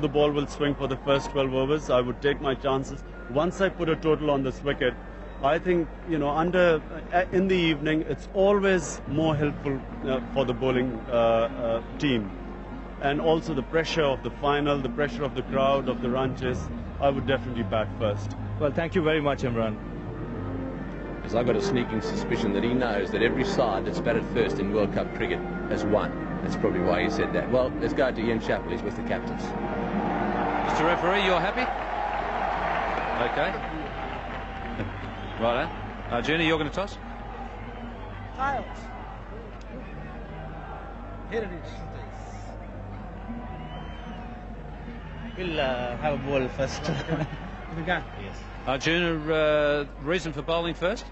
The ball will swing for the first 12 overs. I would take my chances. Once I put a total on this wicket, I think, in the evening, it's always more helpful for the bowling team. And also the pressure of the final, the pressure of the crowd, of the run chase, I would definitely bat first. Well, thank you very much, Imran. Because I've got a sneaking suspicion that he knows that every side that's batted first in World Cup cricket has won. That's probably why he said that. Well, let's go to Ian Chappell. He's with the captains. Mr. Referee, you're happy? Okay. Righto. Arjuna, you're going to toss? Tails. Here it is. We'll have a ball first. We can. Yes. Arjuna, reason for bowling first?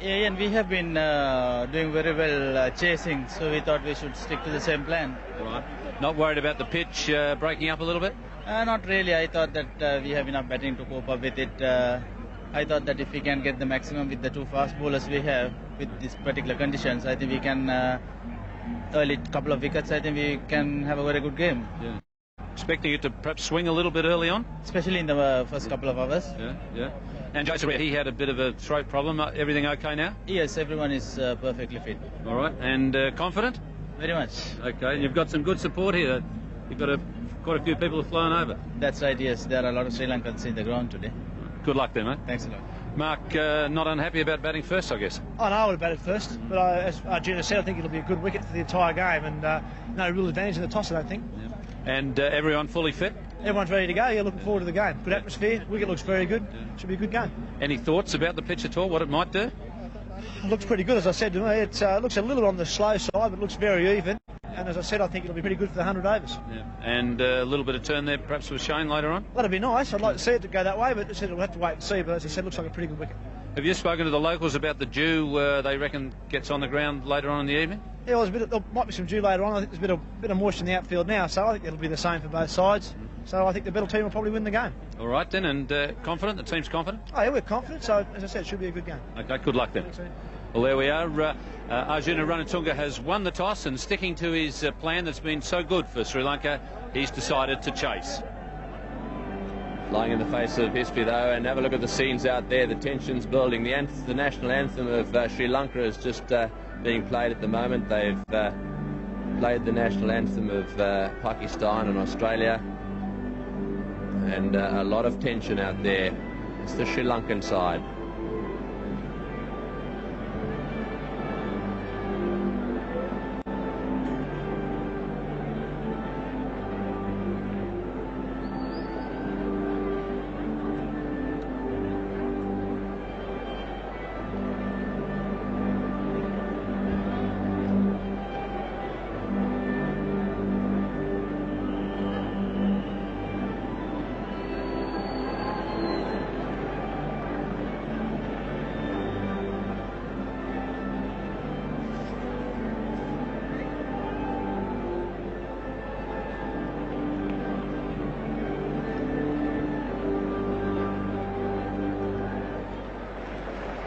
Yeah, and we have been doing very well chasing, so we thought we should stick to the same plan. Right. Not worried about the pitch breaking up a little bit? Not really. I thought that we have enough batting to cope up with it. I thought that if we can get the maximum with the two fast bowlers we have with these particular conditions, I think we can, early couple of wickets, I think we can have a very good game. Yeah. Expecting it to perhaps swing a little bit early on? Especially in the first couple of hours. Yeah. And Joseph, he had a bit of a throat problem. Everything okay now? Yes, everyone is perfectly fit. All right. And confident? Very much. Okay. And you've got some good support here. You've got quite a few people have flown over. That's right, yes. There are a lot of Sri Lankans in the ground today. Good luck then, mate. Thanks a lot. Mark, not unhappy about batting first, I guess? Oh, no, I would have batted first. But as Arjuna said, I think it'll be a good wicket for the entire game. And no real advantage in the toss, I don't think. Yeah. And everyone fully fit? Everyone's ready to go. Yeah, looking forward to the game. Good atmosphere. Wicket looks very good. Should be a good game. Any thoughts about the pitch at all, what it might do? It looks pretty good, as I said to me. It looks a little on the slow side, but it looks very even. And as I said, I think it'll be pretty good for the 100 overs. Yeah. And a little bit of turn there, perhaps with Shane later on? That'd be nice. I'd like to see it to go that way, but I said we'll have to wait and see. But as I said, it looks like a pretty good wicket. Have you spoken to the locals about the dew they reckon gets on the ground later on in the evening? Yeah, well, there might be some dew later on. I think there's a bit of moisture in the outfield now, so I think it'll be the same for both sides. So I think the better team will probably win the game. All right then, and confident? The team's confident? Oh, yeah, we're confident. So, as I said, it should be a good game. Okay, good luck then. Well, there we are. Arjuna Ranatunga has won the toss, and sticking to his plan that's been so good for Sri Lanka, he's decided to chase. Flying in the face of history, though, and have a look at the scenes out there. The tension's building. The national anthem of Sri Lanka is just being played at the moment. They've played the national anthem of Pakistan and Australia. And a lot of tension out there. It's the Sri Lankan side.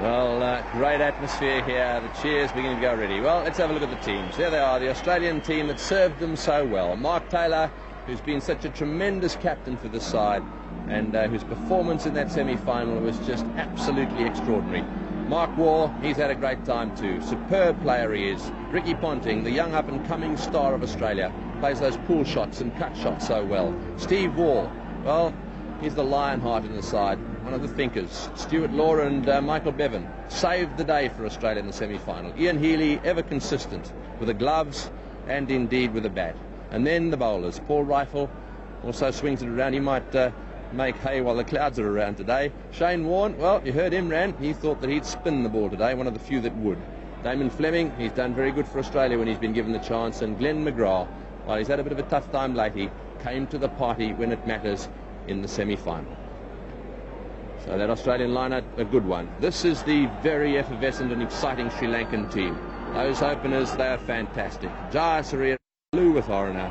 Well, great atmosphere here. The cheers beginning to go ready. Well, let's have a look at the teams. There they are, the Australian team that served them so well. Mark Taylor, who's been such a tremendous captain for this side, and whose performance in that semi-final was just absolutely extraordinary. Mark Waugh, he's had a great time too. Superb player he is. Ricky Ponting, the young up-and-coming star of Australia, plays those pull shots and cut shots so well. Steve Waugh, well, he's the lionheart in the side, one of the thinkers. Stuart Law and Michael Bevan saved the day for Australia in the semi-final. Ian Healy, ever consistent with the gloves and indeed with the bat. And then the bowlers. Paul Rifle also swings it around. He might make hay while the clouds are around today. Shane Warne, well, you heard Imran. He thought that he'd spin the ball today, one of the few that would. Damon Fleming, he's done very good for Australia when he's been given the chance. And Glenn McGrath, while he's had a bit of a tough time lately, came to the party when it matters in the semi-final. So that Australian lineup, a good one. This is the very effervescent and exciting Sri Lankan team. Those openers, they are fantastic. Jayasuriya, flew with Oriner.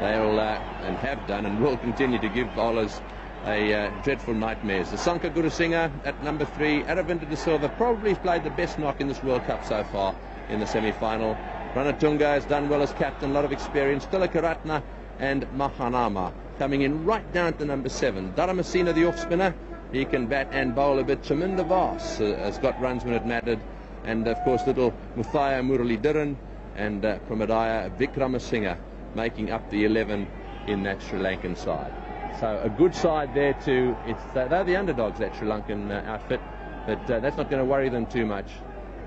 They'll and have done and will continue to give bowlers a dreadful nightmares. The Sanka Gurusingha at number 3. Aravinda de Silva probably played the best knock in this World Cup so far in the semi-final. Ranatunga has done well as captain, a lot of experience. Tilakaratna and Mahanama coming in right down to number 7. Dharamasena, the off-spinner, he can bat and bowl a bit. Chaminda Vas has got runs when it mattered. And, of course, little Muthaya Muralidharan and Pramadaya Vikramasinghe making up the 11 in that Sri Lankan side. So a good side there too. They're the underdogs, that Sri Lankan outfit, but that's not going to worry them too much.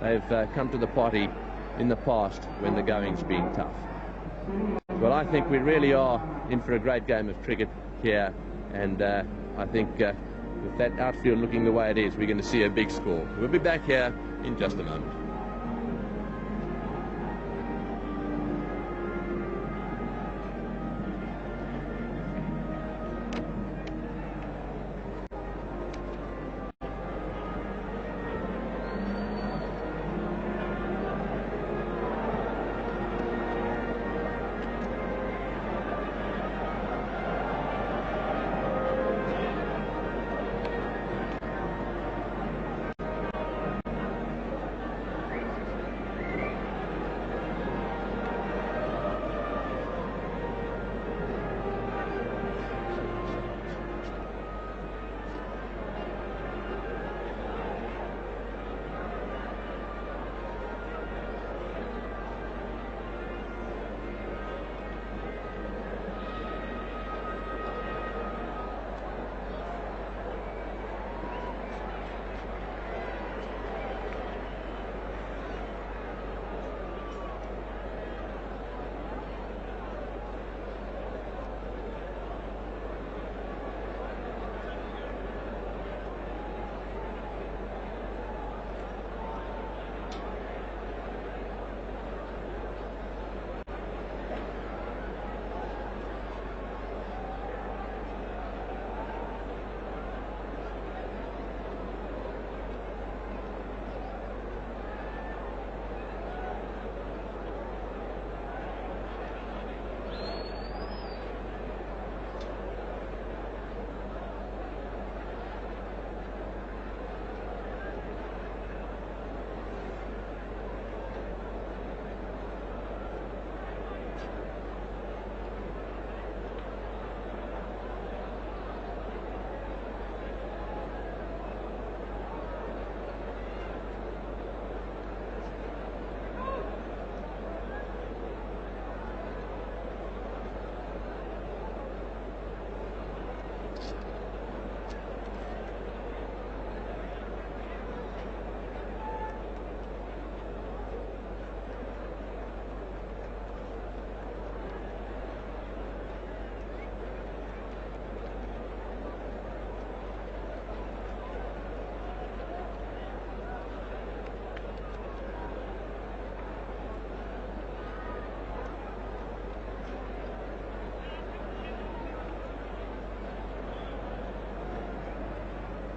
They've come to the party in the past when the going's been tough. Well, I think we really are in for a great game of cricket here, and I think with that outfield looking the way it is, we're going to see a big score. We'll be back here in just a moment.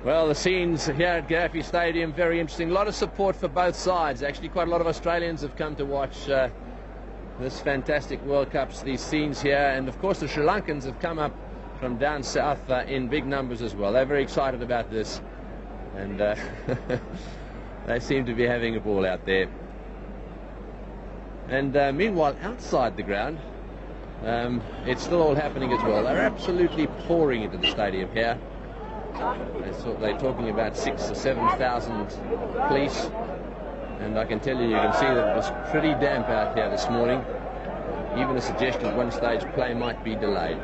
Well, the scenes here at Gaddafi Stadium, very interesting. A lot of support for both sides. Actually, quite a lot of Australians have come to watch this fantastic World Cup, these scenes here. And, of course, the Sri Lankans have come up from down south in big numbers as well. They're very excited about this. And they seem to be having a ball out there. And meanwhile, outside the ground, it's still all happening as well. They're absolutely pouring into the stadium here. They're talking about 6,000 or 7,000 police, and I can tell you, you can see that it was pretty damp out here this morning. Even a suggestion at one stage play might be delayed.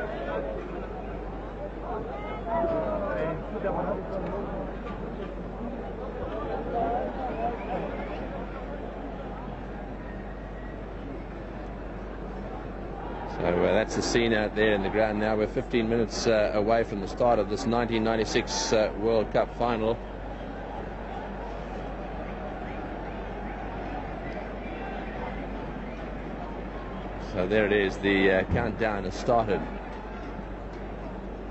So that's the scene out there in the ground now. We're 15 minutes away from the start of this 1996 World Cup final. So there it is, the countdown has started.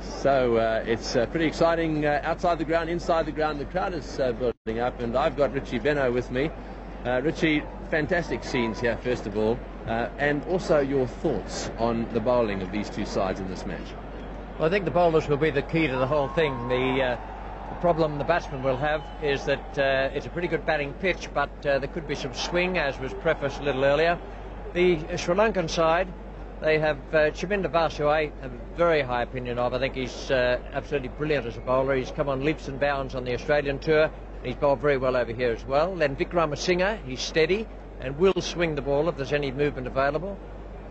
So it's pretty exciting outside the ground, inside the ground. The crowd is building up, and I've got Richie Benno with me. Richie, fantastic scenes here, first of all. And also your thoughts on the bowling of these two sides in this match. Well, I think the bowlers will be the key to the whole thing. The problem the batsmen will have is that it's a pretty good batting pitch, but there could be some swing, as was prefaced a little earlier. The Sri Lankan side They have Chaminda Vaas, who I have a very high opinion of. I think he's absolutely brilliant as a bowler. He's come on leaps and bounds on the Australian tour. He's bowled very well over here as well. Then Vikramasinghe, he's steady and will swing the ball if there's any movement available.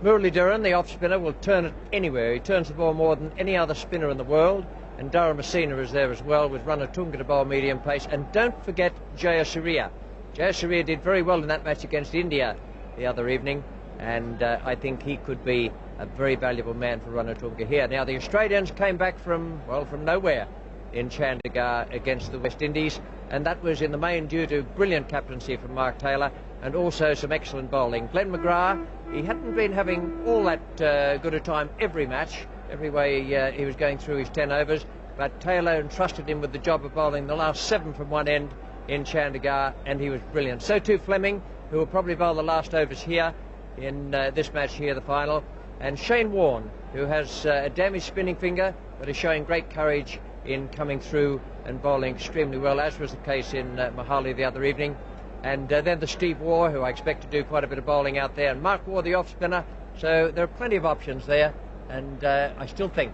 Muralidharan, the off-spinner, will turn it anywhere. He turns the ball more than any other spinner in the world. And Dharamasena is there as well with Ranatunga to bowl medium pace. And don't forget Jayasuriya. Jayasuriya did very well in that match against India the other evening. And I think he could be a very valuable man for Ranatunga here. Now, the Australians came back from nowhere in Chandigarh against the West Indies, and that was in the main due to brilliant captaincy from Mark Taylor and also some excellent bowling. Glenn McGrath, he hadn't been having all that good a time every match, every way he was going through his 10 overs, but Taylor entrusted him with the job of bowling the last 7 from one end in Chandigarh, and he was brilliant. So too Fleming, who will probably bowl the last overs here in this match here, the final, and Shane Warne, who has a damaged spinning finger but is showing great courage in coming through and bowling extremely well, as was the case in Mohali the other evening. And then the Steve Waugh, who I expect to do quite a bit of bowling out there, and Mark Waugh, the off-spinner. So there are plenty of options there, and I still think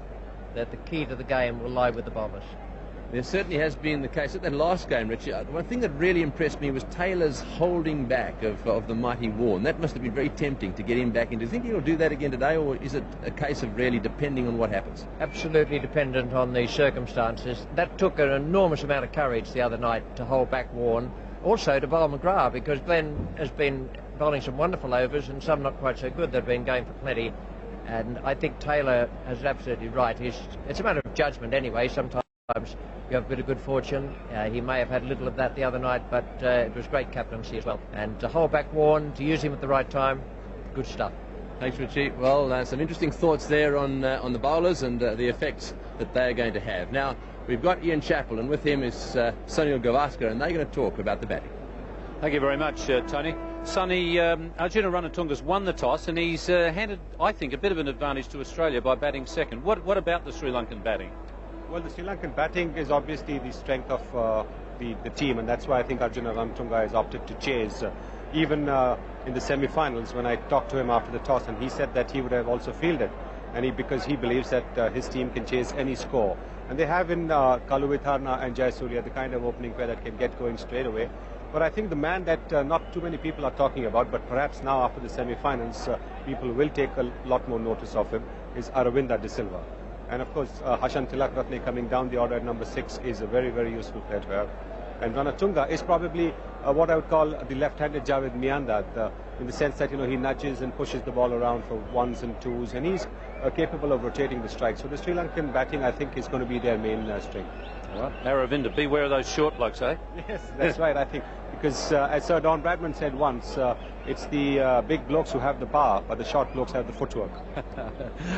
that the key to the game will lie with the bowlers. There certainly has been the case at that last game, Richie. One thing that really impressed me was Taylor's holding back of the mighty Warne. That must have been very tempting to get him back in. Do you think he'll do that again today, or is it a case of really depending on what happens? Absolutely dependent on the circumstances. That took an enormous amount of courage the other night to hold back Warne. Also to bowl McGrath, because Glenn has been bowling some wonderful overs and some not quite so good. They've been going for plenty. And I think Taylor is absolutely right. It's a matter of judgment anyway. Sometimes you have a bit of good fortune. He may have had a little of that the other night, but it was great captaincy as well. And to hold back Warne, to use him at the right time, good stuff. Thanks, Richie. Well, some interesting thoughts there on the bowlers and the effects that they're going to have. Now, we've got Ian Chappell, and with him is Sunil Gavaskar, and they're going to talk about the batting. Thank you very much, Tony. Sonny, Arjuna Ranatunga's won the toss, and he's handed, I think, a bit of an advantage to Australia by batting second. What about the Sri Lankan batting? Well, the Sri Lankan batting is obviously the strength of the team, and that's why I think Arjuna Ranatunga has opted to chase. Even in the semi-finals, when I talked to him after the toss, and he said that he would have also fielded, and because he believes that his team can chase any score. And they have in Kaluvitharna and Jayasuriya the kind of opening pair that can get going straight away. But I think the man that not too many people are talking about, but perhaps now after the semi-finals, people will take a lot more notice of him, is Aravinda De Silva. And of course, Hashan Tilakratne coming down the order at number 6 is a very, very useful player to have. And Ranatunga is probably what I would call the left-handed Javed Miandad, in the sense that, you know, he nudges and pushes the ball around for ones and twos, and he's capable of rotating the strike. So the Sri Lankan batting, I think, is going to be their main strength. All right. Aravinda, beware of those short blokes, eh? Yes, that's right, I think. Because as Sir Don Bradman said once, it's the big blokes who have the power, but the short blokes have the footwork.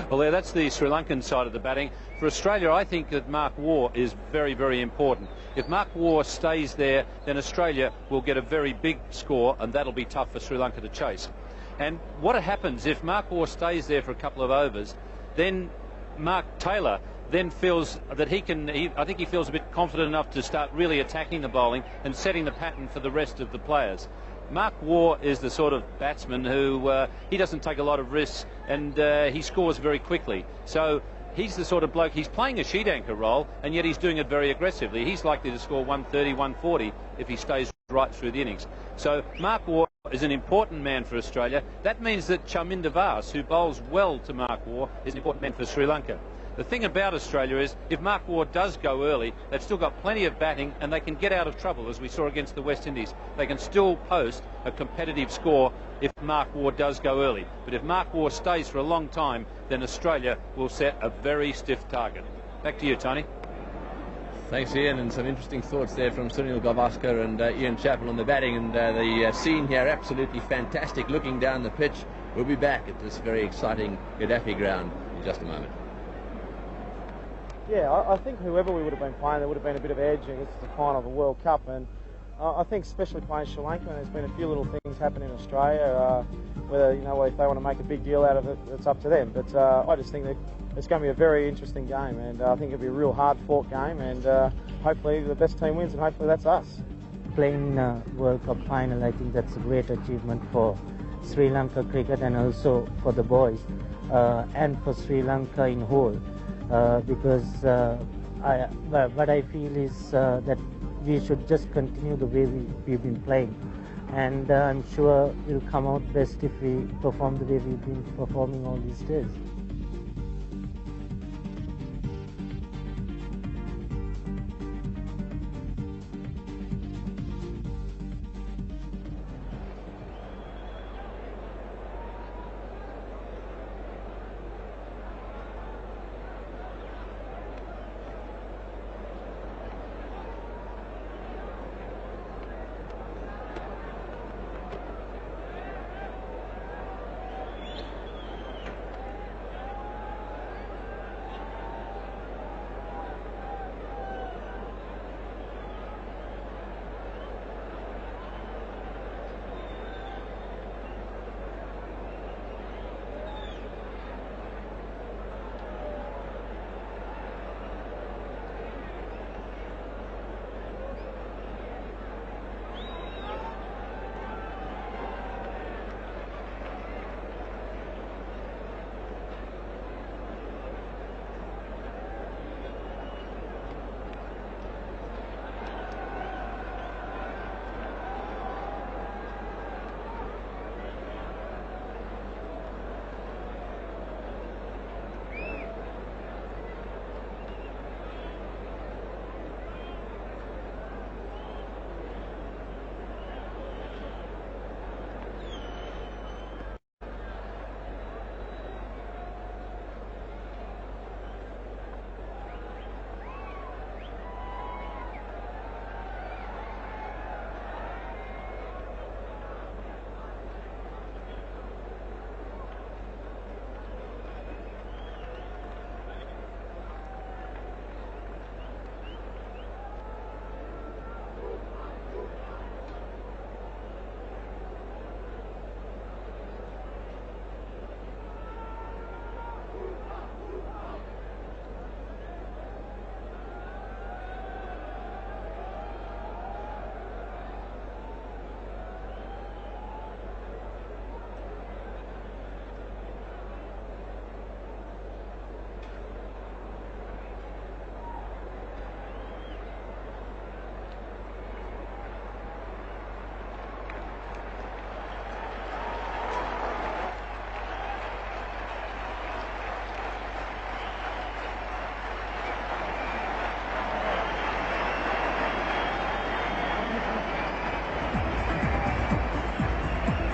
Well, that's the Sri Lankan side of the batting. For Australia, I think that Mark Waugh is very, very important. If Mark Waugh stays there, then Australia will get a very big score, and that'll be tough for Sri Lanka to chase. And what happens if Mark Waugh stays there for a couple of overs, then Mark Taylor then feels that I think he feels a bit confident enough to start really attacking the bowling and setting the pattern for the rest of the players. Mark Waugh is the sort of batsman who he doesn't take a lot of risks, and he scores very quickly. So he's the sort of bloke, he's playing a sheet anchor role, and yet he's doing it very aggressively. He's likely to score 130, 140 if he stays right through the innings. So Mark Waugh is an important man for Australia. That means that Chaminda Vaas, who bowls well to Mark Waugh, is an important man for Sri Lanka. The thing about Australia is, if Mark Waugh does go early, they've still got plenty of batting, and they can get out of trouble, as we saw against the West Indies. They can still post a competitive score if Mark Waugh does go early. But if Mark Waugh stays for a long time, then Australia will set a very stiff target. Back to you, Tony. Thanks, Ian, and some interesting thoughts there from Sunil Gavaskar and Ian Chappell on the batting, and the scene here absolutely fantastic looking down the pitch. We'll be back at this very exciting Gaddafi ground in just a moment. Yeah, I think whoever we would have been playing, there would have been a bit of edge. This is the final of the World Cup, and I think especially playing Sri Lanka, and there's been a few little things happen in Australia. Whether, you know, if they want to make a big deal out of it, it's up to them. But I just think that it's going to be a very interesting game, and I think it'll be a real hard-fought game, and hopefully the best team wins, and hopefully that's us. Playing World Cup final, I think that's a great achievement for Sri Lanka cricket and also for the boys. and for Sri Lanka in whole, because what I feel is that we should just continue the way we've been playing, and I'm sure we'll come out best if we perform the way we've been performing all these days.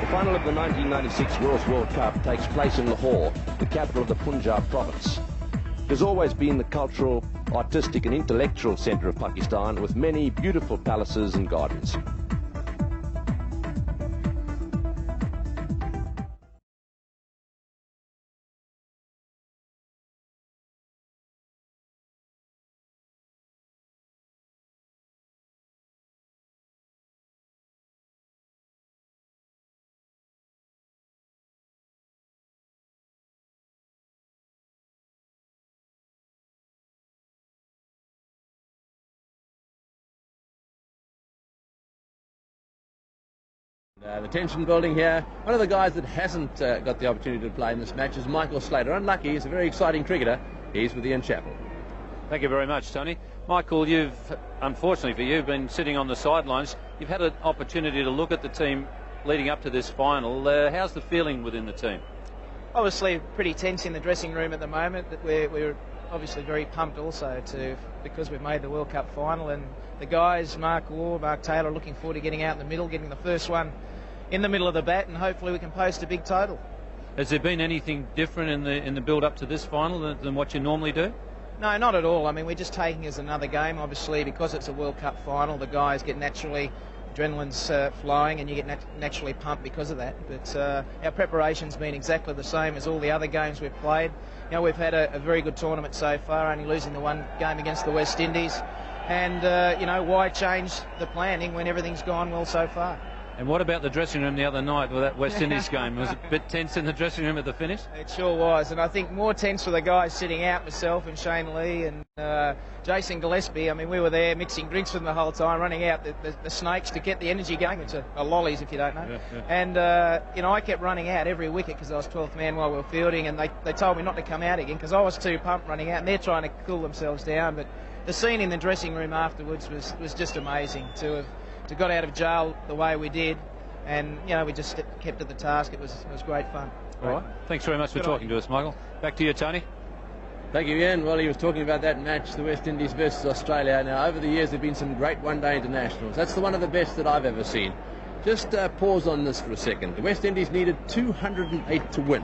The final of the 1996 Girls World Cup takes place in Lahore, the capital of the Punjab province. It has always been the cultural, artistic and intellectual centre of Pakistan, with many beautiful palaces and gardens. The tension building here. One of the guys that hasn't got the opportunity to play in this match is Michael Slater. Unlucky, he's a very exciting cricketer. He's with Ian Chappell. Thank you very much, Tony. Michael, you've, unfortunately for you, been sitting on the sidelines. You've had an opportunity to look at the team leading up to this final. How's the feeling within the team? Obviously pretty tense in the dressing room at the moment, but we're obviously very pumped also because we've made the World Cup final, and the guys, Mark Waugh, Mark Taylor, are looking forward to getting out in the middle, getting the first one in the middle of the bat, and hopefully we can post a big total. Has there been anything different in the build up to this final than what you normally do? No, not at all. I mean, we're just taking it as another game. Obviously, because it's a World Cup final, the guys get naturally, adrenaline's flowing, and you get naturally pumped because of that. But our preparation's been exactly the same as all the other games we've played. You know, we've had a very good tournament so far, only losing the one game against the West Indies. And, you know, why change the planning when everything's gone well so far? And what about the dressing room the other night with that West Indies game? Was it a bit tense in the dressing room at the finish? It sure was, and I think more tense for the guys sitting out, myself and Shane Lee and Jason Gillespie. I mean, we were there mixing drinks with them the whole time, running out the snakes to get the energy going, which are lollies if you don't know. Yeah, yeah. And, you know, I kept running out every wicket because I was 12th man while we were fielding, and they told me not to come out again because I was too pumped running out, and they're trying to cool themselves down. But the scene in the dressing room afterwards was just amazing to got out of jail the way we did. And, you know, we just kept at the task. It was great fun. All right. Thanks very much for talking to us, Michael. Back to you, Tony. Thank you, Ian. Well, he was talking about that match, the West Indies versus Australia. Now, over the years, there have been some great one-day internationals. That's one of the best that I've ever seen. Just pause on this for a second. The West Indies needed 208 to win.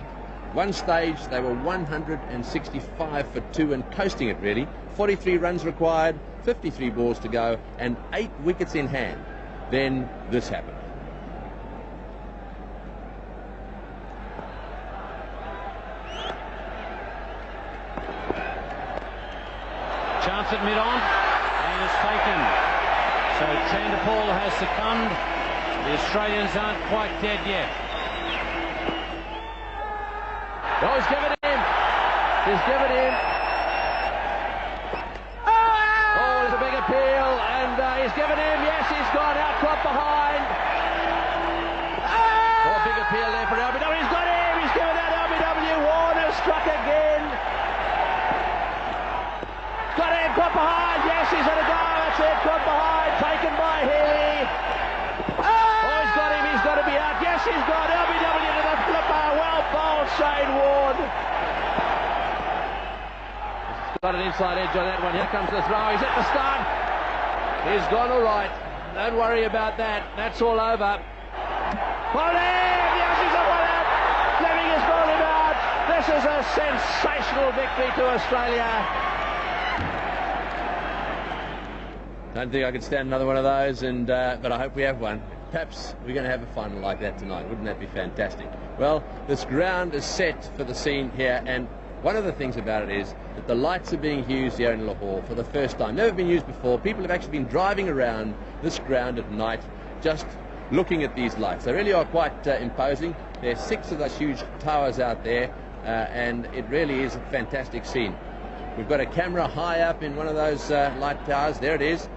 One stage, they were 165 for 2 and coasting it, really. 43 runs required, 53 balls to go, and 8 wickets in hand. Then this happened. Chance at mid-on, and it's taken. So Chanderpaul has succumbed. The Australians aren't quite dead yet. Oh, he's given in. He's given in. Oh, there's a big appeal, and he's given in. Yes, he's gone out, caught behind. Oh, big appeal there for LBW. He's got him. He's given out LBW. Warner struck again. Got him, caught behind. Yes, he's had a go. That's it, caught behind. Taken by Healy. Oh, he's got him. He's got to be out. Yes, he's got LBW to the flipper. Well bowled, Shane Warne. Got an inside edge on that one. Here comes the throw. He's at the start. He's gone all right. Don't worry about that. That's all over. Bowled him. Yes, he's a one out. Fleming has bowled him out. This is a sensational victory to Australia. Don't think I could stand another one of those, but I hope we have one. Perhaps we're going to have a final like that tonight. Wouldn't that be fantastic? Well, this ground is set for the scene here, and one of the things about it is that the lights are being used here in Lahore for the first time. Never been used before. People have actually been driving around this ground at night just looking at these lights. They really are quite imposing. There's 6 of those huge towers out there, and it really is a fantastic scene. We've got a camera high up in one of those light towers. There it is.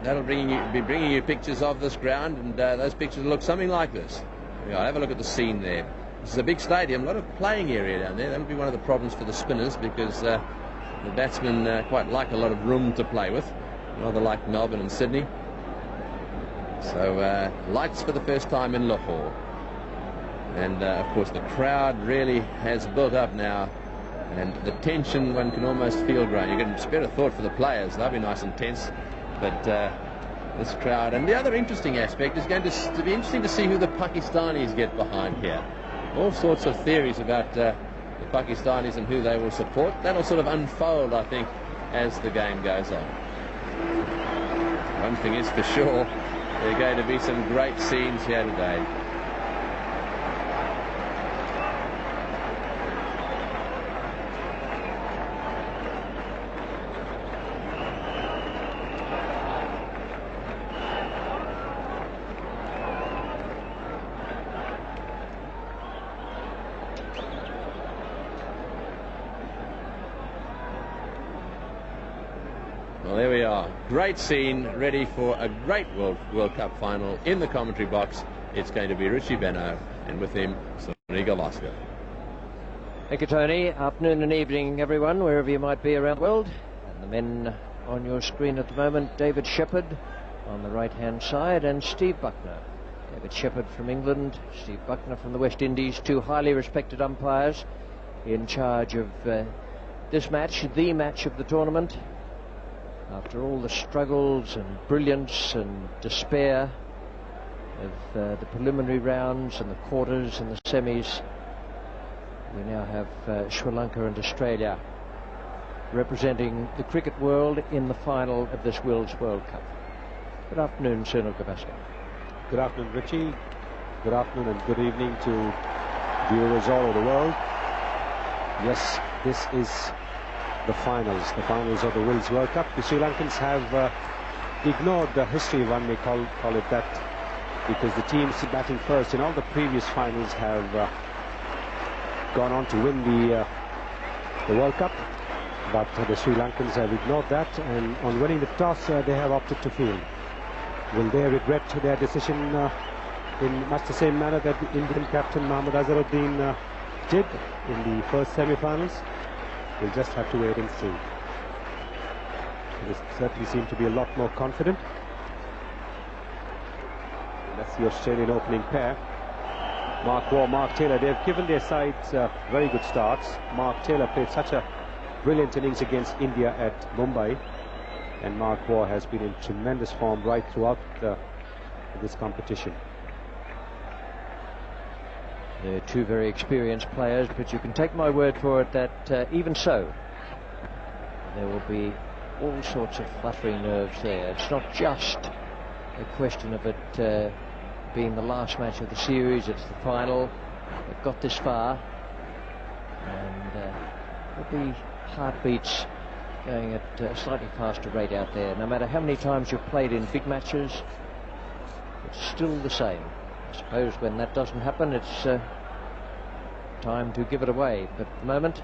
That'll be bringing you pictures of this ground, and those pictures look something like this. Yeah, have a look at the scene there. This is a big stadium, a lot of playing area down there. That'll be one of the problems for the spinners because the batsmen quite like a lot of room to play with, rather like Melbourne and Sydney. So lights for the first time in Lahore. And of course the crowd really has built up now, and the tension one can almost feel growing. You can spare a thought for the players. They'll be nice and tense. But this crowd, and the other interesting aspect is going to be interesting to see who the Pakistanis get behind here. All sorts of theories about the Pakistanis and who they will support. That'll sort of unfold, I think, as the game goes on. One thing is for sure, there are going to be some great scenes here today. Well, there we are. Great scene, ready for a great World Cup final. In the commentary box, it's going to be Richie Benaud, and with him, Sonny Gavaskar. Thank you, Tony. Afternoon and evening, everyone, wherever you might be around the world. And the men on your screen at the moment, David Shepherd on the right-hand side, and Steve Buckner. David Shepherd from England, Steve Buckner from the West Indies, 2 highly respected umpires in charge of this match, the match of the tournament. After all the struggles and brilliance and despair of the preliminary rounds and the quarters and the semis, we now have Sri Lanka and Australia representing the cricket world in the final of this World Cup. Good afternoon, Sunil Gavaskar. Good afternoon, Richie. Good afternoon and good evening to viewers all over the world. Yes, this is the finals of the World Cup. The Sri Lankans have ignored the history, one may call it that, because the teams batting first in all the previous finals have gone on to win the World Cup, but the Sri Lankans have ignored that, and on winning the toss they have opted to field. Will they regret their decision in much the same manner that the Indian captain Mohammad Azharuddin did in the first semi-finals? We'll just have to wait and see. They certainly seem to be a lot more confident. That's the Australian opening pair. Mark Waugh, Mark Taylor, they've given their sides very good starts. Mark Taylor played such a brilliant innings against India at Mumbai, and Mark Waugh has been in tremendous form right throughout this competition. They're two very experienced players, but you can take my word for it that even so, there will be all sorts of fluttering nerves there. It's not just a question of it being the last match of the series, it's the final. They've got this far, and there'll be heartbeats going at a slightly faster rate out there. No matter how many times you've played in big matches, it's still the same. I suppose when that doesn't happen, it's time to give it away. But at the moment,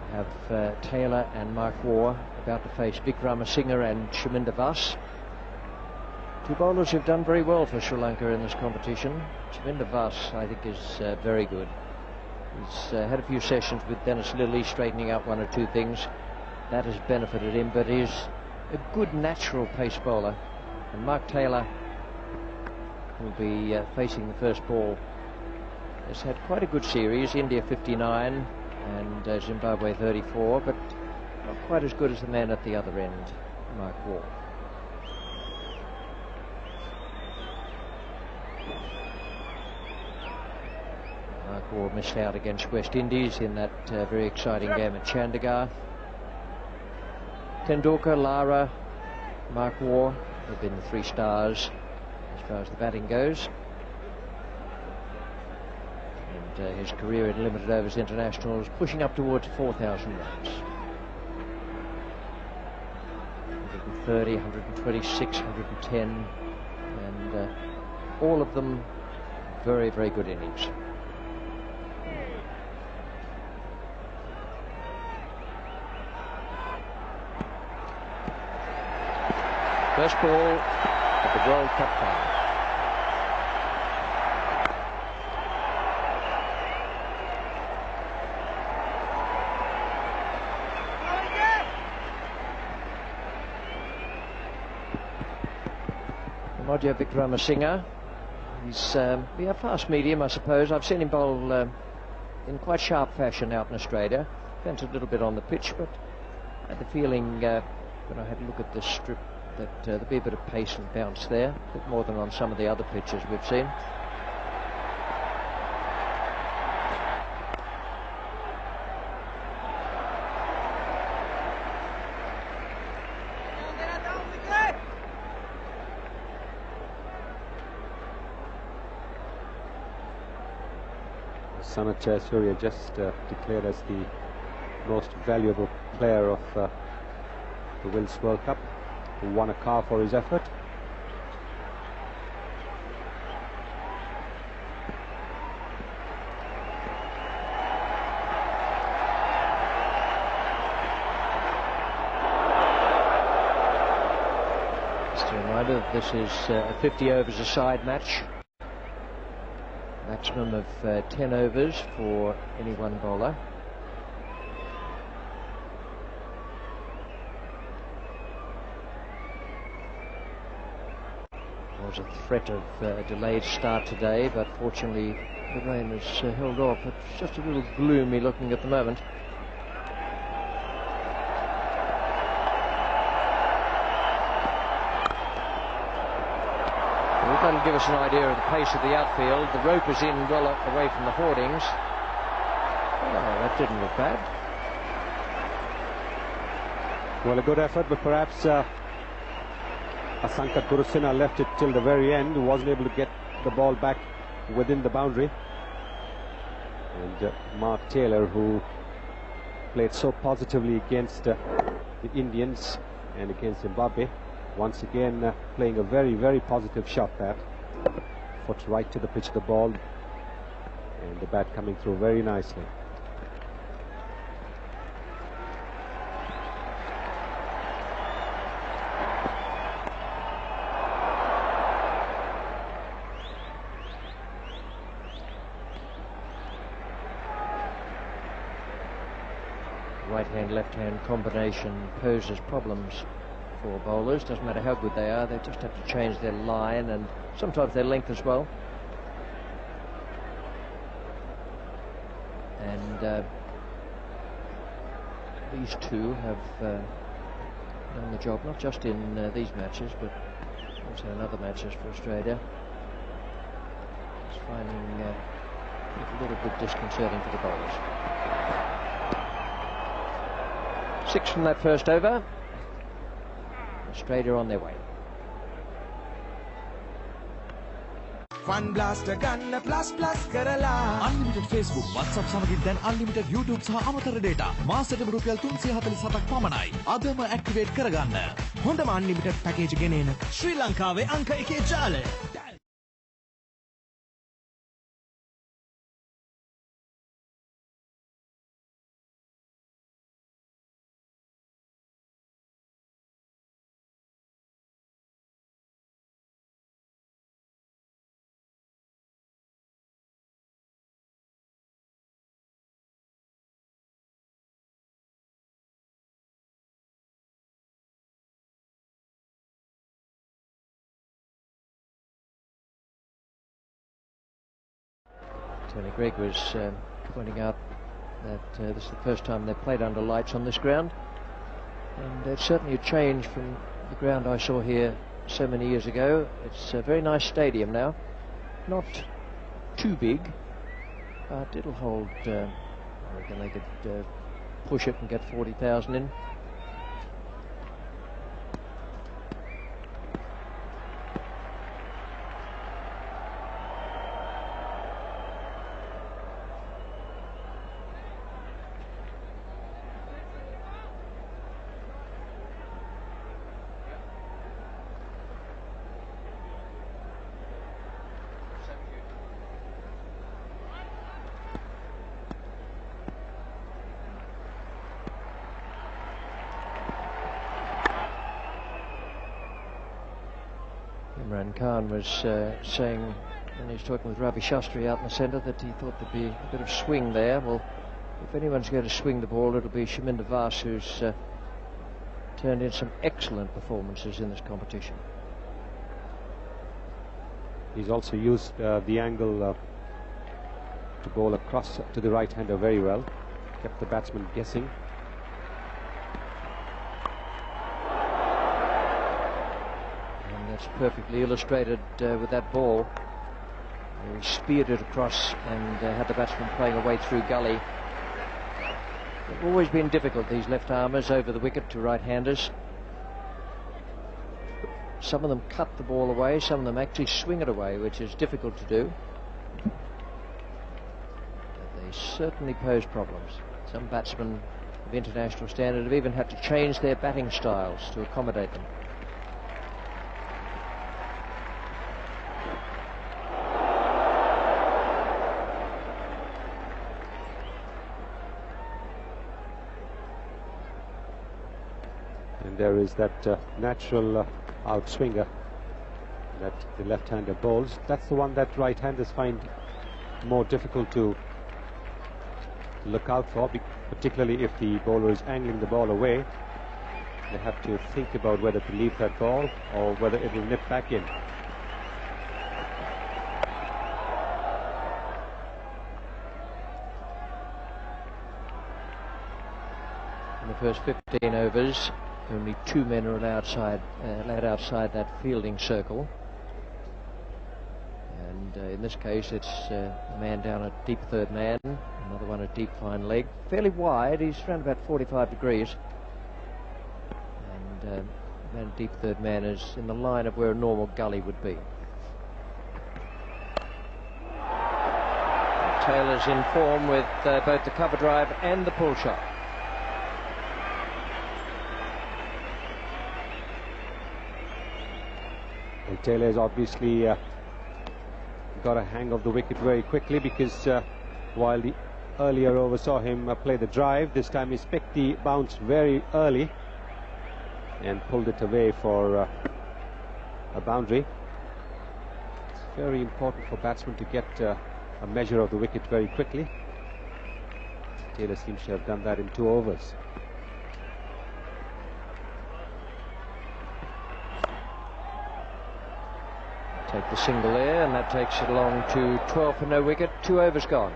we have Taylor and Mark Waugh about to face Vikramasinghe and Shaminder Vas. Two bowlers who've done very well for Sri Lanka in this competition. Shaminder Vas, I think, is very good. He's had a few sessions with Dennis Lillee, straightening out one or two things. That has benefited him, but he's a good natural pace bowler. And Mark Taylor will be facing the first ball. Has had quite a good series, India 59 and Zimbabwe 34, but not quite as good as the man at the other end, Mark Waugh. Mark Waugh missed out against West Indies in that very exciting game at Chandigarh. Tendulkar, Lara, Mark Waugh have been the three stars as far as the batting goes. And his career in limited overs internationals pushing up towards 4,000 runs. 130, 126, 110, and all of them very, very good innings. First ball of the World Cup final. Roger Vikramasinghe. He's a fast medium, I suppose. I've seen him bowl in quite sharp fashion out in Australia. Depends a little bit on the pitch, but I had the feeling when I had a look at this strip that there'd be a bit of pace and bounce there, a bit more than on some of the other pitches we've seen. Sanat Jayasuriya just declared as the most valuable player of the Wills World Cup, who won a car for his effort. Just a reminder, this is a 50 overs a side match. Maximum of 10 overs for any one bowler. There was a threat of a delayed start today, but fortunately the rain has held off. It's just a little gloomy looking at the moment. That'll give us an idea of the pace of the outfield. The rope is in well away from the hoardings. Oh, that didn't look bad. Well, a good effort, but perhaps Asanka Gurusinha left it till the very end, wasn't able to get the ball back within the boundary. And Mark Taylor, who played so positively against the Indians and against Zimbabwe, once again playing a very, very positive shot there. foot right to the pitch of the ball, and the bat coming through very nicely. Right-hand, left-hand combination poses problems for bowlers. Doesn't matter how good they are, they just have to change their line and sometimes their length as well. And these two have done the job, not just in these matches, but also in other matches for Australia. It's finding it a little bit disconcerting for the bowlers. 6 from that first over. Australia on their way. Fun blaster ganna plus karala. Unlimited Facebook, WhatsApp samagin then unlimited YouTube සහ අමතර data. මාසෙට රුපියල් 347ක් පමණයි. අදම activate කරගන්න. හොඳම unlimited package ගෙනෙන ශ්‍රී ලංකාවේ අංක 1 ජාලය. Tony Gregg was pointing out that this is the first time they've played under lights on this ground, and it's certainly a change from the ground I saw here so many years ago. It's a very nice stadium now, not too big, but it'll hold, I reckon they could push it and get 40,000 in. Khan was saying, when he was talking with Ravi Shastri out in the centre, that he thought there'd be a bit of swing there. Well, if anyone's going to swing the ball, it'll be Shaminder Vas, who's turned in some excellent performances in this competition. He's also used the angle to bowl across to the right-hander very well, kept the batsman guessing. Perfectly illustrated with that ball. He speared it across and had the batsman playing away through gully. They've always been difficult, these left-armers, over the wicket to right-handers. Some of them cut the ball away, some of them actually swing it away, which is difficult to do. But they certainly pose problems. Some batsmen of international standard have even had to change their batting styles to accommodate them. There is that natural outswinger that the left-hander bowls. That's the one that right-handers find more difficult to look out for, particularly if the bowler is angling the ball away. They have to think about whether to leave that ball or whether it will nip back in. In the first 15 overs, only 2 men are allowed outside that fielding circle, and in this case it's a man down at deep third man, another one at deep fine leg, fairly wide. He's around about 45 degrees, and man at deep third man is in the line of where a normal gully would be. Taylor's in form with both the cover drive and the pull shot. Taylor is obviously got a hang of the wicket very quickly, because while the earlier over saw him play the drive, this time he's picked the bounce very early and pulled it away for a boundary. It's very important for batsmen to get a measure of the wicket very quickly. Taylor seems to have done that in 2 overs. Take the single there, and that takes it along to 12 for no wicket, 2 overs gone.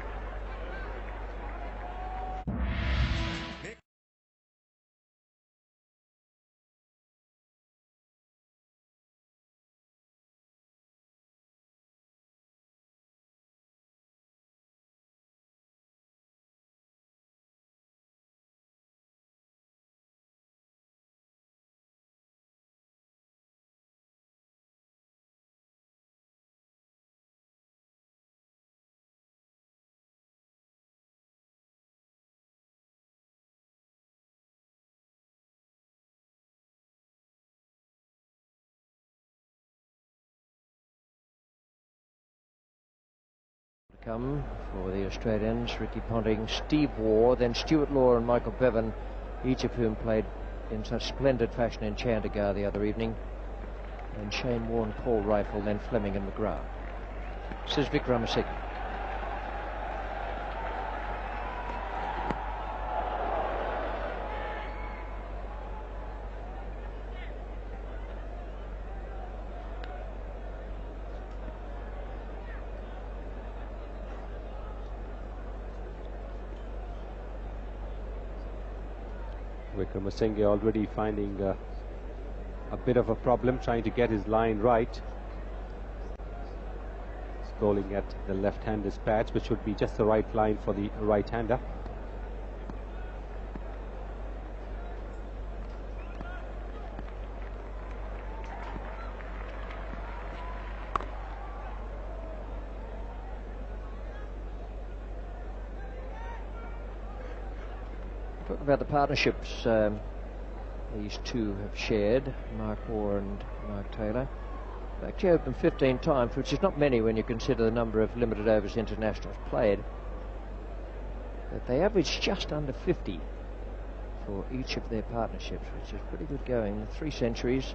Come for the Australians: Ricky Ponting, Steve Waugh, then Stuart Law and Michael Bevan, each of whom played in such splendid fashion in Chandigarh the other evening, and Shane Warne, Paul Rifle, then Fleming and McGrath. This is Vikramasinghe. Vikramasinghe already finding a bit of a problem trying to get his line right. He's bowling at the left-hander's patch, which would be just the right line for the right-hander. Talk about the partnerships these two have shared, Mark Waugh and Mark Taylor. They've actually opened 15 times, which is not many when you consider the number of limited overs internationals played. But they average just under 50 for each of their partnerships, which is pretty good going. 3 centuries,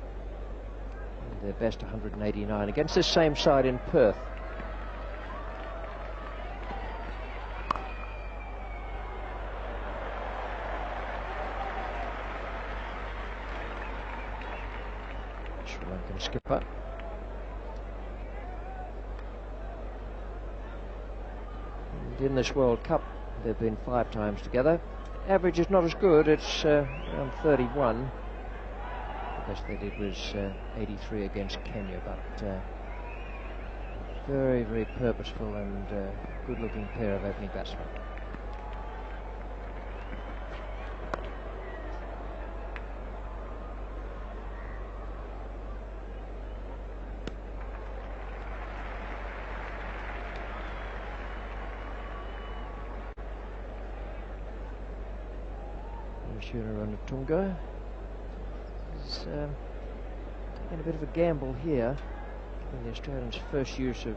and their best 189 against this same side in Perth. Sri Lankan skipper. And in this World Cup, they've been 5 times together. Average is not as good, it's around 31. The best they did was 83 against Kenya, but very, very purposeful and good-looking pair of opening batsmen. Tunga is taking a bit of a gamble here in the Australians' first use of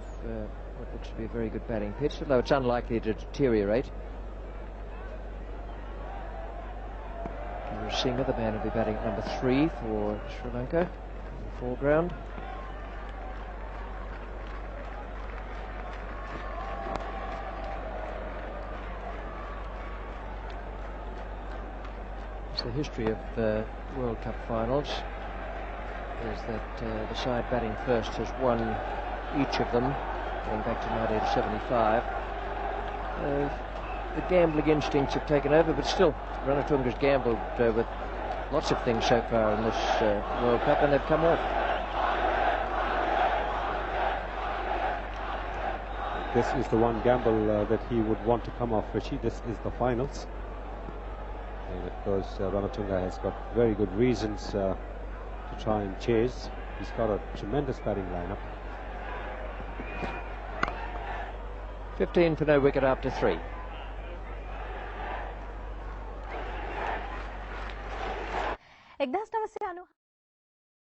what looks to be a very good batting pitch, although it's unlikely to deteriorate. Singh, the man, will be batting at number 3 for Sri Lanka in the foreground. The history of World Cup finals is that the side batting first has won each of them, going back to 1975. The gambling instincts have taken over, but still, Ranatunga's gambled with lots of things so far in this World Cup, and they've come off. This is the one gamble that he would want to come off, Richie. This is the finals. And of course, Ranatunga has got very good reasons to try and chase. He's got a tremendous batting lineup. 15 for no wicket after 3.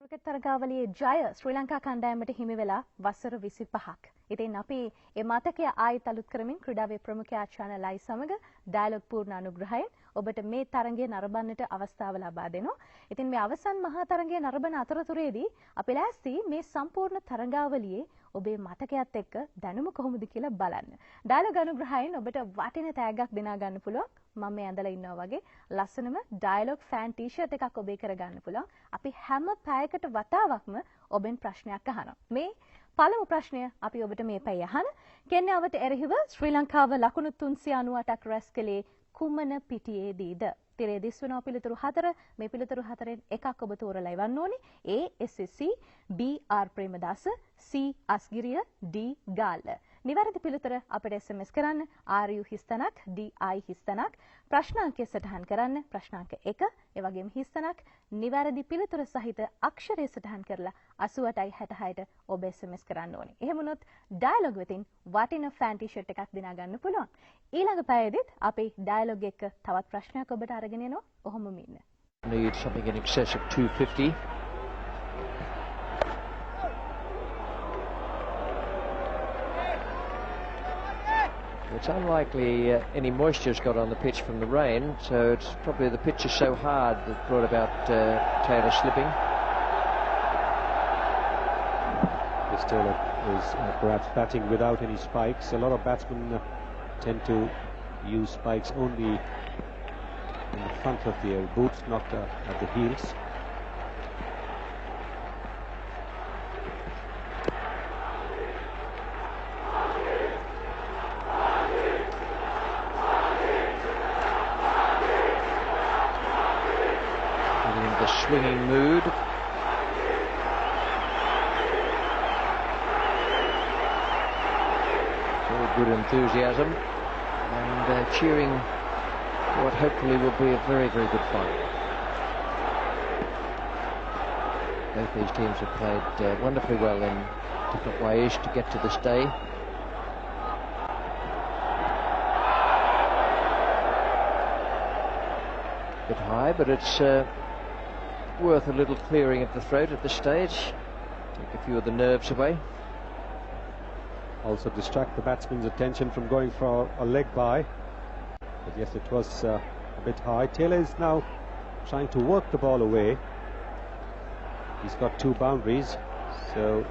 Cricket තරගාවලියේ ජය ශ්‍රී ලංකා කණ්ඩායමට හිමි වෙලා වසර 25ක්. ඉතින් අපි මේ මතකය ආයෙත් අලුත් කරමින් ක්‍රීඩාවේ ප්‍රමුඛයා channel I සමග ඩයලොග් පූර්ණ අනුග්‍රහයෙන් ඔබට මේ තරගය නරඹන්නට අවස්ථාව ලබා දෙනවා. ඉතින් මේ අවසන් මහා තරගය නරඹන අතරතුරේදී අපි ලෑස්ති මේ සම්පූර්ණ තරගාවලියේ ඔබේ මතකයත් එක්ක දැනුම කොහොමද කියලා බලන්න. ඩයලොග් අනුග්‍රහයෙන් ඔබට වටින තෑග්ගක් දිනා ගන්න පුළුවන්. මම මේ ඇඳලා ඉන්නවා වගේ ලස්සනම ඩයලොග් ෆෑන් ටී-ෂර්ට් එකක් ඔබේ කරගන්න පුළුවන්. අපි හැම පැයකට වතාවක්ම ඔබෙන් ප්‍රශ්නයක් අහනවා. මේ පළමු ප්‍රශ්නය අපි ඔබට මේ පැය අහන. කෙන්යාවට එරෙහිව ශ්‍රී ලංකාව ලකුණු 398ක් රැස් කළේ කුමන පිටියේදීද? තිරේ දිස්වන පිළිතුරු 4. මේ පිළිතුරු 4න් එකක් ඔබ තෝරලා ඉවන්න ඕනේ. A SSC, B R Premadasa, C අස්ගිරිය, D Galle. නිවැරදි පිළිතුර අපට SMS කරන්න RU හිස්තනක් DI හිස්තනක් ප්‍රශ්නාංකය සටහන් කරන්න ප්‍රශ්නාංක 1 ඒ වගේම හිස්තනක් නිවැරදි පිළිතුර සහිත අක්ෂරය සටහන් කරලා 88යි 66ට ඔබ SMS කරන්න ඕනේ. එහෙම වුණොත් ඩයලොග් වෙතින් වටින ෆෑන් ටී-ෂර්ට් එකක් දිනා ගන්න පුළුවන්. ඊළඟ පැයේදීත් අපි ඩයලොග් එක තවත් ප්‍රශ්නයක් ඔබට අරගෙන එනවා. ඔහොමම ඉන්න. Need something in excess of 250. It's unlikely any moisture's got on the pitch from the rain, so it's probably the pitch is so hard that brought about Taylor slipping. This Taylor is perhaps batting without any spikes. A lot of batsmen tend to use spikes only in the front of their boots, not at the heels. Swinging mood. All good enthusiasm and cheering what hopefully will be a very, very good fight. Both these teams have played wonderfully well in different ways to get to this day. Bit high, but it's worth a little clearing of the throat at this stage. Take a few of the nerves away. Also distract the batsman's attention from going for a leg by. But yes, it was a bit high. Taylor is now trying to work the ball away. He's got 2 boundaries, so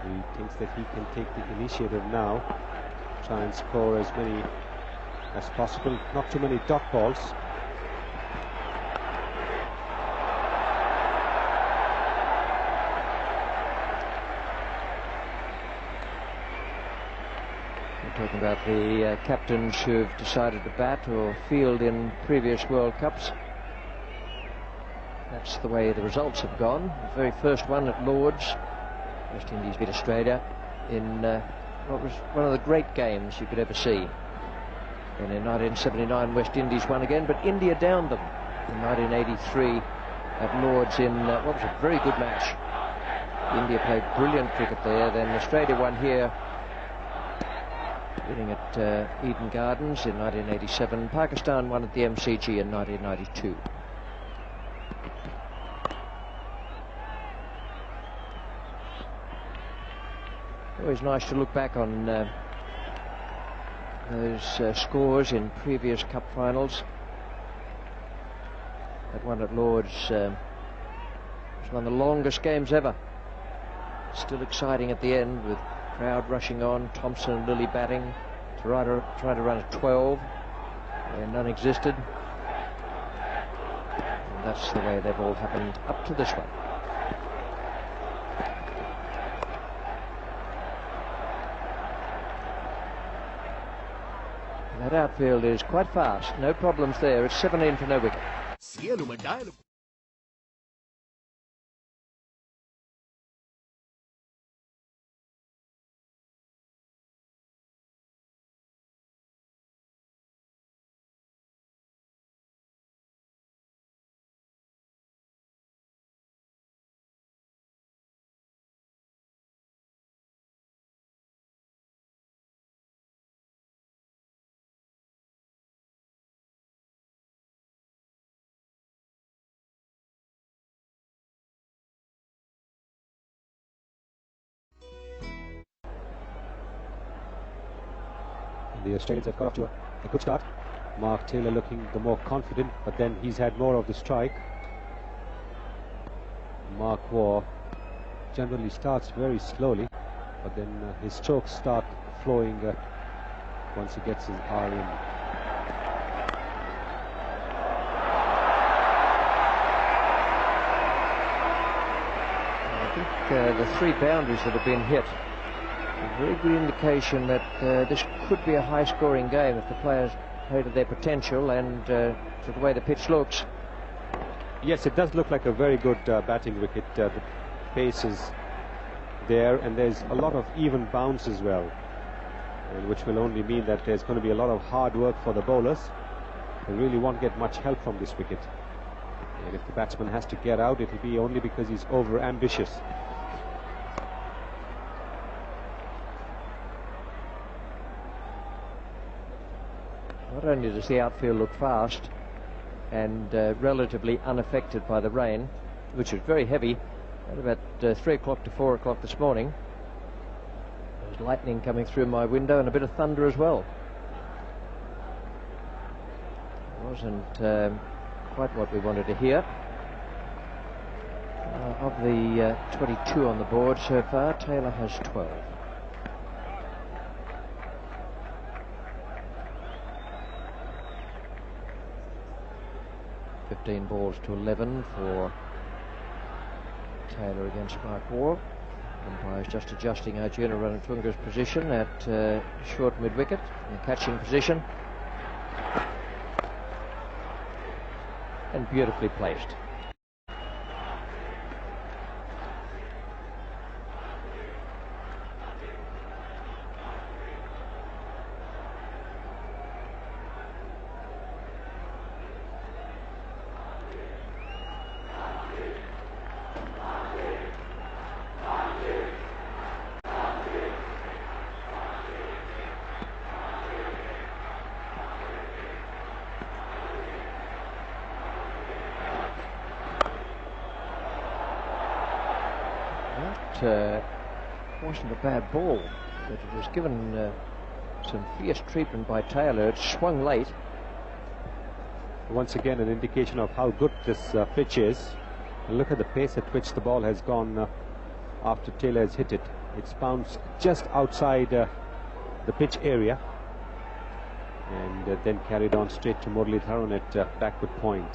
he thinks that he can take the initiative now. Try and score as many as possible. Not too many dot balls. Talking about the captains who've decided to bat or field in previous World Cups. That's the way the results have gone. The very first one at Lord's, West Indies beat Australia in what was one of the great games you could ever see. And in 1979 West Indies won again, but India downed them in 1983 at Lord's in what was a very good match. India played brilliant cricket there. Then Australia won here, winning at Eden Gardens in 1987. Pakistan won at the MCG in 1992. Always nice to look back on those scores in previous cup finals. That one at Lord's was one of the longest games ever. Still exciting at the end with crowd rushing on, Thompson and Lilly batting to try to run a 12 where none existed. And that's the way they've all happened up to this one. That outfield is quite fast, no problems there. It's 17 for no wicket. The Australians have got off to a good start. Mark Taylor looking the more confident, but then he's had more of the strike. Mark Waugh generally starts very slowly, but then his strokes start flowing once he gets his R in. I think the 3 boundaries that have been hit, a very good indication that this could be a high-scoring game if the players play to their potential and to the way the pitch looks. Yes, it does look like a very good batting wicket. The pace is there, and there's a lot of even bounce as well, and which will only mean that there's going to be a lot of hard work for the bowlers. They really won't get much help from this wicket, and if the batsman has to get out, it'll be only because he's over ambitious. Not only does the outfield look fast and relatively unaffected by the rain, which was very heavy at about 3 o'clock to 4 o'clock this morning. There was lightning coming through my window and a bit of thunder as well. It wasn't quite what we wanted to hear. Of the 22 on the board so far, Taylor has 12. Balls to 11 for Taylor against Mark Waugh. Umpires just adjusting Arjuna Ranatunga's position at short mid-wicket in catching position. And beautifully placed. Wasn't a bad ball, but it was given some fierce treatment by Taylor. It swung late. Once again, an indication of how good this pitch is. And look at the pace at which the ball has gone after Taylor has hit it. It's bounced just outside the pitch area and then carried on straight to Muralitharan at backward point.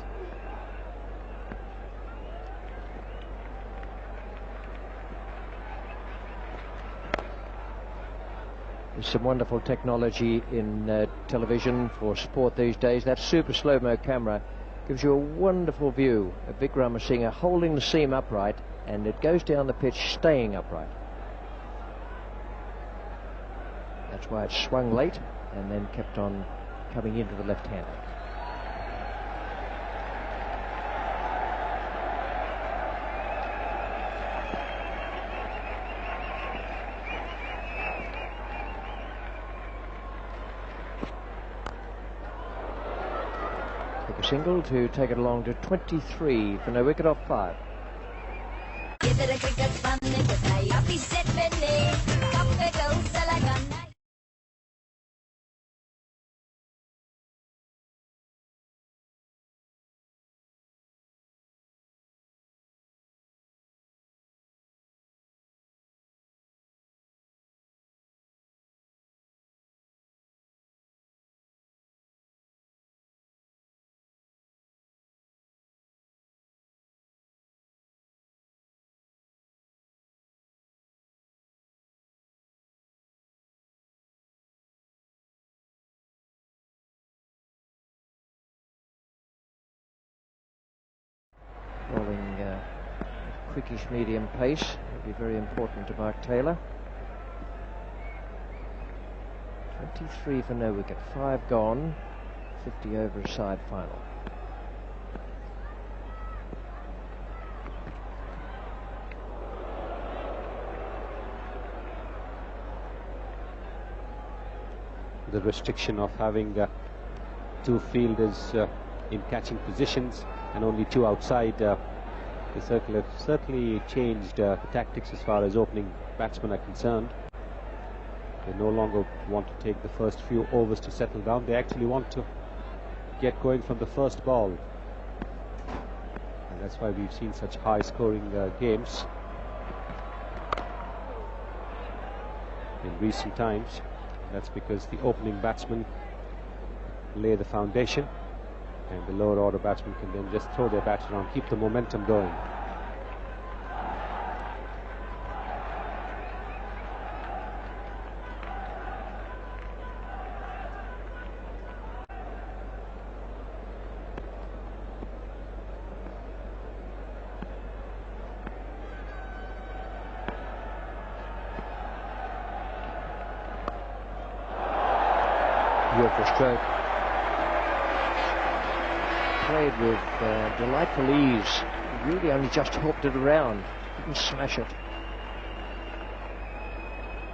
There's some wonderful technology in television for sport these days. That super slow-mo camera gives you a wonderful view of Vikramasinghe holding the seam upright, and it goes down the pitch staying upright. That's why it swung late and then kept on coming into the left-hander. Single to take it along to 23 for no wicket off 5. Bowling quickish medium pace will be very important to Mark Taylor. 23 for no wicket, 5 gone, 50 over a side final. The restriction of having 2 fielders in catching positions and only 2 outside, the circular certainly changed the tactics as far as opening batsmen are concerned. They no longer want to take the first few overs to settle down. They actually want to get going from the first ball. And that's why we've seen such high-scoring games in recent times. That's because the opening batsmen lay the foundation, and the lower order batsmen can then just throw their bats around, keep the momentum going. Beautiful stroke. Played with delightful ease. Really only just hooked it around. Didn't smash it.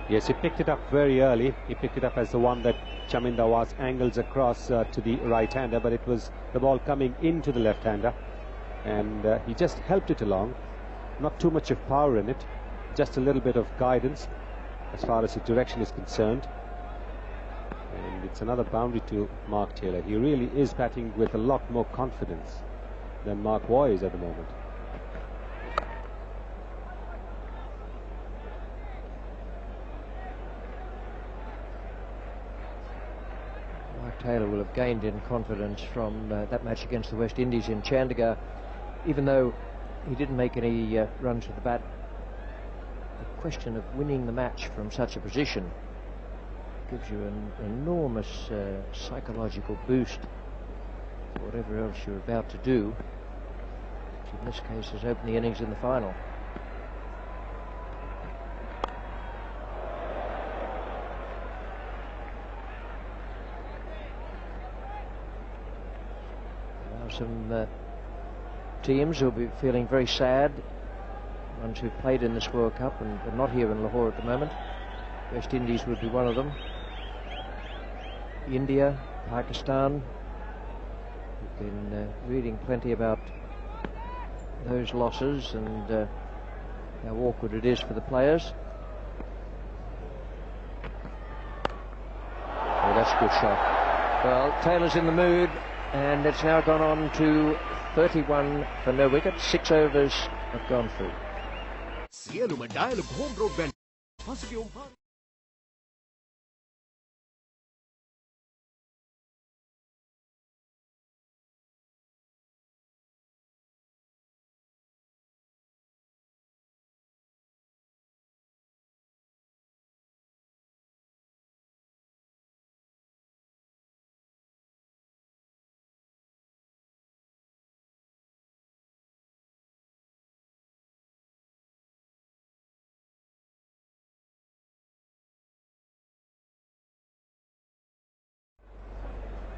Yes, he picked it up very early. He picked it up as the one that Chaminda was angles across to the right-hander, but it was the ball coming into the left-hander, and he just helped it along. Not too much of power in it, just a little bit of guidance as far as the direction is concerned. And it's another boundary to Mark Taylor. He really is batting with a lot more confidence than Mark Waugh is at the moment. Mark Taylor will have gained in confidence from that match against the West Indies in Chandigarh, even though he didn't make any runs with the bat. The question of winning the match from such a position gives you an enormous psychological boost for whatever else you're about to do, which in this case is open the innings in the final. Now some teams will be feeling very sad, ones who've played in this World Cup and are not here in Lahore at the moment. West Indies would be one of them. India, Pakistan. We've been reading plenty about those losses and how awkward it is for the players. Oh, that's a good shot. Well, Taylor's in the mood, and it's now gone on to 31 for no wicket. 6 overs have gone through.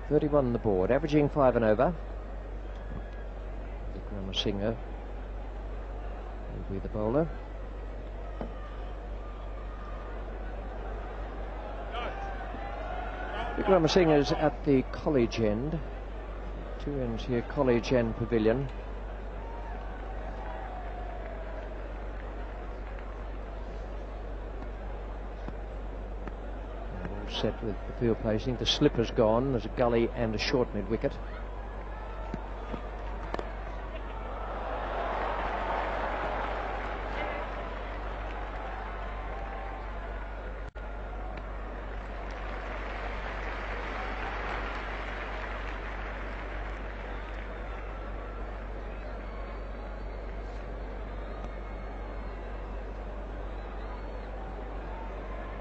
.31 on the board, averaging 5 and over. Wickramasinghe will be the bowler. Wickramasinghe is at the college end. 2 ends here, college and pavilion. Set with the field placing. The slipper's gone. There's a gully and a short mid wicket.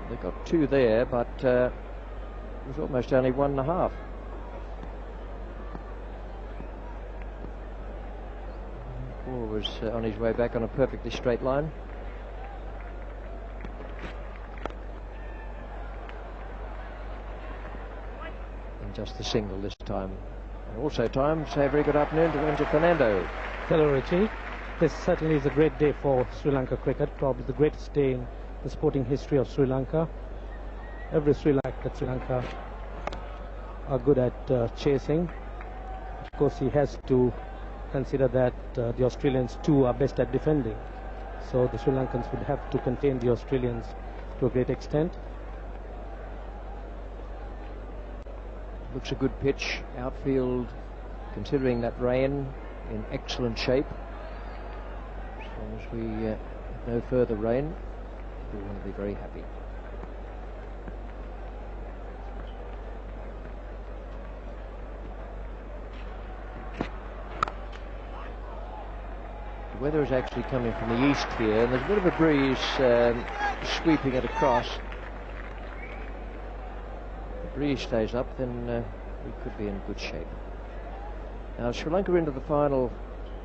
They got 2 there, but it was almost only 1.5. Paul was on his way back on a perfectly straight line. And just the single this time. And also time to say a very good afternoon to Ranger Fernando. Hello, Richie. This certainly is a great day for Sri Lanka cricket, probably the greatest day in the sporting history of Sri Lanka. Every Sri Lanka are good at chasing. Of course, he has to consider that the Australians too are best at defending. So the Sri Lankans would have to contain the Australians to a great extent. Looks a good pitch. Outfield, considering that rain, in excellent shape. As long as we have no further rain, we want to be very happy. The weather is actually coming from the east here, and there's a bit of a breeze sweeping it across. If the breeze stays up, then we could be in good shape. Now, Sri Lanka into the final,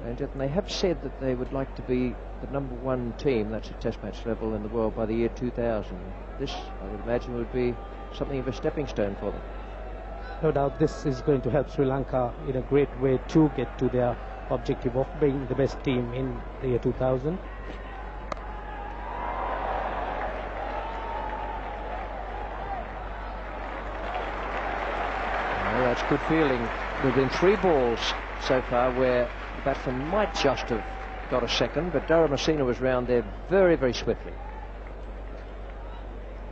and they have said that they would like to be the #1 team, that's at Test match level in the world, by the year 2000. This, I would imagine, would be something of a stepping stone for them. No doubt this is going to help Sri Lanka in a great way to get to their objective of being the best team in the year 2000. Well, that's good feeling. There have been 3 balls so far where the batsman might just have got a second, but Dharamasena was round there very, very swiftly.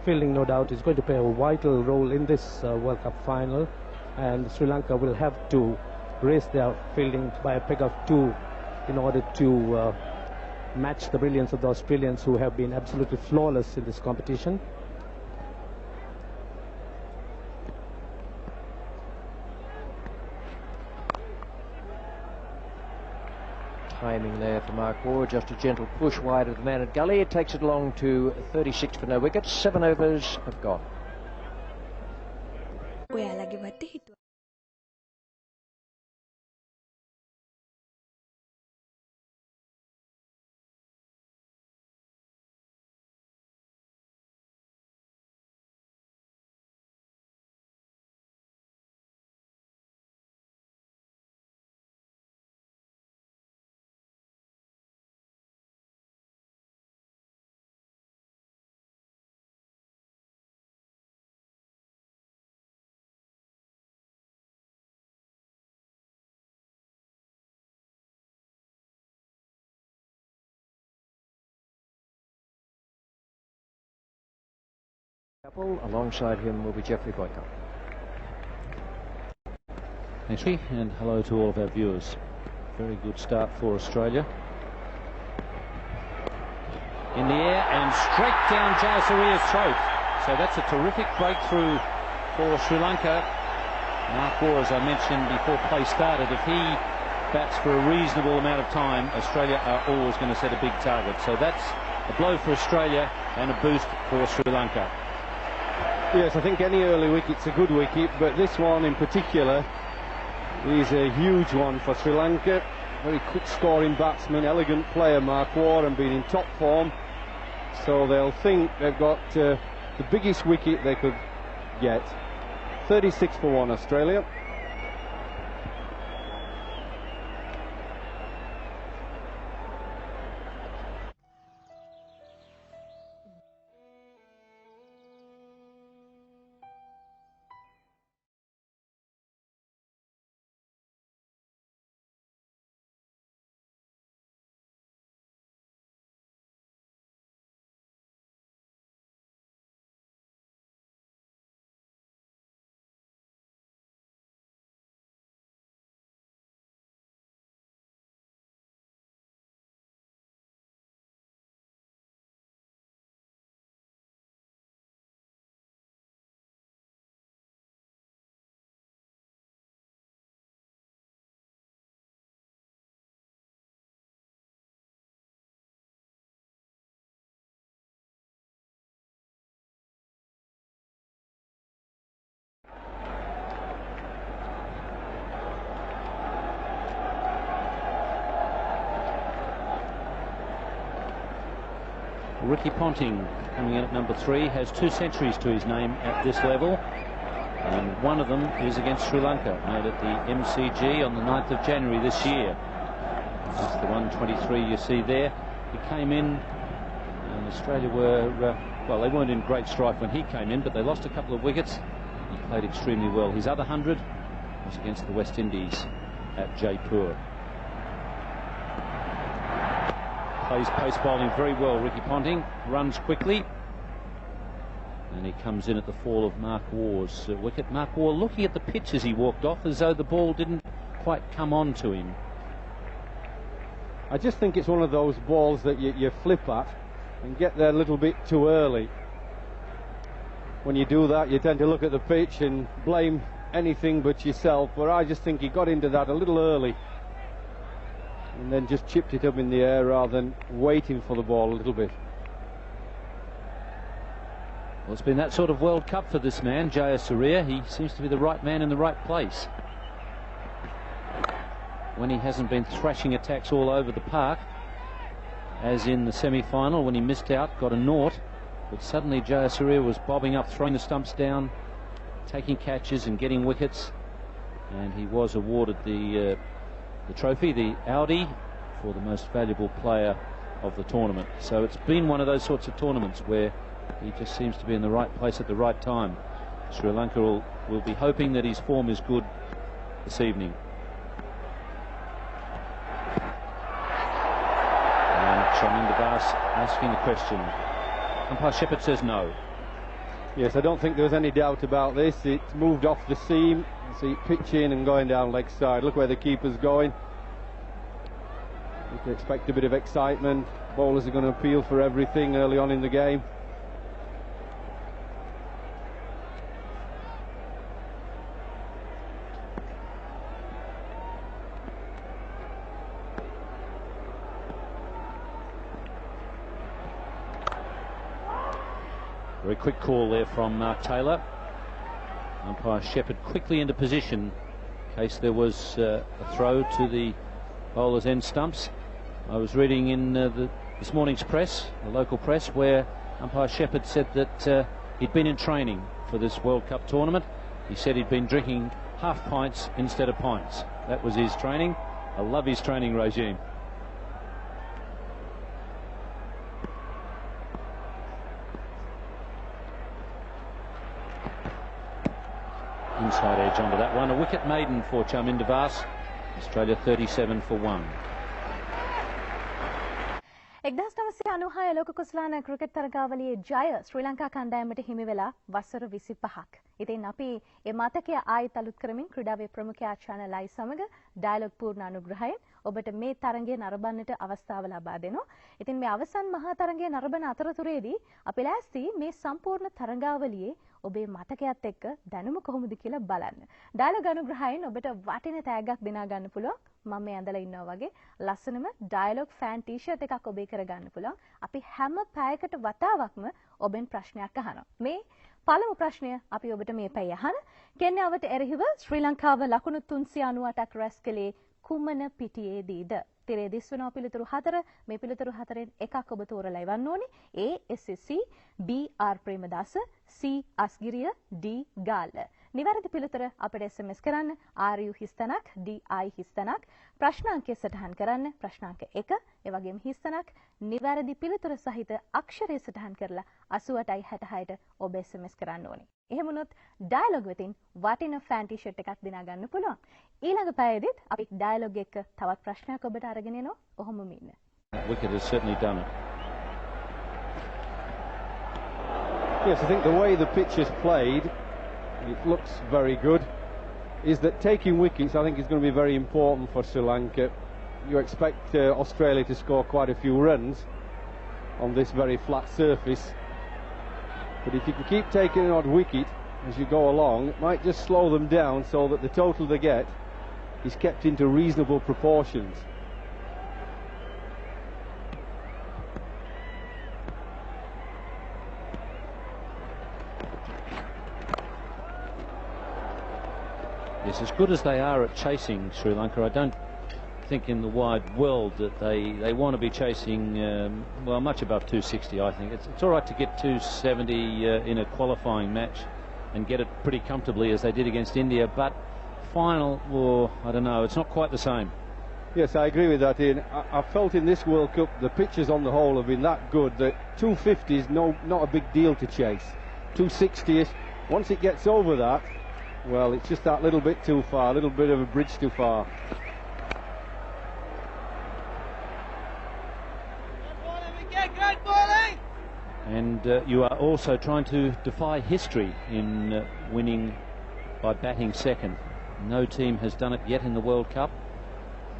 Fielding, no doubt, is going to play a vital role in this World Cup final, and Sri Lanka will have to raise their fielding by a peg of 2 in order to match the brilliance of the Australians, who have been absolutely flawless in this competition. Timing there for Mark Waugh, just a gentle push wide of the man at gully. It takes it along to 36 for no wickets. 7 overs have gone. Alongside him will be Jeffrey Boycott. Thanks, Ricky, and hello to all of our viewers. Very good start for Australia. In the air and straight down Jayasuriya's throat. So that's a terrific breakthrough for Sri Lanka. Mark Waugh, as I mentioned before play started, if he bats for a reasonable amount of time, Australia are always going to set a big target. So that's a blow for Australia and a boost for Sri Lanka. Yes, I think any early wicket's a good wicket, but this one in particular is a huge one for Sri Lanka. Very quick scoring batsman, elegant player Mark Waugh, and being in top form, so they'll think they've got the biggest wicket they could get. 36 for 1 Australia. Ricky Ponting coming in at #3 has 2 centuries to his name at this level, and one of them is against Sri Lanka, made at the MCG on the 9th of January this year. That's the 123 you see there. He came in and Australia were well, they weren't in great strife when he came in, but they lost a couple of wickets. He played extremely well. His other 100 was against the West Indies at Jaipur. Plays pace bowling very well, Ricky Ponting. Runs quickly. And he comes in at the fall of Mark War's wicket. Mark War looking at the pitch as he walked off, as though the ball didn't quite come on to him. I just think it's one of those balls that you flip at and get there a little bit too early. When you do that, you tend to look at the pitch and blame anything but yourself, but I just think he got into that a little early and then just chipped it up in the air rather than waiting for the ball a little bit. Well, it's been that sort of World Cup for this man, Jayasuriya. He seems to be the right man in the right place. When he hasn't been thrashing attacks all over the park, as in the semi-final when he missed out, got a naught, but suddenly Jayasuriya was bobbing up, throwing the stumps down, taking catches and getting wickets, and he was awarded the trophy, the Audi, for the most valuable player of the tournament. So it's been one of those sorts of tournaments where he just seems to be in the right place at the right time. Sri Lanka will be hoping that his form is good this evening. And Chaminda Das asking a question. Umpire Shepherd says no. Yes, I don't think there was any doubt about this. It moved off the seam. You see it pitching and going down leg side. Look where the keeper's going. You can expect a bit of excitement. Bowlers are going to appeal for everything early on in the game. Very quick call there from Mark Taylor. Umpire Shepherd quickly into position in case there was a throw to the bowler's end stumps. I was reading in this morning's press, the local press, where Umpire Shepherd said that he'd been in training for this World Cup tournament. He said he'd been drinking half pints instead of pints. That was his training. I love his training regime. Inside edge onto that one. A wicket maiden for Chaminda Das. Australia 37 for 1. 1996 ලෝක කුසලාන cricket තරගාවලියේ ජය ශ්‍රී ලංකා කණ්ඩායමට හිමි වෙලා වසර 25ක්. ඉතින් අපි මේ මතකය ආයෙත් අලුත් කරමින් ක්‍රීඩාවේ ප්‍රමුඛයා channel I සමග ඩයලොග් පූර්ණ අනුග්‍රහයෙන් ඔබට මේ තරගය නරඹන්නට අවස්ථාව ලබා දෙනවා. ඉතින් මේ අවසන් මහා තරගය නරඹන අතරතුරේදී අපි ලෑස්ති මේ සම්පූර්ණ තරගාවලියේ ඔබේ මතකයත් එක්ක දැනුම කොහොමද කියලා බලන්න. ඩයලොග් අනුග්‍රහයෙන් ඔබට වටින තෑග්ගක් දිනා ගන්න පුළුවන්. මම මේ ඇඳලා ඉන්නවා වගේ ලස්සනම ඩයලොග් ෆෑන් ටී-ෂර්ට් එකක් ඔබේ කරගන්න පුළුවන්. අපි හැම පැයකට වතාවක්ම ඔබෙන් ප්‍රශ්නයක් අහනවා. මේ පළමු ප්‍රශ්නය අපි ඔබට මේ පැය අහන. කෙන්යාවට එරෙහිව ශ්‍රී ලංකාව ලකුණු 398ක් රැස් කළේ කුමන පිටියේදීද? තිරේ දිස්වන පිළිතුරු 4. මේ පිළිතුරු 4න් එකක් ඔබ තෝරලා ඉවන්න ඕනේ. A SSC, B R Premadasa, C අස්ගිරිය, D Galle. නිවැරදි පිළිතුර අපිට SMS කරන්න RU හිස්තනක්, DI හිස්තනක්, ප්‍රශ්නාංකය සටහන් කරන්න ප්‍රශ්නාංක 1, ඒ වගේම හිස්තනක් නිවැරදි පිළිතුර සහිත අක්ෂරය සටහන් කරලා 8866ට ඔබ SMS කරන්න ඕනේ. එහෙම වුණොත් ඩයලොග් වෙතින් වටින ෆෑන් ටී-ෂර්ට් එකක් දිනා ගන්න පුළුවන්. ඊළඟ පැයේදීත් අපි ඩයලොග් එක තවත් ප්‍රශ්නයක් ඔබට අරගෙන එනවා. ඔහොමම ඉන්න. Wicket has certainly done it. Yes, I think the way the pitch is played, it looks very good, is that taking wickets I think is going to be very important for Sri Lanka. You expect Australia to score quite a few runs on this very flat surface, but if you can keep taking an odd wicket as you go along, it might just slow them down so that the total they get is kept into reasonable proportions. Yes, as good as they are at chasing Sri Lanka, I don't think in the wide world that they want to be chasing well, much above 260. I think it's all right to get 270 in a qualifying match and get it pretty comfortably as they did against India, but final, oh, I don't know, it's not quite the same. Yes, I agree with that, Ian. I felt in this World Cup the pitches on the whole have been that good that 250 is not a big deal to chase. 260ish, once it gets over that, well, it's just that little bit too far, a little bit of a bridge too far. And you are also trying to defy history in winning by batting second. No team has done it yet in the World Cup.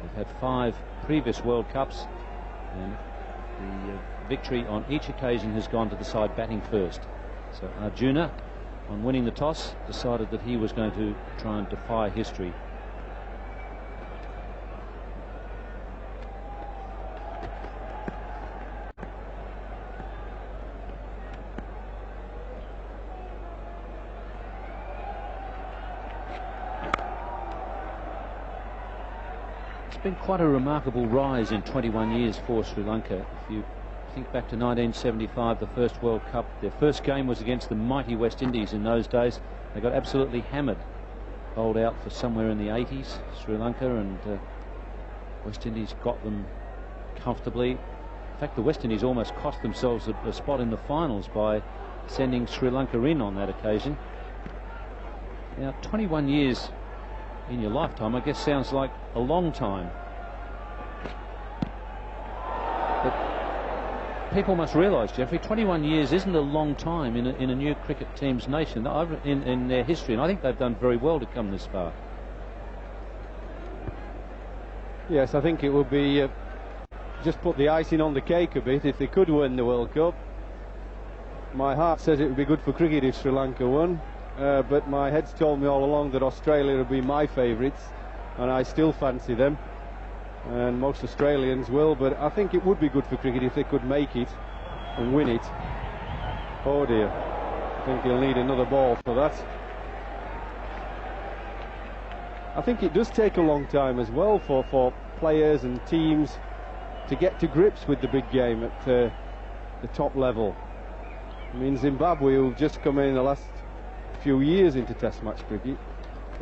They've had 5 previous World Cups, and the victory on each occasion has gone to the side batting first. So Arjuna, on winning the toss, decided that he was going to try and defy history. It's been quite a remarkable rise in 21 years for Sri Lanka. If you think back to 1975, the first World Cup, their first game was against the mighty West Indies in those days. They got absolutely hammered, bowled out for somewhere in the 80s, Sri Lanka, and West Indies got them comfortably. In fact, the West Indies almost cost themselves a spot in the finals by sending Sri Lanka in on that occasion. Now, 21 years in your lifetime, I guess, sounds like a long time. But people must realise, Jeffrey, 21 years isn't a long time in a new cricket team's nation, in their history, and I think they've done very well to come this far. Yes, I think it would be just put the icing on the cake a bit if they could win the World Cup. My heart says it would be good for cricket if Sri Lanka won. But my head's told me all along that Australia would be my favourites, and I still fancy them, and most Australians will, but I think it would be good for cricket if they could make it and win it. Oh dear, I think he'll need another ball for that. I think it does take a long time as well for players and teams to get to grips with the big game at the top level. I mean, Zimbabwe, who've just come in the last few years into Test match cricket,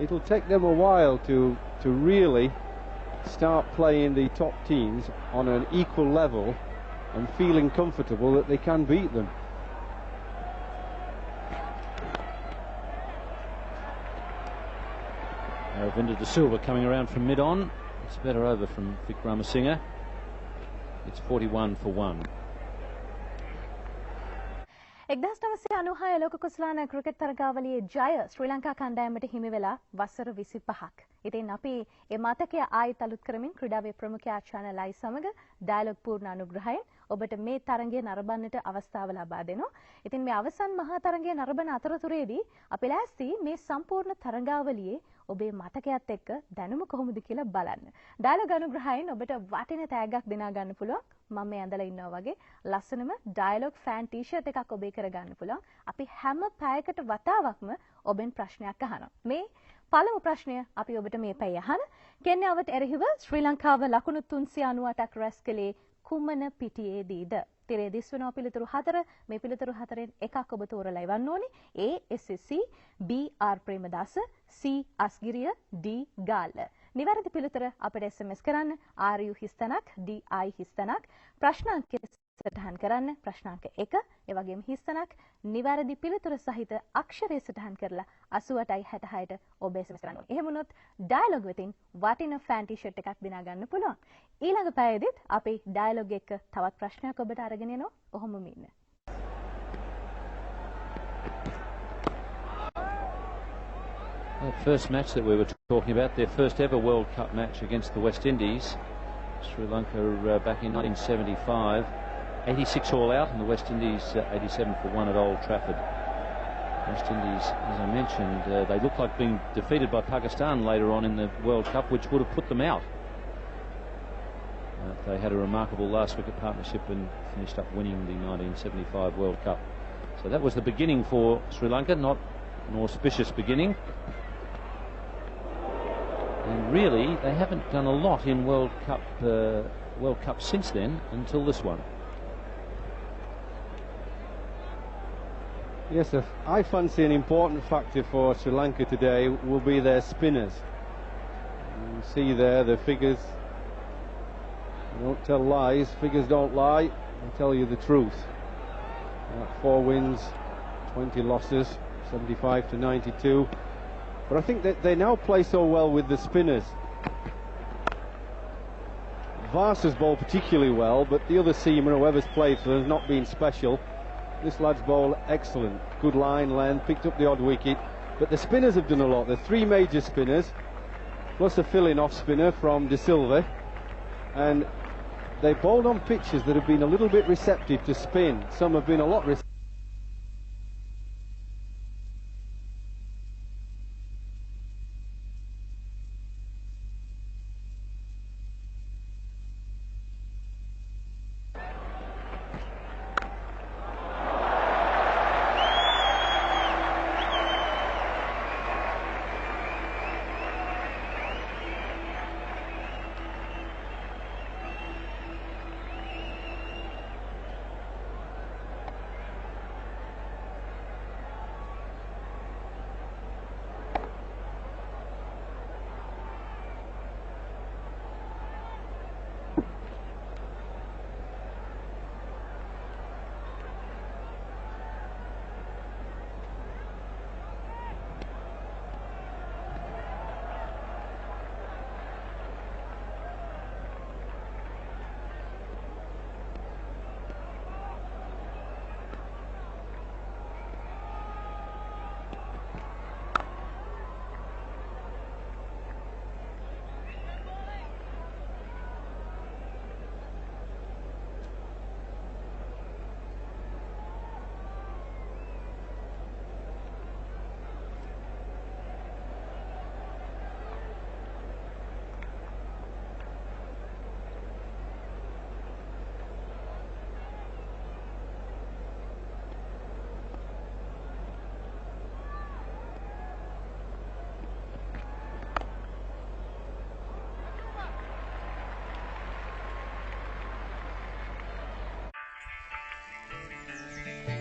it'll take them a while to really start playing the top teams on an equal level and feeling comfortable that they can beat them. Ravinder De Silva coming around from mid-on. It's a better over from Vikramasinghe. It's 41 for 1. 1996 ලෝක කුසලාන cricket තරගාවලියේ ජය ශ්‍රී ලංකා කණ්ඩායමට හිමි වෙලා වසර 25ක්. ඉතින් අපි මේ මතකය ආයෙත් අලුත් කරමින් ක්‍රීඩාවේ ප්‍රමුඛ channel I සමග ඩයලොග් පූර්ණ අනුග්‍රහයෙන් ඔබට මේ තරගය නරඹන්නට අවස්ථාව ලබා දෙනවා. ඉතින් මේ අවසන් මහා තරගය නරඹන අතරතුරේදී අපි ලෑස්ති මේ සම්පූර්ණ තරගාවලියේ ඔබේ මතකයත් එක්ක දැනුම කොහොමද කියලා බලන්න. ඩයලොග් අනුග්‍රහයෙන් ඔබට වටින තෑග්ගක් දෙනා ගන්න පුළුවන්. මම මේ ඇඳලා ඉන්නවා වගේ ලස්සනම ඩයලොග් ෆෑන් ටී-ෂර්ට් එකක් ඔබේ කරගන්න පුළුවන්. අපි හැම පැයකට වතාවක්ම ඔබෙන් ප්‍රශ්නයක් අහනවා. මේ පළමු ප්‍රශ්නය අපි ඔබට මේ පැය අහන. කෙන්යාවට එරෙහිව ශ්‍රී ලංකාව ලකුණු 398ක් රැස් කළේ කුමන පිටියේදීද? තිරේ දිස්වන පිළිතුරු 4 මේ පිළිතුරු 4න් එකක් ඔබ තෝරලා ඉවන්න ඕනේ. A SSC, B R Premadasa, C අස්ගිරිය, D Galle. නිවැරදි පිළිතුර අපිට SMS කරන්න RU හිස්තනක්, DI හිස්තනක්. ප්‍රශ්නාංක සටහන් කරන්න ප්‍රශ්නාංක 1 ඒ වගේම හිස්තනක් නිවැරදි පිළිතුර සහිත අක්ෂරය සටහන් කරලා 8866ට ඔබ SMS කරන්න ඕනේ. එහෙම වුණොත් ඩයලොග් වෙතින් වටින ෆෑන් ටී-ෂර්ට් එකක් දිනා ගන්න පුළුවන්. ඊළඟ පැයේදීත් අපි ඩයලොග් එක තවත් ප්‍රශ්නයක් ඔබට අරගෙන එනවා. ඔහොමම ඉන්න. That first match that we were talking about, their first ever World Cup match against the West Indies, Sri Lanka back in 1975, 86 all out, and the West Indies 87 for 1 at Old Trafford. West Indies, as I mentioned, they looked like being defeated by Pakistan later on in the World Cup, which would have put them out. They had a remarkable last wicket partnership and finished up winning the 1975 World Cup. So that was the beginning for Sri Lanka, not an auspicious beginning. And really, they haven't done a lot in World Cup since then until this one. Yes, I fancy an important factor for Sri Lanka today will be their spinners. You see there the figures. Don't tell lies. Figures don't lie. They tell you the truth. 4 wins, 20 losses, 75 to 92. But I think that they now play so well with the spinners. Vasa's bowled particularly well, but the other seaman, whoever's played for them, has not been special. This lad's ball, excellent. Good line, length, picked up the odd wicket. But the spinners have done a lot. The three major spinners, plus a fill-in off spinner from De Silva. And they bowled on pitches that have been a little bit receptive to spin. Some have been a lot receptive.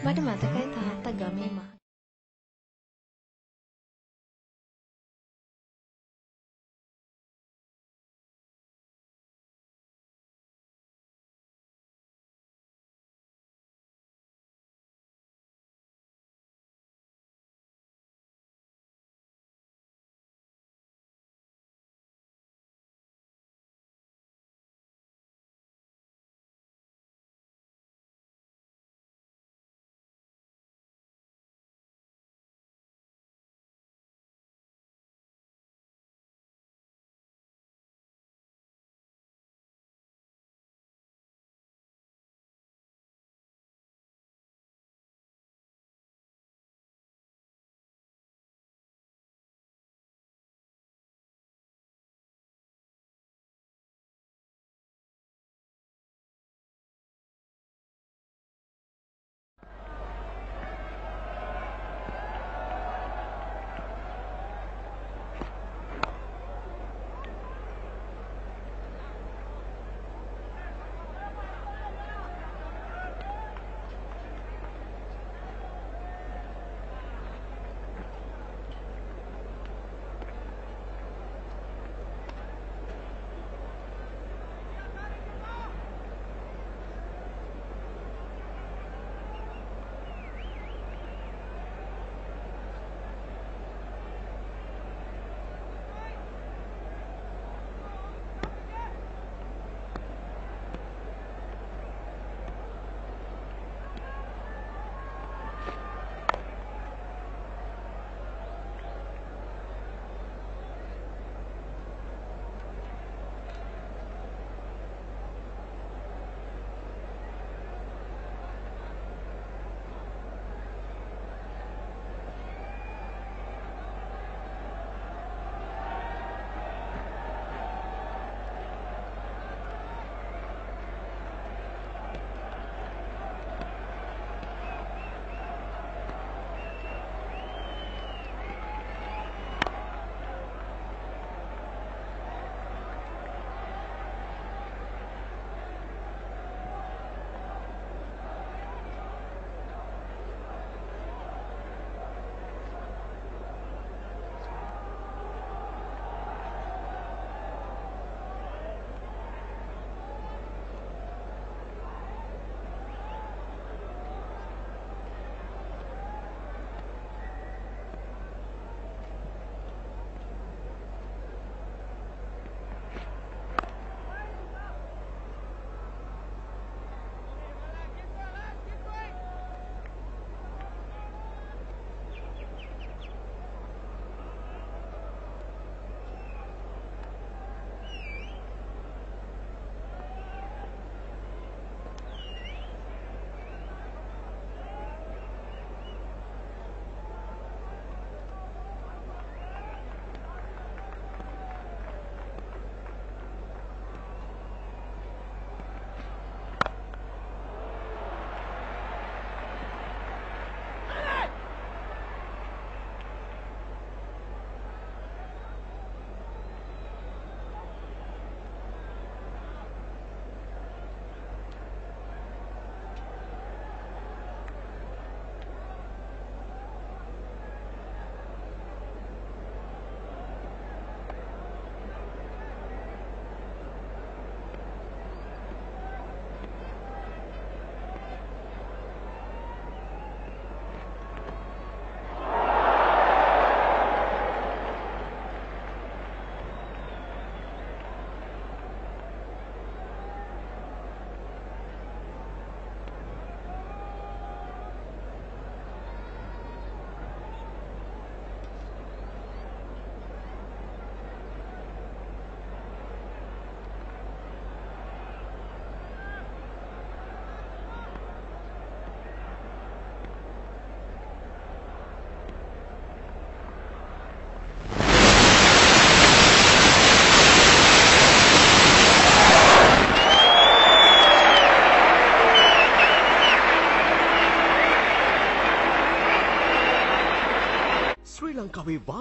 මට මතකයි තාත්තා ගමේ මා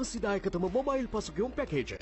විශ්වාසදායකතම mobile පසුගියුම් package.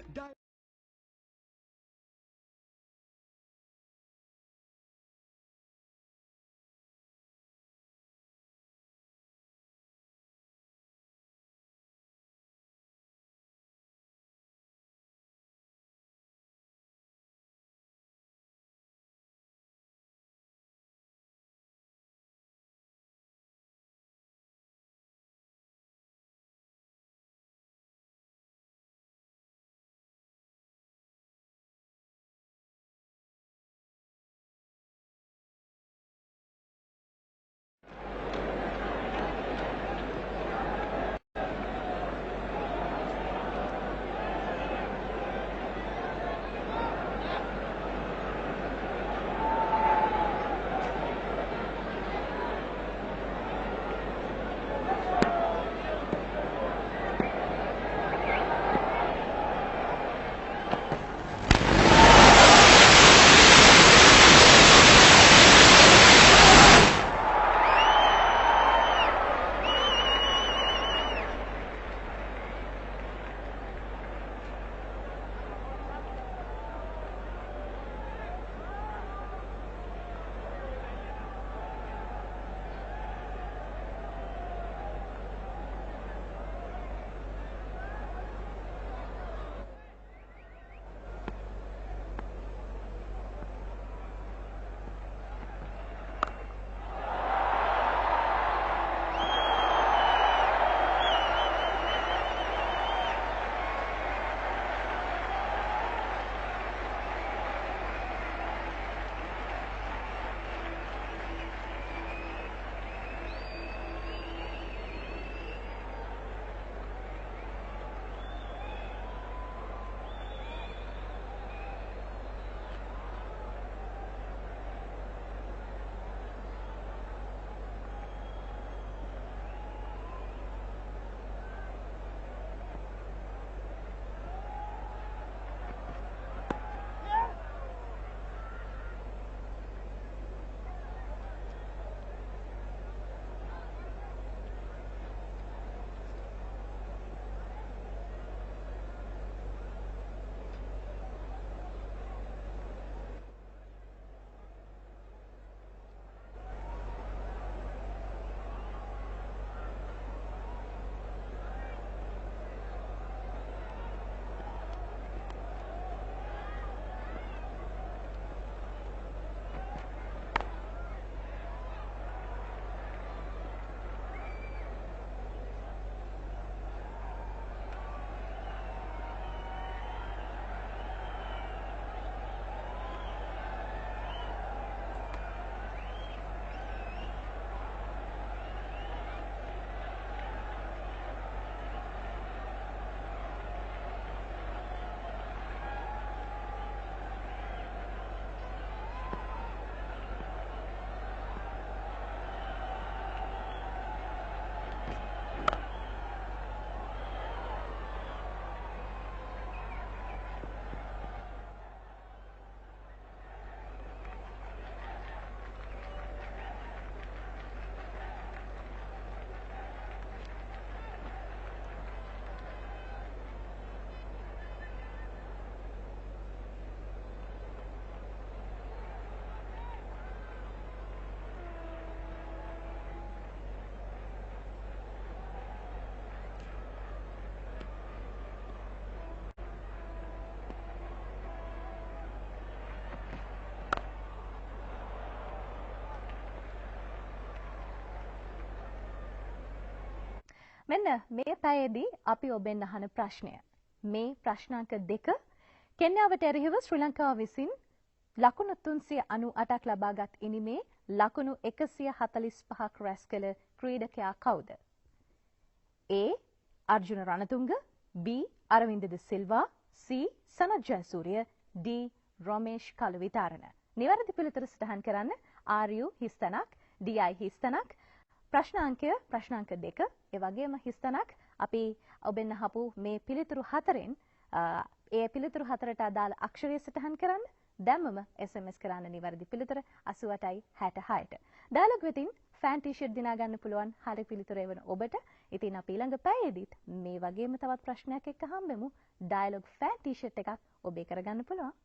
මෙන්න මේ පැයේදී අපි ඔබෙන් අහන ප්‍රශ්නය. මේ ප්‍රශ්නාංක දෙක කෙන්යාවට එරෙහිව ශ්‍රී ලංකාව විසින් ලකුණු 398ක් ලබාගත් ඉනිමේ ලකුණු 145ක් රැස් කළ ක්‍රීඩකයා කවුද? A. Arjuna Ranatunga, B. Aravinda de Silva, C. Sanath Jayasuriya, D. Romesh කලුවිතාරණ. නිවැරදි පිළිතුර සටහන් කරන්න RU හිස්තනක්, DI හිස්තනක්, ප්‍රශ්නාංක දෙක, ඒ වගේම හිස්තනක්. අපි ඔබෙන් අහපු මේ පිළිතුරු හතරෙන් ඒ පිළිතුරු හතරට අදාළ අක්ෂරය සටහන් කරන්න. දැම්මම SMS කරන්න නිවැරදි පිළිතුර 8866ට. ඩයලොග් වෙතින් ෆෑන් ටී-ෂර්ට් දිනා ගන්න පුළුවන් හරි පිළිතුර එවන ඔබට. ඉතින් අපි ඊළඟ පැයේදීත් මේ වගේම තවත් ප්‍රශ්නයක් එක්ක හම්බෙමු. ඩයලොග් ෆෑන් ටී-ෂර්ට් එකක් ඔබේ කරගන්න පුළුවන්.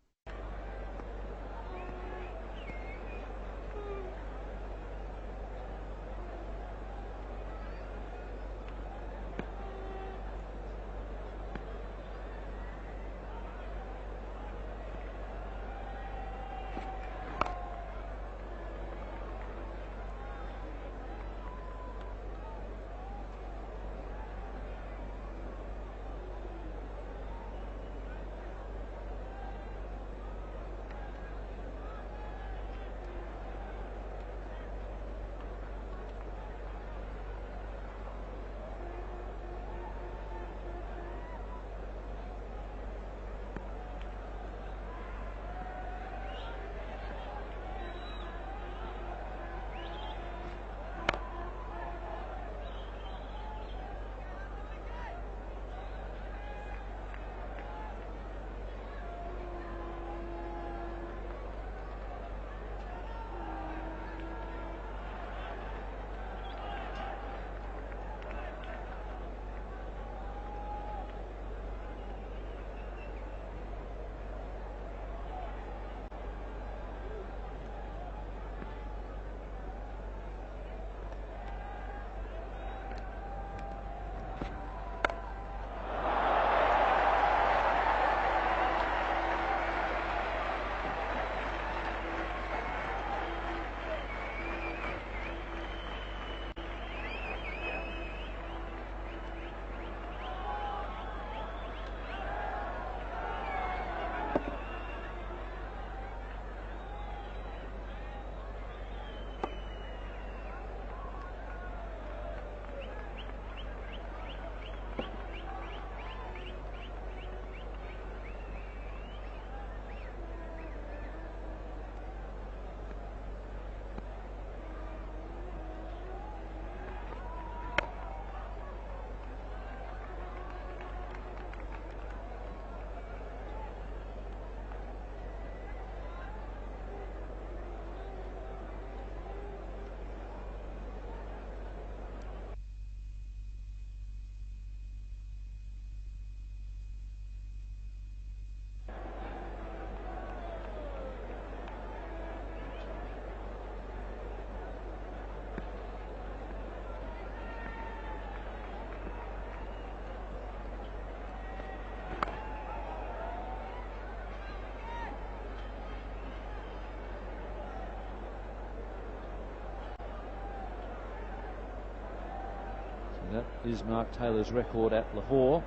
That is Mark Taylor's record at Lahore.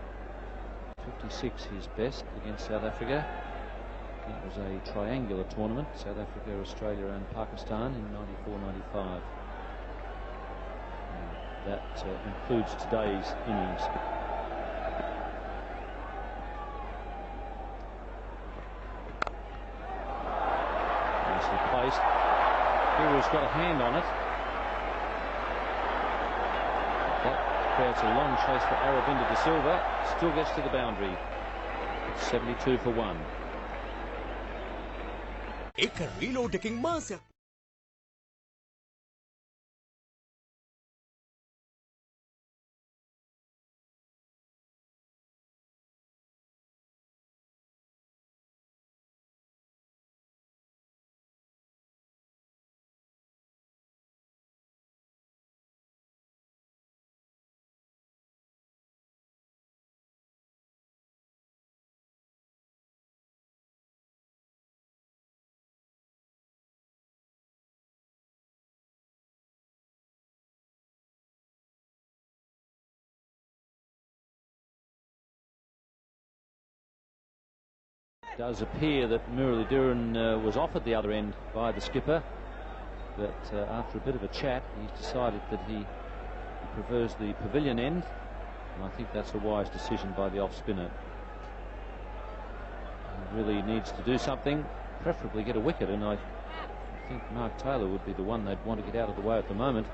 56 his best against South Africa. It was a triangular tournament, South Africa, Australia and Pakistan in 94-95. That includes today's innings. Nicely placed. Hero's got a hand on it. That creates a long chase for Aravinda de Silva. Still gets to the boundary. It's 72 for 1. එක reload එකකින් මාසයක් Does appear that Muralidharan was offered the other end by the skipper, but after a bit of a chat he's decided that he prefers the pavilion end, and I think that's a wise decision by the off spinner. He really needs to do something, preferably get a wicket, and I think Mark Taylor would be the one they'd want to get out of the way at the moment.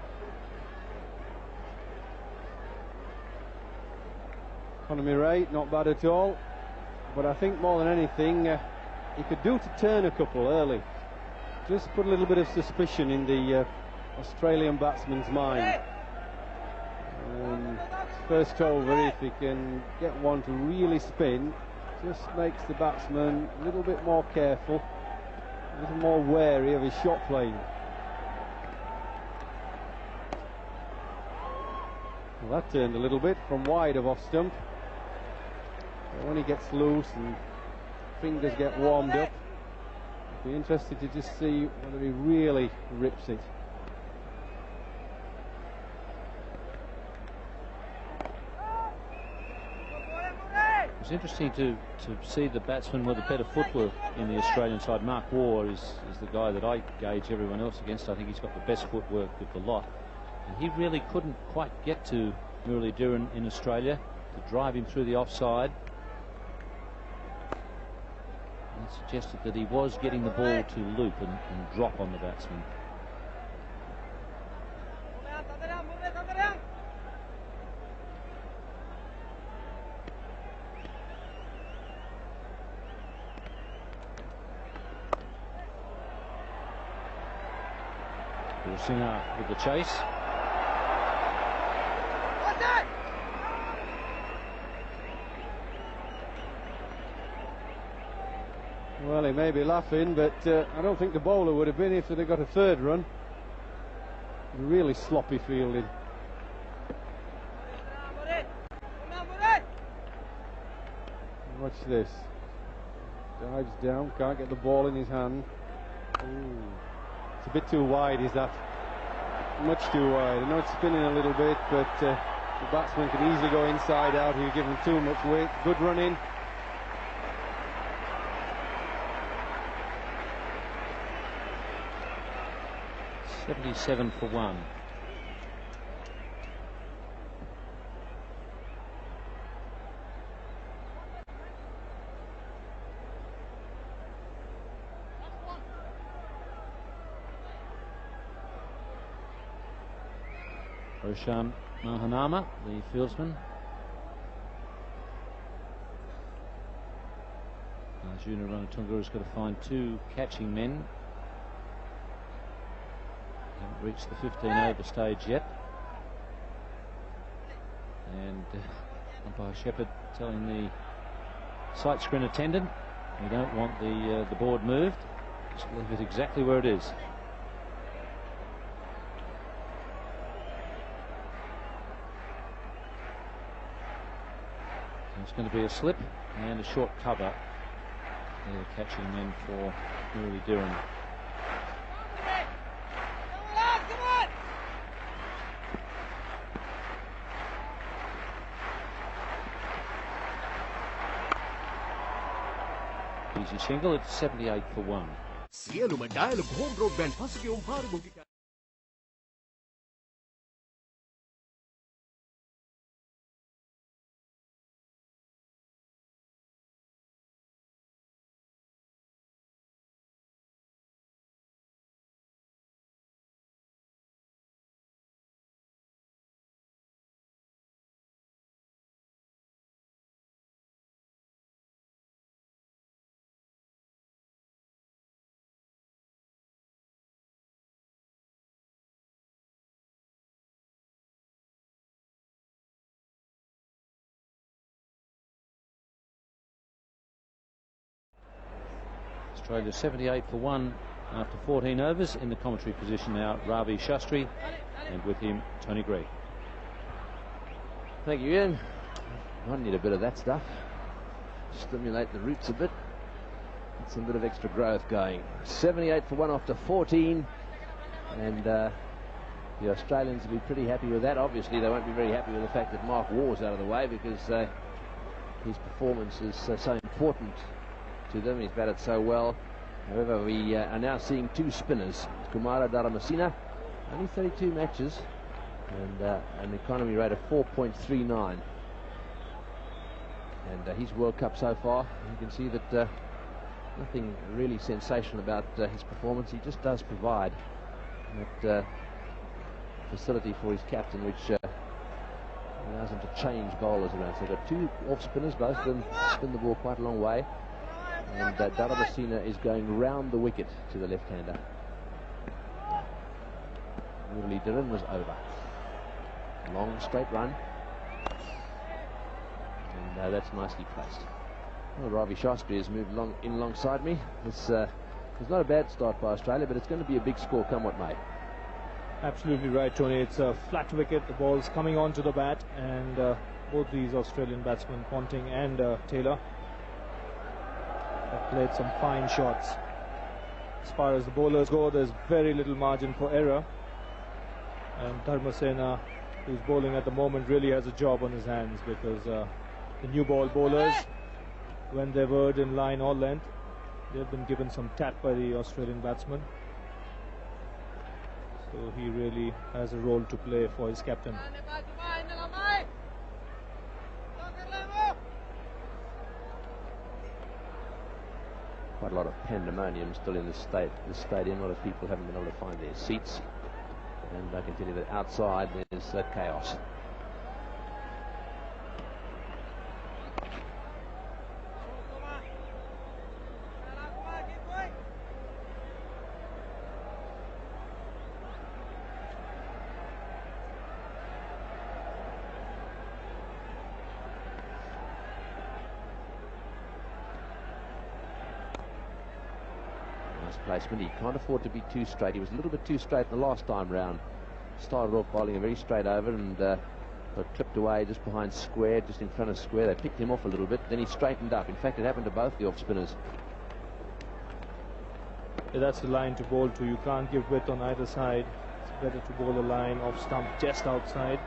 Economy rate, not bad at all. But I think more than anything, he could do to turn a couple early. Just put a little bit of suspicion in the Australian batsman's mind. First over, if he can get one to really spin, just makes the batsman a little bit more careful, a little more wary of his shot playing. Well, that turned a little bit from wide of off stump. But when he gets loose and fingers get warmed up, I'd be interested to just see whether he really rips it. It's interesting to see the batsman with a better footwork in the Australian side. Mark Waugh is the guy that I gauge everyone else against. I think he's got the best footwork of the lot. And he really couldn't quite get to Muralidharan in Australia to drive him through the offside. That suggested that he was getting the ball to loop and drop on the batsman. Singer with the chase. Well, he may be laughing, but I don't think the bowler would have been if they'd have got a third run. Really sloppy fielding. Watch this. Dives down, can't get the ball in his hand. Ooh. It's a bit too wide, is that? Much too wide. I know it's spinning a little bit, but the batsman can easily go inside out. He'll give him too much weight. Good running. .77 for 1. Roshan Mahanama, the fieldsman. Arjuna Ranatunga's got to find 2 catching men. Haven't reached the 15 over stage yet. And umpire Shepherd telling the sight screen attendant we don't want the board moved. Just leave it exactly where it is. It's going to be a slip and a short cover. They're catching men for Muralidharan. Easy single, it's 78 for 1. සියලුම dialogue home broadband පසුගියුම් පාරිභෝගික Australia 78 for 1 after 14 overs. In the commentary position now, Ravi Shastri, and with him, Tony Greig. Thank you, Ian. Might need a bit of that stuff. Stimulate the roots a bit. Get some bit of extra growth going. 78 for 1 after 14. And the Australians will be pretty happy with that. Obviously, they won't be very happy with the fact that Mark Waugh's out of the way, because his performance is so important to them. He's batted so well. However, we are now seeing 2 spinners. Kumara Dharamasena, only 32 matches, and an economy rate of 4.39. And his World Cup so far, you can see that nothing really sensational about his performance. He just does provide that facility for his captain, which allows him to change bowlers around. So they've got 2 off spinners, both of them spin the ball quite a long way. And Dharamasena is going round the wicket to the left-hander. Muralidharan was over. Long straight run. And that's nicely placed. Well, Ravi Shastri has moved in alongside me. It's not a bad start by Australia, but it's going to be a big score come what may. Absolutely right, Tony. It's a flat wicket. The ball's coming onto the bat, and both these Australian batsmen, Ponting and Taylor, have played some fine shots. As far as the bowlers go, there's very little margin for error, and Dharmasena, who's bowling at the moment, really has a job on his hands, because the new ball bowlers, when they've erred in line or length, they've been given some tap by the Australian batsman. So he really has a role to play for his captain. Quite a lot of pandemonium still in this stadium. A lot of people haven't been able to find their seats. And I can tell you that outside there's chaos. Placement. He can't afford to be too straight. He was a little bit too straight the last time round. Started off bowling a very straight over and got clipped away just behind square, just in front of square. They picked him off a little bit, then he straightened up. In fact, it happened to both the off spinners. Yeah, that's the line to bowl to. You can't give width on either side. It's better to bowl a line off stump just outside.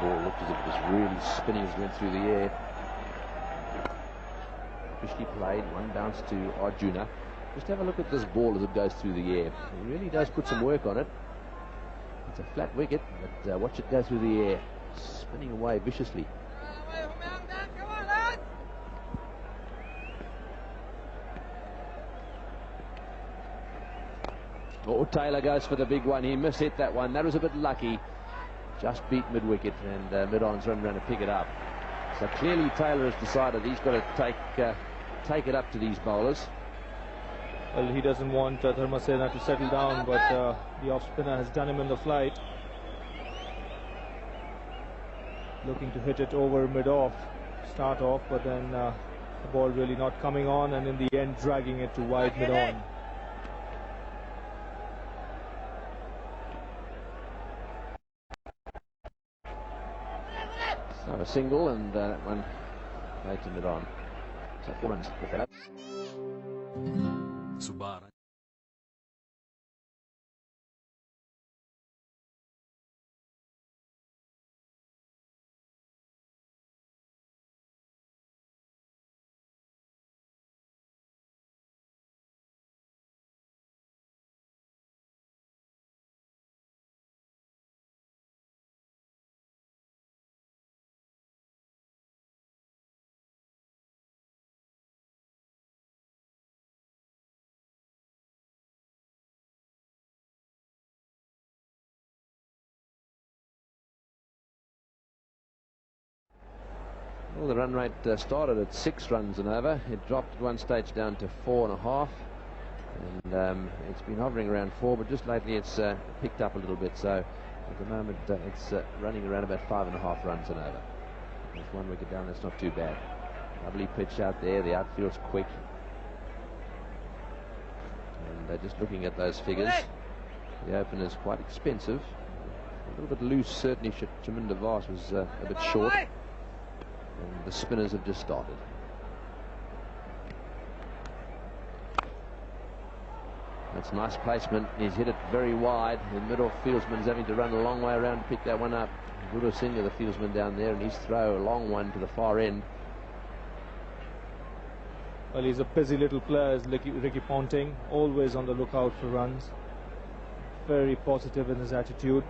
Looked as if it was really spinning as it went through the air. Officially played, one bounce to Arjuna. Just have a look at this ball as it goes through the air. It really does put some work on it. It's a flat wicket, but watch it go through the air, spinning away viciously. Oh, Taylor goes for the big one. He mishit that one. That was a bit lucky. Just beat mid-wicket, and mid-on's run around to pick it up. So clearly Taylor has decided he's got to take it up to these bowlers. Well, he doesn't want Dharmasena to settle down, but the off-spinner has done him in the flight. Looking to hit it over mid-off, start off, but then the ball really not coming on, and in the end dragging it to wide mid-on. So a single, and that one played to mid-on. So 4 runs for that. Subara. Well, the run rate started at 6 runs an over. It dropped at one stage down to 4.5, and it's been hovering around 4, but just lately it's picked up a little bit. So at the moment it's running around about 5.5 runs an over. With 1 wicket down, that's not too bad. Lovely pitch out there. The outfield's quick, and just looking at those figures, the opener's quite expensive. A little bit loose, certainly. Chaminda Vas was a bit short. And the spinners have just started. That's nice placement. He's hit it very wide. The middle fieldsman's having to run a long way around to pick that one up. Guru Singh, the fieldsman down there, and his throw, a long one to the far end. Well, he's a busy little player, is Ricky Ponting, always on the lookout for runs. Very positive in his attitude.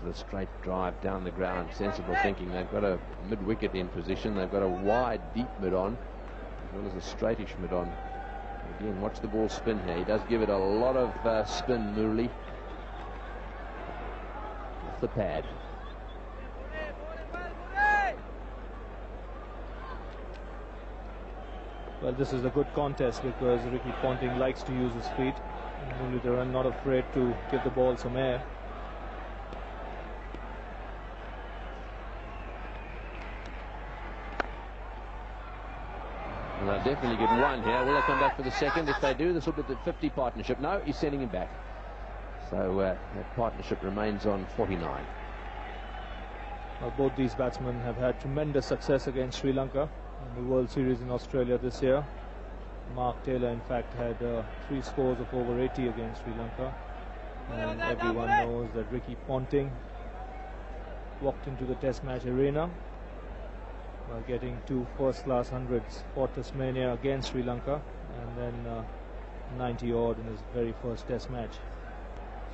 The straight drive down the ground, sensible thinking. They've got a mid-wicket in position. They've got a wide, deep mid-on, as well as a straightish mid-on. Again, watch the ball spin here. He does give it a lot of spin, Murali. Off the pad. Well, this is a good contest because Ricky Ponting likes to use his feet. Murali Dharan not afraid to give the ball some air. Well, they'll definitely get one here. Will they come back for the second? If they do, this will be the 50 partnership. No, he's sending him back. So that partnership remains on 49. Well, both these batsmen have had tremendous success against Sri Lanka in the World Series in Australia this year. Mark Taylor, in fact, had 3 scores of over 80 against Sri Lanka. And everyone knows that Ricky Ponting walked into the Test match arena while getting 2 first-class hundreds for Tasmania against Sri Lanka, and then 90-odd in his very first Test match.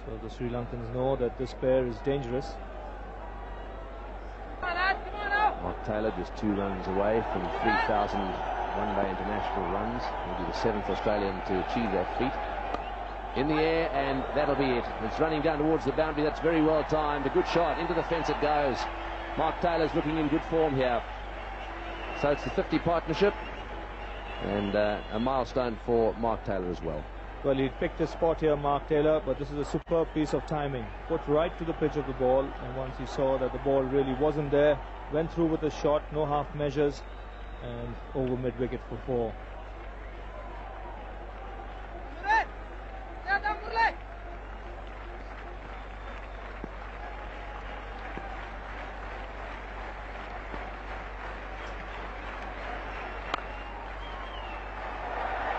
So the Sri Lankans know that this pair is dangerous. Mark Taylor just 2 runs away from 3,000 one-day international runs. He'll be the 7th Australian to achieve that feat. In the air, and that'll be it. It's running down towards the boundary. That's very well timed. A good shot. Into the fence it goes. Mark Taylor's looking in good form here. So it's the 50 partnership, and a milestone for Mark Taylor as well. Well, he picked his spot here, Mark Taylor, but this is a superb piece of timing. Put right to the pitch of the ball, and once he saw that the ball really wasn't there, went through with a shot, no half measures, and over mid-wicket for 4.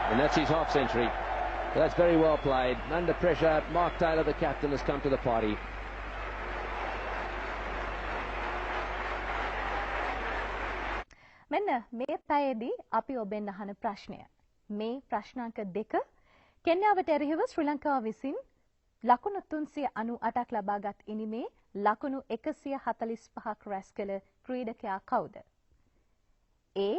And that's his half century. So that's very well played. Under pressure, Mark Taylor, the captain, has come to the party. මෙන්න මේ පැයේදී අපි ඔබෙන් අහන ප්‍රශ්නය. මේ ප්‍රශ්නාංක 2 කෙන්යාවට එරෙහිව ශ්‍රී ලංකාව විසින් ලකුණු 398ක් ලබාගත් ඉනිමේ ලකුණු 145ක් රැස් කළ ක්‍රීඩකයා කවුද? A.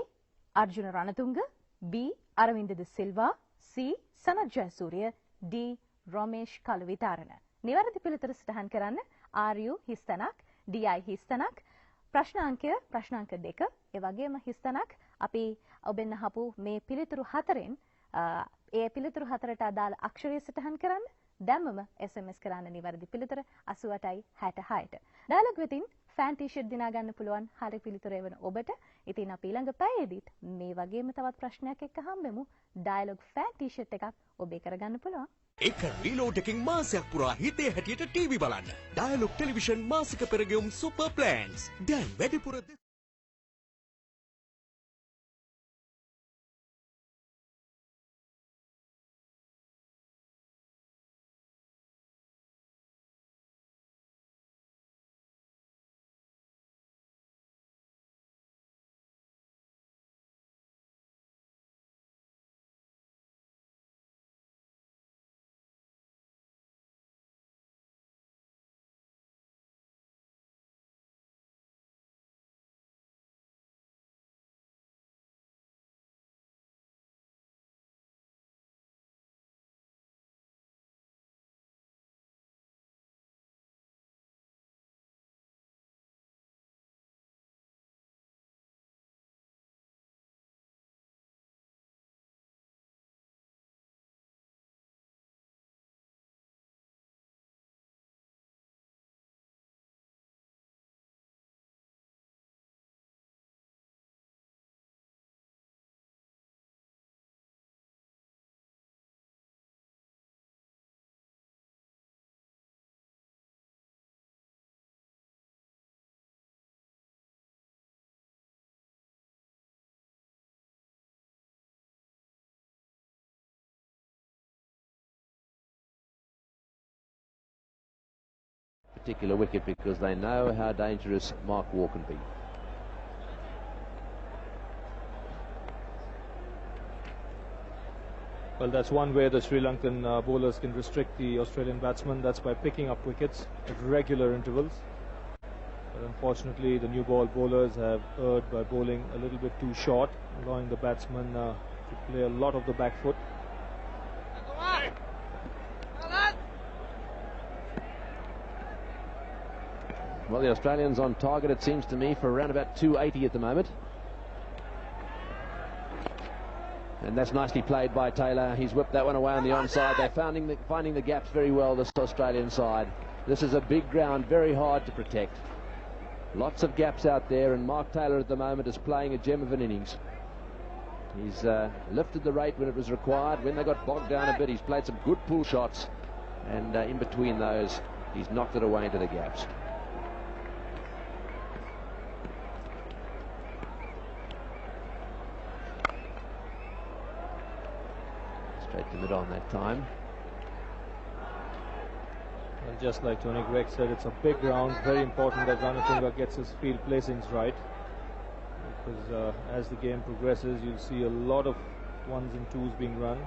Arjuna Ranatunga, B. Aravinda de Silva, C. Sanath Jayasuriya, D. Romesh Kaluwitharana. නිවැරදි පිළිතුර සටහන් කරන්න RU හිස්තනක්, DI හිස්තනක්, ප්‍රශ්නාංක 2 ඒ වගේම හිස්තනක්. අපි ඔබෙන් අහපු මේ පිළිතුරු 4න් ඒ පිළිතුරු 4ට අදාළ අක්ෂරය සටහන් කරන්න. දැම්මම SMS කරන්න නිවැරදි පිළිතුර 88යි 66ට. ඩයලොග් වෙතින් ෆෑන් ටී-ෂර්ට් දිනා ගන්න පුළුවන් හරි පිළිතුරේ වෙන ඔබට. ඉතින් අපි ඊළඟ පැයේදීත් මේ වගේම තවත් ප්‍රශ්නයක් එක්ක හම්බෙමු. ඩයලොග් ෆෑන් ටී-ෂර්ට් එකක් ඔබේ කරගන්න පුළුවන්. එක රීලෝඩ් එකකින් මාසයක් පුරා හිතේ හැටියට ටීවී බලන්න. ඩයලොග් ටෙලිවිෂන් මාසික පෙරගෙවුම් සුපර් ප්ලෑන්ස්. දැන් වැඩිපුර particular wicket because they know how dangerous Mark Waugh can be. Well, that's one way the Sri Lankan bowlers can restrict the Australian batsmen. That's by picking up wickets at regular intervals. But unfortunately, the new ball bowlers have erred by bowling a little bit too short, allowing the batsmen to play a lot of the back foot. Well, the Australians on target, it seems to me, for around about 280 at the moment. And that's nicely played by Taylor. He's whipped that one away on the onside. They're finding the gaps very well, this Australian side. This is a big ground, very hard to protect. Lots of gaps out there, and Mark Taylor at the moment is playing a gem of an innings. He's lifted the rate when it was required. When they got bogged down a bit, he's played some good pull shots, and in between those, he's knocked it away into the gaps. Straight to mid-on that time. And just like Tony Gregg said, it's a big round, very important that Ranatunga gets his field placings right. Because as the game progresses, you'll see a lot of ones and twos being run.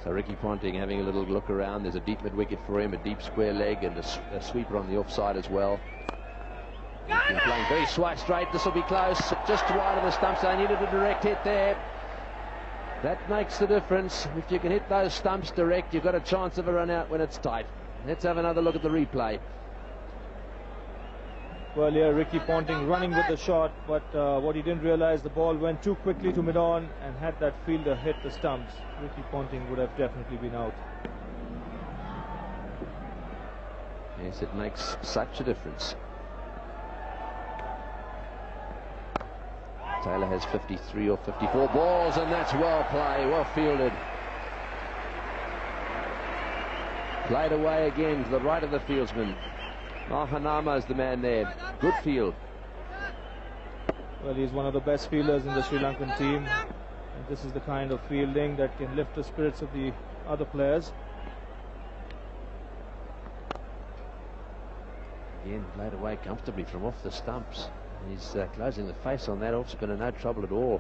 So Ricky Ponting having a little look around. There's a deep mid-wicket for him, a deep square leg, and a sweeper on the offside as well. He's been playing very straight. This will be close, just wide of the stumps. They needed a direct hit there. That makes the difference. If you can hit those stumps direct, you've got a chance of a run out when it's tight. Let's have another look at the replay. Well, yeah, Ricky Ponting running with the shot, but what he didn't realize, the ball went too quickly to mid-on, and had that fielder hit the stumps, Ricky Ponting would have definitely been out. Yes, it makes such a difference. Taylor has 53 or 54 balls, and that's well played, well fielded. Played away again to the right of the fieldsman. Mahanama is the man there. Good field. Well, he's one of the best fielders in the Sri Lankan team. And this is the kind of fielding that can lift the spirits of the other players. Again, played away comfortably from off the stumps. He's closing the face on that off spinner, no trouble at all.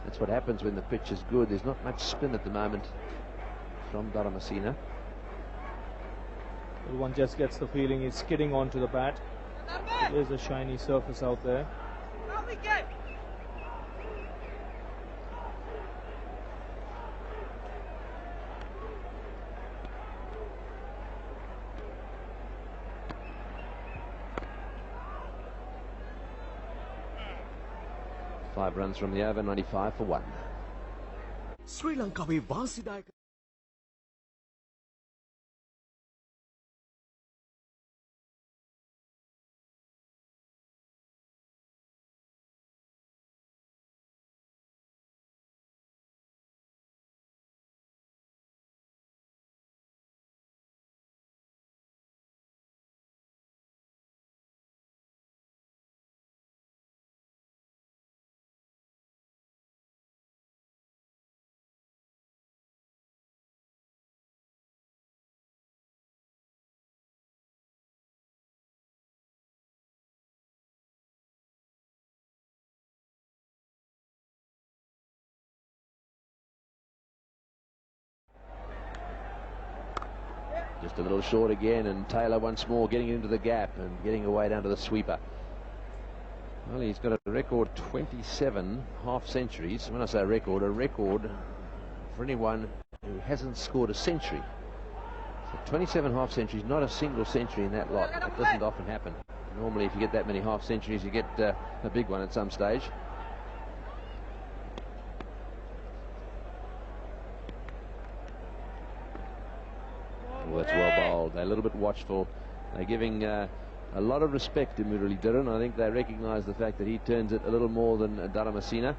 That's what happens when the pitch is good. There's not much spin at the moment from Dharamasena. One just gets the feeling he's skidding onto the bat. There's a shiny surface out there. 5 runs from the over, 95 for 1. Sri Lankaවේ වාසිදායක Just a little short again, and Taylor once more getting into the gap and getting away down to the sweeper. Well, he's got a record 27 half centuries. When I say a record for anyone who hasn't scored a century. So 27 half centuries, not a single century in that lot. That doesn't often happen. Normally, if you get that many half centuries, you get a big one at some stage. Oh, that's well bowled. They're a little bit watchful. They're giving a lot of respect to Murali Dhiran. I think they recognise the fact that he turns it a little more than Dharamasena.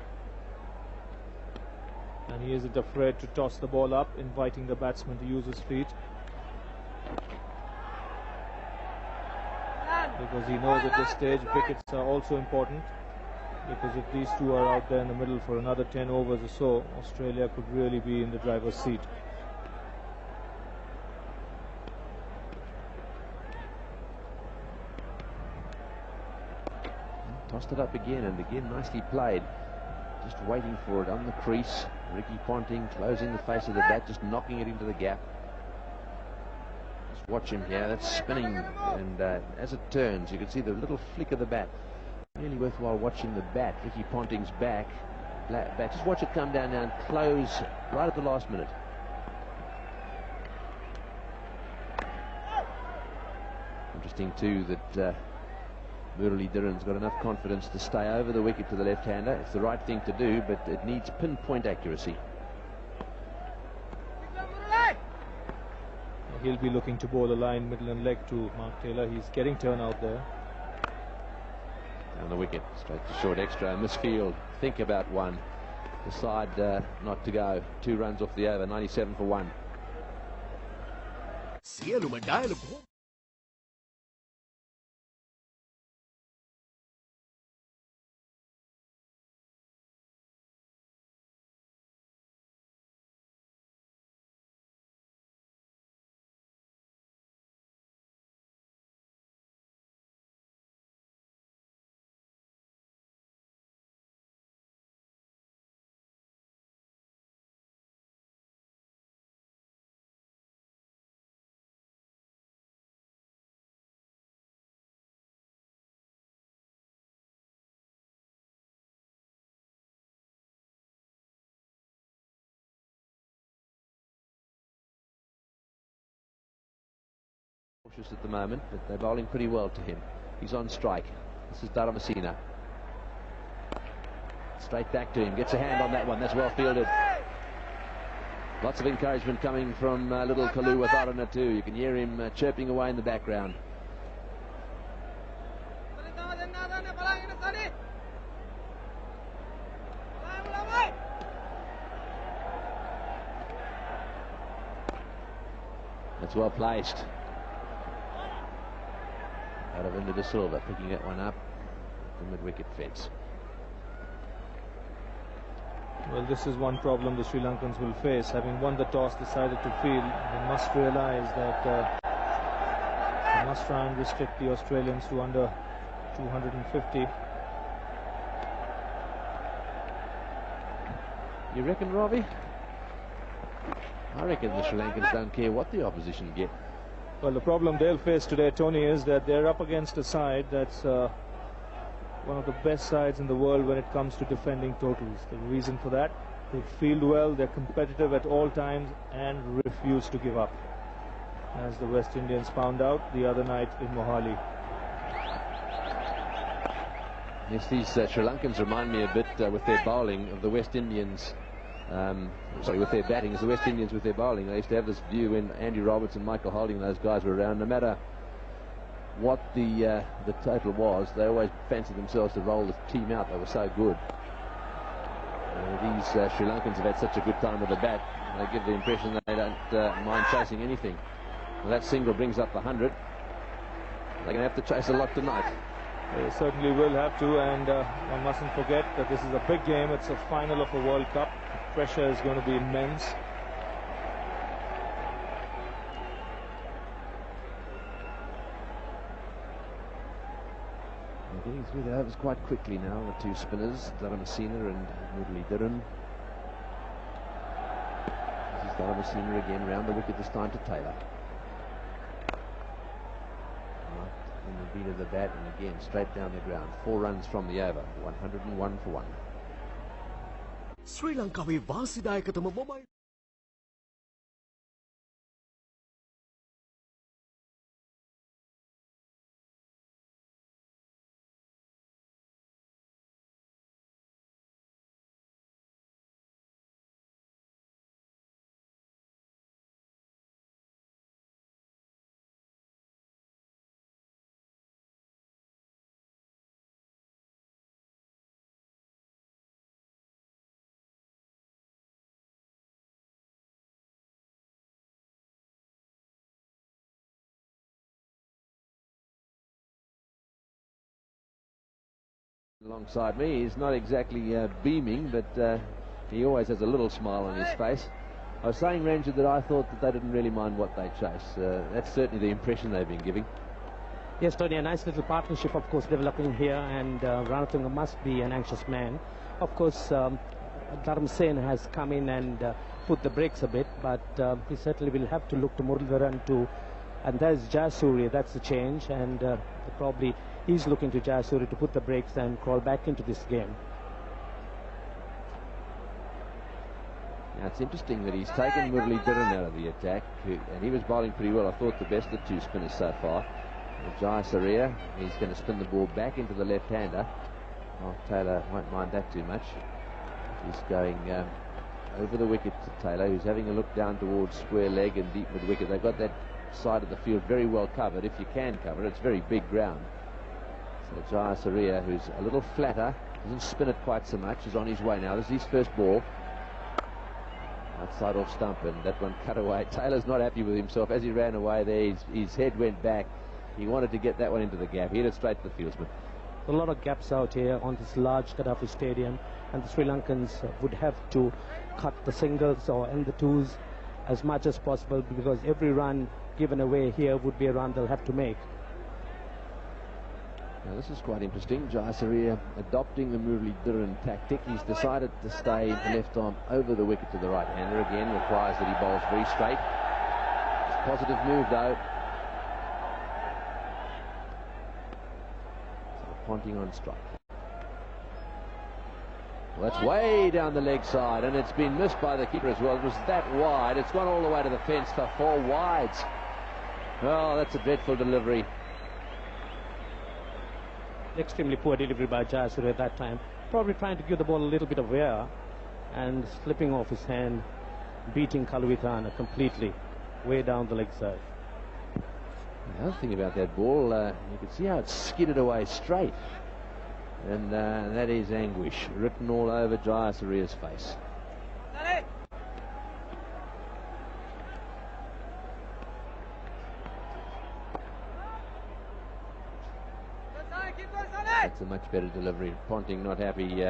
And he isn't afraid to toss the ball up, inviting the batsman to use his feet. Because he knows at this stage wickets are also important. Because if these two are out there in the middle for another 10 overs or so, Australia could really be in the driver's seat. Tossed it up again, and again nicely played. Just waiting for it on the crease. Ricky Ponting closing the face of the bat, just knocking it into the gap. Just watch him here. That's spinning, and as it turns, you can see the little flick of the bat. Really worthwhile watching the bat. Ricky Ponting's back back. Just watch it come down now and close right at the last minute. Interesting too that Murali Dhiran's got enough confidence to stay over the wicket to the left-hander. It's the right thing to do, but it needs pinpoint accuracy. He'll be looking to bowl a line, middle and leg to Mark Taylor. He's getting turn out there. Down the wicket, straight to short extra. Misfield, think about one. Decide not to go. 2 runs off the over, 97 for 1. Cautious at the moment, but they're bowling pretty well to him. He's on strike. This is Dharamasena. Straight back to him. Gets a hand on that one. That's well fielded. Lots of encouragement coming from little Kalu Watharana too. You can hear him chirping away in the background. That's well placed. Out of India Silva, picking that one up. The mid-wicket fence. Well, this is one problem the Sri Lankans will face. Having won the toss, decided to field, they must realize that they must try and restrict the Australians to under 250. You reckon, Robbie? I reckon the Sri Lankans don't care what the opposition get. Well, the problem they'll face today, Tony, is that they're up against a side that's one of the best sides in the world when it comes to defending totals. The reason for that, they field well, they're competitive at all times and refuse to give up, as the West Indians found out the other night in Mohali. Yes, these Sri Lankans remind me a bit with their bowling of the West Indians. Sorry, with their batting, as the West Indians with their bowling. They used to have this view when Andy Robertson, Michael Holding, those guys were around, no matter what the total was, they always fancied themselves to roll the team out. They were so good. These Sri Lankans have had such a good time with the bat, they give the impression they don't mind chasing anything. Well, that single brings up the 100. They're going to have to chase a lot tonight. They certainly will have to, and one mustn't forget that this is a big game. It's a final of a World Cup. The pressure is going to be immense. They're getting through the overs quite quickly now, the two spinners, Dharamasena and Murali Dhiran. This is Dharamasena again, round the wicket this time to Taylor. In the beat of the bat, and again straight down the ground. 4 runs from the over, 101 for 1. Sri Lankaවේ වාසිදායකතම mobile Alongside me, he's not exactly beaming, but he always has a little smile on his face. I was saying, Ranger, that I thought that they didn't really mind what they chase. That's certainly the impression they've been giving. Yes, Tony, a nice little partnership, of course, developing here, and Ranatunga must be an anxious man. Of course, Dharamsena has come in and put the brakes a bit, but he certainly will have to look to Muralidharan too. And there's Jayasuriya, that's the change, and probably he's looking to Jayasuriya to put the brakes and crawl back into this game. Now it's interesting that he's taken Murali Dhiran out of the attack, and he was bowling pretty well. I thought the best of the two spinners so far. Jai Saria, he's going to spin the ball back into the left-hander. Oh, Taylor won't mind that too much. He's going over the wicket to Taylor, who's having a look down towards square leg and deep mid-wicket. They've got that side of the field very well covered, if you can cover it. It's very big ground. So Jai Saria, who's a little flatter, doesn't spin it quite so much, is on his way now. This is his first ball. Outside off stump, and that one cut away. Taylor's not happy with himself. As he ran away there, his head went back. He wanted to get that one into the gap. He hit it straight to the fieldsman. A lot of gaps out here on this large Gaddafi stadium, and the Sri Lankans would have to cut the singles or end the twos as much as possible, because every run given away here would be a run they'll have to make. Now this is quite interesting. Jai Saria adopting the Murali Dhiran tactic. He's decided to stay the left arm over the wicket to the right hander. Again requires that he bowls very straight. It's a positive move though. So Ponting on strike. Well, that's way down the leg side, and it's been missed by the keeper as well. It was that wide. It's gone all the way to the fence for 4 wides. Oh, that's a dreadful delivery. Extremely poor delivery by Jai Saria at that time. Probably trying to give the ball a little bit of air and slipping off his hand, beating Kaluwitana completely way down the leg side. The other thing about that ball, you can see how it's skidded away straight. And that is anguish written all over Jai Saria's face. That's a much better delivery. Ponting not happy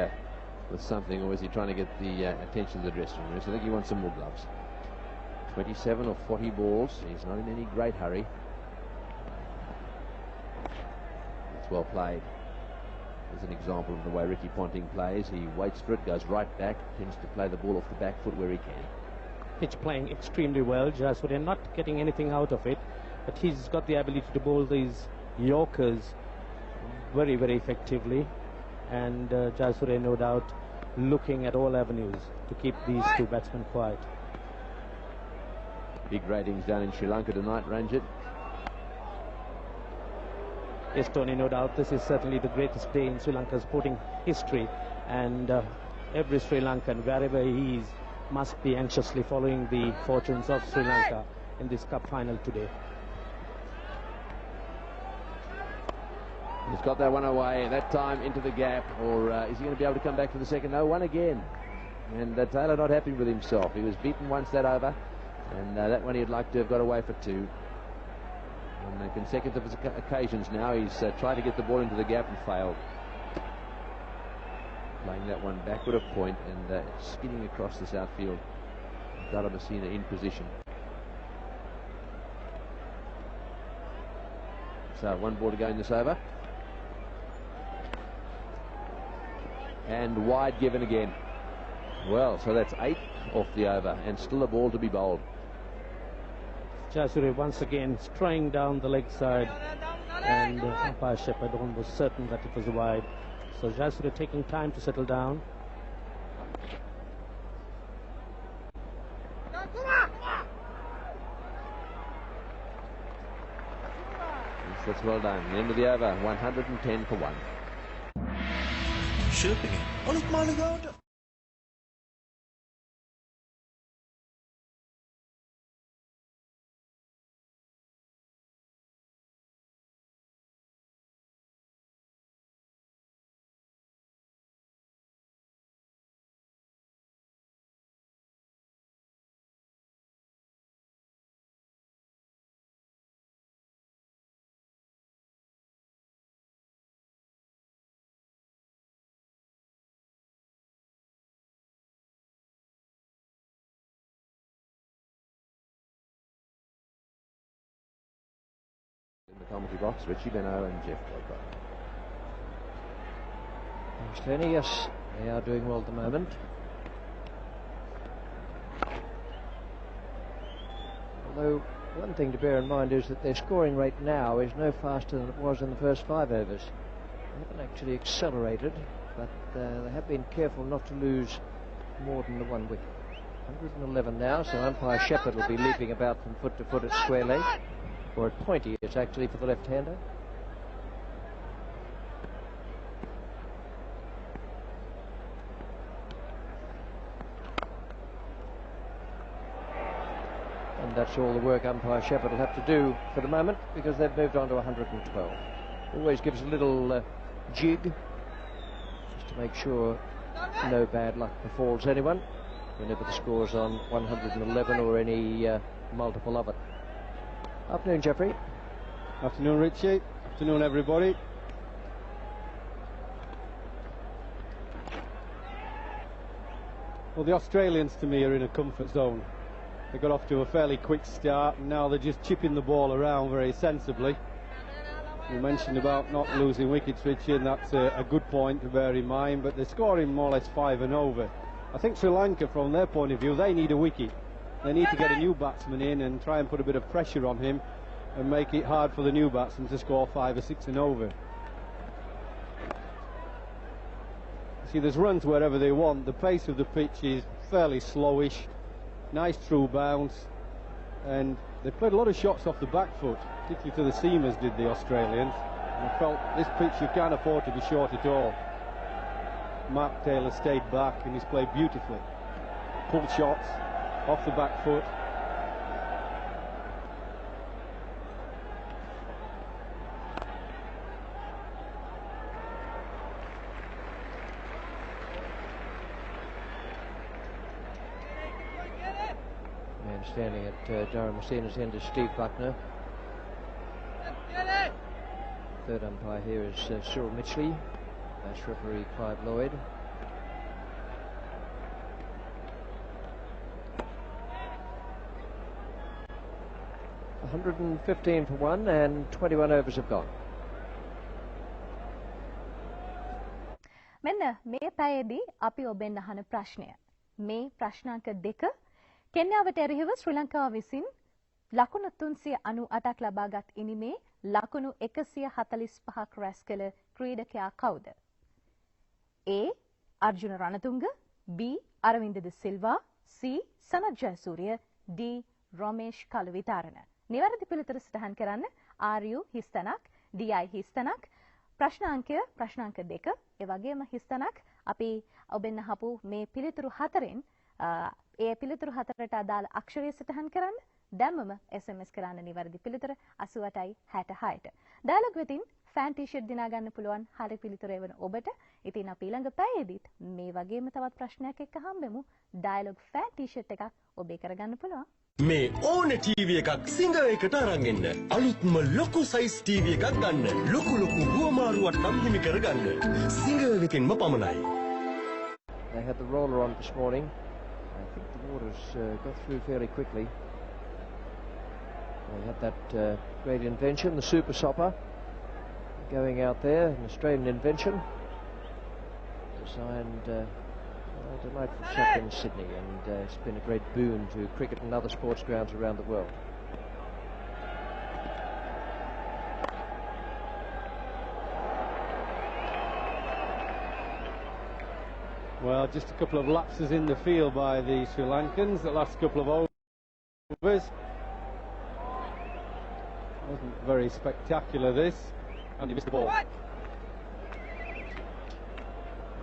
with something, or is he trying to get the attention of the dressing room? So I think he wants some more gloves. 27 or 40 balls. He's not in any great hurry. It's well played. There's an example of the way Ricky Ponting plays. He waits for it, goes right back, tends to play the ball off the back foot where he can. Pitch playing extremely well. Jai Saria not getting anything out of it, but he's got the ability to bowl these Yorkers very, very effectively, and Jai Saria no doubt looking at all avenues to keep these two batsmen quiet. Big ratings down in Sri Lanka tonight, Ranjit. Yes, Tony, no doubt this is certainly the greatest day in Sri Lanka's sporting history, and every Sri Lankan, wherever he is, must be anxiously following the fortunes of Sri Lanka in this cup final today. He's got that one away, that time into the gap, or is he going to be able to come back for the second? No, one again. And Taylor not happy with himself. He was beaten once that over, and that one he'd like to have got away for 2. On consecutive occasions now, he's tried to get the ball into the gap and failed. Playing that one backward of point and skidding across this outfield. Dara Messina in position. So 1 ball to go in this over. And wide given again. Well, so that's 8 off the over, and still a ball to be bowled. Jai Saria once again straying down the leg side, and umpire Shepherd was certain that it was wide. So Jai Saria taking time to settle down. Yes, that's well done. The end of the over, 110 for 1. ශිල්පිගේ අලුත් මාලිගාවට In the commentary box, Richie Beno and Jeff Claycott. Thanks, Tony. Yes, they are doing well at the moment. Although one thing to bear in mind is that their scoring rate now is no faster than it was in the first 5 overs. They haven't actually accelerated, but they have been careful not to lose more than the 1 wicket. 111 now, so umpire Shepherd will be leaping about from foot to foot at square leg, or at pointy it's actually for the left-hander. And that's all the work umpire Shepherd will have to do for the moment, because they've moved on to 112. Always gives a little jig, just to make sure no bad luck befalls anyone whenever the score's on 111 or any multiple of it. Afternoon, Jeffrey. Afternoon, Richie. Afternoon, everybody. Well, the Australians, to me, are in a comfort zone. They got off to a fairly quick start, and now they're just chipping the ball around very sensibly. You mentioned about not losing wickets, Richie, and that's a good point to bear in mind, but they're scoring more or less 5 and over. I think Sri Lanka, from their point of view, they need a wicket. They need to get a new batsman in and try and put a bit of pressure on him and make it hard for the new batsman to score 5 or 6 and over. See, there's runs wherever they want. The pace of the pitch is fairly slowish, nice through bounce, and they played a lot of shots off the back foot, particularly to the seamers, did the Australians. And I felt this pitch you can't afford to be short at all. Mark Taylor stayed back and he's played beautifully. Pulled shots off the back foot. Man standing at Durham Messina's end is Steve Buckner. Third umpire here is Cyril Mitchley. Bash referee Clive Lloyd. $115 for 1 and 21 overs have gone. මෙන්න මේ පැයේදී අපි ඔබෙන් අහන ප්‍රශ්නය. මේ ප්‍රශ්නාංක 2 කෙන්යාවට එරෙහිව ශ්‍රී ලංකාව විසින් ලකුණු 398ක් ලබාගත් ඉනිමේ ලකුණු 145ක් රැස් කළ ක්‍රීඩකයා කවුද? A. Arjuna Ranatunga, B. Aravinda de Silva, C. Sanath Jayasuriya, D. Romesh Kaluwitharana. නිවැරදි පිළිතුර සටහන් කරන්න RU හිස්තනක්, DI හිස්තනක්, ප්‍රශ්නාංක 2, ඒ වගේම හිස්තනක්. අපි ඔබෙන් අහපු මේ පිළිතුරු හතරෙන් ඒ පිළිතුරු හතරට අදාළ අක්ෂරය සටහන් කරන්න. දැම්මම SMS කරන්න නිවැරදි පිළිතුර 88යි 66ට. ඩයලොග් වෙතින් ෆෑන් ටී-ෂර්ට් දිනා ගන්න පුළුවන් හරි පිළිතුර එවන ඔබට. ඉතින් අපි ඊළඟ පැයේදීත් මේ වගේම තවත් ප්‍රශ්නයක් එක්ක හම්බෙමු. ඩයලොග් ෆෑන් ටී-ෂර්ට් එකක් ඔබේ කරගන්න පුළුවන්. මේ ඕන ටීවී එකක් සිංගර් එකට අරන් එන්න. අලුත්ම ලොකු සයිස් ටීවී එකක් ගන්න. ලොකු හුවමාරුවක් නම් හිමි කරගන්න. සිංගර් එකෙන්ම පමණයි. They had the roller on this morning. I think the waters got through fairly quickly. They had that great invention, the Super Sopper, going out there, an Australian invention, designed a delightful shop in Sydney, and it's been a great boon to cricket and other sports grounds around the world. Well, just a couple of lapses in the field by the Sri Lankans, the last couple of overs. Wasn't very spectacular, this. And he missed the ball.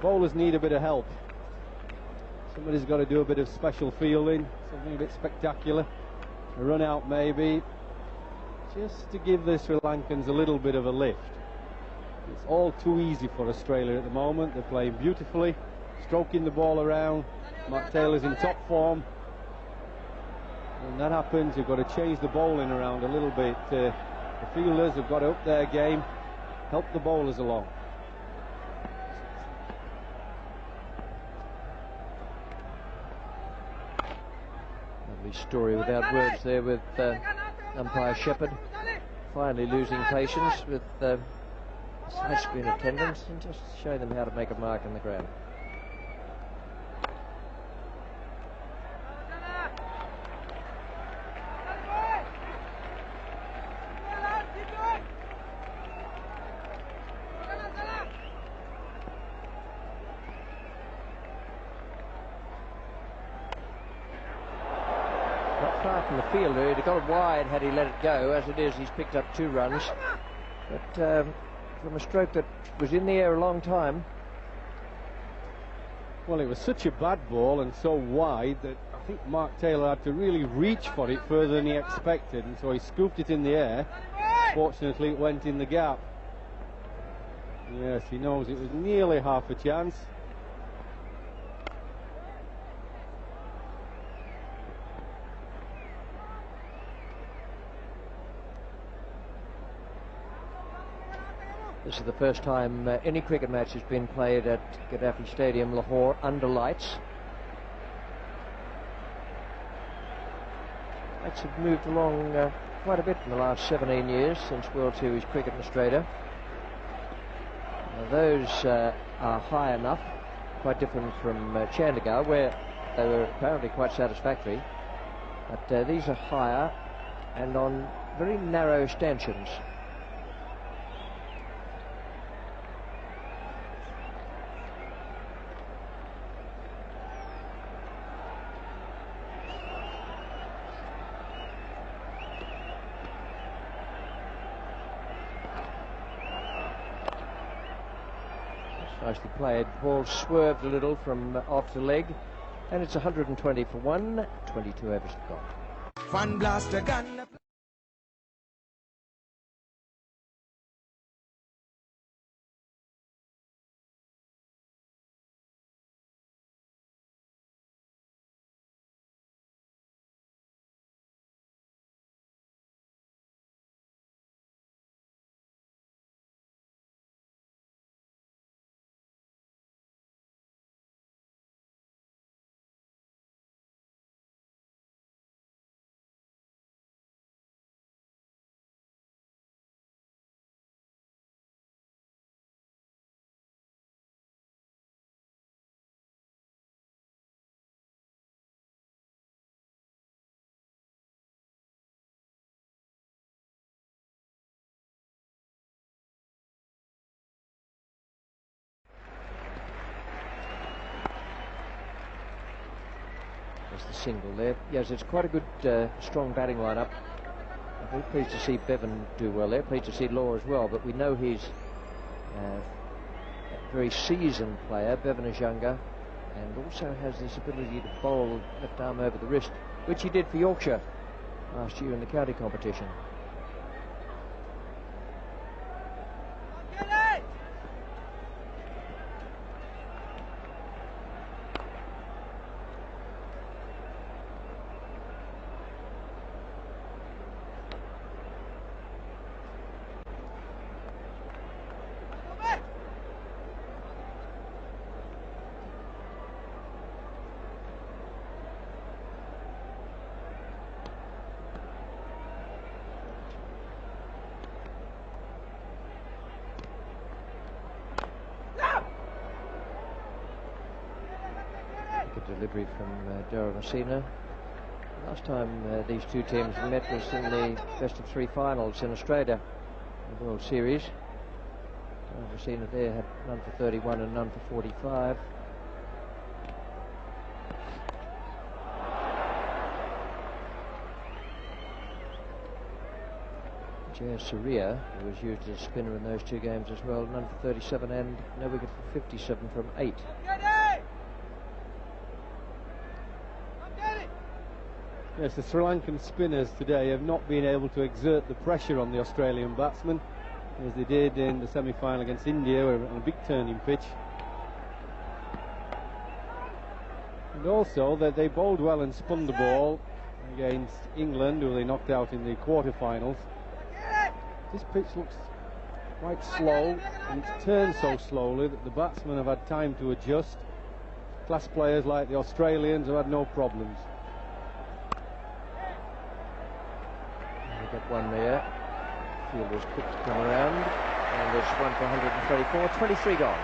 Bowlers need a bit of help. Somebody's got to do a bit of special fielding, something a bit spectacular. A run out maybe, just to give the Sri Lankans a little bit of a lift. It's all too easy for Australia at the moment. They're playing beautifully, stroking the ball around. Mark Taylor's in top form. When that happens, you've got to change the bowling around a little bit. The fielders have got to up their game, help the bowlers along. Lovely story without words there with umpire Shepherd finally losing patience with side screen attendants and just show them how to make a mark in the ground. hearten the fielder. He'd have got it wide had he let it go. As it is, he's picked up 2 runs. But from a stroke that was in the air a long time. Well, it was such a bad ball and so wide that I think Mark Taylor had to really reach for it further than he expected, and so he scooped it in the air. Fortunately, it went in the gap. Yes, he knows it was nearly half a chance. This is the first time any cricket match has been played at Gaddafi Stadium, Lahore, under lights. Lights have moved along quite a bit in the last 17 years since World Series cricket in Australia. Now those are high enough, quite different from Chandigarh, where they were apparently quite satisfactory. But these are higher and on very narrow stanchions. Nicely played. Ball swerved a little from off the leg, and it's 120 for 1, 22 overs gone. Fun blaster gun. There's the single there. Yes, it's quite a good, strong batting lineup. I'm very pleased to see Bevan do well there. Pleased to see Law as well. But we know he's a very seasoned player. Bevan is younger, and also has this ability to bowl left arm over the wrist, which he did for Yorkshire last year in the county competition. Delivery from Daryl Messina. Last time these two teams met was in the best of 3 finals in Australia, the World Series. Daryl Messina there had none for 31 and none for 45. J.S. Surya, who was used as a spinner in those 2 games as well, none for 37 and no wicket for 57 from 8. Yes, the Sri Lankan spinners today have not been able to exert the pressure on the Australian batsmen as they did in the semi-final against India on a big turning pitch. And also that they bowled well and spun the ball against England, who they knocked out in the quarter-finals. This pitch looks quite slow, and it's turned so slowly that the batsmen have had time to adjust. Class players like the Australians have had no problems. Got one there. Fielder's quick to come around, and there's one for 134. 23 gone.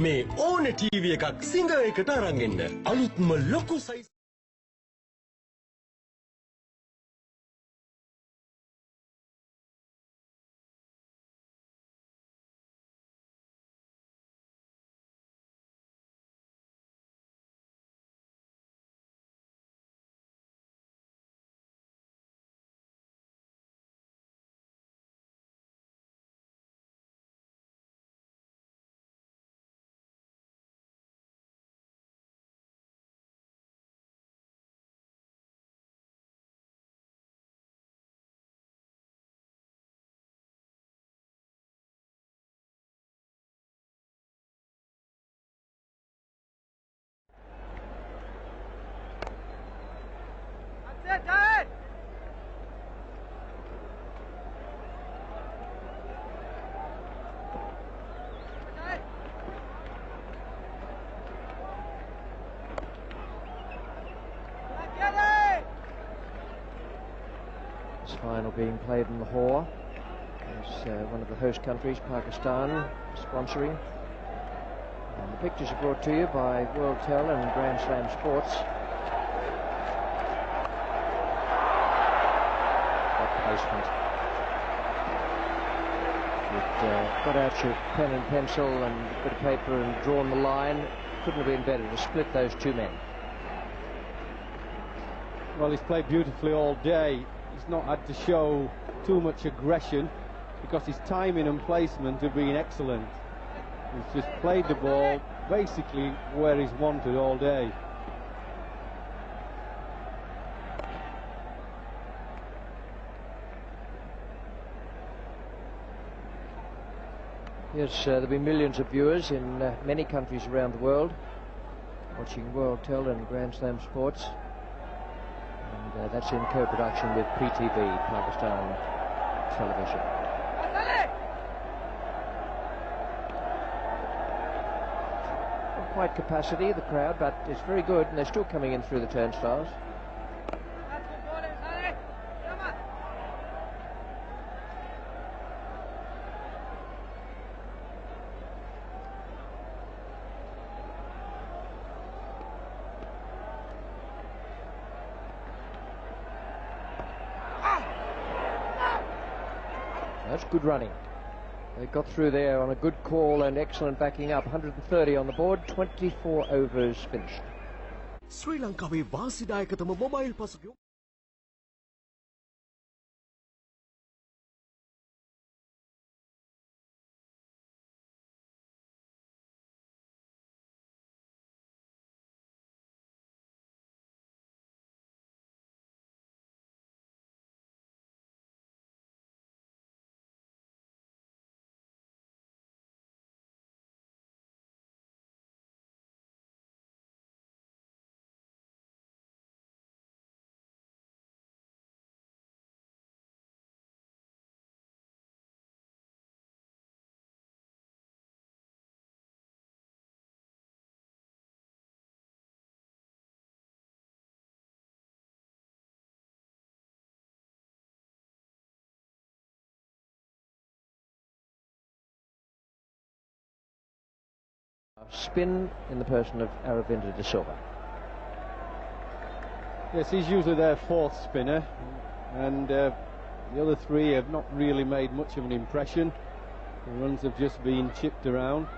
මේ ඕන TV එකක් singer එකට අරන් එන්න. අලුත්ම ලොකු size final being played in Lahore. As one of the host countries, Pakistan, sponsoring. And the pictures are brought to you by WorldTel and Grand Slam Sports. What placement. You'd got out your pen and pencil and a bit of paper and drawn the line. Couldn't have been better to split those two men. Well, he's played beautifully all day. He's not had to show too much aggression because his timing and placement have been excellent. He's just played the ball basically where he's wanted all day. Yes, there'll be millions of viewers in many countries around the world watching WorldTel and Grand Slam Sports. And that's in co-production with PTV, Pakistan Television. Not quite capacity, the crowd, but it's very good, and they're still coming in through the turnstiles. That's good running. They got through there on a good call and excellent backing up. 130 on the board, 24 overs finished. Sri Lankaවේ වාසිදායකතම mobile පසුගිය Spin in the person of Aravinda de Silva. Yes, he's usually their fourth spinner, and the other three have not really made much of an impression. The runs have just been chipped around.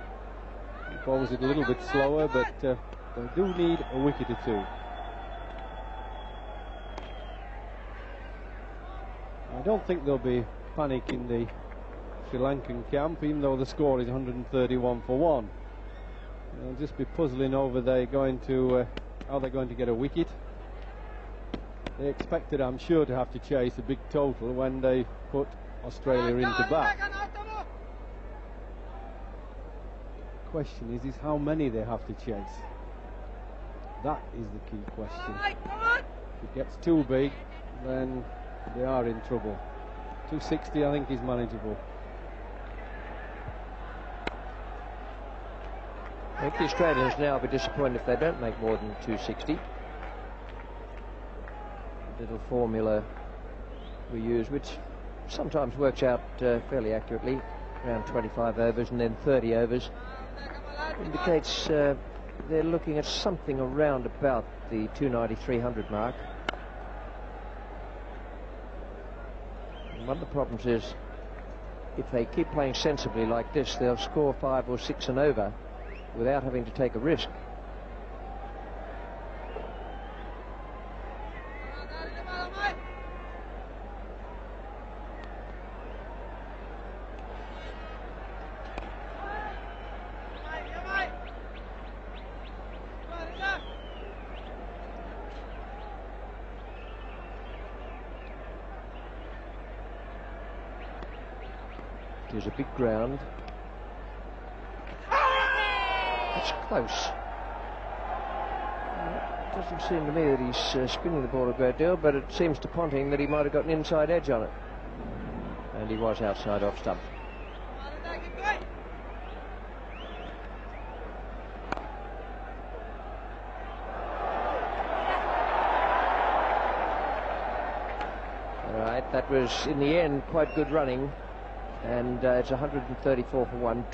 The ball is a little bit slower, but they do need a wicket or two. I don't think there'll be panic in the Sri Lankan camp, even though the score is 131 for 1. They'll just be puzzling over how they're going to get a wicket. They expected, I'm sure, to have to chase a big total when they put Australia into bat. The question is how many they have to chase. That is the key question. If it gets too big, then they are in trouble. 260, I think, is manageable. I think the Australians now will be disappointed if they don't make more than 260. Little formula we use, which sometimes works out fairly accurately, around 25 overs and then 30 overs, indicates they're looking at something around about the 290-300 mark. And one of the problems is if they keep playing sensibly like this, they'll score 5 or 6 and over without having to take a risk. It is a big ground. It's close. It doesn't seem to me that he's spinning the ball a great deal, but it seems to Ponting that he might have got an inside edge on it. And he was outside off stump. All right, That was, in the end, quite good running, and it's 134 for 1.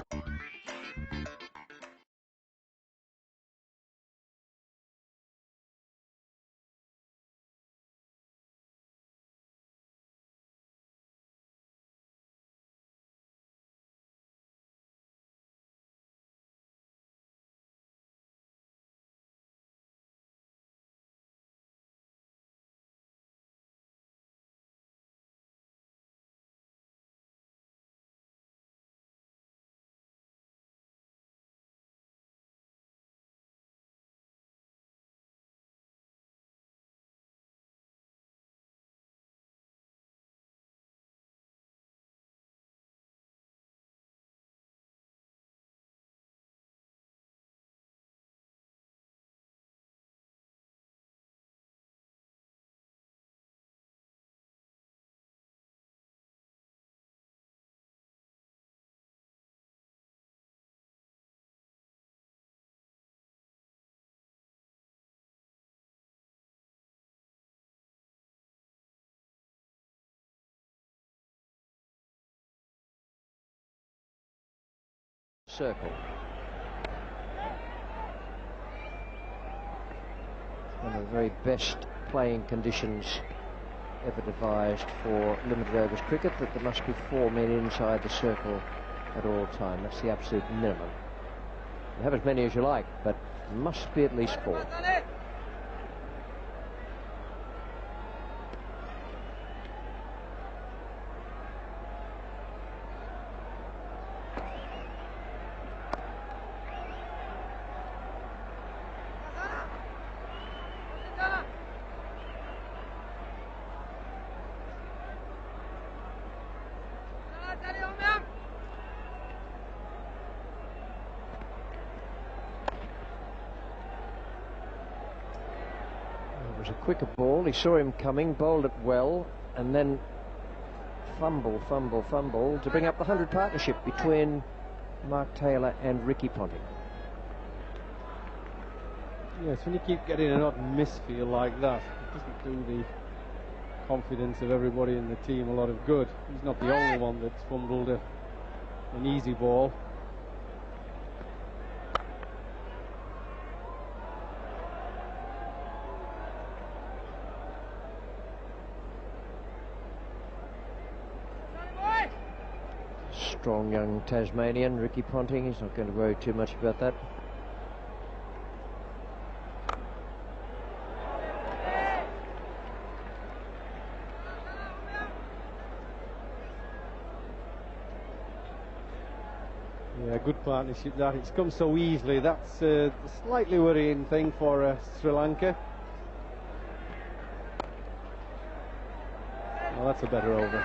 Circle. One of the very best playing conditions ever devised for limited overs cricket, that there must be 4 men inside the circle at all time. That's the absolute minimum. You have as many as you like, but there must be at least 4. It was a quicker ball. He saw him coming, bowled it well, and then fumble to bring up the 100 partnership between Mark Taylor and Ricky Ponting. Yes, when you keep getting an odd misfeel like that, it doesn't do the confidence of everybody in the team a lot of good. He's not the only one that's fumbled an easy ball. Strong young Tasmanian, Ricky Ponting. He's not going to worry too much about that. Yeah, good partnership that. It's come so easily. That's a slightly worrying thing for Sri Lanka. Well, that's a better over.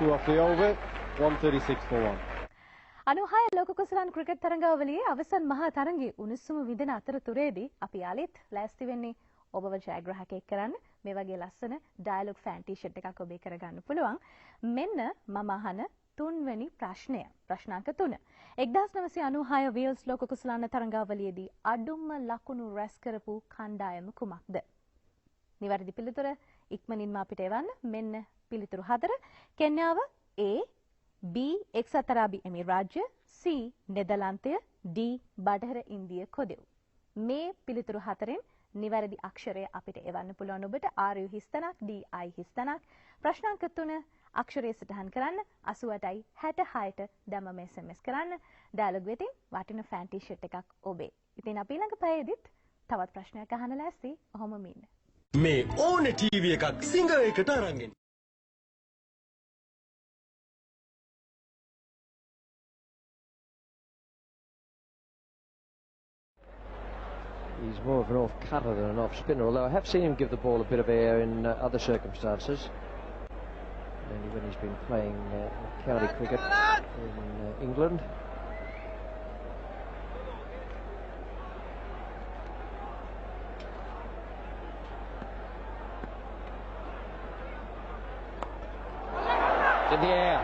2 off the over. 136 for 1. අනුහය ලෝක කුසලාන cricket තරඟාවලියේ අවසන් මහා තරඟයේ උණුසුම විඳින අතරතුරේදී අපි යාලෙත් ලෑස්ති වෙන්නේ ඔබව ජයග්‍රාහකයෙක් කරන්න මේ වගේ ලස්සන ඩයලොග් ෆෑන් ටී-ෂර්ට් එකක් ඔබේ කරගන්න පුළුවන්. මෙන්න මම අහන තුන්වෙනි ප්‍රශ්නය. ප්‍රශ්නාංක 3. 1996 වීල්ස් ලෝක කුසලාන තරඟාවලියේදී අඩුම ලකුණු රැස් කරපු කණ්ඩායම කුමක්ද? නිවැරදි පිළිතුර ඉක්මනින්ම අපිට එවන්න. මෙන්න පිළිතුරු 4. කෙන්යාව A B එක්සත් අරාබි එමිරාජ්‍ය, C නෙදර්ලන්තය, D බටහිර ඉන්දිය කොදෙව්. මේ පිළිතුරු 4න් නිවැරදි අක්ෂරය අපිට එවන්න පුළුවන් ඔබට. R U හිස්තනක්, D I හිස්තනක්. ප්‍රශ්නාංක 3 Aksharaya සටහන් කරන්න 88යි 66ට දැමම SMS කරන්න. ඩයලොග් වෙතින් වටින ෆෑන් ටී-ෂර්ට් එකක් ඔබේ. ඉතින් අපි ළඟ පැයේදීත් තවත් ප්‍රශ්නයක් අහන්න ලෑස්ති. ඔහොම ඉන්න. මේ ඕන ටීවී එකක් සිංගරයකට අරන් එන්න. He's more of an off-cutter than an off-spinner, although I have seen him give the ball a bit of air in other circumstances. Mainly when he's been playing county cricket in England. In the air.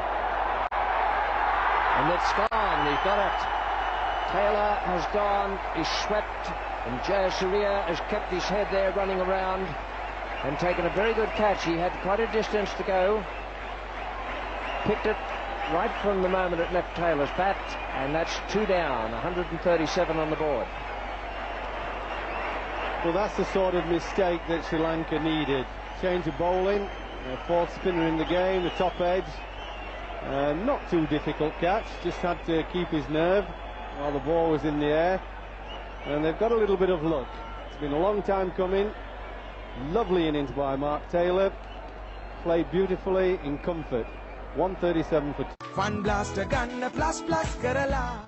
And it's gone. He's got it. Taylor has gone. He's swept. And Jayasuriya has kept his head there running around. and taken a very good catch. He had quite a distance to go. Picked it right from the moment it left Taylor's bat, and that's 2 down, 137 on the board. Well, that's the sort of mistake that Sri Lanka needed. Change of bowling, fourth spinner in the game, the top edge. Not too difficult catch, just had to keep his nerve while the ball was in the air. And they've got a little bit of luck. It's been a long time coming. Lovely innings by Mark Taylor. Played beautifully in comfort. 137 for 2. Fun blaster gun plus karala.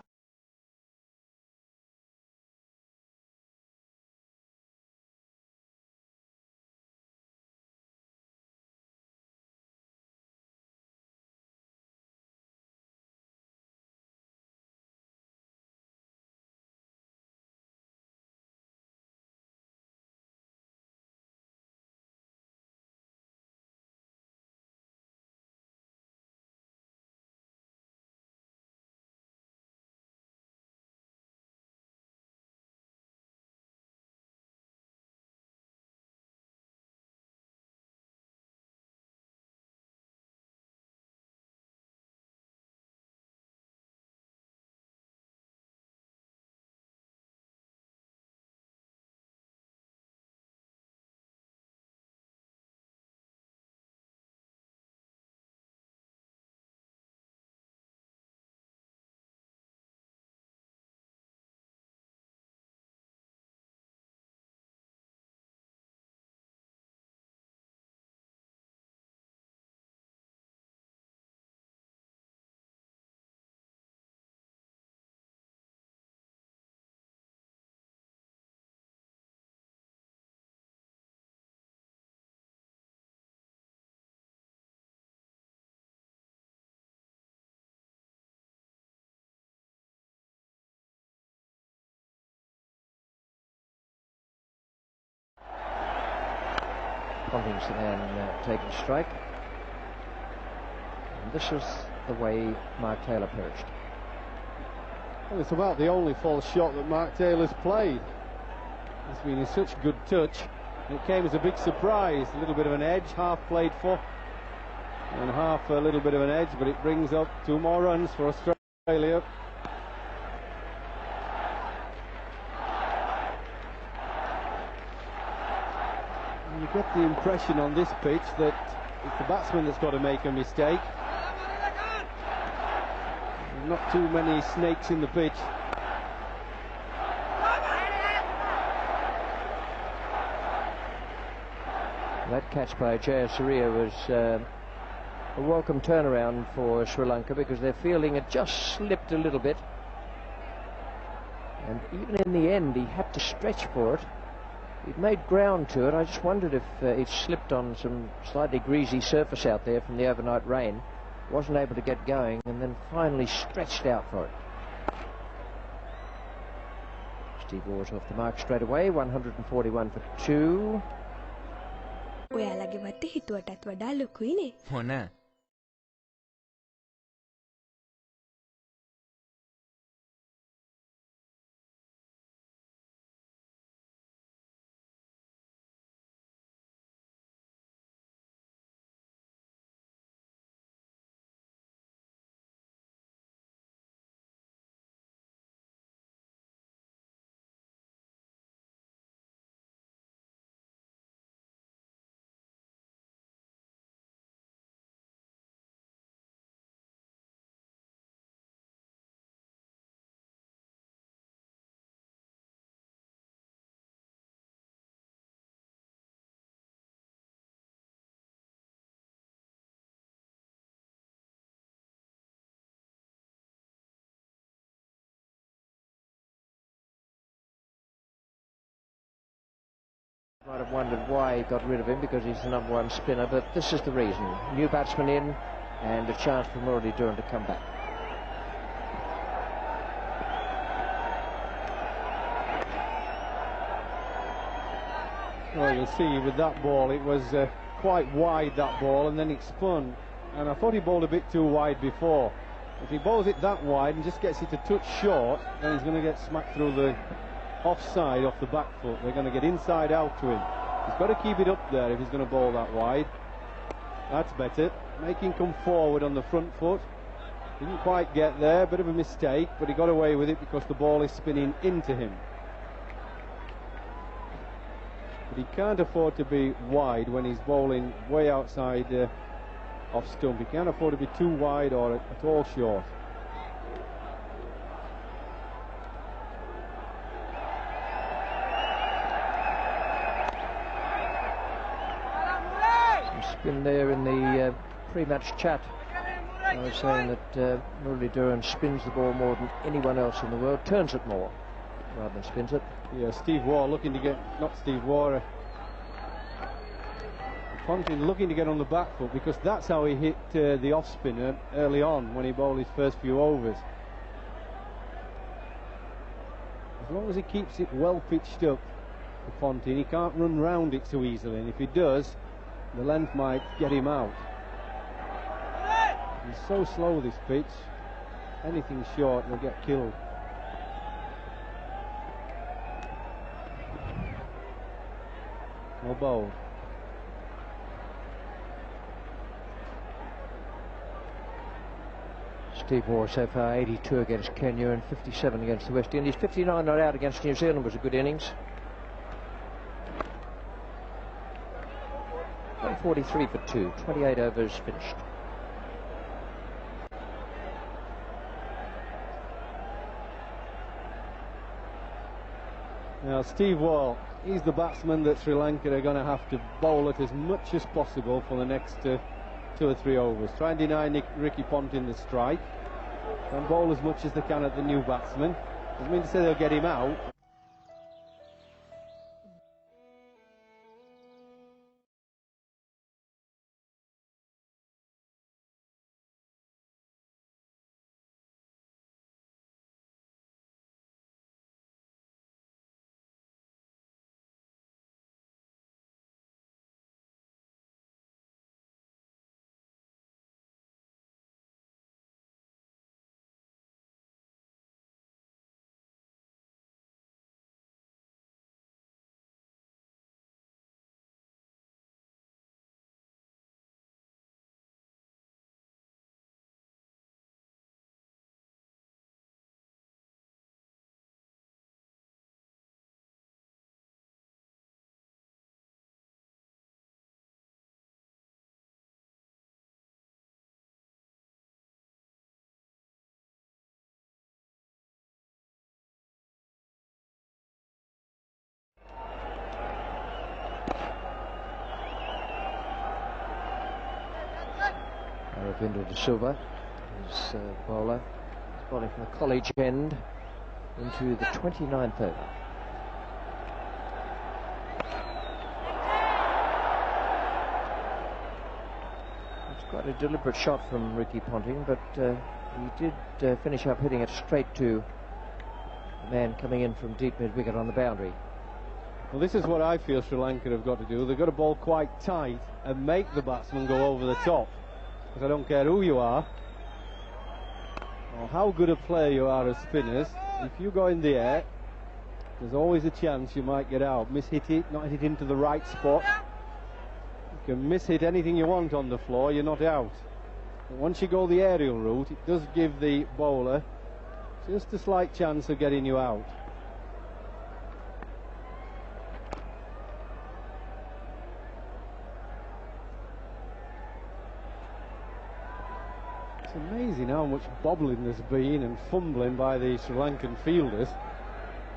Ponting's the man taking strike. And this is the way Mark Taylor perished. Well, it's about the only false shot that Mark Taylor's played. He's been in such good touch. It came as a big surprise. A little bit of an edge, half played for, and half a little bit of an edge, but it brings up 2 more runs for Australia. You get the impression on this pitch that it's the batsman that's got to make a mistake. Not too many snakes in the pitch. That catch by Jayasuriya was a welcome turnaround for Sri Lanka, because their fielding had just slipped a little bit, and even in the end he had to stretch for it. He'd made ground to it. I just wondered if it slipped on some slightly greasy surface out there from the overnight rain. Wasn't able to get going, and then finally stretched out for it. Steve Waugh's off the mark straight away. 141 for 2. ඔයාලගේ වත්තේ හිතුවටත් වඩා ලොකුයිනේ. මොන? Might have wondered why he got rid of him, because he's the #1 spinner, but this is the reason. New batsman in, and a chance for Murali Dhuran to come back. Well, you'll see with that ball, it was quite wide, that ball, and then it spun. And I thought he bowled a bit too wide before. If he bowls it that wide and just gets it a touch short, then he's going to get smacked through the offside off the back foot. They're going to get inside out to him. He's got to keep it up there if he's going to bowl that wide. That's better. Make him come forward on the front foot. Didn't quite get there, bit of a mistake, but he got away with it because the ball is spinning into him. But he can't afford to be wide when he's bowling way outside off stump. He can't afford to be too wide or at all short. Some spin there in the pre-match chat. I was saying that Murali Dhuran spins the ball more than anyone else in the world, turns it more rather than spins it. Yeah, Steve Waugh looking to get, not Steve Waugh, Ponting looking to get on the back foot, because that's how he hit the off spinner early on when he bowled his first few overs. As long as he keeps it well pitched up for Ponting, he can't run round it so easily, and if he does, the length might get him out. He's so slow, this pitch. Anything short will get killed. Well bowled. Steve Waugh so far 82 against Kenya and 57 against the West Indies. 59 not out against New Zealand was a good innings. 143 for 2, 28 overs finished. Now Steve Waugh, he's the batsman that Sri Lanka are going to have to bowl at as much as possible for the next 2 or 3 overs. Try and deny Ricky Ponting the strike and bowl as much as they can at the new batsman. Doesn't mean to say they'll get him out. Ravinder De Silva, his bowler. He's bowling from the college end into the 29th over. It's quite a deliberate shot from Ricky Ponting, but he did finish up hitting it straight to the man coming in from deep mid-wicket on the boundary. Well, this is what I feel Sri Lanka have got to do. They've got to bowl quite tight and make the batsman go over the top. Because I don't care who you are or how good a player you are as spinners, if you go in the air, there's always a chance you might get out. Miss-hit it, not hit it into the right spot. You can miss-hit anything you want on the floor, you're not out. But once you go the aerial route, it does give the bowler just a slight chance of getting you out. It's amazing how much bobbling there's been and fumbling by the Sri Lankan fielders.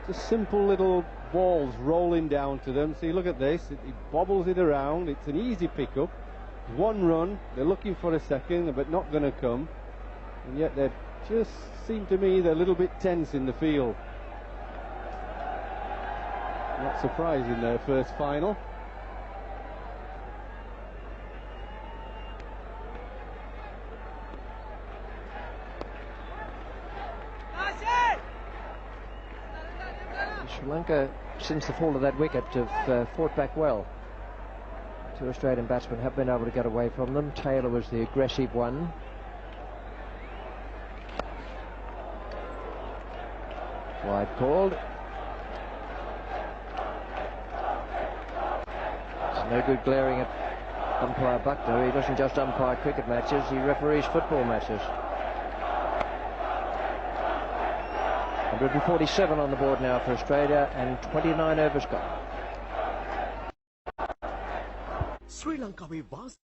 Just simple little balls rolling down to them. See, look at this. It bobbles it around. It's an easy pickup. One run. They're looking for a second, but not going to come. And yet they just seem to me they're a little bit tense in the field. Not surprising their first final. Sri Lanka, since the fall of that wicket, have fought back well. 2 Australian batsmen have been able to get away from them. Taylor was the aggressive one. Wide called. No good glaring at umpire Buckner. He doesn't just umpire cricket matches, he referees football matches. 147 on the board now for Australia and 29 overs gone. Sri Lanka was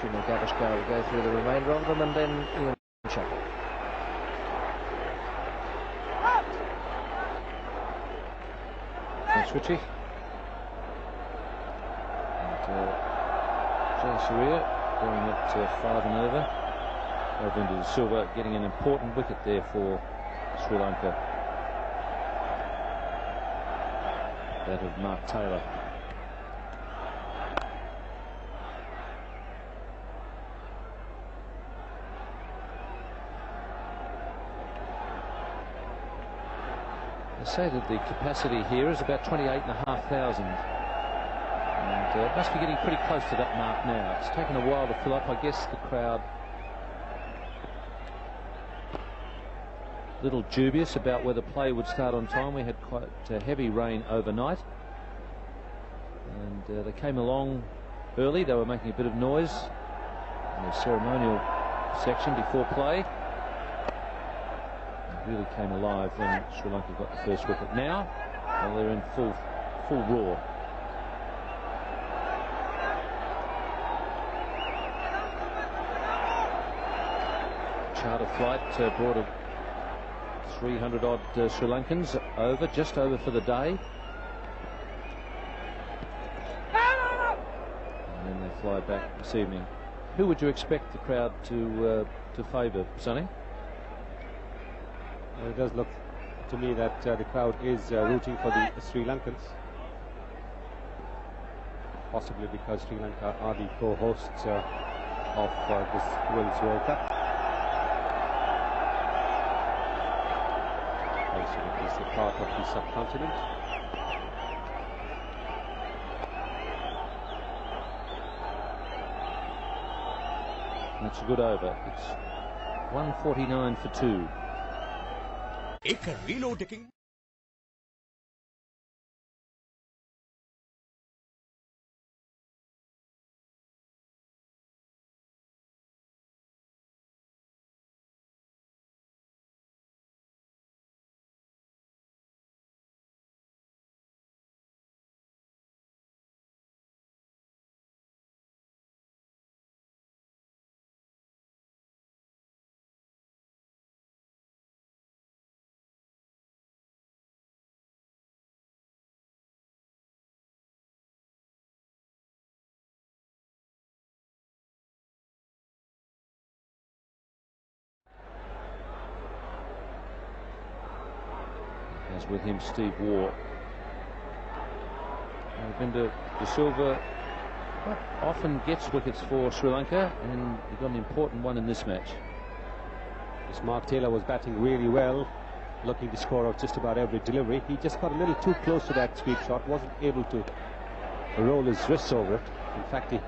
Shima Gavaskar will go through the remainder of them, and then Ian Chappell. Thanks, Richie. And Jay Surya going at 5 and over. Ravinder De Silva getting an important wicket there for Sri Lanka. That of Mark Taylor. They say that the capacity here is about 28,500, and it must be getting pretty close to that mark now. It's taken a while to fill up. I guess the crowd a little dubious about whether play would start on time. We had quite heavy rain overnight, and they came along early. They were making a bit of noise in the ceremonial section before play. Really came alive when Sri Lanka got the first wicket. Now, well, they're in full roar. Charter flight brought 300 odd Sri Lankans over, just over for the day. And then they fly back this evening. Who would you expect the crowd to favour, Sonny? It does look to me that the crowd is rooting for the Sri Lankans, possibly because Sri Lanka are the co-hosts of this Women's World Cup. Also, it is a part of the subcontinent. That's a good over. It's 149 for 2. reload එකකින් As with him, Steve Waugh. Ravinder De Silva often gets wickets for Sri Lanka, and he got an important one in this match. Yes, Mark Taylor was batting really well, looking to score out just about every delivery. He just got a little too close to that sweep shot, wasn't able to roll his wrists over it. In fact, he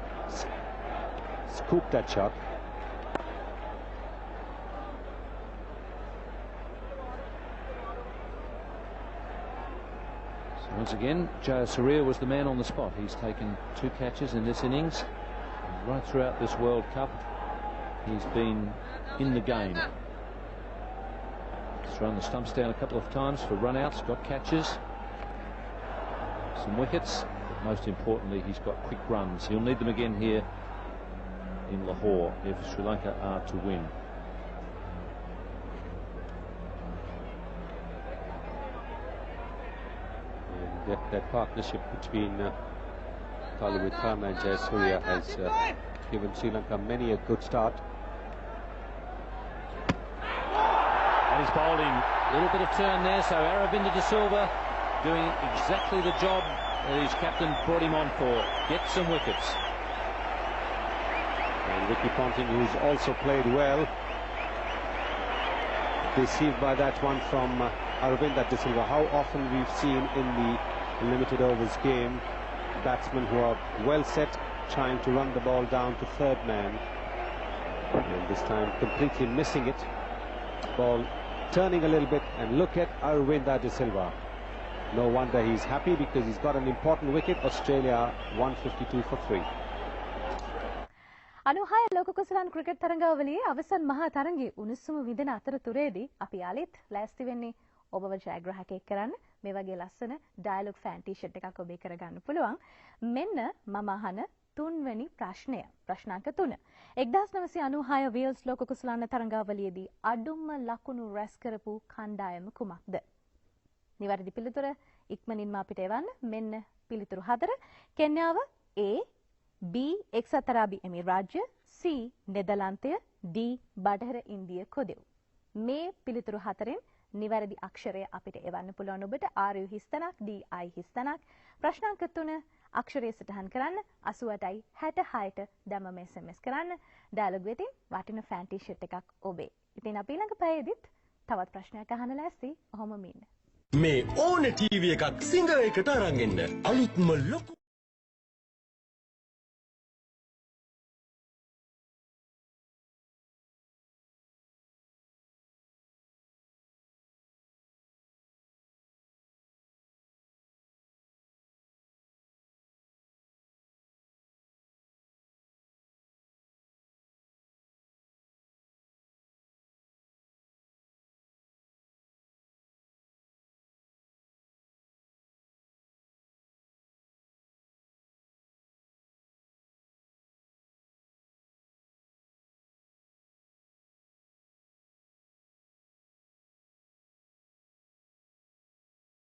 scooped that shot. Once again, Jaya Surya was the man on the spot. He's taken 2 catches in this innings. And right throughout this World Cup, he's been in the game. He's thrown the stumps down a couple of times for run-outs, got catches, some wickets, but most importantly he's got quick runs. He'll need them again here in Lahore if Sri Lanka are to win. And that partnership between Kalu Wickrama and Jayasuriya has given Sri Lanka many a good start. And he's bowled in. A little bit of turn there, so Aravinda de Silva doing exactly the job that his captain brought him on for. Get some wickets. And Ricky Ponting, who's also played well, deceived by that one from Aravinda de Silva. How often we've seen in the limited overs game batsmen who are well set trying to run the ball down to third man, and this time completely missing it. Ball turning a little bit, and look at Aravinda de Silva. No wonder he's happy, because he's got an important wicket. Australia 152 for 3. අනුහය ලෝක කුසලාන් cricket තරඟාවලියේ අවසන් මහා තරඟයේ උණුසුම විඳින අතරතුරේදී අපි යාලෙත් ලෑස්ති වෙන්නේ ඔබව ජයග්‍රාහකයෙක් කරන්න. මේ වගේ ලස්සන ඩයලොග් ෆෑන් ටී-ෂර්ට් එකක් ඔබේ කරගන්න පුළුවන්. මෙන්න මම අහන තුන්වෙනි ප්‍රශ්නය. ප්‍රශ්නාංක 3. 1996 වීල්ස් ලෝක කුසලාන තරඟාවලියේදී අඩුම ලකුණු රැස් කරපු කණ්ඩායම කුමක්ද? නිවැරදි පිළිතුර ඉක්මනින්ම අපිට එවන්න. මෙන්න පිළිතුරු 4. කෙන්යාව A, B එක්සත් අරාබි එමිරාජ්‍ය, C නෙදර්ලන්තය, D බටහිර ඉන්දිය කොදෙව්. මේ පිළිතුරු 4න් නිවැරදි අක්ෂරය අපිට එවන්න පුළුවන් ඔබට. R හිස්තනක්, D I හිස්තනක්. ප්‍රශ්නාංක 3 අක්ෂරය සටහන් කරන්න 88යි 66ට දැමම SMS කරන්න. ඩයලොග් වෙතින් වටින ෆෑන් ටී-ෂර්ට් එකක් ඔබේ. ඉතින් අපි ළඟ පැයේදීත් තවත් ප්‍රශ්නයක් අහන්න ලෑස්ති. ඔහොම ඉන්න. මේ ඕන ටීවී එකක් සිංගර් එකට අරන් එන්න. අලුත්ම ලොකු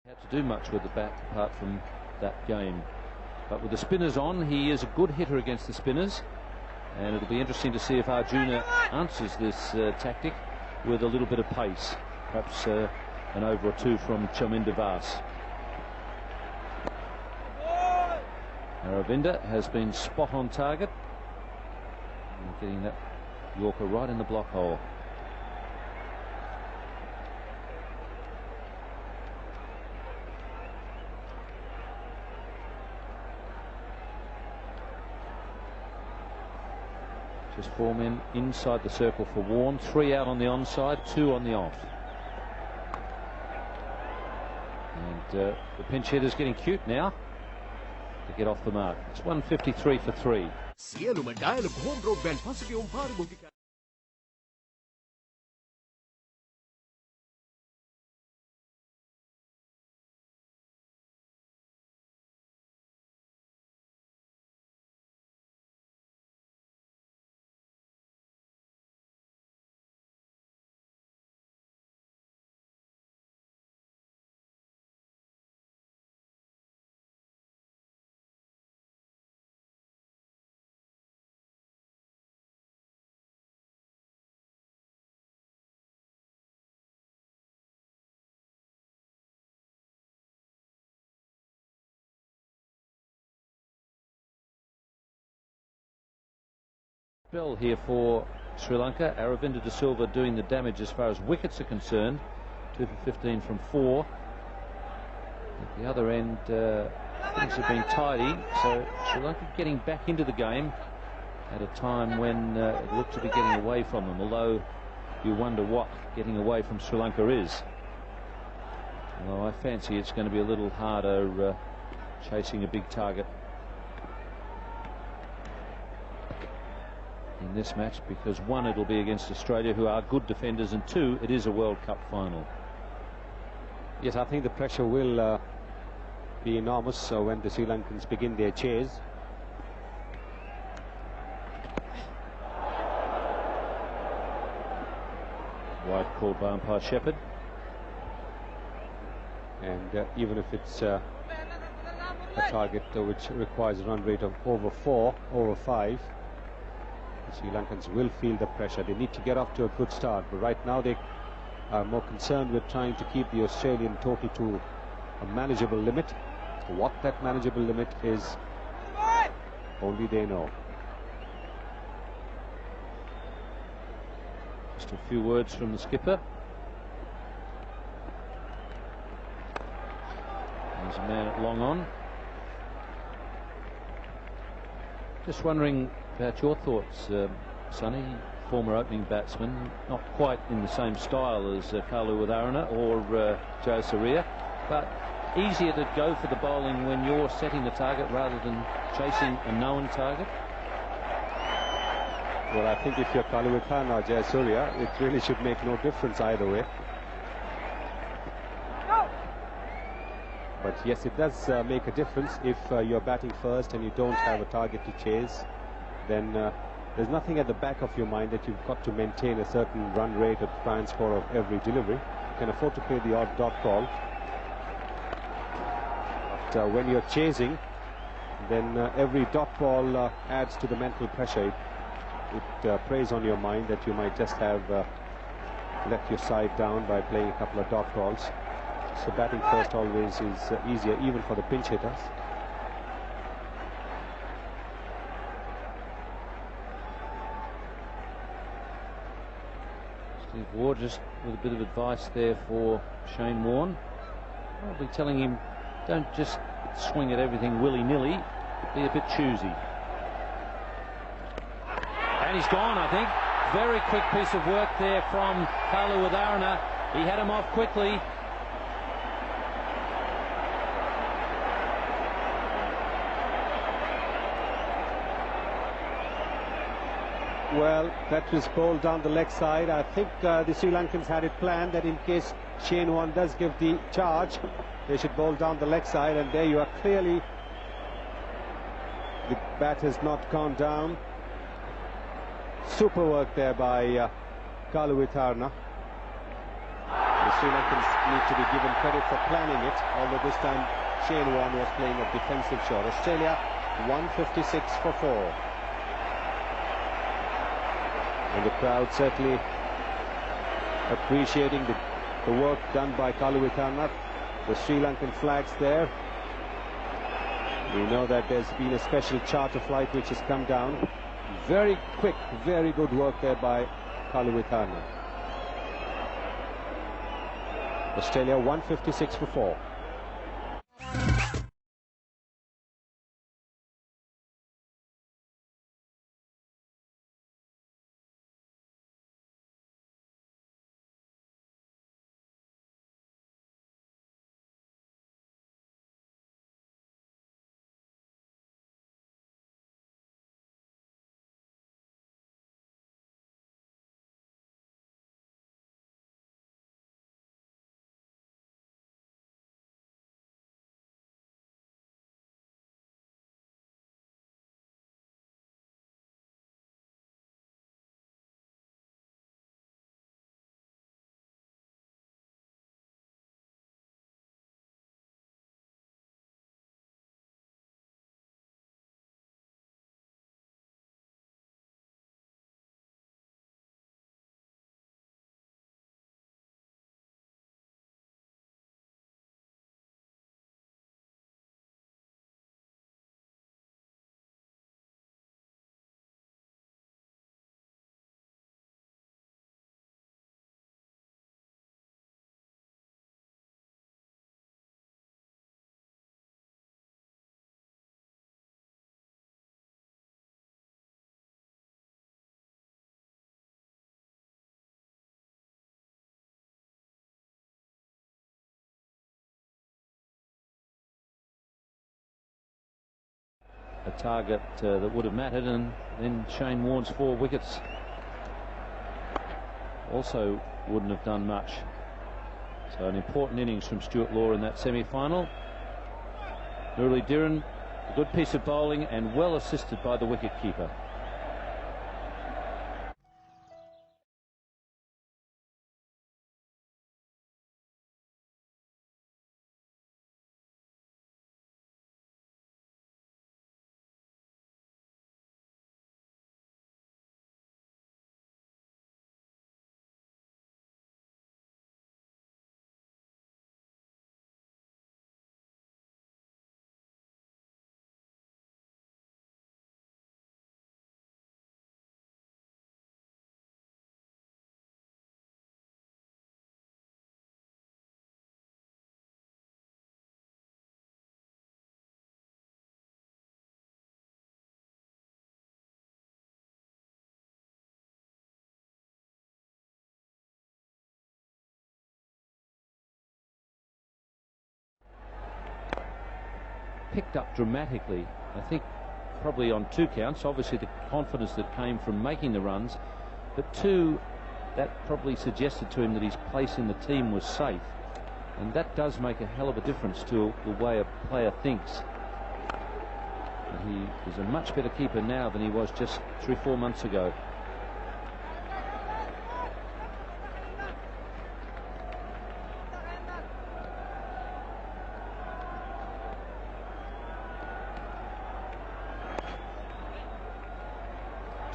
Had to do much with the bat apart from that game, but with the spinners on, he is a good hitter against the spinners, and it'll be interesting to see if Arjuna answers this tactic with a little bit of pace, perhaps an over or two from Chaminda Vas. Aravinda has been spot on target, and getting that Yorker right in the block hole. Just 4 men inside the circle for Warne, 3 out on the onside, 2 on the off. And the pinch hitter's getting cute now to get off the mark. It's 153 for 3. සියලුම dialogue home broadband පසුබිම් පාරිභෝගික Spell here for Sri Lanka. Aravinda de Silva doing the damage as far as wickets are concerned. 2 for 15 from 4. At the other end, things have been tidy, so Sri Lanka getting back into the game at a time when it looked to be getting away from them, although you wonder what getting away from Sri Lanka is. Although I fancy it's going to be a little harder chasing a big target. in this match, because one, it'll be against Australia, who are good defenders, and two, it is a World Cup final. Yes, I think the pressure will be enormous when the Sri Lankans begin their chase. Wide called by umpire Shepherd. And even if it's a target which requires a run rate of over 4, over 5, the Sri Lankans will feel the pressure. They need to get off to a good start, but right now they are more concerned with trying to keep the Australian total to a manageable limit. What that manageable limit is, only they know. Just a few words from the skipper. There's a man at long on. Just wondering about your thoughts, Sonny, former opening batsman, not quite in the same style as Kalu Wadharana or Joe Saria, but easier to go for the bowling when you're setting the target rather than chasing a known target? Well, I think if you're Kalu Wadharana or Jay Surya, it really should make no difference either way. But yes, it does make a difference if you're batting first and you don't have a target to chase. Then there's nothing at the back of your mind that you've got to maintain a certain run rate or try and score of every delivery. You can afford to play the odd dot ball. But when you're chasing, then every dot ball adds to the mental pressure. It preys on your mind that you might just have let your side down by playing a couple of dot balls. So batting first always is easier, even for the pinch hitters. Steve Ward just with a bit of advice there for Shane Warne. I'll be telling him, don't just swing at everything willy-nilly, be a bit choosy. And he's gone, I think. Very quick piece of work there from Kalu Wadharana. He had him off quickly. Well, that was bowled down the leg side. I think the Sri Lankans had it planned that in case Shane Warne does give the charge, they should bowl down the leg side, and there you are. Clearly the bat has not gone down. Super work there by Kalu Wadharana. The Sri Lankans need to be given credit for planning it, although this time Shane Warne was playing a defensive shot. Australia 156 for 4. And the crowd certainly appreciating the work done by Kalu Wadharana. The Sri Lankan flags there. We know that there's been a special charter flight which has come down. Very quick, very good work there by Kalu Wadharana. Australia 156 for 4. a target that would have mattered, and then Shane Warne's 4 wickets also wouldn't have done much. So an important innings from Stuart Law in that semi-final. Murali Dhiran, a good piece of bowling and well assisted by the wicket-keeper. Picked up dramatically, I think probably on 2 counts. Obviously the confidence that came from making the runs, but 2, that probably suggested to him that his place in the team was safe, and that does make a hell of a difference to the way a player thinks. And he is a much better keeper now than he was just 3 or 4 months ago.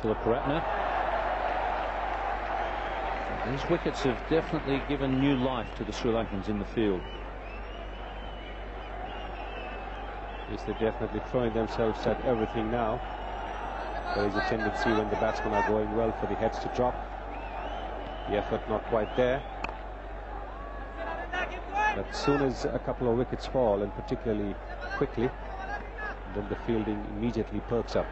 Tilaparatne. These wickets have definitely given new life to the Sri Lankans in the field. Yes, they're definitely throwing themselves at everything now. There is a tendency when the batsmen are going well for the heads to drop. The effort not quite there. But as soon as a couple of wickets fall, and particularly quickly, then the fielding immediately perks up.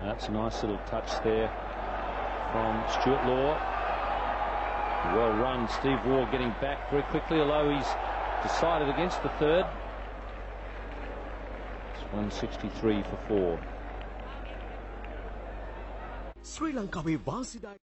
That's a nice little touch there from Stuart Law. Well run, Steve Waugh getting back very quickly, although he's decided against the 3rd. It's 163 for 4. Sri Lanka වාසිදායක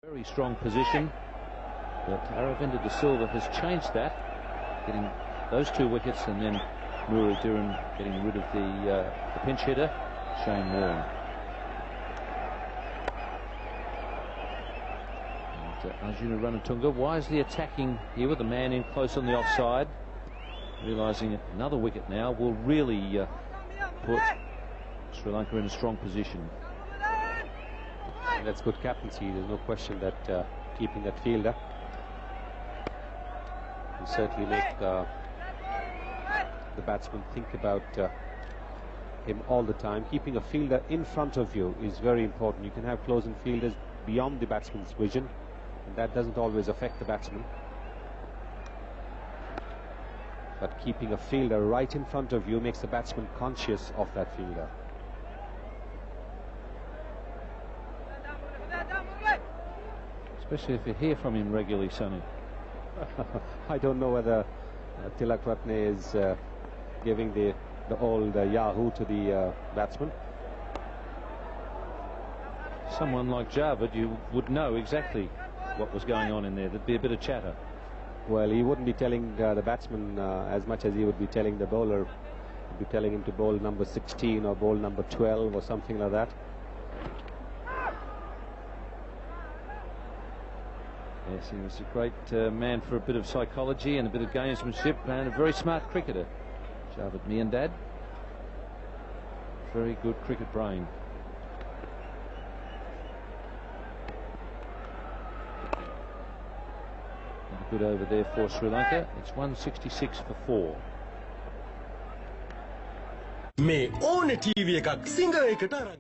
Very strong position, but Aravinda De Silva has changed that, getting those 2 wickets, and then Murali Dhiran getting rid of the pinch hitter, Shane Warne. And Arjuna Ranatunga wisely attacking here with the man in close on the offside, realising another wicket now will really put Sri Lanka in a strong position. And that's good captaincy. There's no question that keeping that fielder will certainly make the batsman think about him all the time. Keeping a fielder in front of you is very important. You can have close-in fielders beyond the batsman's vision, and that doesn't always affect the batsman. But keeping a fielder right in front of you makes the batsman conscious of that fielder. Especially if you hear from him regularly, Sonny. I don't know whether Tilaparatne is giving the old Yahoo to the batsman. Someone like Javed, you would know exactly what was going on in there. There'd be a bit of chatter. Well, he wouldn't be telling the batsman as much as he would be telling the bowler. He'd be telling him to bowl number 16 or bowl number 12 or something like that. Yes, he was a great man for a bit of psychology and a bit of gamesmanship, and a very smart cricketer, Javed Miandad. Very good cricket brain. Good over there for Sri Lanka. It's 166 for 4. මේ ඕන TV එකක් සිංගරයකට අරන්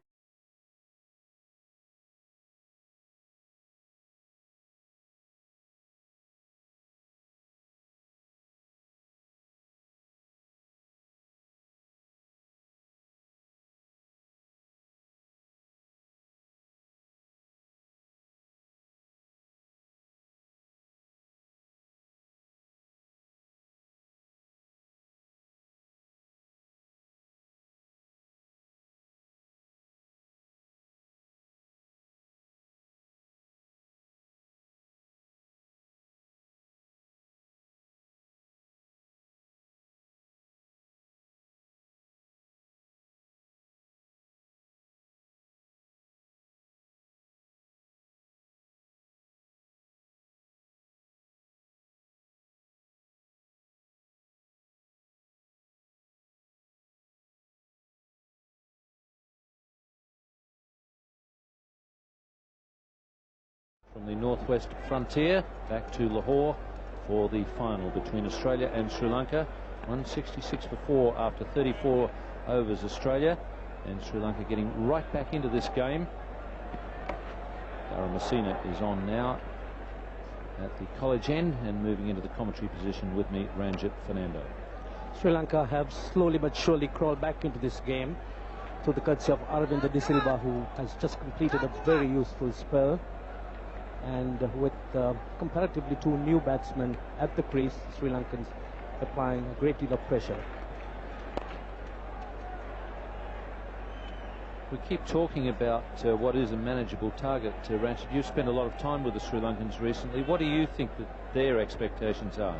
From the northwest frontier back to Lahore for the final between Australia and Sri Lanka. 166 for 4 after 34 overs Australia, and Sri Lanka getting right back into this game. Dara Messina is on now at the college end and moving into the commentary position with me, Ranjit Fernando. Sri Lanka have slowly but surely crawled back into this game through the courtesy of Aravinda De Silva, who has just completed a very useful spell. And with comparatively 2 new batsmen at the crease, Sri Lankans applying a great deal of pressure. We keep talking about what is a manageable target. Ranjit, you've spent a lot of time with the Sri Lankans recently. What do you think that their expectations are?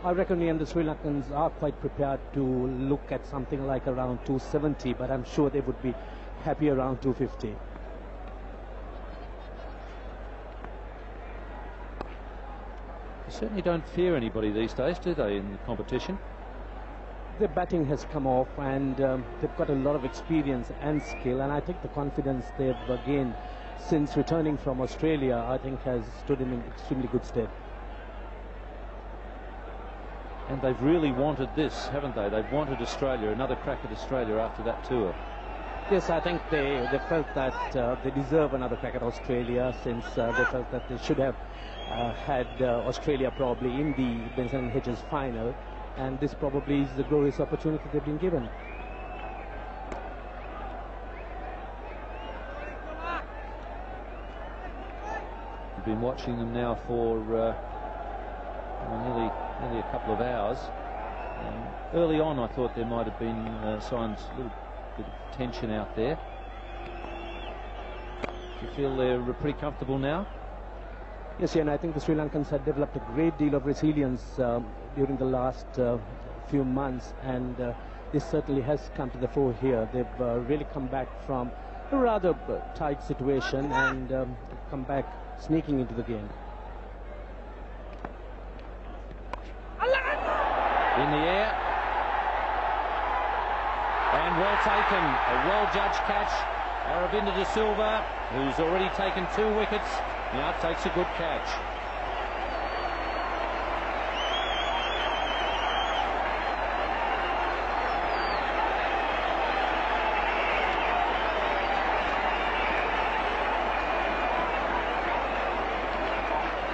I reckon the Sri Lankans are quite prepared to look at something like around 270, but I'm sure they would be happy around 250. They certainly don't fear anybody these days, do they, in the competition? Their batting has come off, and they've got a lot of experience and skill, and I think the confidence they've gained since returning from Australia, I think, has stood them in extremely good stead. And they've really wanted this, haven't they? They've wanted Australia, another crack at Australia after that tour. Yes, I think they felt that they deserve another crack at Australia, since they felt that they should have had Australia probably in the Benson and Hedges final, and this probably is the glorious opportunity they've been given. We've been watching them now for nearly a couple of hours. Early on I thought there might have been signs, a little bit of tension out there. Do you feel they're pretty comfortable now? Yes, and I think the Sri Lankans had developed a great deal of resilience during the last few months, and this certainly has come to the fore here. They've really come back from a rather tight situation and come back sneaking into the game. In the air, and well taken, a well-judged catch. Aravinda De Silva, who's already taken 2 wickets, now takes a good catch.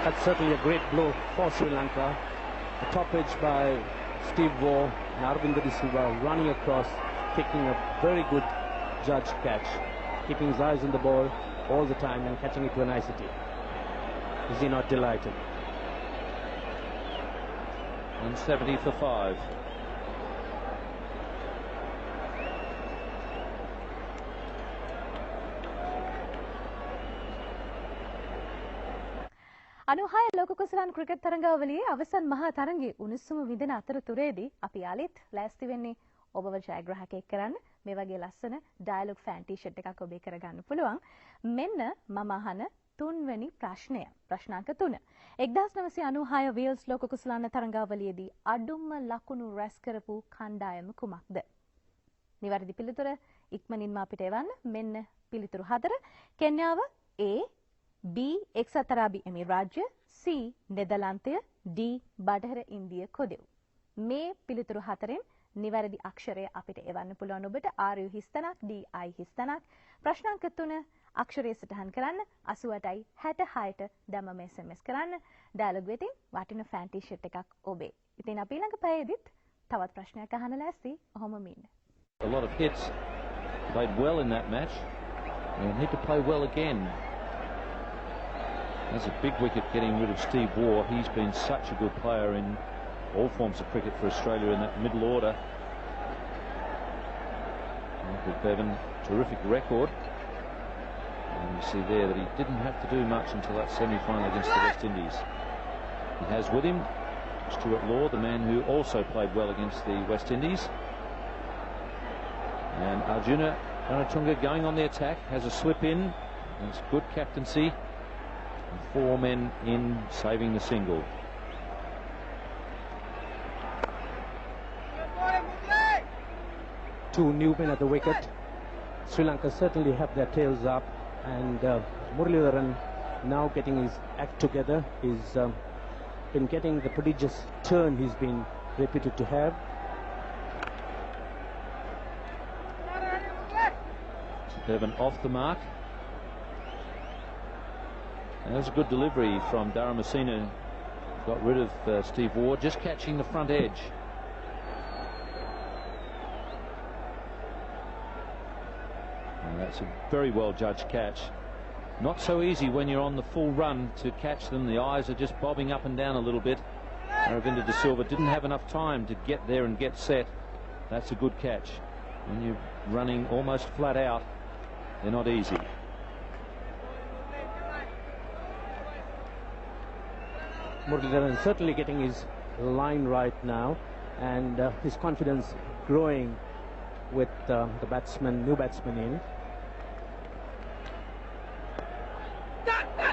That's certainly a great blow for Sri Lanka. A top edge by Steve Waugh and Aravinda De Silva running across, taking a very good judged catch, keeping his eyes on the ball all the time and catching it to a nicety. Is he not delighted? 170 for 5. 96 ලෝක කුසලාන cricket තරඟාවලියේ අවසන් මහා තරඟයේ උණුසුම විඳින අතරතුරේදී අපි යාලිත් ලෑස්ති වෙන්නේ ඔබව ජයග්‍රාහකයෙක් කරන්න. මේ වගේ ලස්සන ඩයලොග් ෆෑන් ටී-ෂර්ට් එකක් ඔබේ කරගන්න පුළුවන්. මෙන්න මම අහන තුන්වෙනි ප්‍රශ්නය. ප්‍රශ්නාංක 3. 1996 වීල්ස් ලෝක කුසලාන තරඟාවලියේදී අඩුම ලකුණු රැස් කරපු කණ්ඩායම කුමක්ද? නිවැරදි පිළිතුර ඉක්මනින්ම අපිට එවන්න. මෙන්න පිළිතුරු 4. කෙන්යාව A B එක්සත් අරාබි එමිරාජ්‍ය, C නෙදර්ලන්තය, D බටහිර ඉන්දිය කොදෙව්. මේ පිළිතුරු 4න් නිවැරදි අක්ෂරය අපිට එවන්න පුළුවන් ඔබට. R U හිස්තනක්, D I හිස්තනක්. ප්‍රශ්නාංක 3 Aksharaya සටහන් කරන්න 88යි 66ට දැමම SMS කරන්න. ඩයලොග් වෙතින් වටින ෆෑන් ටී-ෂර්ට් එකක් ඔබේ. ඉතින් අපි ළඟ පැයේදීත් තවත් ප්‍රශ්නයක් අහන්න ලෑස්ති. ඔහොම ඉන්න. A lot of hits, played well in that match. They need to play well again. That's a big wicket getting rid of Steve Waugh. He's been such a good player in all forms of cricket for Australia in that middle order. Michael Bevan, terrific record. And you see there that he didn't have to do much until that semi-final against the West Indies. He has with him Stuart Law, the man who also played well against the West Indies. And Arjuna Ranatunga going on the attack, has a slip in. That's good captaincy. And 4 men in, saving the single. Two new men at the wicket. Sri Lanka certainly have their tails up, and Muralidharan now getting his act together. He's been getting the prodigious turn he's been reputed to have. Bevan off the mark. And that was a good delivery from Dharamasena. Got rid of Steve Waugh, just catching the front edge. And that's a very well judged catch. Not so easy when you're on the full run to catch them. The eyes are just bobbing up and down a little bit. Aravinda De Silva didn't have enough time to get there and get set. That's a good catch. When you're running almost flat out, they're not easy. Muralidharan certainly getting his line right now, and his confidence growing with the new batsman in.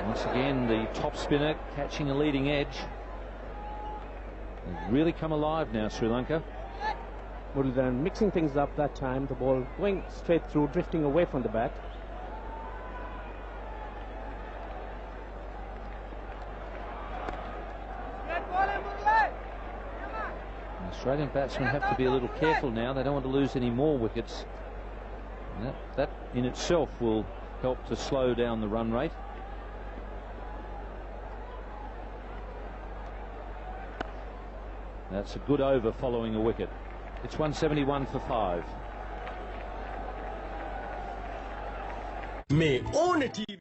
Once again, the top spinner catching a leading edge. They've really come alive now, Sri Lanka. Muralidharan mixing things up that time, the ball going straight through, drifting away from the bat. Australian batsmen have to be a little careful now. They don't want to lose any more wickets. And that in itself will help to slow down the run rate. That's a good over following a wicket. It's 171 for 5. May own a TV.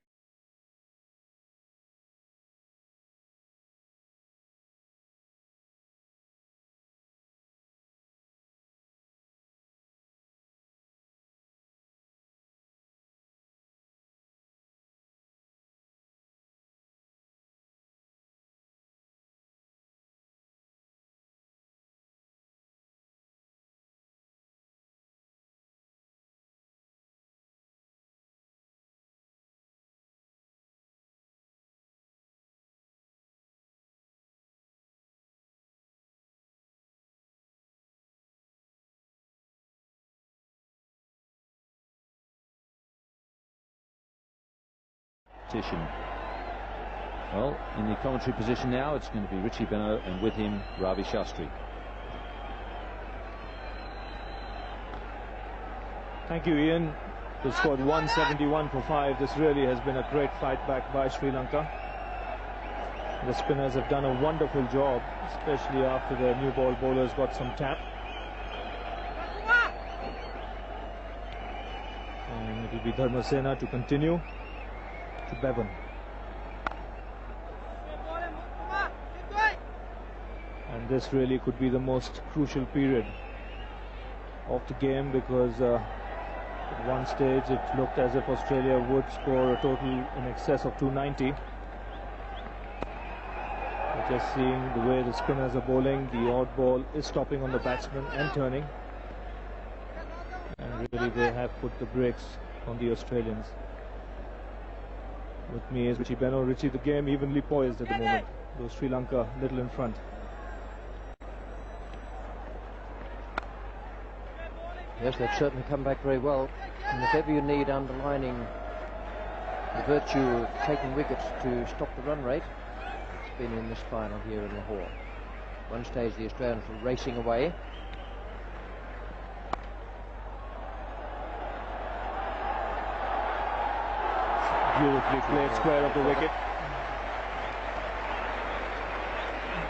Well, in the commentary position now, it's going to be Richie Benaud, and with him, Ravi Shastri. Thank you, Ian. They scored 171 for 5. This really has been a great fight back by Sri Lanka. The spinners have done a wonderful job, especially after the new ball bowlers got some tap. And it will be Dharmasena to continue to Bevan. And this really could be the most crucial period of the game, because at one stage it looked as if Australia would score a total in excess of 290. Just seeing the way the spinners are bowling, the odd ball is stopping on the batsman and turning. And really they have put the brakes on the Australians. With me is Richie Beno. Richie, the game evenly poised at the moment, though Sri Lanka little in front. Yes, they've certainly come back very well. And if ever you need underlining the virtue of taking wickets to stop the run rate, it's been in this final here in Lahore. One stage the Australians were racing away. Beautifully played square of the wicket.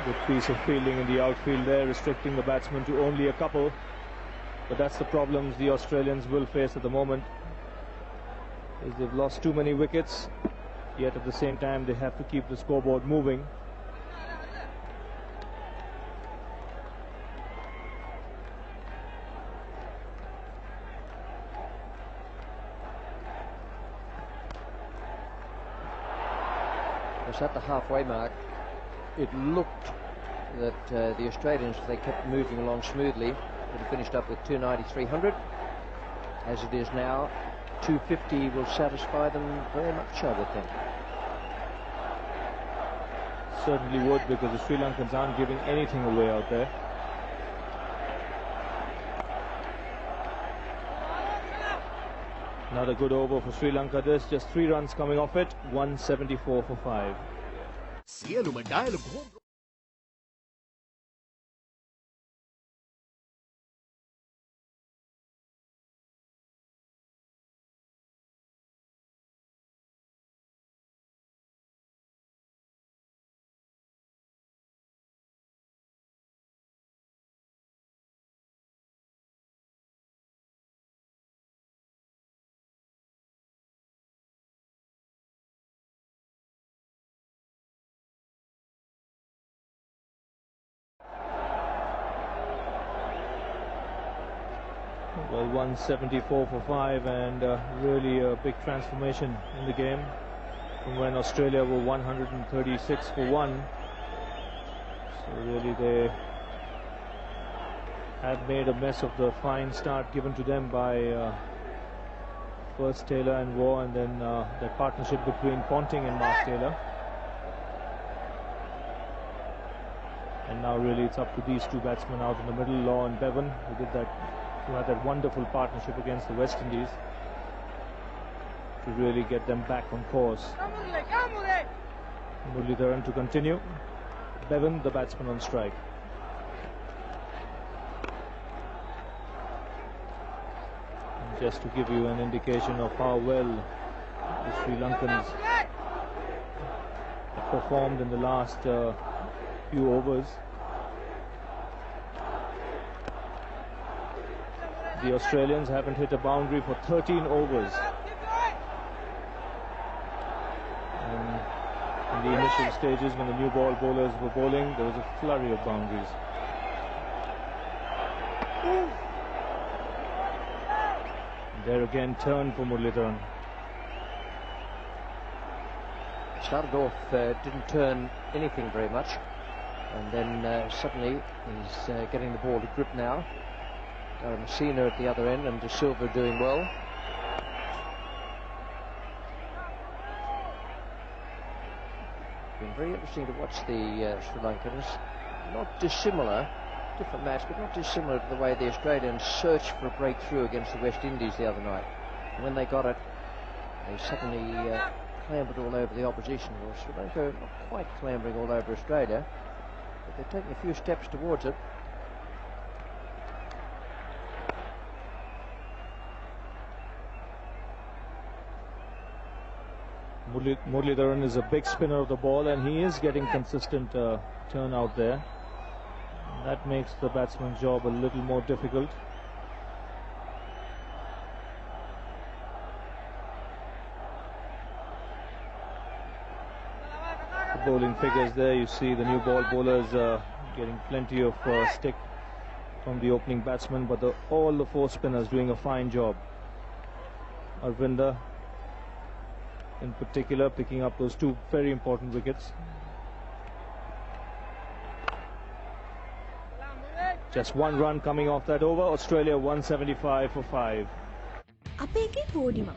Good piece of fielding in the outfield there, restricting the batsman to only a couple. But that's the problems the Australians will face at the moment, is they've lost too many wickets, yet at the same time they have to keep the scoreboard moving. It's at the halfway mark. It looked that the Australians, if they kept moving along smoothly, would have finished up with 290-300. As it is now, 250 will satisfy them very much, I would think. Certainly would, because the Sri Lankans aren't giving anything away out there. Another good over for Sri Lanka. There's just 3 runs coming off it. 174 for 5. Well, 174 for 5, and really a big transformation in the game from when Australia were 136 for 1. So really they have made a mess of the fine start given to them by first Taylor and Waugh, and then that partnership between Ponting and Mark Taylor. And now really it's up to these 2 batsmen out in the middle, Law and Bevan, who had that wonderful partnership against the West Indies, to really get them back on course. Muralidharan to continue. Bevan, the batsman, on strike. And just to give you an indication of how well the Sri Lankans have performed in the last few overs. The Australians haven't hit a boundary for 13 overs. And in the initial stages, when the new ball bowlers were bowling, there was a flurry of boundaries. And there again, turn for Muralidharan. Started off, didn't turn anything very much, and then suddenly he's getting the ball to grip now. Messina at the other end, and De Silva doing well. Been very interesting to watch the Sri Lankans. Not dissimilar, different match, but not dissimilar to the way the Australians searched for a breakthrough against the West Indies the other night. And when they got it, they suddenly clambered all over the opposition. Well, Sri Lanka not quite clambering all over Australia, but they're taking a few steps towards it. Muralidharan is a big spinner of the ball, and he is getting consistent turn out there. That makes the batsman's job a little more difficult. The bowling figures there, you see the new ball bowlers getting plenty of stick from the opening batsman, but all the 4 spinners doing a fine job. Arvinder in particular picking up those 2 very important wickets. Just one run coming off that over. Australia 175 for 5. අපේගේ පෝඩිම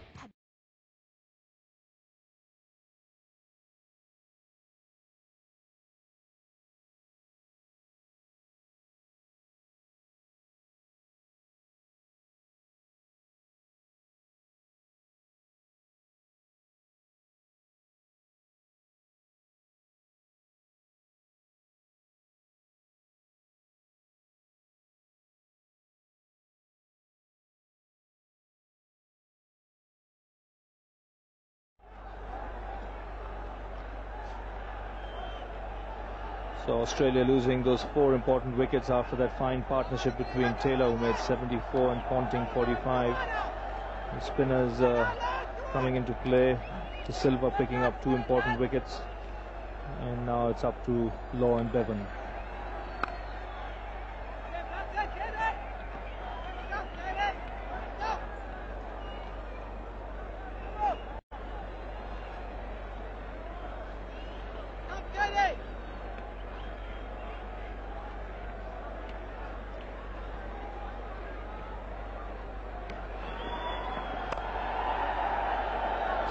So Australia losing those 4 important wickets after that fine partnership between Taylor, who made 74, and Ponting 45. The spinners coming into play. To Silva picking up 2 important wickets, and now it's up to Law and Bevan.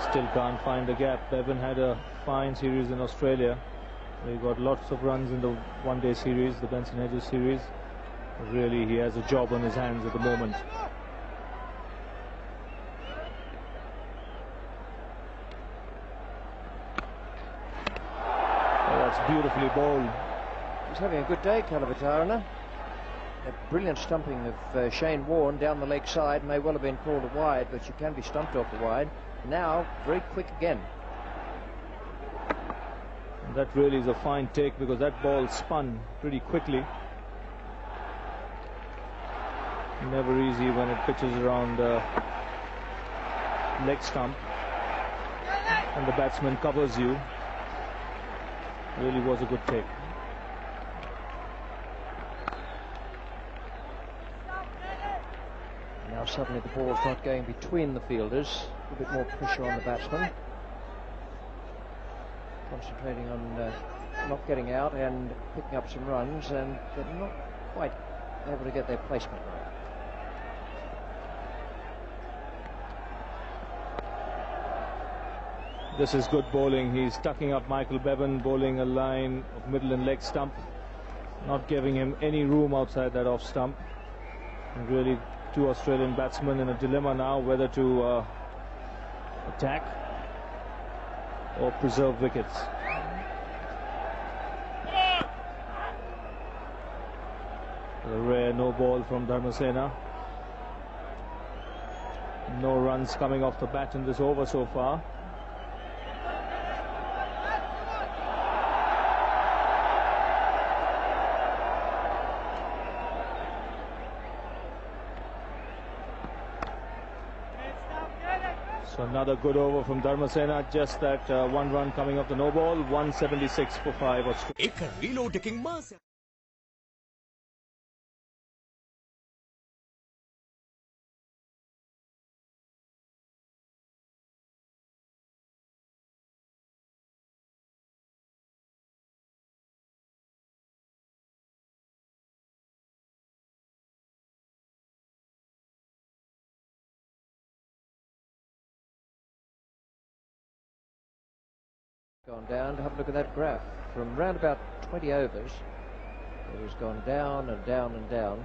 Still can't find the gap. Bevan had a fine series in Australia. He got lots of runs in the one-day series, the Benson Hedges series. Really, he has a job on his hands at the moment. Oh, that's beautifully bowled. He's having a good day, Kalavatarana. A brilliant stumping of Shane Warne down the leg side. May well have been called a wide, but you can be stumped off the wide. Now, very quick again. And that really is a fine take, because that ball spun pretty quickly. Never easy when it pitches around the leg stump and the batsman covers you. Really was a good take. Now suddenly the ball's not going between the fielders. A bit more pressure on the batsman. Concentrating on not getting out and picking up some runs, and they're not quite able to get their placement right. This is good bowling. He's tucking up Michael Bevan, bowling a line of middle and leg stump, not giving him any room outside that off stump. And really, 2 Australian batsmen in a dilemma now whether to attack or preserve wickets. A rare no ball from Dharmasena. No runs coming off the bat in this over so far. So another good over from Dharmasena, just that 1 run coming off the no ball. 176 for 5 Australia. Gone down. To have a look at that graph. From round about 20 overs, it has gone down and down and down.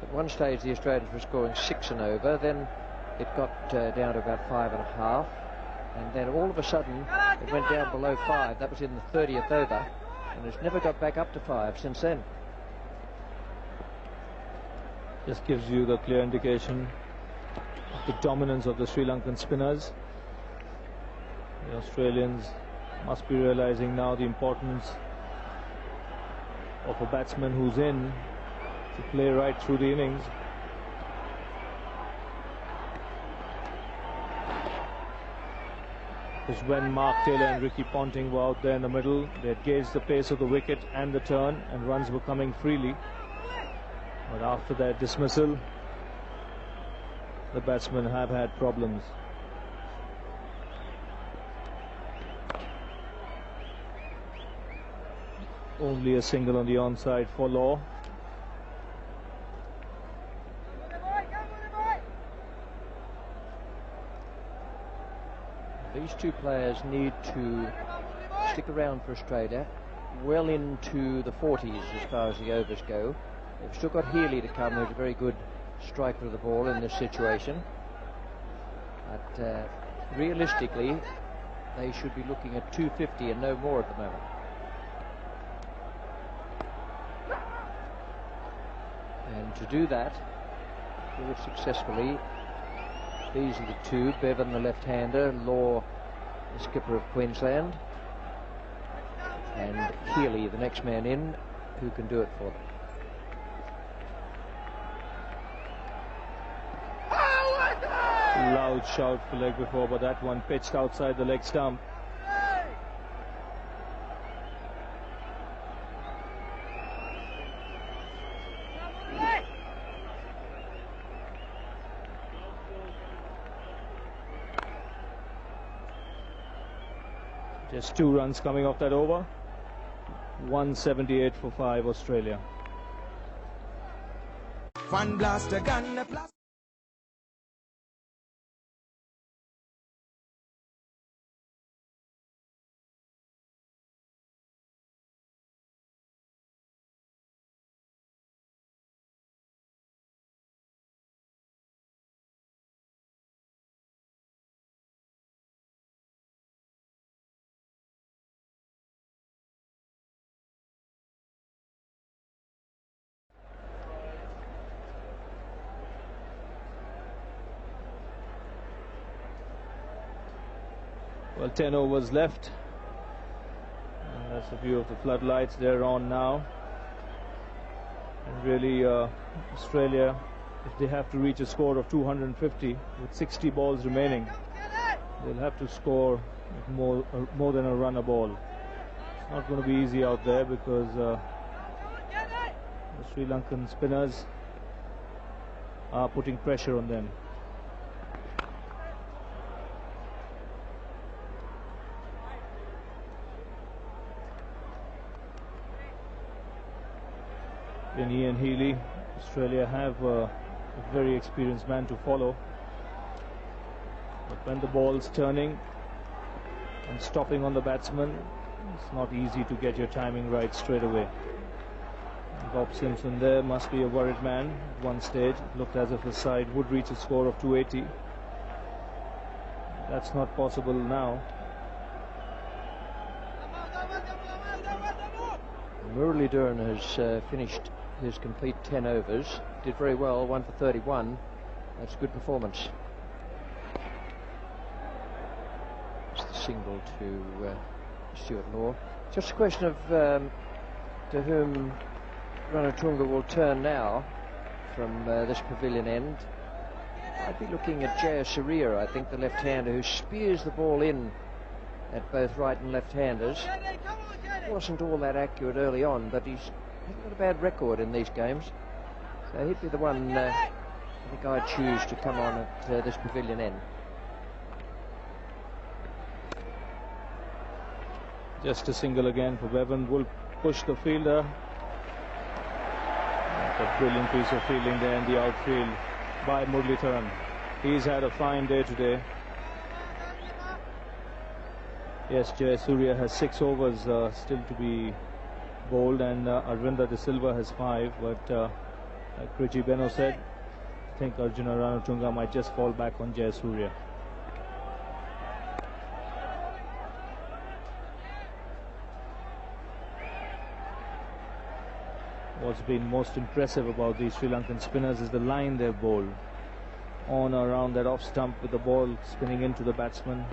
At one stage the Australians were scoring 6 and over, then it got down to about 5.5, and then all of a sudden it went down below 5. That was in the 30th over, and it's never got back up to 5 since then. Just gives you the clear indication of the dominance of the Sri Lankan spinners. The Australians must be realizing now the importance of a batsman who's in to play right through the innings. Because when Mark Taylor and Ricky Ponting were out there in the middle, they had gauged the pace of the wicket and the turn, and runs were coming freely. But after that dismissal, the batsmen have had problems. Only a single on the onside for Law. These two players need to stick around for Australia well into the 40s as far as the overs go. They've still got Healy to come, who's a very good striker of the ball in this situation. But realistically, they should be looking at 250 and no more at the moment. And to do that, do it successfully, these are the two, Bevan the left-hander, Law the skipper of Queensland, and Healy the next man in, who can do it for them. Loud shout for leg before, but that one pitched outside the leg stump. Just 2 runs coming off that over. 178 for 5 Australia. Fun blaster gun blast. Well, 10 overs left. And that's a view of the floodlights. They're on now. And really, Australia, if they have to reach a score of 250 with 60 balls remaining, they'll have to score more than a run a ball. It's not going to be easy out there because the Sri Lankan spinners are putting pressure on them. In Ian Healy, Australia have a very experienced man to follow. But when the ball's turning and stopping on the batsman, it's not easy to get your timing right straight away. Bob Simpson there must be a worried man. At one stage, it looked as if his side would reach a score of 280. That's not possible now. Muralidharan has finished his complete 10 overs. Did very well, 1 for 31. That's a good performance. It's the single to Stuart Law. Just a question of to whom Ranatunga will turn now from this pavilion end. I'd be looking at Jayasuriya, I think, the left-hander, who spears the ball in at both right and left-handers. Wasn't all that accurate early on, but he's got a bad record in these games. So he'd be the one I think I'd choose to come on at this pavilion end. Just a single again for Bevan. Will push the fielder. A brilliant piece of fielding there in the outfield by Muralidharan. He's had a fine day today. Yes, Jayasuriya has 6 overs still to be bowled, and Arvinda De Silva has 5. But like Richie Beno said, I think Arjuna Ranatunga might just fall back on Jayasuriya. What's been most impressive about these Sri Lankan spinners is the line they've bowled. On around that off stump with the ball spinning into the batsman,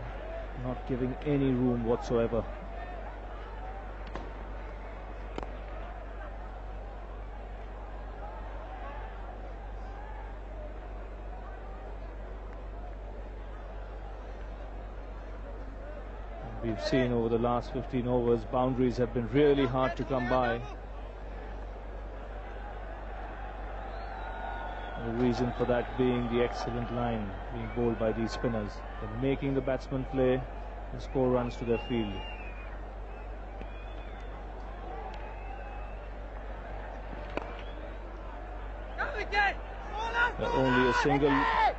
not giving any room whatsoever. We've seen over the last 15 overs, boundaries have been really hard to come by. The reason for that being the excellent line being bowled by these spinners. They're making the batsmen play and score runs to their field. Only a single.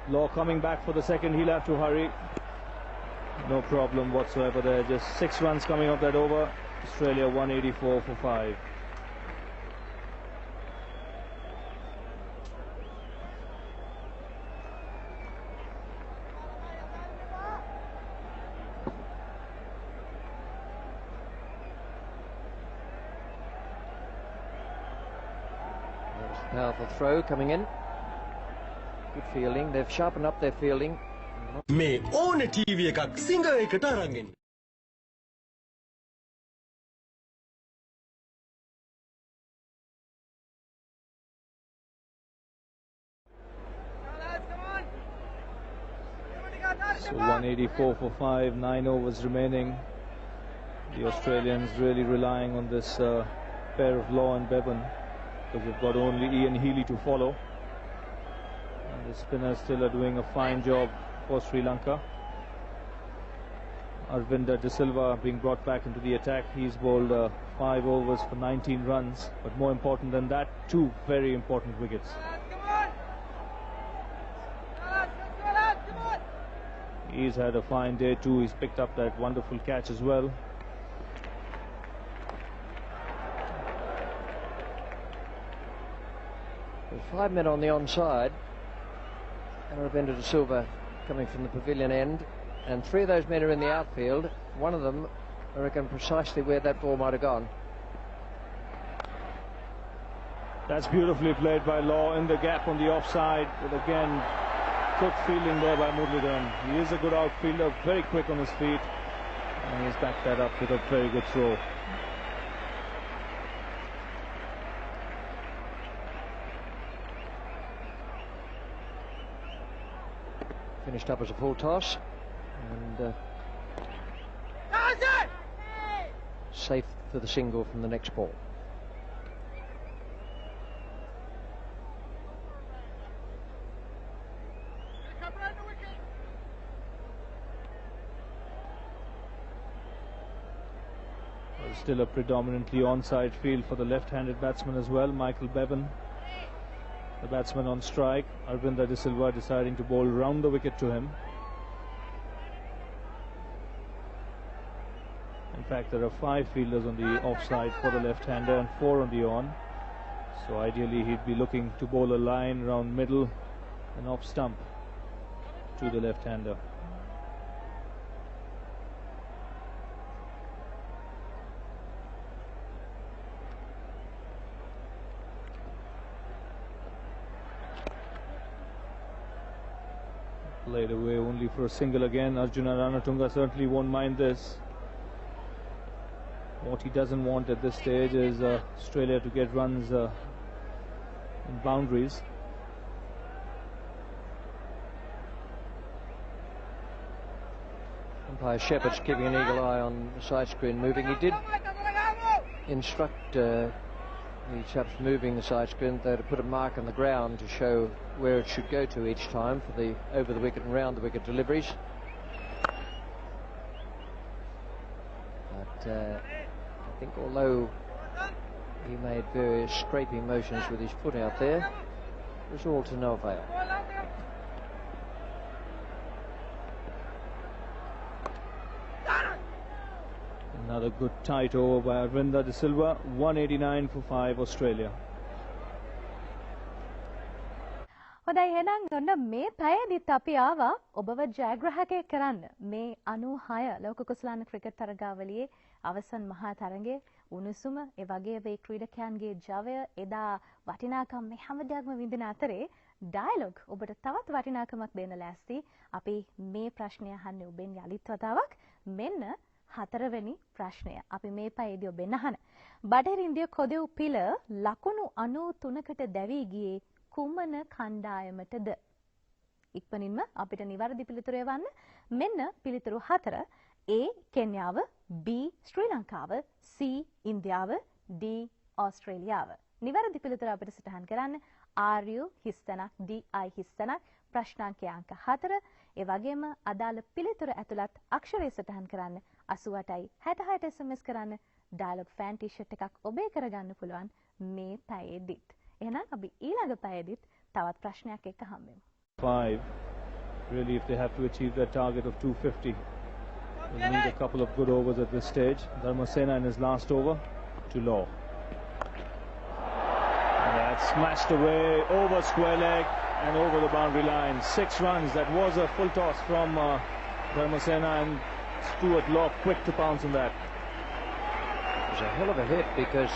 Law coming back for the second. He'll have to hurry. No problem whatsoever there. Just 6 runs coming off that over. Australia 184 for 5. Powerful throw coming in. Good fielding. They've sharpened up their fielding. මේ ඕන TV එකක් singer එකට අරන් එන්න. So 184 for 5, 9 overs remaining. The Australians really relying on this pair of Law and Bevan, because they've got only Ian Healy to follow. And the spinners still are doing a fine job for Sri Lanka. Arvinda De Silva being brought back into the attack. He's bowled 5 overs for 19 runs, but more important than that, 2 very important wickets. He's had a fine day too. He's picked up that wonderful catch as well. There's 5 men on the onside. Arvinda De Silva coming from the pavilion end, and 3 of those men are in the outfield. One of them, I reckon, precisely where that ball might have gone. That's beautifully played by Law in the gap on the offside, but again, good fielding there by Muralidharan. He is a good outfielder, very quick on his feet, and he's backed that up with a very good throw. Finished up as a full toss, and safe for the single from the next ball. Still a predominantly onside field for the left-handed batsman as well, Michael Bevan, the batsman on strike. Arvinda De Silva deciding to bowl round the wicket to him. In fact, there are 5 fielders on the offside for the left-hander and 4 on the on. So ideally he'd be looking to bowl a line round middle and off stump to the left-hander. Played away only for a single again. Arjuna Ranatunga certainly won't mind this. What he doesn't want at this stage is Australia to get runs in boundaries. Umpire Shepherd's keeping an eagle eye on the side screen moving. He did instruct the chaps moving the side screen though to put a mark on the ground to show where it should go to each time for the over the wicket and round the wicket deliveries. But I think although he made various scraping motions with his foot out there, it was all to no avail. Another good tight over by Arvinda De Silva. 189 for 5 Australia. හොඳයි එහෙනම් ඔන්න මේ පැයදිත් අපි ආවා ඔබව ජයග්‍රාහකයෙක් කරන්න. මේ 96 ලෝක කුසලාන ක්‍රිකට් තරගාවලියේ අවසන් මහා තරගයේ උණුසුම ඒ වගේ වේ ක්‍රීඩකයන්ගේ ජවය එදා වටිනාකම් මේ හැම දෙයක්ම විඳින අතරේ ඩයලොග් ඔබට තවත් වටිනාකමක් දෙන්න ලෑස්ති. අපි මේ ප්‍රශ්නය අහන්නේ ඔබෙන් යලිත් වතාවක්. මෙන්න 4වෙනි ප්‍රශ්නය. අපි මේ පැයේදී ඔබෙන් අහන. බටහිර ඉන්දිය කොදෙව් පිළ ලකුණු 93කට දැවී ගියේ කුමන කණ්ඩායමටද? ඉක්මනින්ම අපිට නිවැරදි පිළිතුර එවන්න. මෙන්න පිළිතුරු 4. A කෙන්යාව, B ශ්‍රී ලංකාව, C ඉන්දියාව, D ඕස්ට්‍රේලියාව. නිවැරදි පිළිතුර අපිට සටහන් කරන්න. RU හිස්තනක්, DI හිස්තනක්, ප්‍රශ්නාංකය අංක 4. ඒ වගේම අදාළ පිළිතුර ඇතුළත් අක්ෂරය සටහන් කරන්න. 88යි 66 SMS කරන්න. ඩයලොග් ෆෑන් ටී-ෂර්ට් එකක් ඔබේ කරගන්න පුළුවන් මේ පැයේදීත්. එහෙනම් අපි ඊළඟ පැයේදීත් තවත් ප්‍රශ්නයක් එක්ක හම්බෙමු. 5. Really, if they have to achieve their target of 250, they'll need a couple of good overs at this stage. Dharmasena in his last over to Law. That's smashed away over square leg and over the boundary line. 6 runs. That was a full toss from Dharmasena, and Stuart Law quick to pounce on that. It was a hell of a hit because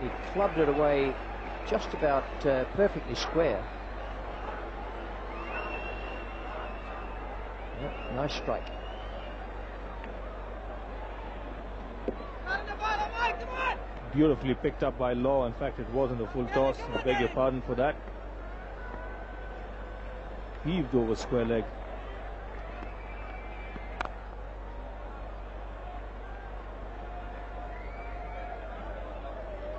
he clubbed it away just about perfectly square. Yep, nice strike. Beautifully picked up by Law. In fact, it wasn't a full toss. I beg your pardon for that. Heaved over square leg.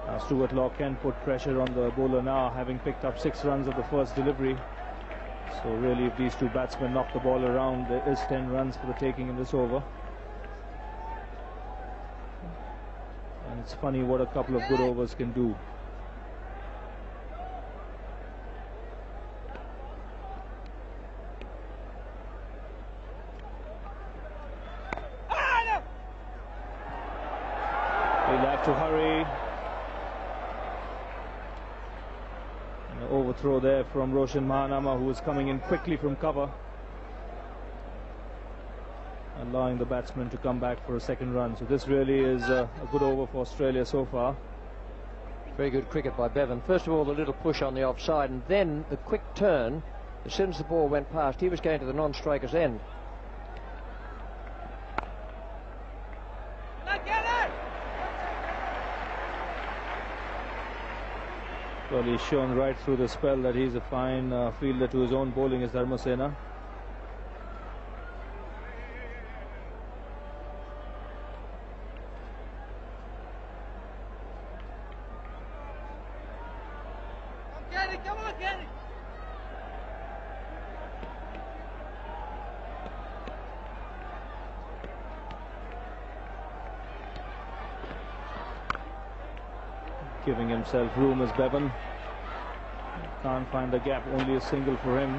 Now Stuart Law can put pressure on the bowler now, having picked up 6 runs of the first delivery. So really, if these two batsmen knock the ball around, there is 10 runs for the taking in this over. And it's funny what a couple of good overs can do. He'll have to hurry. An overthrow there from Roshan Mahanama, who was coming in quickly from cover, allowing the batsman to come back for a second run. So this really is a good over for Australia so far. Very good cricket by Bevan. First of all, the little push on the offside, and then the quick turn. As soon as the ball went past, he was going to the non-striker's end. Well, he's shown right through the spell that he's a fine fielder to his own bowling as Dharmasena. Giving himself room as Bevan. Can't find the gap, only a single for him.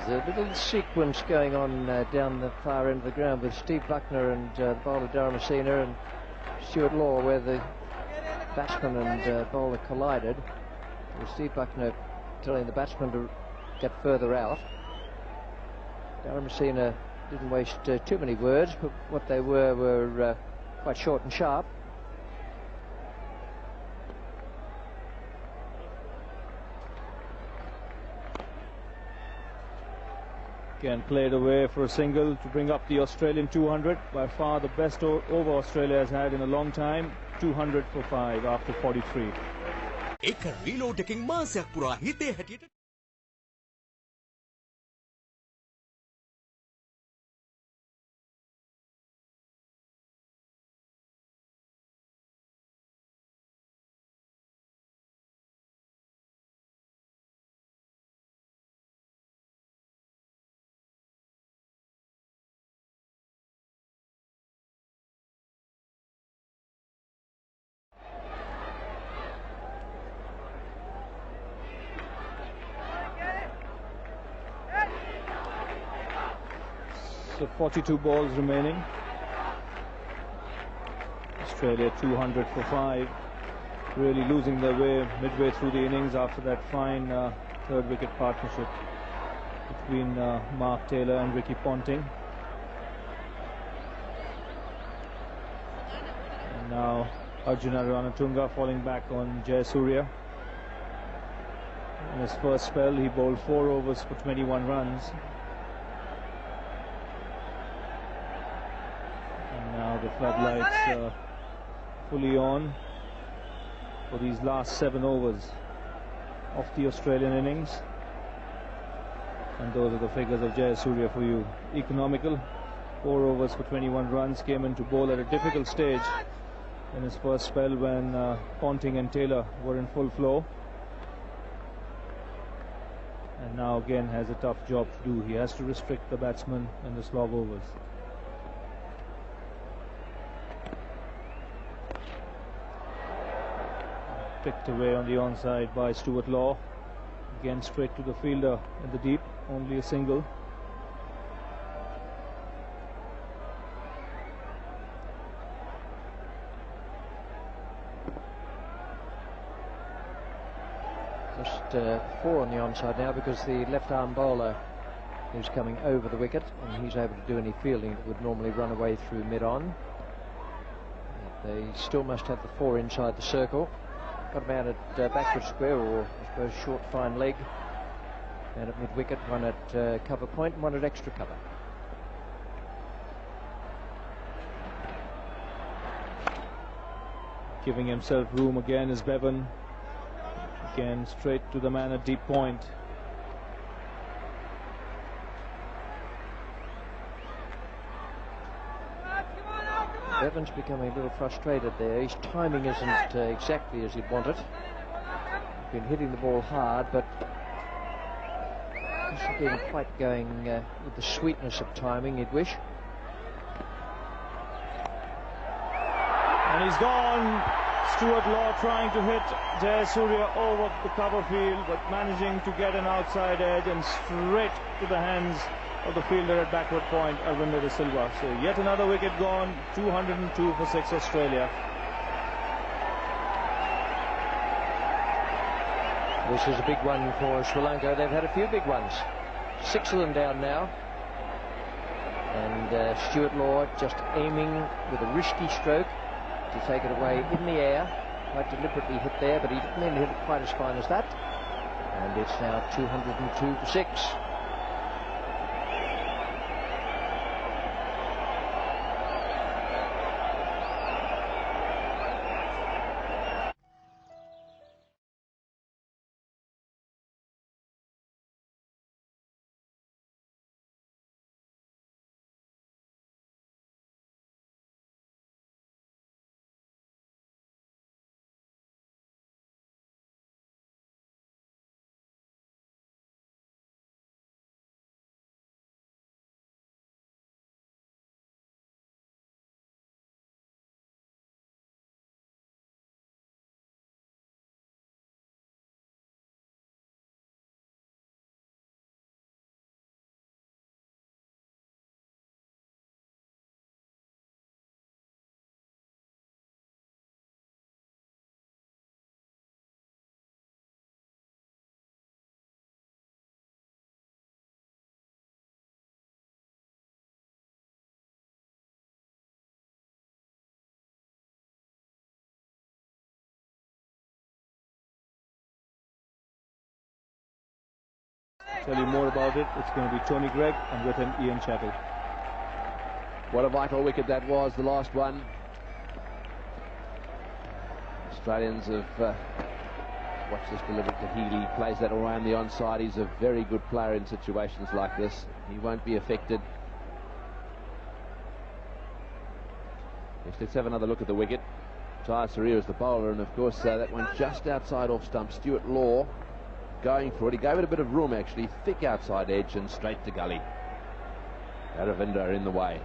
There's a little sequence going on down the far end of the ground with Steve Buckner and the bowler Dharmasena and Stuart Law, where the batsman and bowler collided. With Steve Buckner telling the batsman to get further out. Dharmasena didn't waste too many words, but what they were quite short and sharp. Again played away for a single to bring up the Australian 200. By far the best over Australia has had in a long time. 200 for 5 after 43. එක reload එකකින් මාසයක් පුරා හිතේ හැටියට So 42 balls remaining. Australia 200 for 5. Really losing their way midway through the innings after that fine third wicket partnership between Mark Taylor and Ricky Ponting. And now Arjuna Ranatunga falling back on Jayasuriya. In his first spell, he bowled 4 overs for 21 runs. And now the floodlights fully on for these last 7 overs of the Australian innings. And those are the figures of Jayasuriya for you. Economical, 4 overs for 21 runs, came in to bowl at a difficult stage in his first spell when Ponting and Taylor were in full flow. And now again has a tough job to do. He has to restrict the batsman in the slog overs. picked away on the onside by Stuart Law. Again straight to the fielder in the deep, only a single. Just 4 on the onside now because the left arm bowler is coming over the wicket and he's able to do any fielding that would normally run away through mid-on. They still must have the 4 inside the circle. Got a man at backward square, or I suppose short fine leg. And at mid-wicket, one at cover point and one at extra cover. Giving himself room again is Bevan. Again straight to the man at deep point. Bevan's becoming a little frustrated there. His timing isn't exactly as he'd want it. He's been hitting the ball hard, but isn't been quite going with the sweetness of timing he'd wish. And he's gone. Stuart Law trying to hit Jayasuriya over the cover field, but managing to get an outside edge and straight to the hands of the fielder at backward point, Arvinder De Silva. So yet another wicket gone, 202 for 6 Australia. This is a big one for Sri Lanka. They've had a few big ones. 6 of them down now. And Stuart Law just aiming with a risky stroke to take it away in the air. Quite deliberately hit there, but he didn't mean to hit it quite as fine as that. And it's now 202 for 6. Tell you more about it, it's going to be Tony Gregg and with him Ian Chattel. What a vital wicket that was, the last one. Australians have watched this delivered to Healy, plays that around the onside. He's a very good player in situations like this. He won't be affected. Yes, let's have another look at the wicket. Jayasuriya is the bowler, and of course that went just outside off stump. Stuart Law going for it. He gave it a bit of room actually, thick outside edge and straight to gully. Aravinda in the way.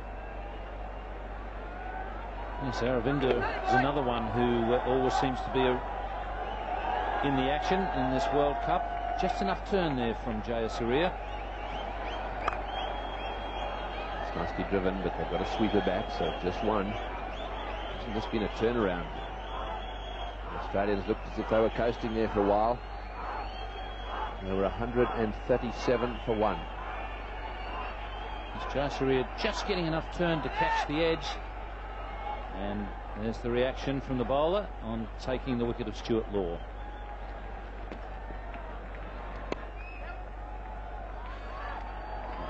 Yes, Aravinda is another one who always seems to be in the action in this World Cup. Just enough turn there from Jayasuriya. It's nicely driven, but they've got a sweeper back, so just one. Hasn't just been a turnaround. The Australians looked as if they were coasting there for a while. They were 137 for 1. It's Jayasuriya just getting enough turn to catch the edge. And there's the reaction from the bowler on taking the wicket of Stuart Law.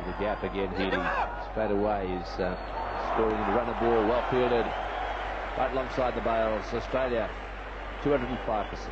The gap again, Healy straight away is scoring the runner ball, well fielded, right alongside the bails. Australia 205 for 6.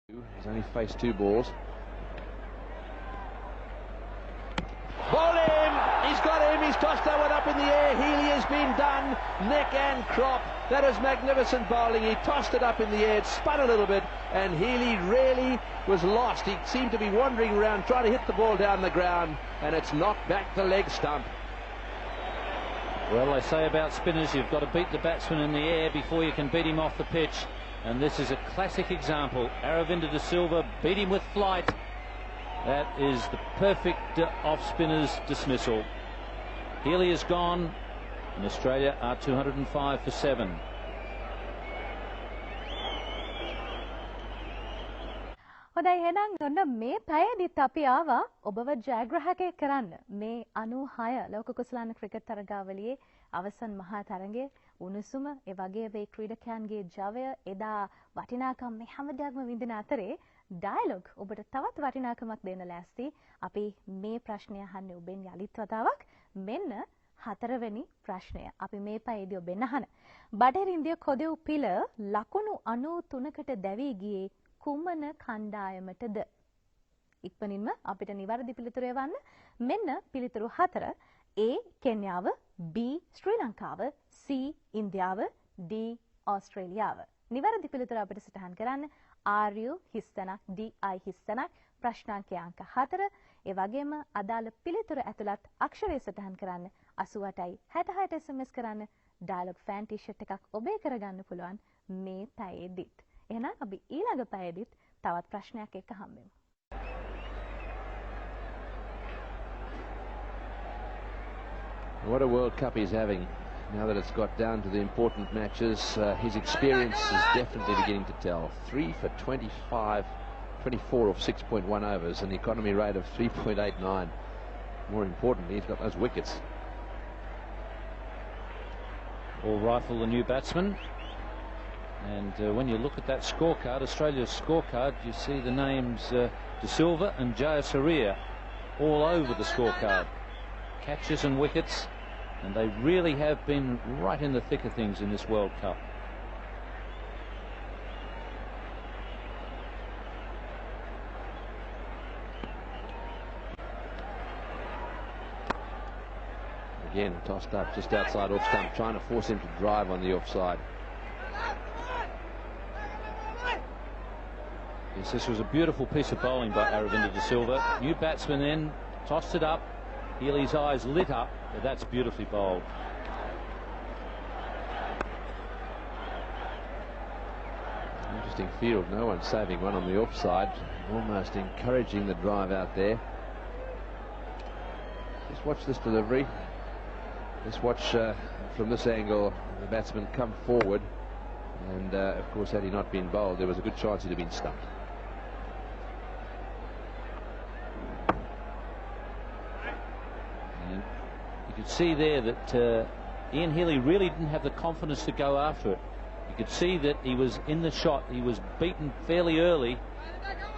He's only faced 2 balls. Ball him! He's got him! He's tossed that one up in the air. Healy has been done, neck and crop. That is magnificent bowling. He tossed it up in the air, it spun a little bit, and Healy really was lost. He seemed to be wandering around trying to hit the ball down the ground, and it's knocked back the leg stump. Well, they say about spinners, you've got to beat the batsman in the air before you can beat him off the pitch. And this is a classic example. Aravinda de Silva beat him with flight. That is the perfect off-spinner's dismissal. Healy is gone, and Australia are 205 for 7. හොඳයි එහෙනම් ඔන්න මේ පැයදිත් අපි ආවා ඔබව ජයග්‍රාහකයෙක් කරන්න. මේ 96 ලෝක කුසලාන ක්‍රිකට් තරගාවලියේ අවසන් මහා තරගයේ උණුසුම ඒ වගේ වේ ක්‍රීඩකයන්ගේ ජවය එදා වටිනාකම් මේ හැම දෙයක්ම විඳින අතරේ ඩයලොග් ඔබට තවත් වටිනාකමක් දෙන්න ලෑස්ති. අපි මේ ප්‍රශ්නය අහන්නේ ඔබෙන් යලිත් වතාවක්. මෙන්න 4 වෙනි ප්‍රශ්නය. අපි මේ පැයේදී ඔබෙන් අහන. බටහිර ඉන්දිය කොදෙව් පිළ ලකුණු 93කට දැවී ගියේ කුමන කණ්ඩායමටද? ඉක්මනින්ම අපිට නිවැරදි පිළිතුර එවන්න. මෙන්න පිළිතුරු 4. A කෙන්යාව, B ශ්‍රී ලංකාව, C ඉන්දියාව, D ඕස්ට්‍රේලියාව. නිවැරදි පිළිතුර අපිට සටහන් කරන්න. RU හිස්තනක්, DI හිස්තනක්, ප්‍රශ්නාංක අංක 4. ඒ වගේම අදාළ පිළිතුර ඇතුළත් අක්ෂරය සටහන් කරන්න. 88යි 66 SMS කරන්න. ඩයලොග් ෆෑන් ටී-ෂර්ට් එකක් ඔබේ කරගන්න පුළුවන් මේ පැයේදීත්. එහෙනම් අපි ඊළඟ පැයේදීත් තවත් ප්‍රශ්නයක් එක්ක හම්බෙමු. What a World Cup he's having. Now that it's got down to the important matches, his experience is definitely beginning to tell. 3 for 24 off 6.1 overs, an economy rate of 3.89. More importantly, he's got those wickets. All rifle the new batsman. And when you look at that scorecard, Australia's scorecard, you see the names De Silva and Jayasuriya all over the scorecard. Catches and wickets, and they really have been right in the thick of things in this World Cup. Again, tossed up just outside off stump, trying to force him to drive on the offside. Yes, this was a beautiful piece of bowling by Aravinda de Silva. New batsman then, tossed it up. Healy's eyes lit up, but that's beautifully bowled. Interesting field, no one saving one on the offside, almost encouraging the drive out there. Just watch this delivery. Just watch from this angle the batsman come forward, and of course had he not been bowled there was a good chance he'd have been stumped. And you could see there that Ian Healy really didn't have the confidence to go after it. You could see that he was in the shot, he was beaten fairly early.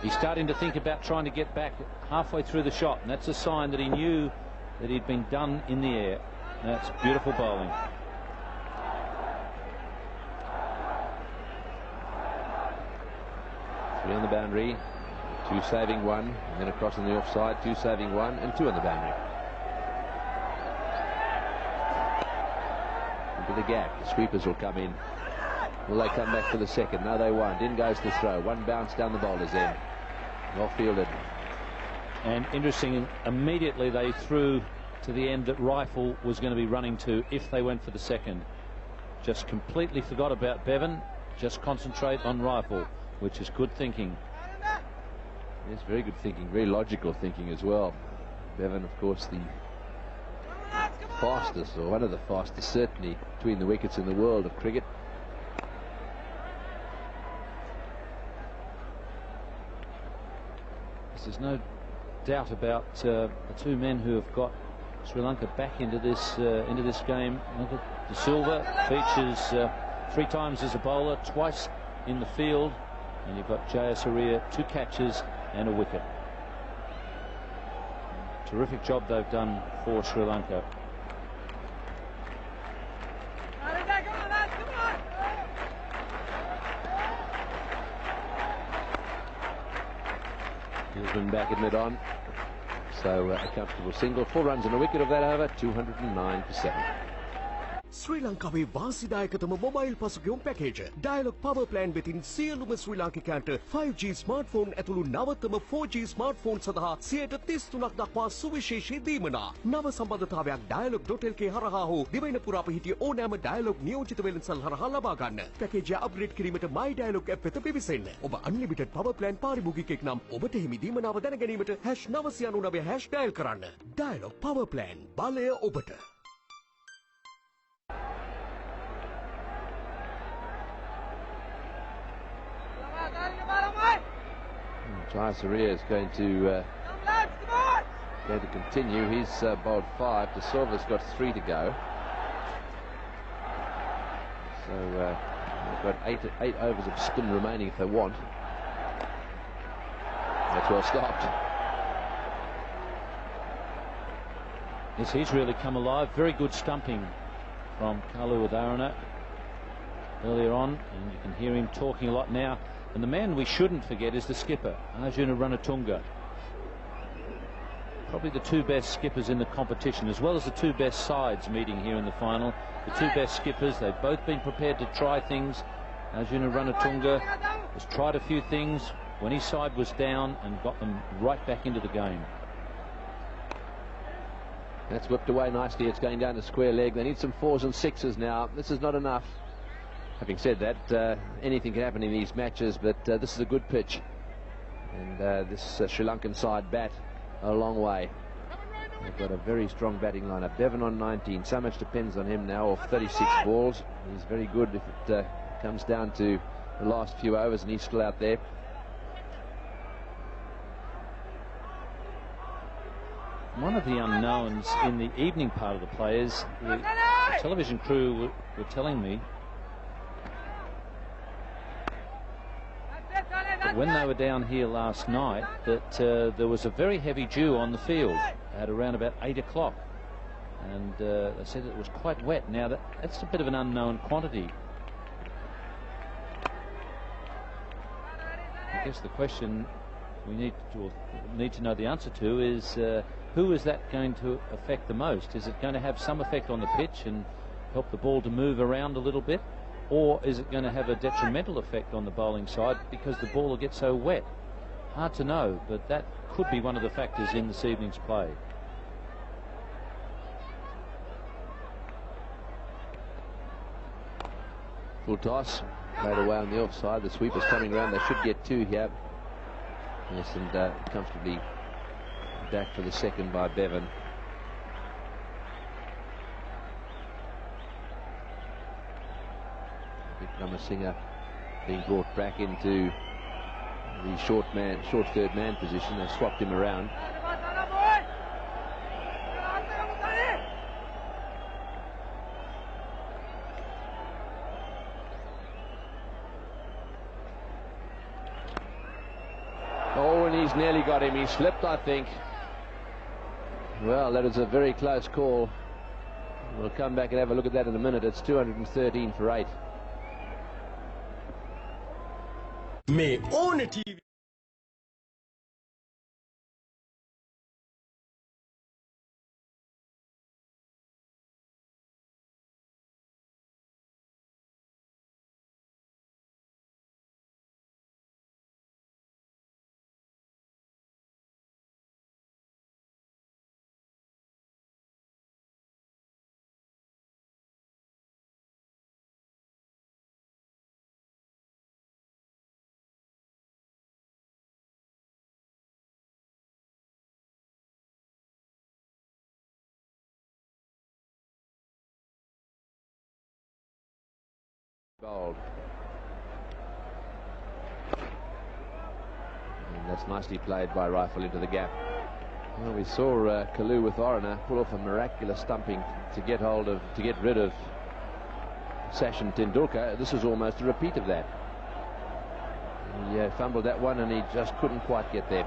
He's starting to think about trying to get back halfway through the shot, and that's a sign that he knew that he'd been done in the air. That's beautiful bowling. Three on the boundary, 2 saving 1, and then across on the offside, 2 saving 1, and 2 on the boundary. Into the gap, the sweepers will come in. Will they come back for the second? No, they won't. In goes the throw. One bounce down the bowler's end. Well fielded. And interesting, immediately they threw to the end that rifle was going to be running to if they went for the second. Just completely forgot about Bevan. Just concentrate on rifle, which is good thinking. Yes, very good thinking, very logical thinking as well. Bevan, of course, the fastest, or one of the fastest, certainly, between the wickets in the world of cricket. There's no doubt about the 2 men who have got Sri Lanka back into this game. Look at De Silva, features 3 times as a bowler, twice in the field, and you've got Jayasuriya, 2 catches and a wicket. Terrific job they've done for Sri Lanka. Hillsman back at mid-on. So a comfortable single. 4 runs and a wicket of that over. 209 for 7. ශ්‍රී ලංකාවේ වාසිදායකතම mobile පසුගියුම් package dialogue power plan වෙතින් සියලුම ශ්‍රී ලාංකිකයන්ට 5G smartphone ඇතුළු නවතම 4G smartphone සඳහා 33% දක්වා සුවිශේෂී දීමනා. නව සම්බන්ධතාවයක් dialog.lk හරහා හෝ දිවයින පුරා පිහිටිය ඕනෑම ඩයලොග් නියෝජිත වෙළඳසල් හරහා ලබා ගන්න. පැකේජය අප්ග්‍රේඩ් කිරීමට My Dialog app වෙත පිවිසෙන්න. ඔබ unlimited power plan පාරිභෝගිකයෙක් නම් ඔබට හිමි දීමනාව දැන ගැනීමට #999# ඩයල් කරන්න. Dialog power plan බලය ඔබට. Jai Surya is going to continue. He's bowled 5. De Silva's got 3 to go. So they've got 8 overs of spin remaining if they want. That's well stopped. Yes, he's really come alive. Very good stumping from Kalu Udarana earlier on, and you can hear him talking a lot now. And the man we shouldn't forget is the skipper, Arjuna Ranatunga. Probably the 2 best skippers in the competition, as well as the 2 best sides meeting here in the final. The 2 best skippers, they've both been prepared to try things. Arjuna Ranatunga has tried a few things when his side was down and got them right back into the game. That's whipped away nicely. It's going down to square leg. They need some 4s and 6s now. This is not enough. Having said that, anything can happen in these matches, but this is a good pitch. And this Sri Lankan side bat a long way. They've got a very strong batting lineup. Bevan on 19. So much depends on him now off 36 balls. He's very good if it comes down to the last few overs and he's still out there. One of the unknowns in the evening part of the players, the television crew were telling me that when they were down here last night that there was a very heavy dew on the field at around about 8 o'clock, and they said it was quite wet. Now that's a bit of an unknown quantity. I guess the question we need to know the answer to is who is that going to affect the most? Is it going to have some effect on the pitch and help the ball to move around a little bit? Or is it going to have a detrimental effect on the bowling side because the ball will get so wet? Hard to know, but that could be one of the factors in this evening's play. Full toss, played away on the offside. The sweeper's coming round. They should get 2 here. Yes, and comfortably back for the second by Bevan. Ramasinghe being brought back into the short third man position. They swapped him around. Oh, and he's nearly got him. He slipped, I think. Well, that is a very close call. We'll come back and have a look at that in a minute. It's 213 for 8. May own a TV. Bowled. And that's nicely played by Rifle into the gap. Well, we saw Kalu with Orana pull off a miraculous stumping to get rid of Sachin Tendulkar. This is almost a repeat of that. He fumbled that one and he just couldn't quite get there.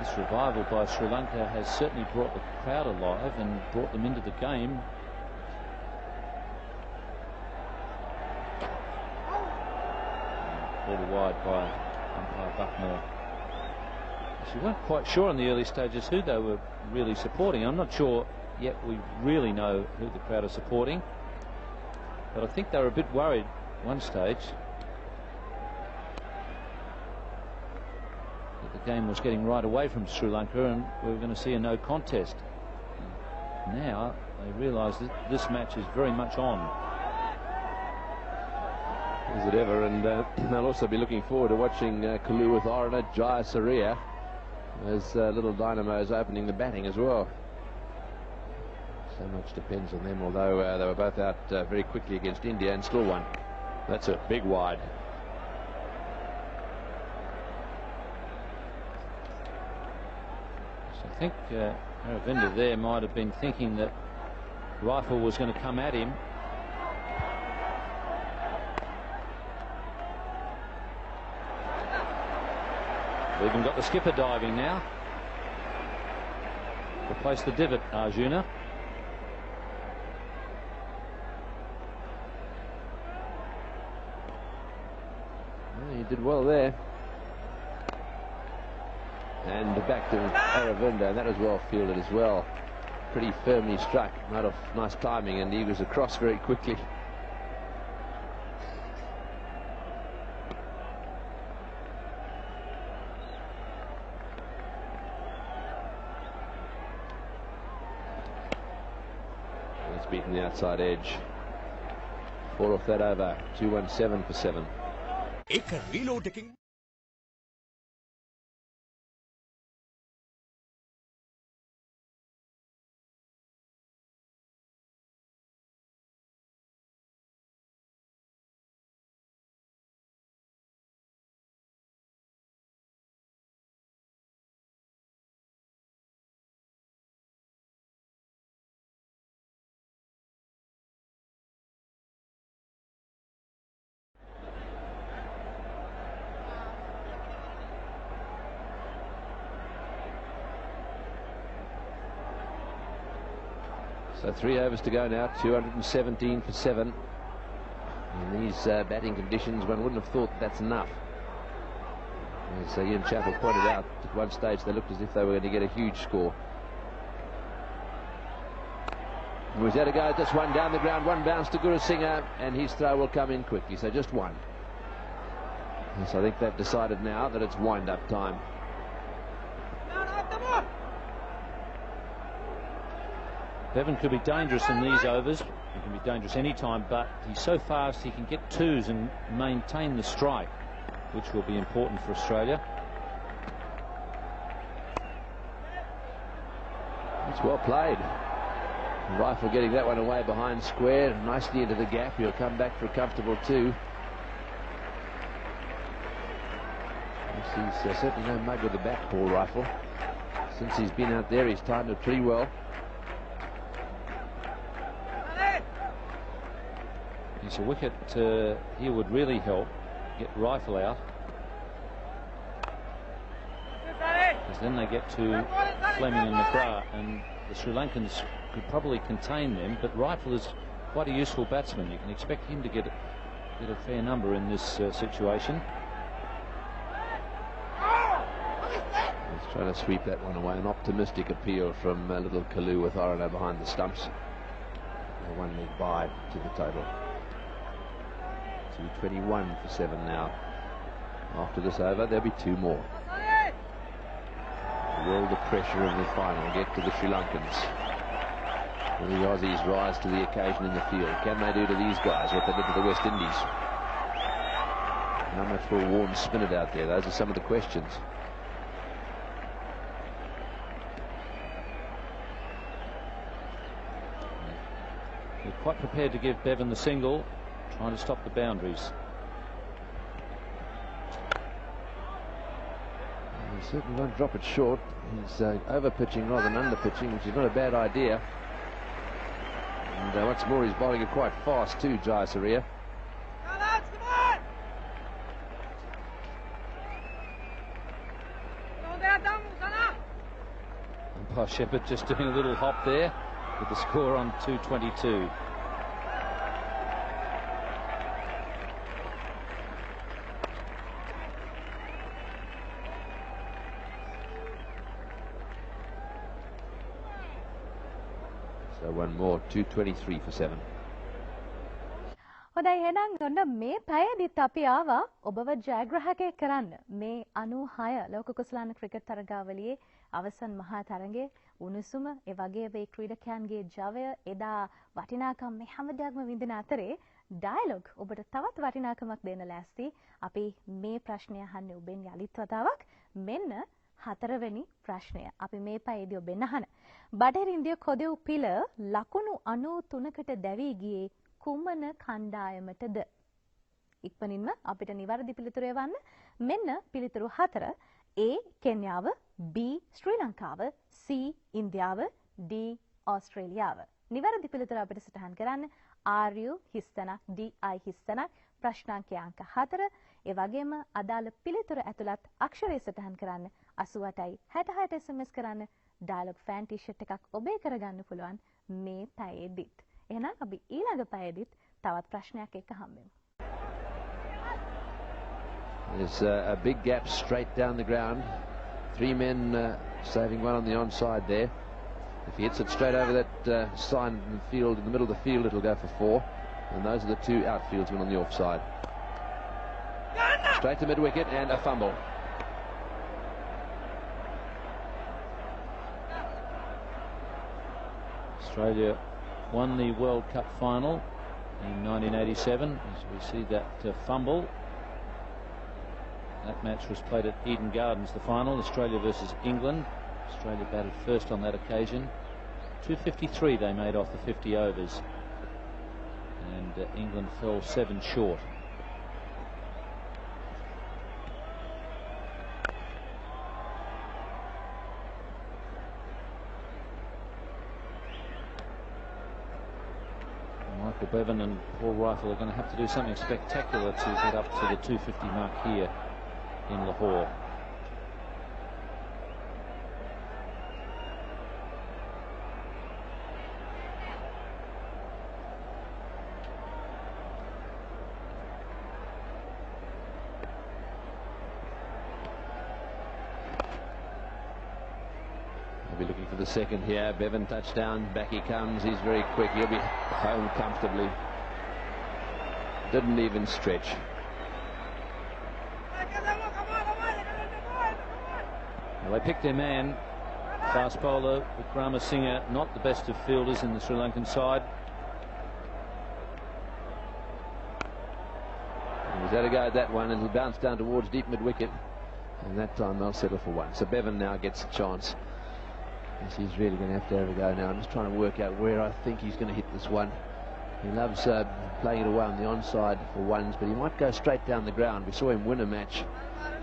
This revival by Sri Lanka has certainly brought the crowd alive and brought them into the game. Ball wide by umpire Bucknell. We weren't quite sure in the early stages who they were really supporting. I'm not sure yet we really know who the crowd are supporting, but I think they were a bit worried one stage that the game was getting right away from Sri Lanka and we were going to see a no contest. Now they realise that this match is very much on. Is it ever? And they'll also be looking forward to watching Kalu with Arana, Jayasuriya as little dynamos opening the batting as well. So much depends on them, although they were both out very quickly against India and still won. That's a big wide. So I think Aravinda there might have been thinking that Rifle was going to come at him. We've even got the skipper diving now. Replace the divot, Arjuna. Well, he did well there. And back to Aravinda, and that was well fielded as well. Pretty firmly struck, out of nice timing, and he was across very quickly. Beaten the outside edge. 4 off that over. 217 for 7. So 3 overs to go now, 217 for 7. In these batting conditions, one wouldn't have thought that's enough. As Ian Chappell pointed out, at one stage they looked as if they were going to get a huge score. Was that a go? Just one down the ground, one bounce to Guru Singha, and his throw will come in quickly, so just one. So I think they've decided now that it's wind-up time. Bevan could be dangerous in these overs. He can be dangerous any time, but he's so fast he can get twos and maintain the strike, which will be important for Australia. It's well played. Rifle getting that one away behind square, nicely into the gap. He'll come back for a comfortable 2. He's certainly no mug with the bat, Paul Rifle. Since he's been out there, he's timed it pretty well. Yes, a wicket here would really help. Get Rifle out. Because then they get to Fleming and McGrath, and the Sri Lankans could probably contain them, but Rifle is quite a useful batsman. You can expect him to get a fair number in this situation. He's trying to sweep that one away. An optimistic appeal from little Kalu with Arana behind the stumps. A 1 leg bye to the total. 221 for 7 now. After this over, there'll be 2 more. Will the pressure of the final get to the Sri Lankans? Will the Aussies rise to the occasion in the field? Can they do to these guys what they did to the West Indies? How much will Warne spin it out there? Those are some of the questions. They're quite prepared to give Bevan the single, trying to stop the boundaries. He certainly won't drop it short. He's over-pitching rather than under-pitching, which is not a bad idea. And what's more, he's bowling it quite fast too, Jayasuriya. Shepherd just doing a little hop there with the score on 222. So one more, 223 for 7. හොඳයි එහෙනම් ඔන්න මේ පැයදිත් අපි ආවා ඔබව ජයග්‍රාහකයෙක් කරන්න. මේ 96 ලෝක කුසලාන ක්‍රිකට් තරගාවලියේ අවසන් මහා තරගයේ උණුසුම ඒ වගේ මේ ක්‍රීඩකයන්ගේ ජවය එදා වටිනාකම් මේ හැම දෙයක්ම විඳින අතරේ ඩයලොග් ඔබට තවත් වටිනාකමක් දෙන්න ලෑස්ති. අපි මේ ප්‍රශ්නය අහන්නේ ඔබෙන් යලිත් වතාවක්. මෙන්න 4වෙනි ප්‍රශ්නය. අපි මේ පැයේදී ඔබෙන් අහන. බටහිර ඉන්දිය කොදෙව් පිළ ලකුණු 93කට දැවී ගියේ කුමන කණ්ඩායමටද? ඉක්මනින්ම අපිට නිවැරදි පිළිතුර එවන්න. මෙන්න පිළිතුරු 4. A කෙන්යාව, B ශ්‍රී ලංකාව, C ඉන්දියාව, D ඕස්ට්‍රේලියාව. නිවැරදි පිළිතුර අපිට සටහන් කරන්න. RU හිස්තනක්, DI හිස්තනක්, ප්‍රශ්නාංකය අංක 4. ඒ වගේම අදාළ පිළිතුර ඇතුළත් අක්ෂරය සටහන් කරන්න. 88යි 66ට SMS කරන්න. ඩයලොග් ෆෑන් ටී-ෂර්ට් එකක් ඔබේ කරගන්න පුළුවන් මේ පැයේදීත්. එහෙනම් අපි ඊළඟ පැයේදීත් තවත් ප්‍රශ්නයක් එක්ක හම්බෙමු. There's a big gap straight down the ground. 3 men saving one on the onside there. If he hits it straight over that sign in the field, in the middle of the field, it'll go for 4. And those are the 2 outfieldsmen on the offside. Straight to mid-wicket and a fumble. Australia won the World Cup final in 1987 as we see that fumble. That match was played at Eden Gardens, the final, Australia versus England. Australia batted first on that occasion. 253 they made off the 50 overs, and England fell 7 short. Michael Bevan and Paul Rifle are going to have to do something spectacular to get up to the 250 mark here in Lahore. Be looking for the second here. Bevan touchdown, back he comes, he's very quick, he'll be home comfortably. Didn't even stretch. Well, they picked their man, fast bowler Wickramasinghe, not the best of fielders in the Sri Lankan side. He's had a go at that one and he'll bounce down towards deep mid-wicket, and that time they'll settle for 1. So Bevan now gets a chance. He's really going to have a go now. I'm just trying to work out where I think he's going to hit this one. He loves playing it away on the onside for ones, but he might go straight down the ground. We saw him win a match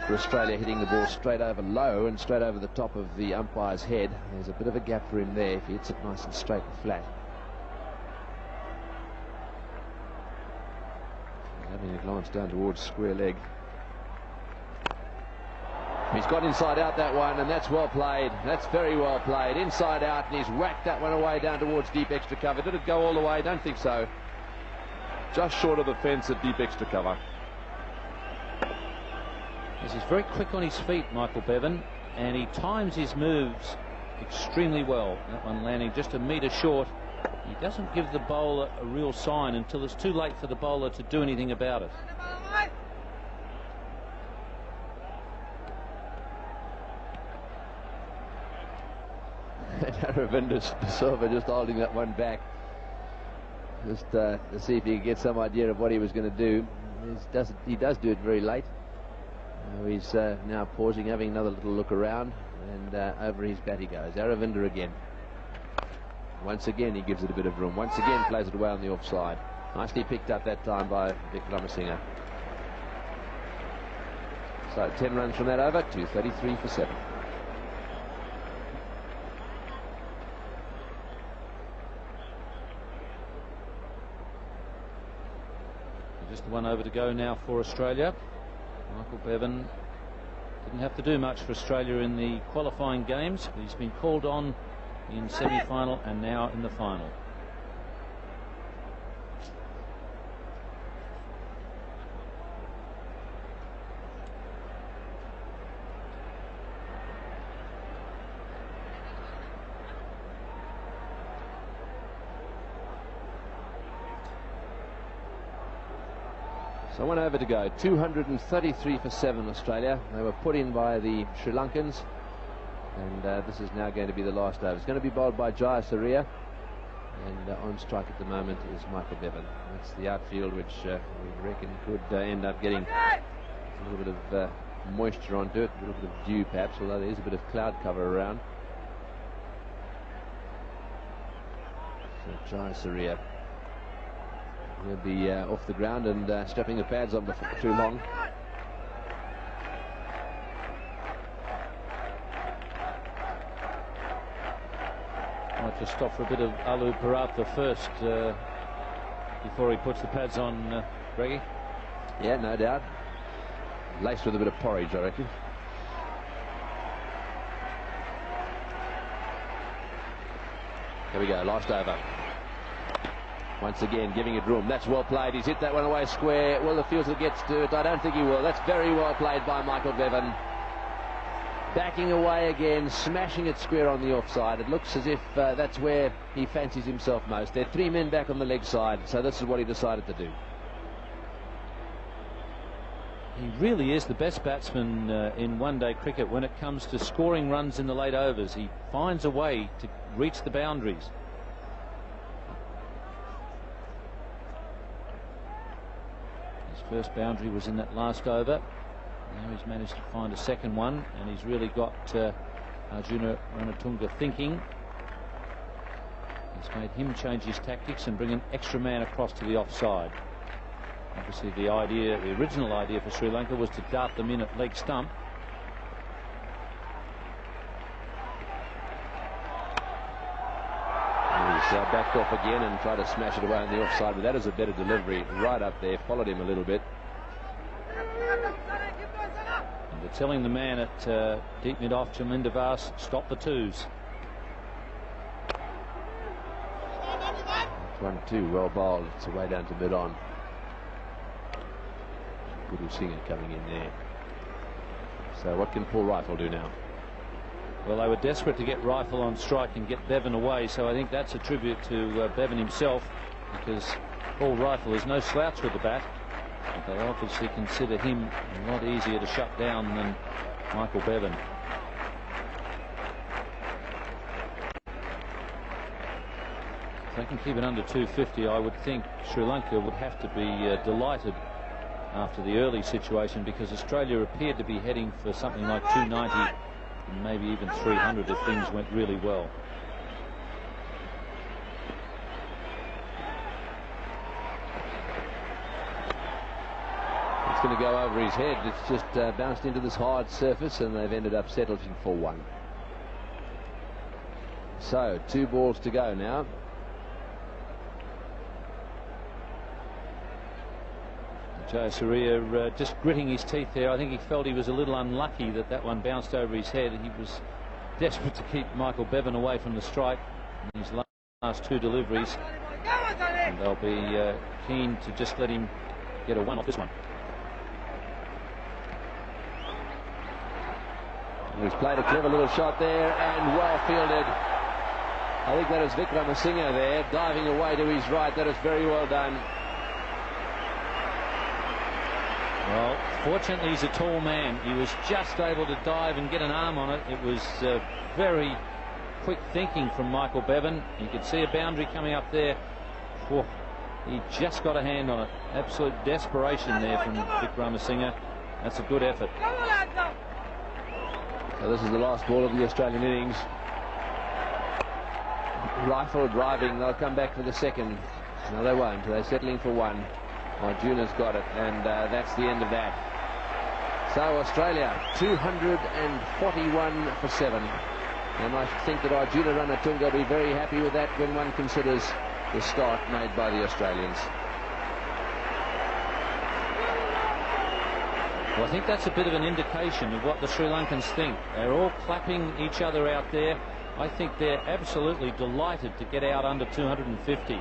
for Australia, hitting the ball straight over low and straight over the top of the umpire's head. There's a bit of a gap for him there if he hits it nice and straight and flat. Having a glance down towards square leg. He's got inside out that one, and that's well played. That's very well played. Inside out, and he's whacked that one away down towards deep extra cover. Did it go all the way? Don't think so. Just short of the fence at deep extra cover. Yes, he's very quick on his feet, Michael Bevan, and he times his moves extremely well. That one landing just a metre short. He doesn't give the bowler a real sign until it's too late for the bowler to do anything about it. Aravinda Silva just holding that one back, just to see if he could get some idea of what he was going to do. He does do it very late. He's now pausing, having another little look around, and over his bat he goes. Aravinda again. Once again he gives it a bit of room. Once again plays it away on the offside. Nicely picked up that time by Wickramasinghe. So 10 runs from that over, 233 for 7. Just the one over to go now for Australia. Michael Bevan didn't have to do much for Australia in the qualifying games. He's been called on in semi-final and now in the final. So 1 over to go. 233 for 7 Australia. They were put in by the Sri Lankans, and this is now going to be the last over. It's going to be bowled by Jaya Surya, and on strike at the moment is Michael Bevan. That's the outfield, which we reckon could end up getting a little bit of moisture onto it, a little bit of dew perhaps, although there is a bit of cloud cover around. So Jaya Surya, he'll be off the ground and strapping the pads on before too long. Might just stop for a bit of Alu Paratha first before he puts the pads on, Greggy. Yeah, no doubt. Laced with a bit of porridge, I reckon. Here we go, last over. Once again, giving it room. That's well played. He's hit that one away square. Will the fielder gets to it? I don't think he will. That's very well played by Michael Bevan. Backing away again, smashing it square on the offside. It looks as if that's where he fancies himself most. There are 3 men back on the leg side, so this is what he decided to do. He really is the best batsman in one-day cricket when it comes to scoring runs in the late overs. He finds a way to reach the boundaries. First boundary was in that last over. Now he's managed to find a second one, and he's really got Arjuna Ranatunga thinking. He's made him change his tactics and bring an extra man across to the offside. Obviously the original idea for Sri Lanka was to dart them in at leg stump. He's backed off again and tried to smash it away on the offside, but that is a better delivery right up there. Followed him a little bit. And they're telling the man at deep mid-off, Jaminda Vas, stop the twos. 1-2, well bowled. It's away down to mid-on. Guru Singh coming in there. So what can Paul Rifle do now? Well, they were desperate to get Rifle on strike and get Bevan away, so I think that's a tribute to Bevan himself, because Paul Rifle is no slouch with the bat. But they obviously consider him a lot easier to shut down than Michael Bevan. If they can keep it under 250, I would think Sri Lanka would have to be delighted after the early situation, because Australia appeared to be heading for something like 290. Maybe even 300 if things went really well. It's going to go over his head. It's just bounced into this hard surface, and they've ended up settling for 1. So 2 balls to go now. Jayasuriya just gritting his teeth there. I think he felt he was a little unlucky that that one bounced over his head. He was desperate to keep Michael Bevan away from the strike in his last 2 deliveries, and they'll be keen to just let him get a 1 off this one. He's played a clever little shot there and well fielded. I think that is Vikramasinghe there diving away to his right. That is very well done. Well, fortunately he's a tall man. He was just able to dive and get an arm on it. It was very quick thinking from Michael Bevan. You could see a boundary coming up there. Whoa, he just got a hand on it. Absolute desperation there from Vikramasinghe. That's a good effort. So this is the last ball of the Australian innings. Rifle driving. They'll come back for the second. No, they won't. They're settling for 1. Arjuna's got it, and that's the end of that. So Australia 241 for 7, and I think that Arjuna Ranatunga will be very happy with that when one considers the start made by the Australians. Well, I think that's a bit of an indication of what the Sri Lankans think. They're all clapping each other out there. I think they're absolutely delighted to get out under 250.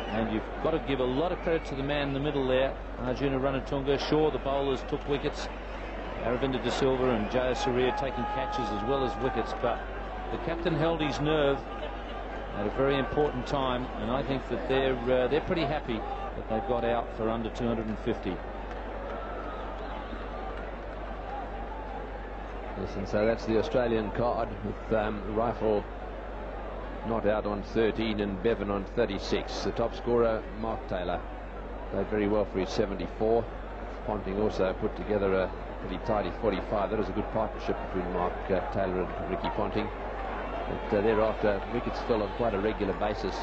And you've got to give a lot of credit to the man in the middle there, Arjuna Ranatunga. Sure, the bowlers took wickets, Aravinda De Silva and Jaya Surya taking catches as well as wickets, but the captain held his nerve at a very important time, and I think that they're pretty happy that they've got out for under 250. Yes, and so that's the Australian card with Rifle not out on 13 and Bevan on 36. The top scorer, Mark Taylor, played very well for his 74. Ponting also put together a pretty tidy 45. That was a good partnership between Mark Taylor and Ricky Ponting. But thereafter, wickets fell on quite a regular basis,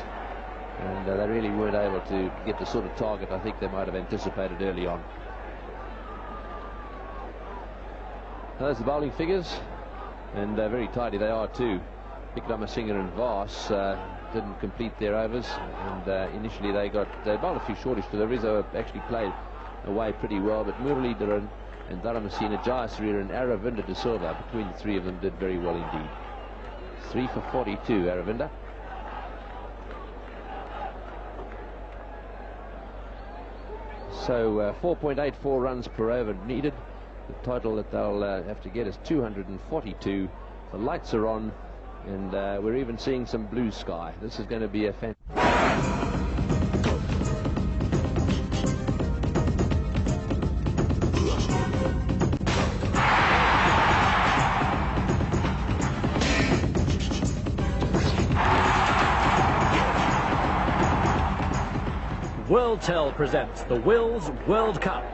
and they really weren't able to get the sort of target I think they might have anticipated early on. Those are the bowling figures, and very tidy they are too. Wickramasinghe and Vaas didn't complete their overs, and initially they bowled a few shortish deliveries. They actually played away pretty well, but Muralidharan and Dharamasena, Jayasuriya and Aravinda De Silva, between the three of them, did very well indeed. 3 for 42, Aravinda. So 4.84 runs per over needed. The total that they'll have to get is 242. The lights are on, and we're even seeing some blue sky. This is going to be a fantastic. WorldTel presents the Wills World Cup.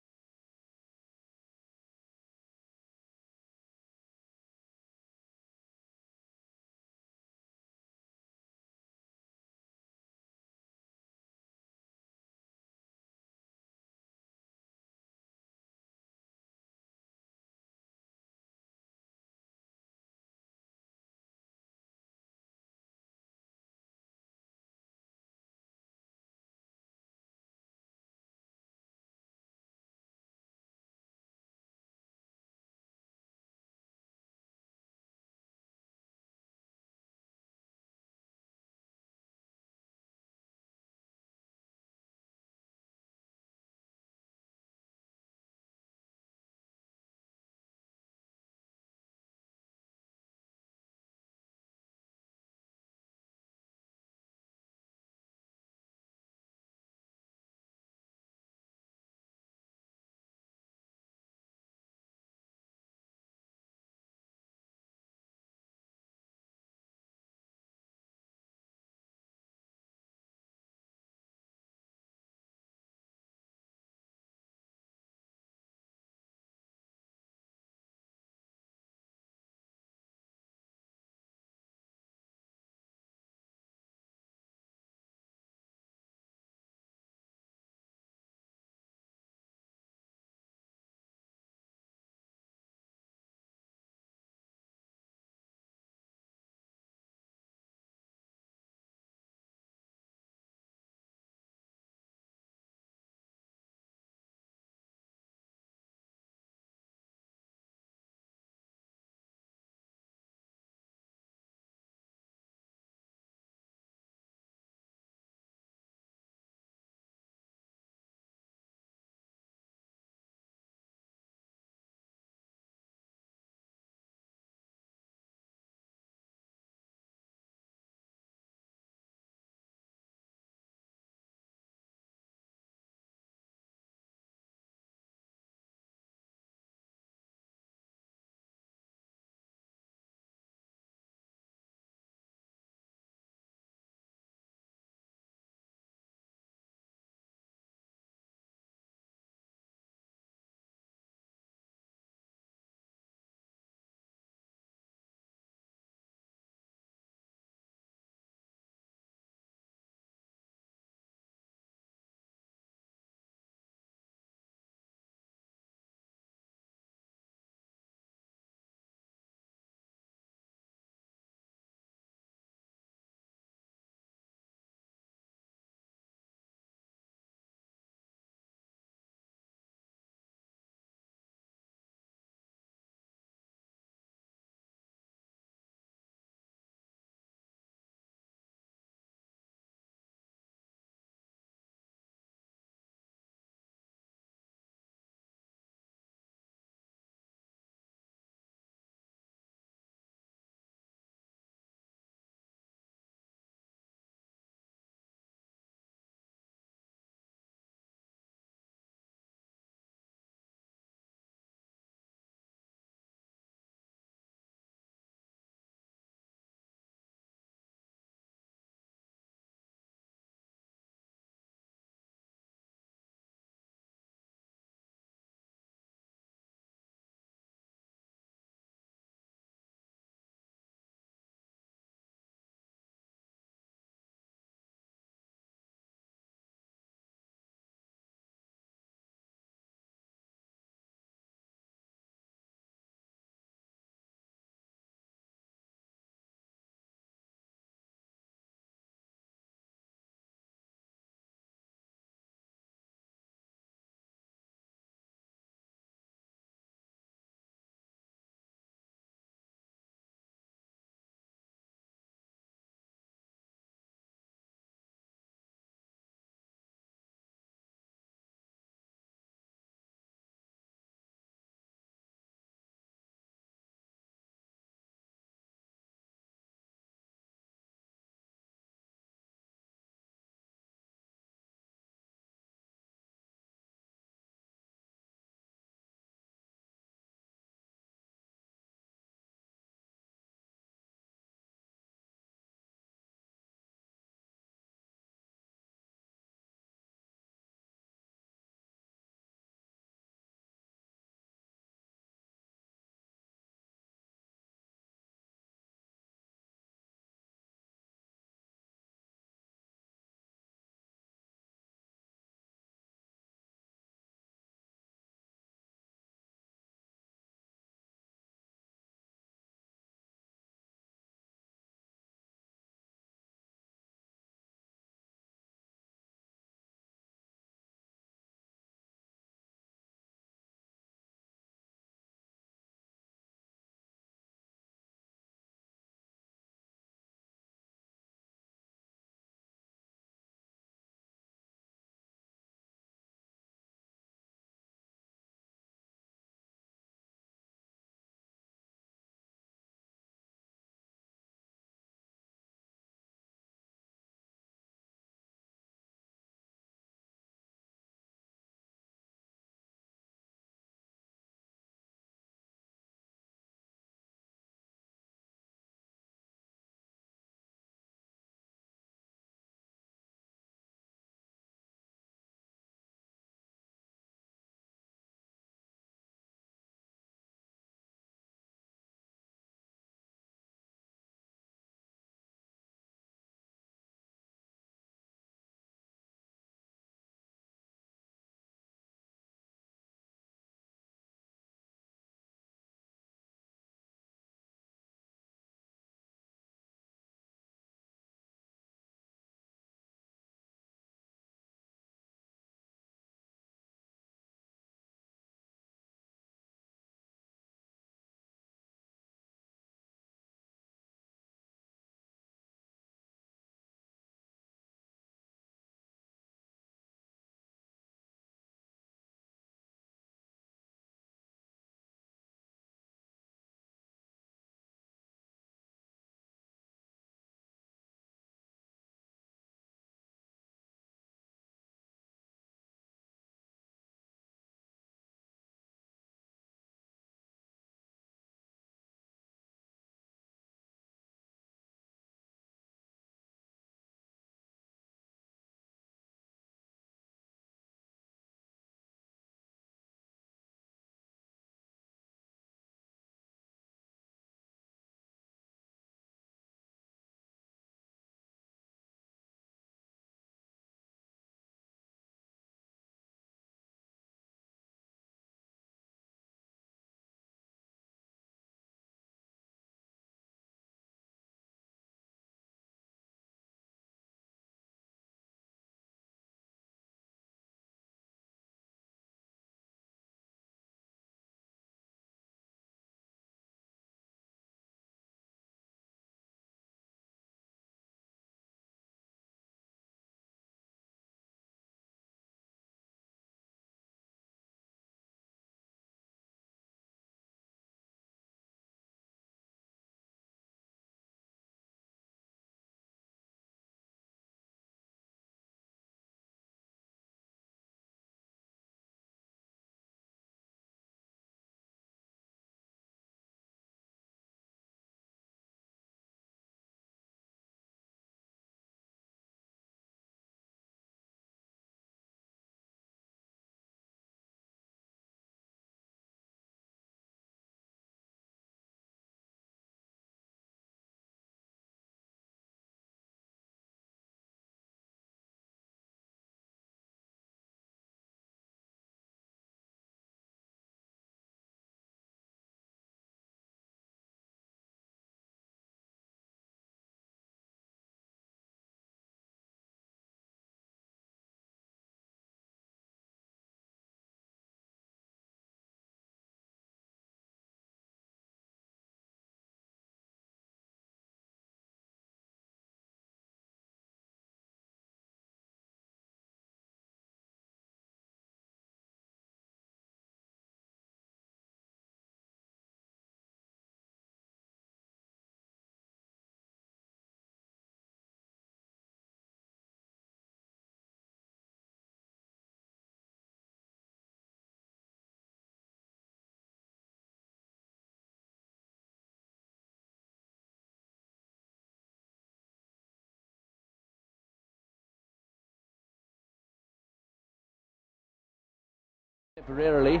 Temporarily,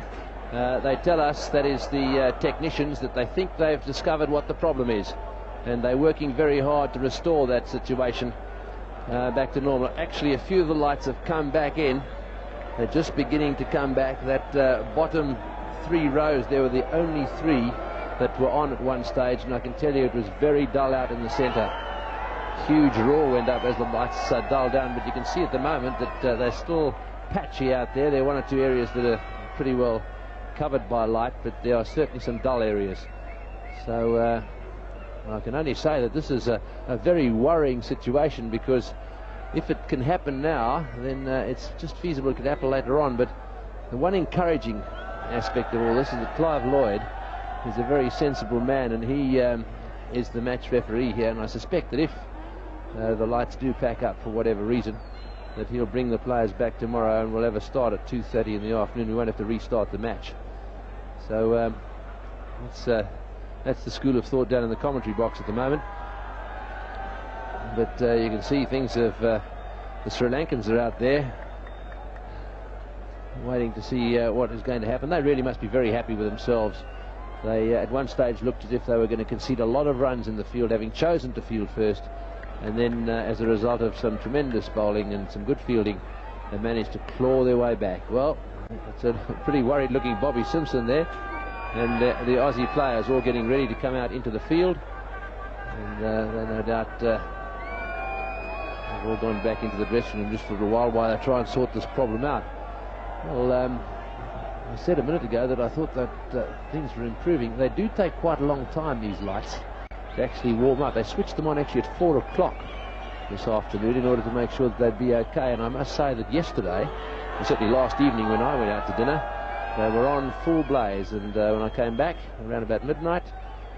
they tell us, that is the technicians, that they think they've discovered what the problem is, and they're working very hard to restore that situation back to normal. Actually, a few of the lights have come back in. They're just beginning to come back. That bottom 3 rows, there were the only 3 that were on at one stage, and I can tell you it was very dull out in the centre. Huge roar went up as the lights dulled down, but you can see at the moment that they're still patchy out there. There are 1 or 2 areas that are pretty well covered by light, but there are certainly some dull areas. So I can only say that this is a very worrying situation, because if it can happen now, then it's just feasible it could happen later on. But the one encouraging aspect of all this is that Clive Lloyd is a very sensible man, and he is the match referee here, and I suspect that if the lights do pack up for whatever reason, that he'll bring the players back tomorrow, and we'll have a start at 2:30 in the afternoon. We won't have to restart the match. So that's the school of thought down in the commentary box at the moment. But you can see things of the Sri Lankans are out there waiting to see what is going to happen. They really must be very happy with themselves. They at one stage looked as if they were going to concede a lot of runs in the field, having chosen to field first, and then as a result of some tremendous bowling and some good fielding, they managed to claw their way back. Well, it's a pretty worried looking Bobby Simpson there, and the Aussie players all getting ready to come out into the field, and they no doubt they've all gone back into the dressing room just for a while they try and sort this problem out. Well, I said a minute ago that I thought that things were improving. They do take quite a long time, these lights, to actually warm up. They switched them on actually at 4 o'clock this afternoon in order to make sure that they'd be okay. And I must say that yesterday, and certainly last evening when I went out to dinner, they were on full blaze, and when I came back around about midnight,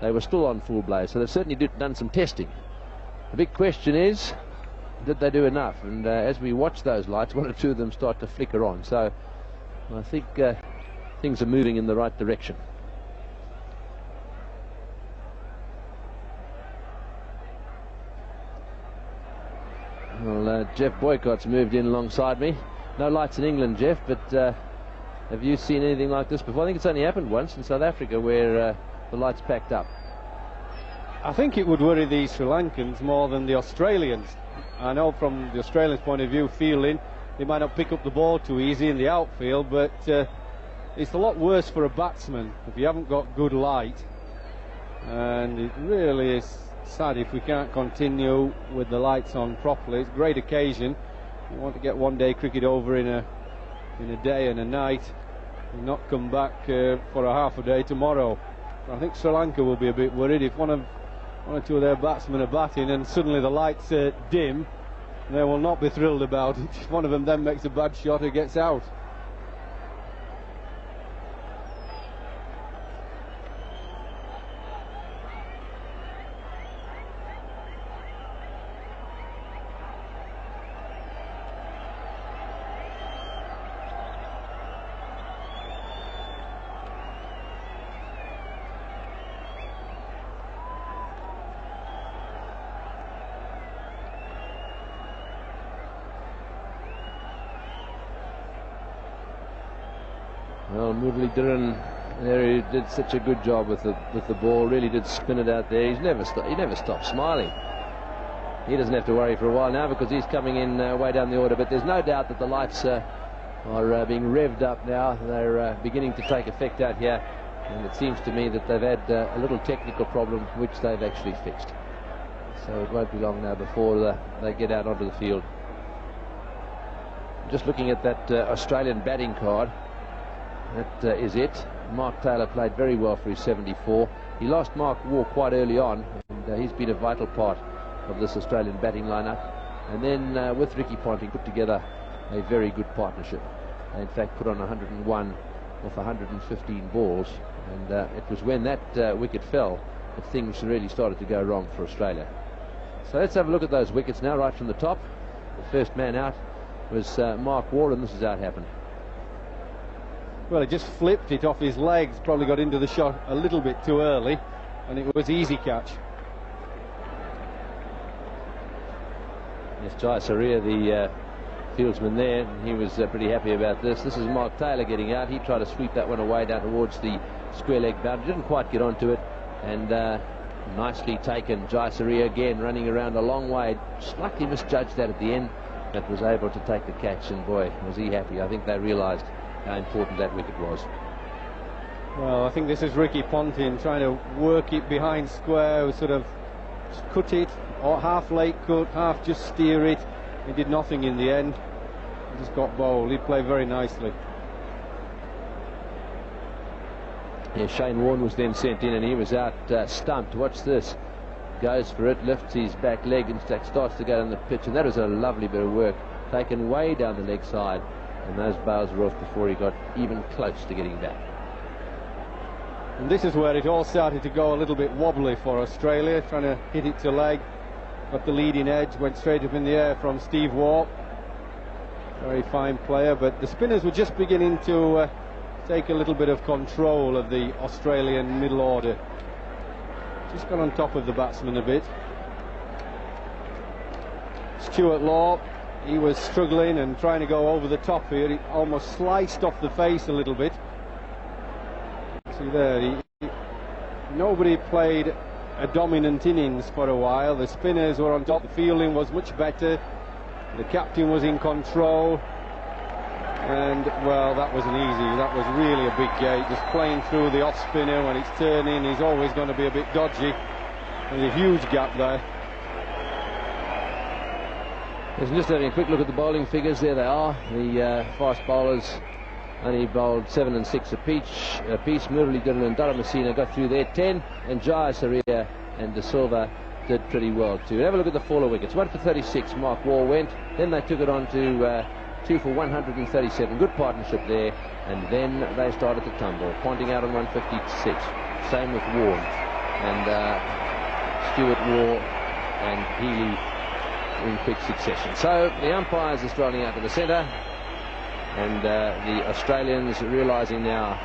they were still on full blaze. So they've certainly done some testing. The big question is, did they do enough? And as we watch those lights, 1 or 2 of them start to flicker on. So I think things are moving in the right direction. Well, Jeff Boycott's moved in alongside me. No lights in England, Jeff, but have you seen anything like this before? I think it's only happened once in South Africa, where the lights packed up. I think it would worry the Sri Lankans more than the Australians. I know from the Australians' point of view, fielding, they might not pick up the ball too easy in the outfield, but it's a lot worse for a batsman if you haven't got good light. And it really is sad if we can't continue with the lights on properly. It's a great occasion. You want to get one-day cricket over in a day and a night, and not come back for a half a day tomorrow. I think Sri Lanka will be a bit worried if one or 2 of their batsmen are batting and suddenly the lights dim. They will not be thrilled about it. If one of them then makes a bad shot or gets out. Well, Murali Dhiran there, he did such a good job with the ball. Really did spin it out there. He never stopped smiling. He doesn't have to worry for a while now, because he's coming in way down the order. But there's no doubt that the lights are being revved up now. They're beginning to take effect out here, and it seems to me that they've had a little technical problem which they've actually fixed. So it won't be long now before they get out onto the field. Just looking at that Australian batting card. That is it. Mark Taylor played very well for his 74. He lost Mark Waugh quite early on, and he's been a vital part of this Australian batting lineup. And then with Ricky Ponting put together a very good partnership. They in fact put on 101 off 115 balls, and it was when that wicket fell that things really started to go wrong for Australia. So let's have a look at those wickets now, right from the top. The first man out was Mark Waugh, and this is how it happened. Well, he just flipped it off his legs, probably got into the shot a little bit too early, and it was easy catch. Yes, Jai Surya, the fieldsman there, and he was pretty happy about this. This is Mark Taylor getting out. He tried to sweep that one away down towards the square leg boundary. Didn't quite get onto it, and nicely taken. Jai Surya again running around a long way. Slightly misjudged that at the end, but was able to take the catch, and boy, was he happy. I think they realised how important that wicket was. Well, I think this is Ricky Ponting trying to work it behind square, sort of cut it, or half late cut, half just steer it. He did nothing in the end. He just got bowled. He played very nicely. Yeah, Shane Warne was then sent in, and he was out stumped. Watch this. Goes for it, lifts his back leg and starts to go down the pitch, and that was a lovely bit of work. Taken way down the leg side, and those bails were off before he got even close to getting back. And this is where it all started to go a little bit wobbly for Australia, trying to hit it to leg. Got the leading edge, went straight up in the air from Steve Waugh. Very fine player, but the spinners were just beginning to take a little bit of control of the Australian middle order. Just got on top of the batsman a bit. Stuart Law, he was struggling and trying to go over the top here. He almost sliced off the face a little bit. See there, nobody played a dominant innings for a while. The spinners were on top, the fielding was much better, the captain was in control, and well, that wasn't easy. That was really a big gate, just playing through the off spinner. When it's turning, he's always going to be a bit dodgy. There's a huge gap there. Just having a quick look at the bowling figures. There they are. The fast bowlers only bowled 7 and 6 apiece. Muralidharan and Dharamasena got through there 10, and Jai Surya and De Silva did pretty well too. Have a look at the fall of wickets. 1 for 36, Mark Waugh went. Then they took it on to 2 for 137. Good partnership there, and then they started to tumble. Ponting out on 156. Same with Waugh and Stuart Waugh and Healy in quick succession. So the umpires are strolling out to the centre, and the Australians realising now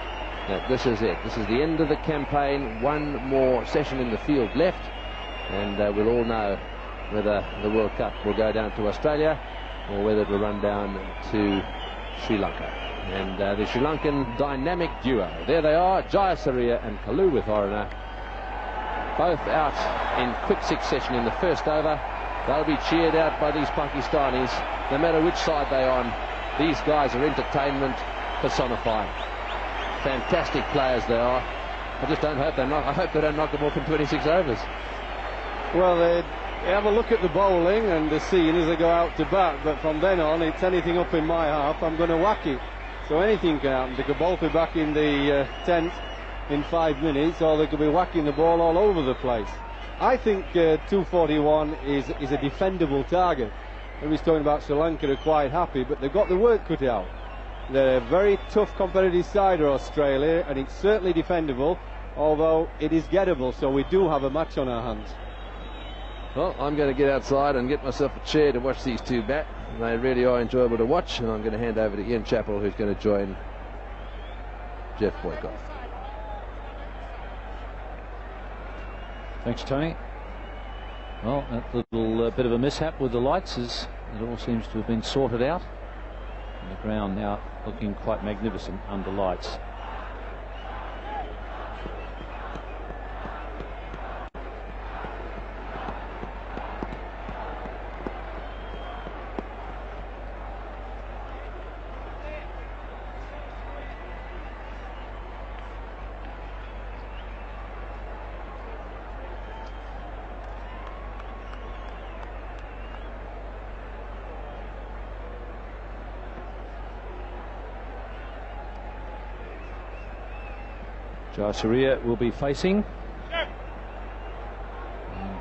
that this is it. This is the end of the campaign. One more session in the field left, and we'll all know whether the World Cup will go down to Australia or whether it will run down to Sri Lanka. And the Sri Lankan dynamic duo, there they are, Jai Surya and Kalu with Horner, both out in quick succession in the first over. They'll be cheered out by these Pakistanis, no matter which side they're on. These guys are entertainment personified. Fantastic players they are. I just don't hope I hope they don't knock them off in 26 overs. Well, they have a look at the bowling and the scene as they go out to bat, but from then on, it's anything up in my half, I'm going to whack it. So anything can happen. They could both be back in the 10th in 5 minutes, or they could be whacking the ball all over the place. I think 241 is a defendable target. Everybody's talking about Sri Lanka are quite happy, but they've got the work cut out. They're a very tough competitive side of Australia, and it's certainly defendable, although it is gettable, so we do have a match on our hands. Well, I'm going to get outside and get myself a chair to watch these two bat. They really are enjoyable to watch, and I'm going to hand over to Ian Chappell, who's going to join Jeff Boykoff. Thanks, Tony. Well, that little bit of a mishap with the lights is it all seems to have been sorted out. And the ground now looking quite magnificent under lights. Jai Surya will be facing. And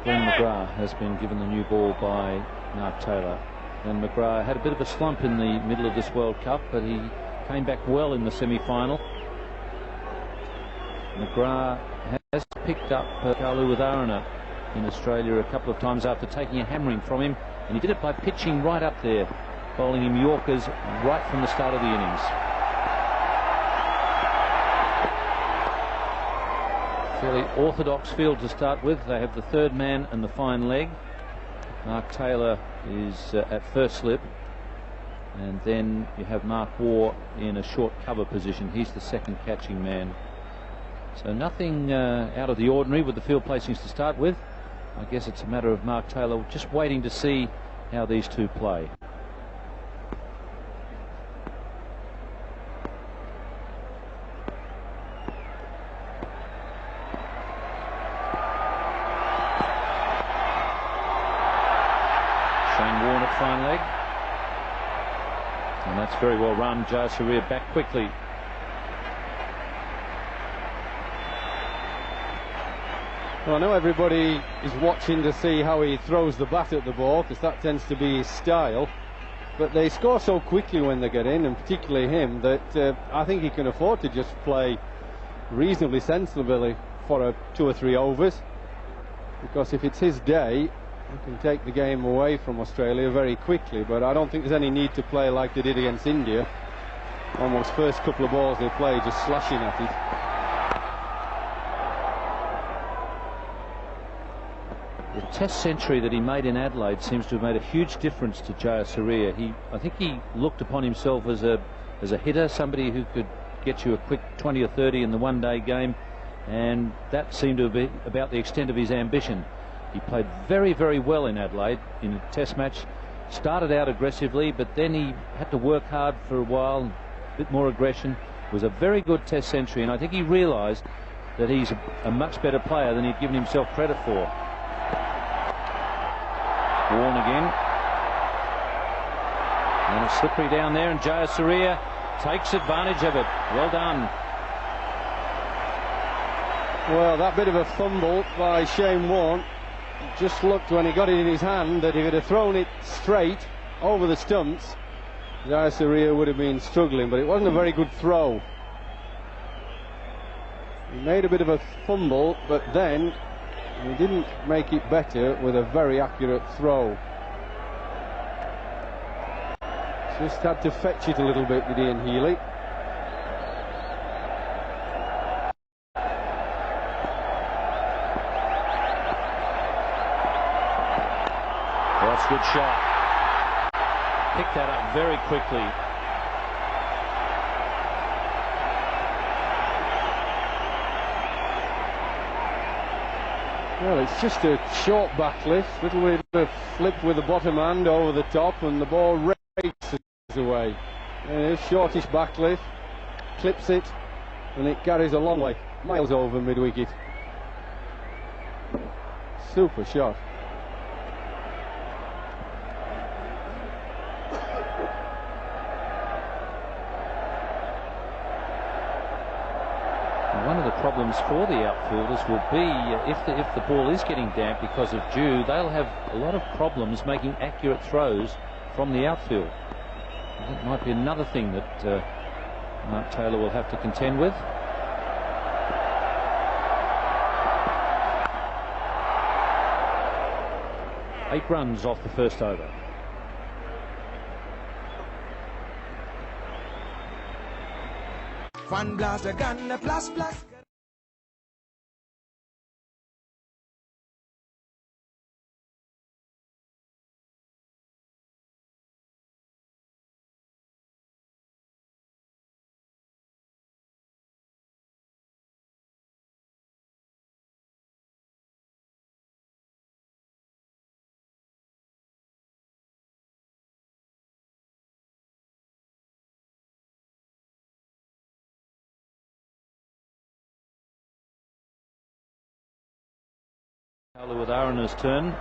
Glenn McGrath has been given the new ball by Mark Taylor. And McGrath had a bit of a slump in the middle of this World Cup, but he came back well in the semi-final. McGrath has picked up Kalu Witharana in Australia a couple of times after taking a hammering from him, and he did it by pitching right up there, bowling him Yorkers right from the start of the innings. Fairly orthodox field to start with. They have the third man and the fine leg. Mark Taylor is at first slip. and then you have Mark Waugh in a short cover position. He's the second catching man. So nothing out of the ordinary with the field placings to start with. I guess it's a matter of Mark Taylor just waiting to see how these two play. Fine leg, and that's very well run. Jayasuriya back quickly. Well, I know everybody is watching to see how he throws the bat at the ball, because that tends to be his style, but they score so quickly when they get in, and particularly him, that I think he can afford to just play reasonably sensibly for 2 or 3 overs, because if it's his day, he can take the game away from Australia very quickly. But I don't think there's any need to play like they did against India. Almost first couple of balls they played just slashing at it. The Test century that he made in Adelaide seems to have made a huge difference to Jayasuriya. I think he looked upon himself as a hitter, somebody who could get you a quick 20 or 30 in the one-day game, and that seemed to be about the extent of his ambition. He played very, very well in Adelaide in a Test match. Started out aggressively, but then he had to work hard for a while, a bit more aggression. It was a very good Test century, and I think he realised that he's a much better player than he'd given himself credit for. Warren again. And it's slippery down there, and Jayasuriya takes advantage of it. Well done. Well, that bit of a fumble by Shane Warne. Just looked when he got it in his hand that if he'd have thrown it straight over the stumps, Jayasuriya would have been struggling, but it wasn't a very good throw. He made a bit of a fumble, but then he didn't make it better with a very accurate throw. Just had to fetch it a little bit with Ian Healy. Good shot. Picked that up very quickly. Well, it's just a short back lift, little bit of a flip with the bottom hand over the top, and the ball races away. Shortish back lift, clips it, and it carries a long way, miles over mid-wicket. Super shot. One of the problems for the outfielders will be if the ball is getting damp because of dew, they'll have a lot of problems making accurate throws from the outfield. That might be another thing that Mark Taylor will have to contend with. Eight runs off the first over. Fun blaster gun plus plus. With Arana's turn.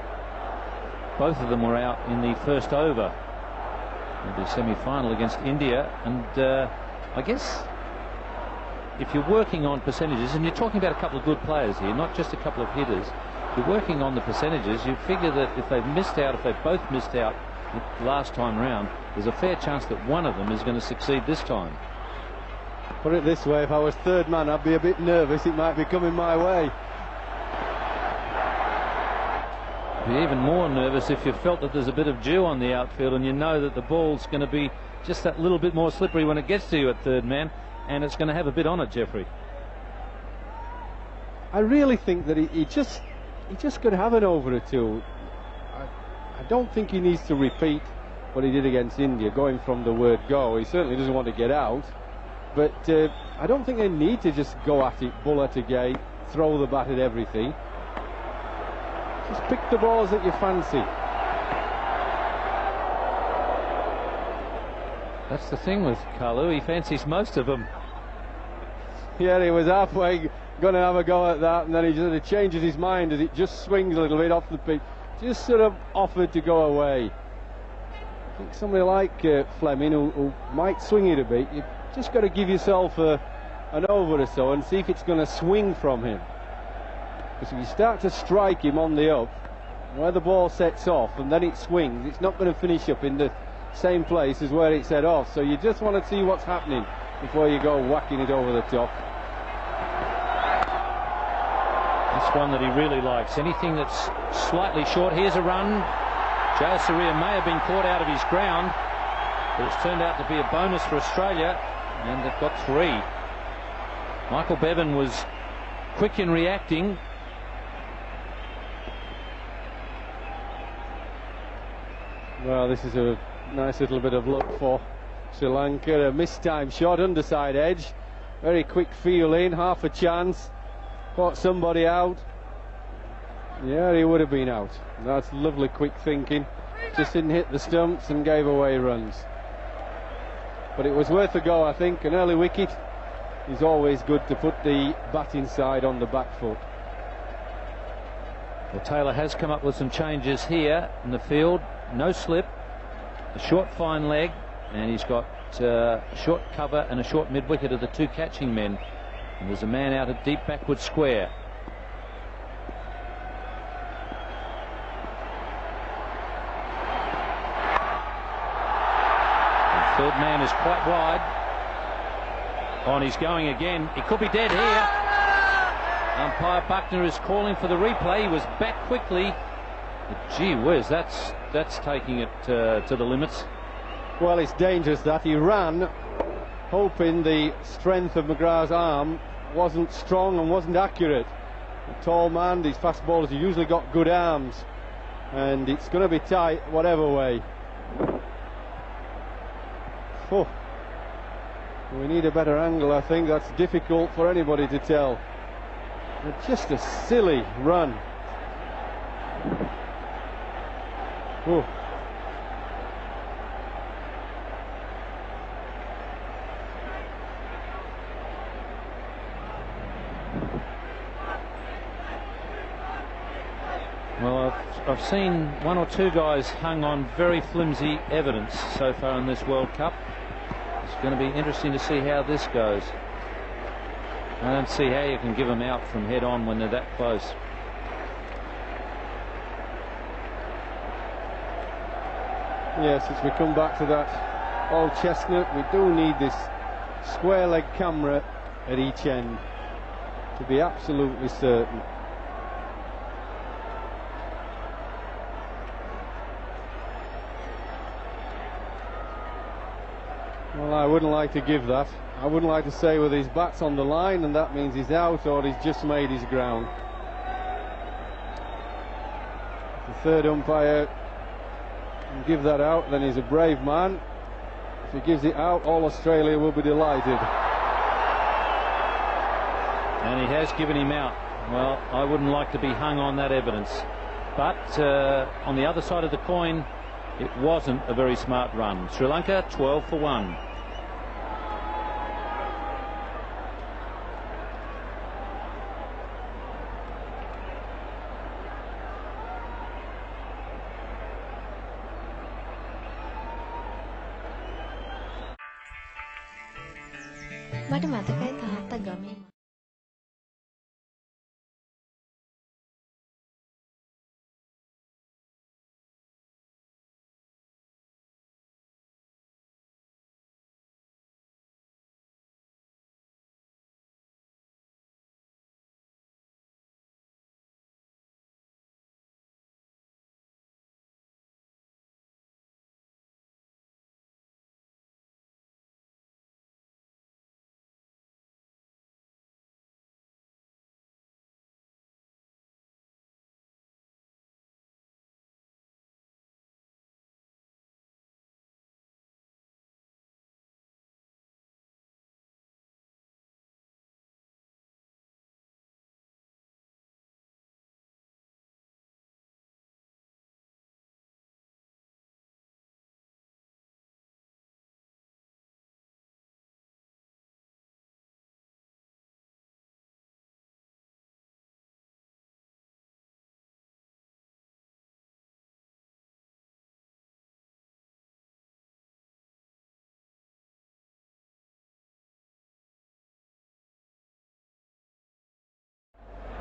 Both of them were out in the first over of the semi-final against India, and I guess if you're working on percentages, and you're talking about a couple of good players here, not just a couple of hitters, if you're working on the percentages, you figure that if they've missed out, if they've both missed out last time round, there's a fair chance that one of them is going to succeed this time. Put it this way, if I was third man, I'd be a bit nervous. It might be coming my way. Be even more nervous if you felt that there's a bit of dew on the outfield and you know that the ball's going to be just that little bit more slippery when it gets to you at third man, and it's going to have a bit on it, Jeffrey. I really think that he just could have an over or two. I don't think he needs to repeat what he did against India, going from the word go. He certainly doesn't want to get out, but I don't think they need to just go at it, bull at a gate, throw the bat at everything. Just pick the balls that you fancy. That's the thing with Kalu, he fancies most of them. Yeah, he was halfway going to have a go at that, and then he sort of changes his mind as it just swings a little bit off the pitch. Just sort of offered to go away. I think somebody like Fleming, who might swing it a bit, you've just got to give yourself an over or so and see if it's going to swing from him. Because if you start to strike him on the up, where the ball sets off and then it swings, it's not going to finish up in the same place as where it set off. So you just want to see what's happening before you go whacking it over the top. That's one that he really likes. Anything that's slightly short. Here's a run. Jayasuriya may have been caught out of his ground, but it's turned out to be a bonus for Australia, and they've got 3. Michael Bevan was quick in reacting. Well, this is a nice little bit of luck for Sri Lanka. A mistime shot, underside edge. Very quick feel in, half a chance. Caught somebody out. Yeah, he would have been out. That's lovely quick thinking. Just didn't hit the stumps and gave away runs. But it was worth a go, I think. An early wicket is always good to put the batting side on the back foot. Well, Taylor has come up with some changes here in the field. No slip, a short fine leg, and he's got a short cover and a short mid-wicket of the 2 catching men. And there's a man out at deep backward square. The third man is quite wide. Oh, and he's going again. He could be dead here. Umpire Buckner is calling for the replay. He was back quickly. But gee whiz, that's taking it to the limits. Well, it's dangerous that he ran, hoping the strength of McGrath's arm wasn't strong and wasn't accurate. A tall man, these fast bowlers have usually got good arms, and it's going to be tight whatever way. Oh. We need a better angle, I think. That's difficult for anybody to tell. But just a silly run. Oh. Well, I've seen 1 or 2 guys hung on very flimsy evidence so far in this World Cup. It's going to be interesting to see how this goes. I don't see how you can give them out from head on when they're that close. Yes, as we come back to that old chestnut, we do need this square leg camera at each end to be absolutely certain. Well, I wouldn't like to give that. I wouldn't like to say whether his bat's on the line and that means he's out, or he's just made his ground. The third umpire can give that out, then he's a brave man. If he gives it out, all Australia will be delighted. And he has given him out. Well, I wouldn't like to be hung on that evidence. But on the other side of the coin, it wasn't a very smart run. Sri Lanka 12 for 1. මට මතකයි තාත්තා ගමේ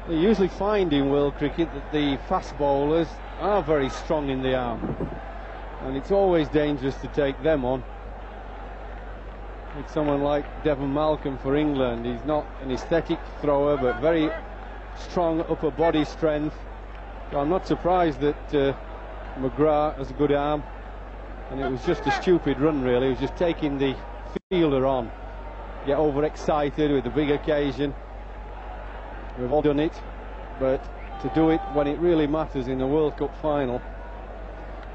You usually find in world cricket that the fast bowlers are very strong in the arm, and it's always dangerous to take them on. Like someone like Devon Malcolm for England, he's not an aesthetic thrower but very strong upper body strength. So I'm not surprised that McGrath has a good arm, and it was just a stupid run really. He was just taking the fielder on, get overexcited with the big occasion. We've all done it, but to do it when it really matters in the World Cup final,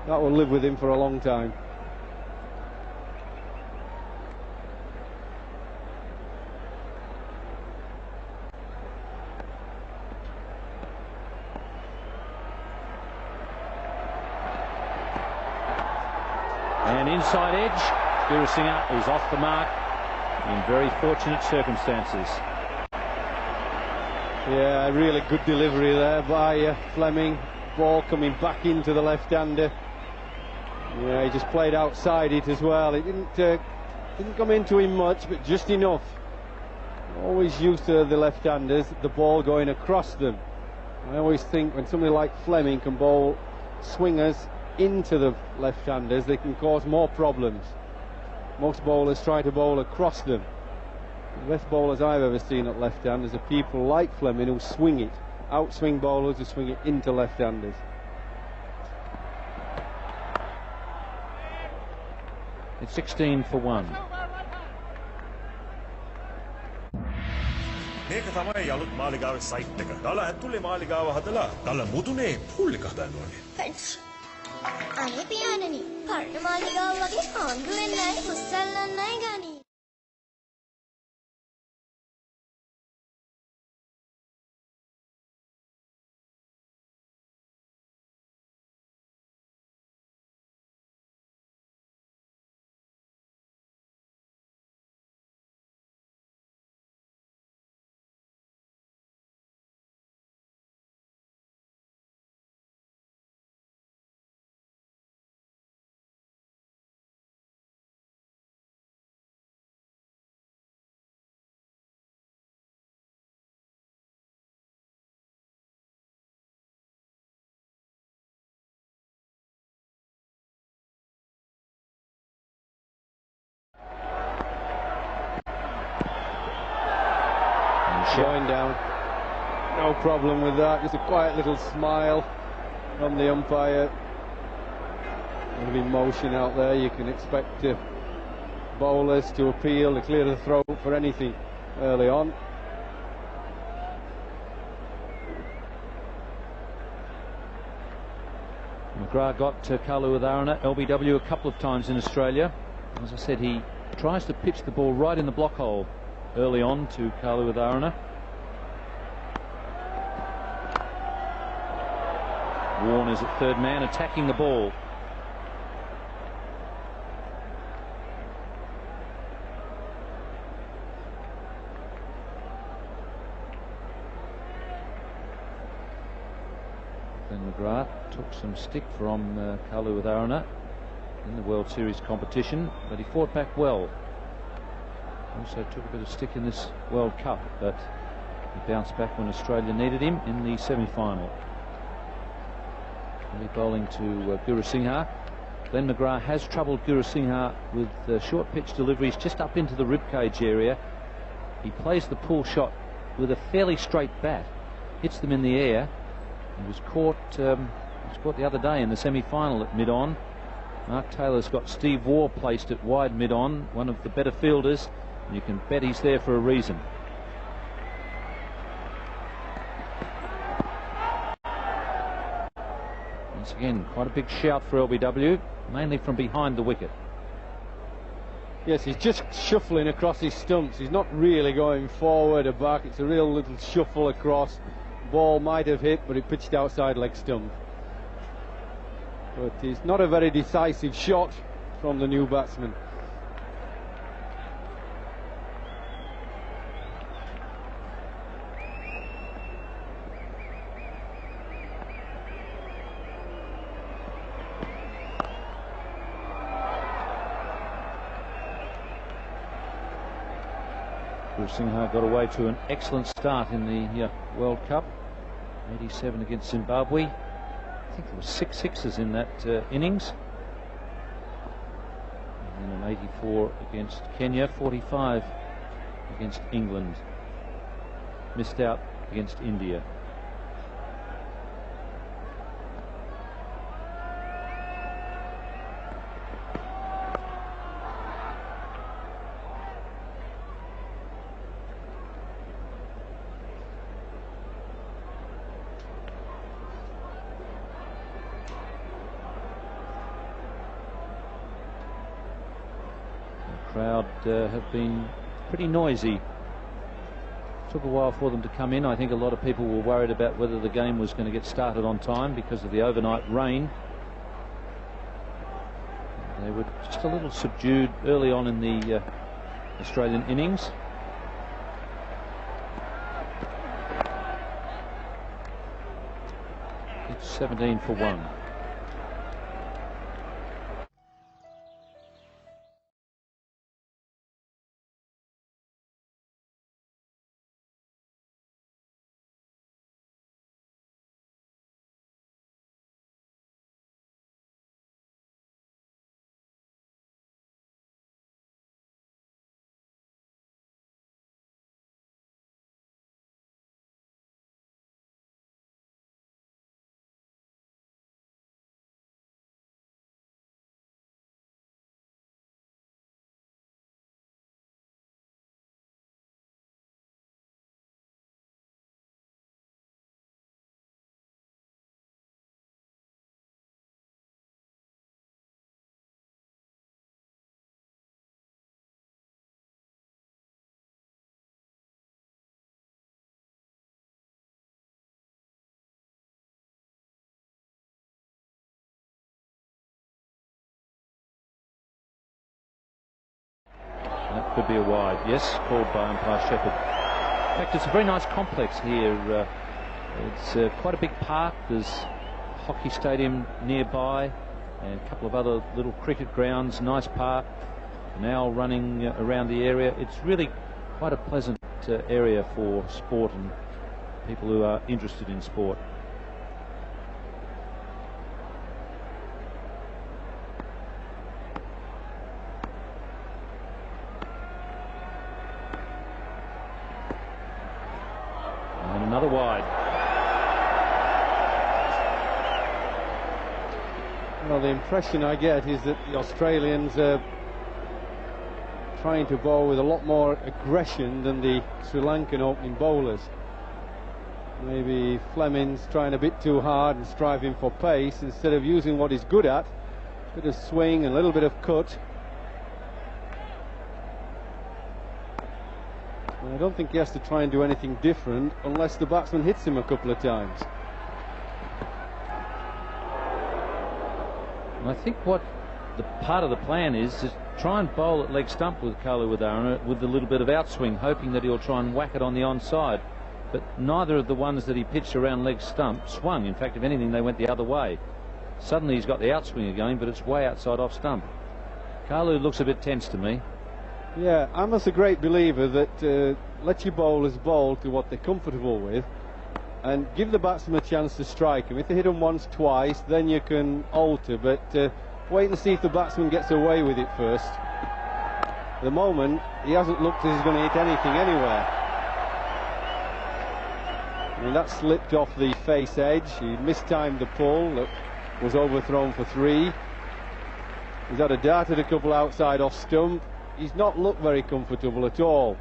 that will live with him for a long time. And inside edge, Gurusingha is off the mark in very fortunate circumstances. Yeah, really good delivery there by Fleming. Ball coming back into the left-hander. Yeah, he just played outside it as well. It didn't come into him much, but just enough. Always used to the left-handers, the ball going across them. I always think when somebody like Fleming can bowl swingers into the left-handers, they can cause more problems. Most bowlers try to bowl across them. The best bowlers I've ever seen at left-handers are people like Fleming who swing it. Outswing bowlers who swing it into left-handers. It's 16 for 1. මේක තමයි අලුත් මාලිගාවේ site එක. දල ඇතුලේ මාලිගාව හදලා දල මුදුනේ පූල් එක හදන්න ඕනේ. ෆෙන්ස්. අනේ පියාණනි, පරණ මාලිගාව වගේ හාන්දු වෙන්නයි උස්සල්ලන්නයි ගනි. Going down, no problem with that. Just a quiet little smile from the umpire. A little emotion out there. You can expect bowlers to appeal, to clear the throat for anything early on. McGrath got Kalu Adharana, LBW, a couple of times in Australia. As I said, he tries to pitch the ball right in the block hole early on to Kalu Adharana. Warner's at third man, attacking the ball. Then McGrath took some stick from Kalu Adharana in the World Series competition, but he fought back well. Also took a bit of stick in this World Cup, but he bounced back when Australia needed him in the semi-final. He'll be bowling to Gurusingha. Glenn McGrath has troubled Gurusingha with short pitch deliveries just up into the ribcage area. He plays the pull shot with a fairly straight bat, hits them in the air. He was caught the other day in the semi-final at mid-on. Mark Taylor's got Steve Waugh placed at wide mid-on, one of the better fielders. You can bet he's there for a reason. Once again, quite a big shout for LBW, mainly from behind the wicket. Yes, he's just shuffling across his stumps. He's not really going forward or back. It's a real little shuffle across. Ball might have hit, but it pitched outside leg stump. But it's not a very decisive shot from the new batsman. Gurusingha got away to an excellent start in the World Cup. 87 against Zimbabwe. I think there were 6 sixes in that innings. And then an 84 against Kenya, 45 against England. Missed out against India. Crowd have been pretty noisy. Took a while for them to come in. I think a lot of people were worried about whether the game was going to get started on time because of the overnight rain. They were just a little subdued early on in the Australian innings. It's 17 for 1. That could be a wide, yes, called by umpire Shepherd. In fact, it's a very nice complex here. It's quite a big park. There's a hockey stadium nearby and a couple of other little cricket grounds. Nice park. Now running around the area. It's really quite a pleasant area for sport and people who are interested in sport. Another wide. Well, the impression I get is that the Australians are trying to bowl with a lot more aggression than the Sri Lankan opening bowlers. Maybe Fleming's trying a bit too hard and striving for pace instead of using what he's good at, a bit of swing and a little bit of cut. I don't think he has to try and do anything different unless the batsman hits him a couple of times. And I think what the part of the plan is try and bowl at leg stump with Kaluwidharana with a little bit of outswing, hoping that he'll try and whack it on the onside. But neither of the ones that he pitched around leg stump swung. In fact, if anything, they went the other way. Suddenly he's got the outswing again, but it's way outside off stump. Kalu looks a bit tense to me. Yeah, I'm a great believer that let your bowlers bowl to what they're comfortable with and give the batsman a chance to strike him. If they hit him once, twice, then you can alter, but wait and see if the batsman gets away with it first. At the moment, he hasn't looked as he's going to hit anything anywhere. I mean, that slipped off the face edge. He mistimed the pull that was overthrown for 3. He's had a dart at a couple outside off stump. He's not looked very comfortable at all.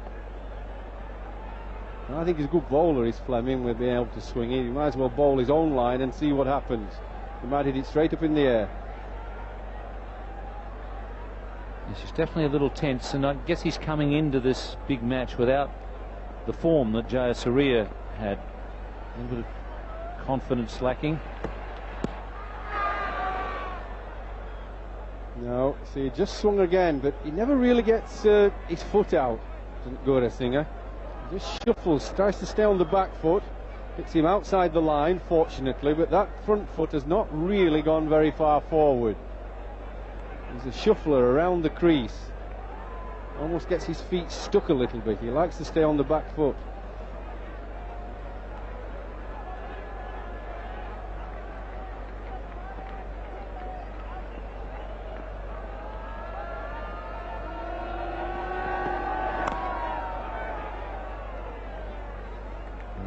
And I think he's a good bowler, is Fleming, with being able to swing it. He might as well bowl his own line and see what happens. He might hit it straight up in the air. Yes, he's definitely a little tense, and I guess he's coming into this big match without the form that Jayasuriya had. A little bit of confidence lacking. No, see, he just swung again, but he never really gets his foot out, doesn't Gurasinghe. He just shuffles, tries to stay on the back foot, hits him outside the line, fortunately, but that front foot has not really gone very far forward. He's a shuffler around the crease. Almost gets his feet stuck a little bit. He likes to stay on the back foot.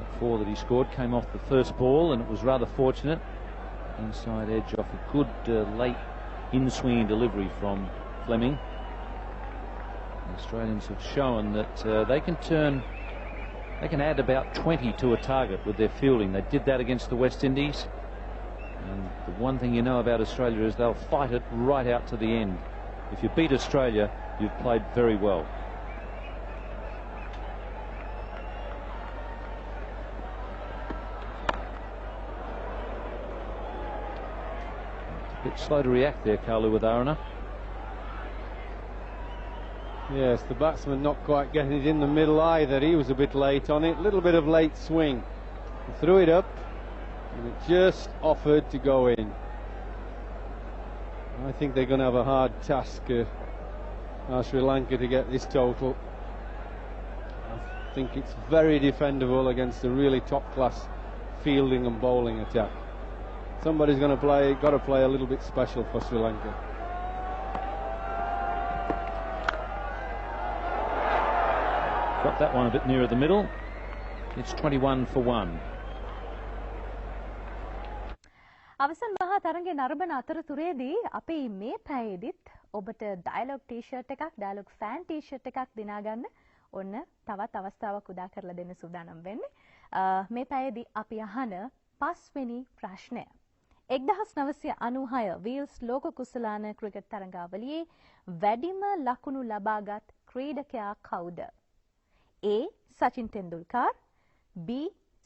That 4 that he scored came off the first ball, and it was rather fortunate. Inside edge off a good late in-swinging delivery from Fleming. The Australians have shown that they can add about 20 to a target with their fielding. They did that against the West Indies. And the one thing you know about Australia is they'll fight it right out to the end. If you beat Australia, you've played very well. A bit slow to react there, Kaluwitharana. Yes, the batsman not quite getting it in the middle either. He was a bit late on it. A little bit of late swing. He threw it up, and it just offered to go in. I think they're going to have a hard task, Sri Lanka, to get this total. I think it's very defendable against a really top-class fielding and bowling attack. Somebody's got to play a little bit special for Sri Lanka. Got that one a bit nearer the middle. It's 21 for 1. අවසන් මහා තරඟේ නරඹන අතරතුරේදී අපේ මේ පැයේදීත් ඔබට dialogue T-shirt එකක් dialogue fan T-shirt එකක් දිනා ගන්න ඔන්න තවත් අවස්ථාවක් උදා කරලා දෙන්න සූදානම් වෙන්නේ. මේ පැයේදී අපි අහන 5 වෙනි ප්‍රශ්නය. 1996 වීල්ස් ලෝක කුසලාන ක්‍රිකට් තරඟාවලියේ වැඩිම ලකුණු ලබාගත් ක්‍රීඩකයා කවුද? A. Sachin Tendulkar, B.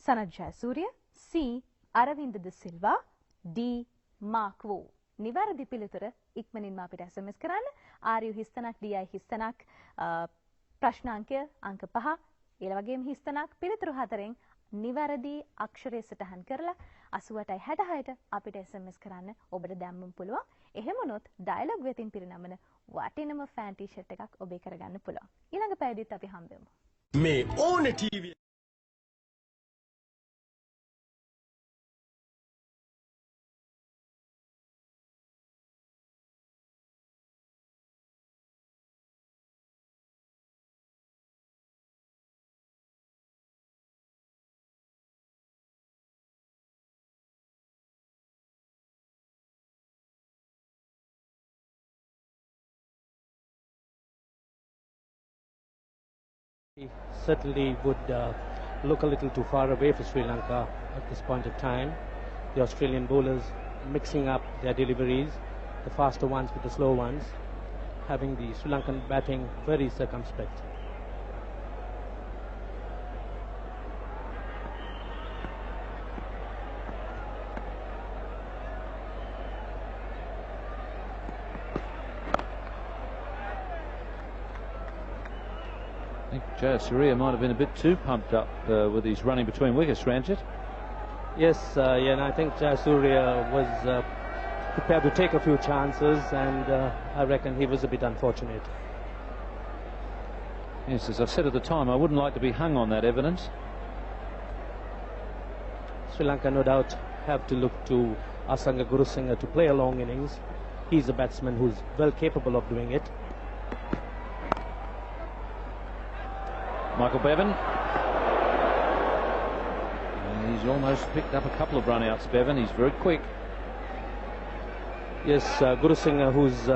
Sanath Jayasuriya, C. Aravinda de Silva, D. Mark Waugh. නිවැරදි පිළිතුර ඉක්මනින්ම අපිට SMS කරන්න. RU හිස්තනක් DI හිස්තනක් ප්‍රශ්නාංකය අංක 5 ඒ වගේම හිස්තනක් පිළිතුරු 4න් නිවැරදි අක්ෂරය සටහන් කරලා 8866ට අපිට SMS කරන්න ඔබට දැම්මම පුළුවන්. එහෙම වුණොත් ඩයලොග් වෙතින් පිරිනමන වටිනම ෆෑන් ටී-ෂර්ට් එකක් ඔබේ කරගන්න පුළුවන්. ඊළඟ පැයදීත් අපි හම්බෙමු. මේ ඕන TV certainly would look a little too far away for Sri Lanka at this point of time. The Australian bowlers mixing up their deliveries, the faster ones with the slow ones, having the Sri Lankan batting very circumspect. I think Jayasuriya might have been a bit too pumped up with his running between wickets, Ranjit. Yes, yeah, and I think Jayasuriya was prepared to take a few chances, and I reckon he was a bit unfortunate. Yes, as I said at the time, I wouldn't like to be hung on that evidence. Sri Lanka no doubt have to look to Asanga Gurusinghe to play a long innings. He's a batsman who's well capable of doing it. Michael Bevan. He's almost picked up a couple of run-outs, Bevan. He's very quick. Yes, Gurusinghe, who's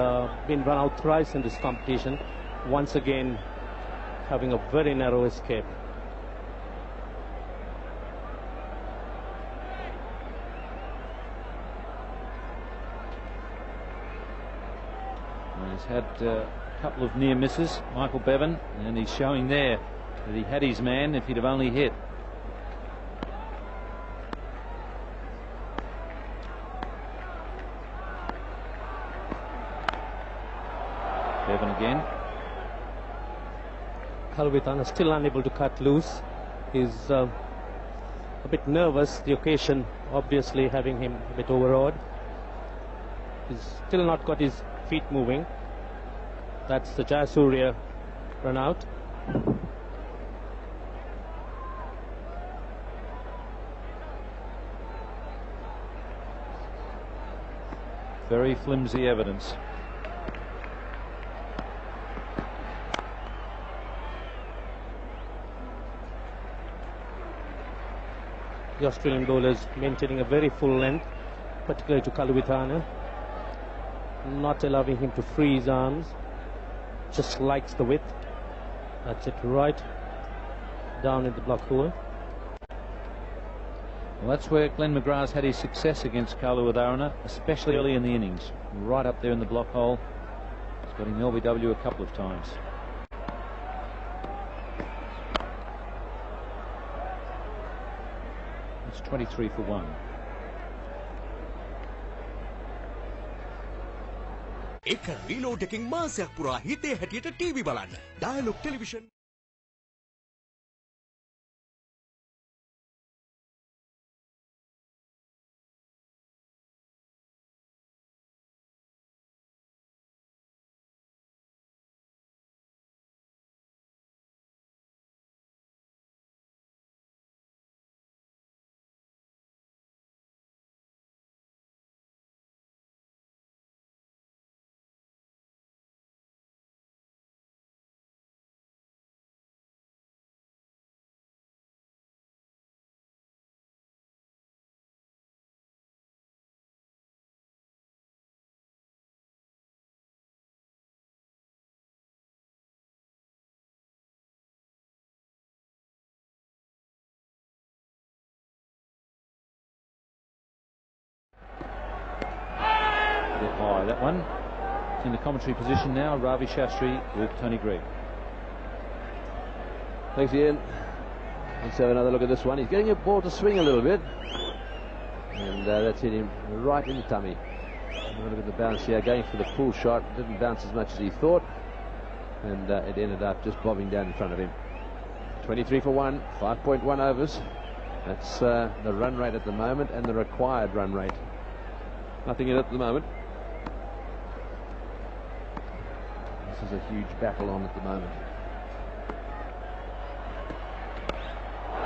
been run out thrice in this competition, once again having a very narrow escape. He's had a couple of near misses, Michael Bevan, and he's showing there that he had his man if he'd have only hit. Bevan again. Kaluwitharana still unable to cut loose. He's a bit nervous, the occasion obviously having him a bit overawed. He's still not got his feet moving. That's the Jayasuriya run out. Very flimsy evidence. the Australian bowlers maintaining a very full length, particularly to Kaluwithana, not allowing him to free his arms, just likes the width. That's it, right down in the block hole. Well, that's where Glenn McGrath's had his success against Kaluwithana, especially early in the innings, right up there in the block hole. He's got him LBW a couple of times. It's 23 for 1. එක reload එකකින් මාසයක් පුරා හිතේ හැටියට TV බලන්න. Dialogue television. High, that one. It's in the commentary position now, Ravi Shastri with Tony Greig. Thanks, Ian. Let's have another look at this one. He's getting a ball to swing a little bit, and that's hit him right in the tummy. Have a look at the bounce here, going for the pull shot. Didn't bounce as much as he thought, and it ended up just bobbing down in front of him. 23 for 1, 5.1 overs. That's the run rate at the moment, and the required run rate. Nothing in it at the moment. This is a huge battle on at the moment.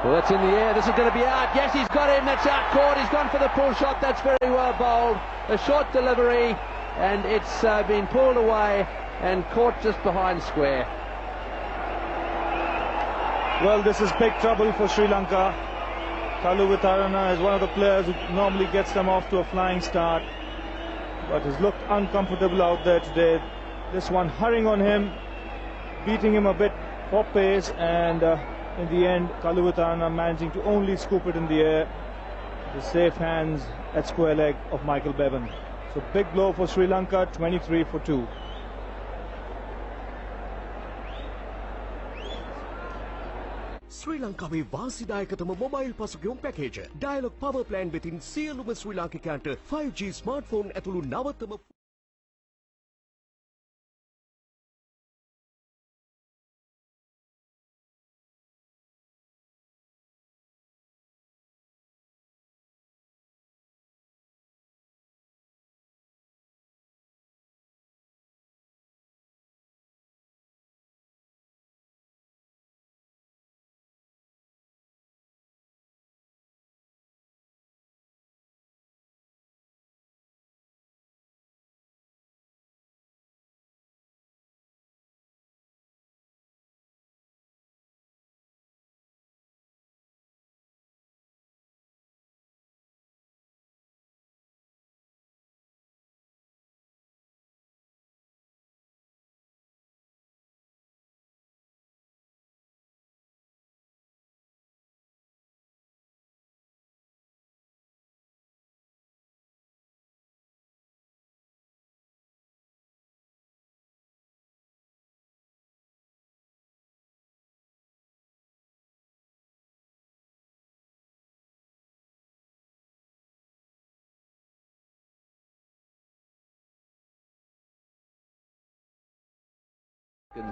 Well, that's in the air. This is going to be out. Yes, he's got him. That's out caught. He's gone for the pull shot. That's very well bowled. A short delivery, and it's been pulled away and caught just behind square. Well, this is big trouble for Sri Lanka. Kaluwithana is one of the players who normally gets them off to a flying start, but has looked uncomfortable out there today. This one hurrying on him, beating him a bit for pace, and in the end Kaluwithana managing to only scoop it in the air. The safe hands at square leg of Michael Bevan. So big blow for Sri Lanka, 23 for 2. ශ්‍රී ලංකාවේ වාසිදායකතම mobile පසුගියුම් package dialogue power plan වෙතින් සියලුම ශ්‍රී ලාංකිකයන්ට 5G smartphone ඇතුළු නවතම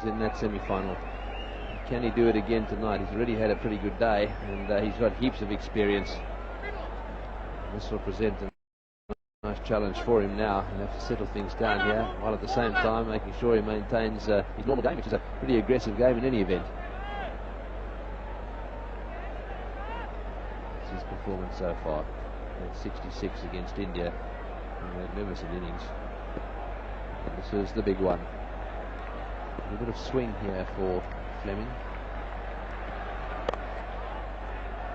in that semi-final. Can he do it again tonight? He's already had a pretty good day, and he's got heaps of experience. This will present a nice challenge for him now. He'll have to settle things down here, while at the same time making sure he maintains his normal game, which is a pretty aggressive game in any event. That's his performance so far. At 66 against India. A magnificent innings. And this is the big one. A bit of swing here for Fleming.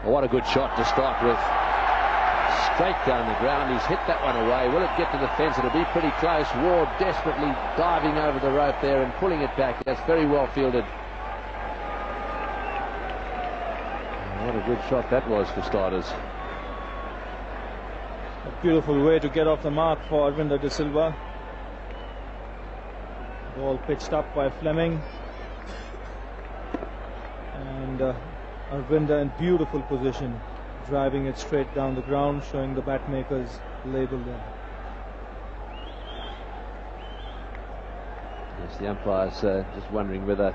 Oh, what a good shot to start with. Straight down the ground. He's hit that one away. Will it get to the fence? It'll be pretty close. Ward desperately diving over the rope there and pulling it back. That's very well fielded. What a good shot that was for starters. A beautiful way to get off the mark for Arvinder De Silva. Ball pitched up by Fleming. And Arvinder in beautiful position, driving it straight down the ground, showing the bat makers label there. Yes, the umpire's just wondering whether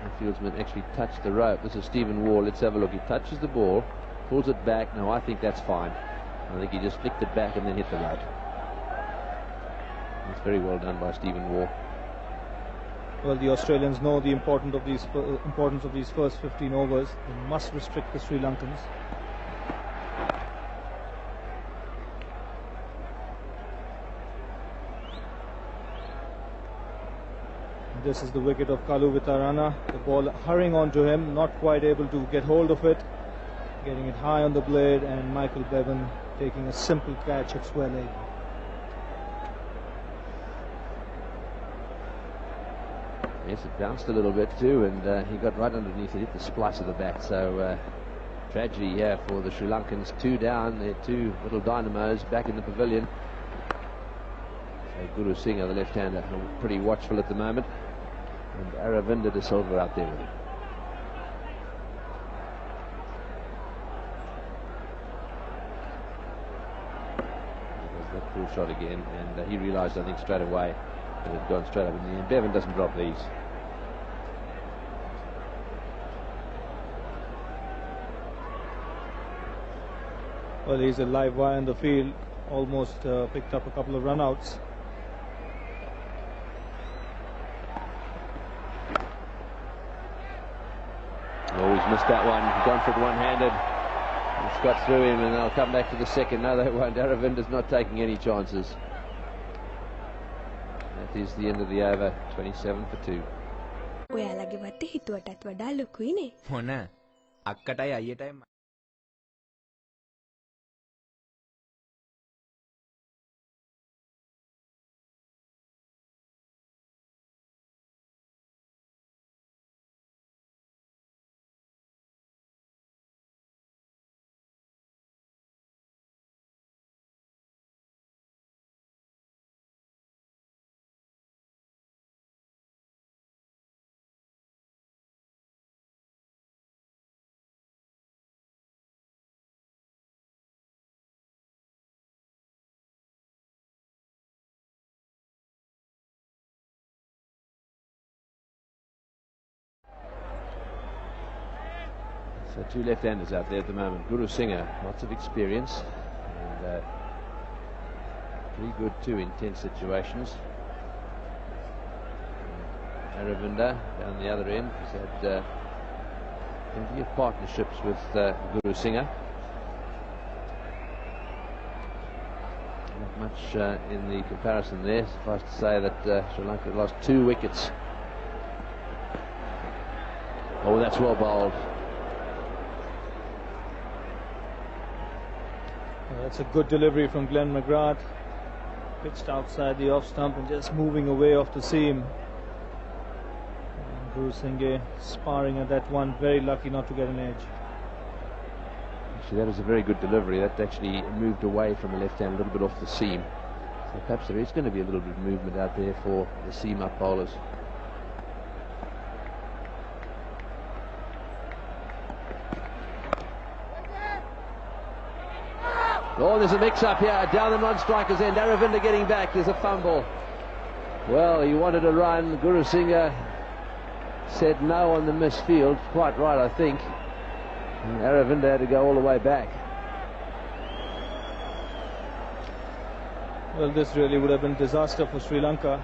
the fieldsman actually touched the rope. This is Stephen Waugh. Let's have a look. He touches the ball, pulls it back. No, I think that's fine. I think he just flicked it back and then hit the rope. It's very well done by Stephen Waugh. Well, the Australians know the importance of these first 15 overs. They must restrict the Sri Lankans. This is the wicket of Kalu Vitarana. The ball hurrying onto him, not quite able to get hold of it, getting it high on the blade, and Michael Bevan taking a simple catch at square leg. Yes, it bounced a little bit too, and he got right underneath it, hit the splice of the bat. So tragedy here for the Sri Lankans. 2 down, they're 2 little dynamos back in the pavilion. So Guru Singh, the left-hander, pretty watchful at the moment, and Aravinda De Silva out there with him. There's that full shot again, and he realised, I think, straight away that it had gone straight up in the end. Bevan doesn't drop these. Well, he's a live wire in the field, almost picked up a couple of run-outs. Oh, he's missed that one. Gone for it one-handed. It's got through him, and they'll come back to the second. No, they won't. Aravinda's not taking any chances. That is the end of the over. 27 for 2. ඔයාලගේ වත්තේ හිතුවටත් වඩා ලොකුයිනේ. මොන අක්කටයි අයියටයි So 2 left-handers out there at the moment. Guru Singh, lots of experience, and pretty good too in tense situations. Aravinda down the other end has had plenty of partnerships with Guru Singh. Not much in the comparison there. Suffice to say that Sri Lanka lost 2 wickets. Oh, that's well bowled. That's a good delivery from Glenn McGrath. Pitched outside the off stump and just moving away off the seam. And Guru Singh sparring at that one, very lucky not to get an edge. Actually, that was a very good delivery. That actually moved away from the left hand, a little bit off the seam. So perhaps there is going to be a little bit of movement out there for the seam up bowlers. Oh, there's a mix-up here down the non-striker's end. Aravinda getting back. There's a fumble. Well, he wanted a run. Guru Singh said no on the misfield. Quite right, I think. And Aravinda had to go all the way back. Well, this really would have been disaster for Sri Lanka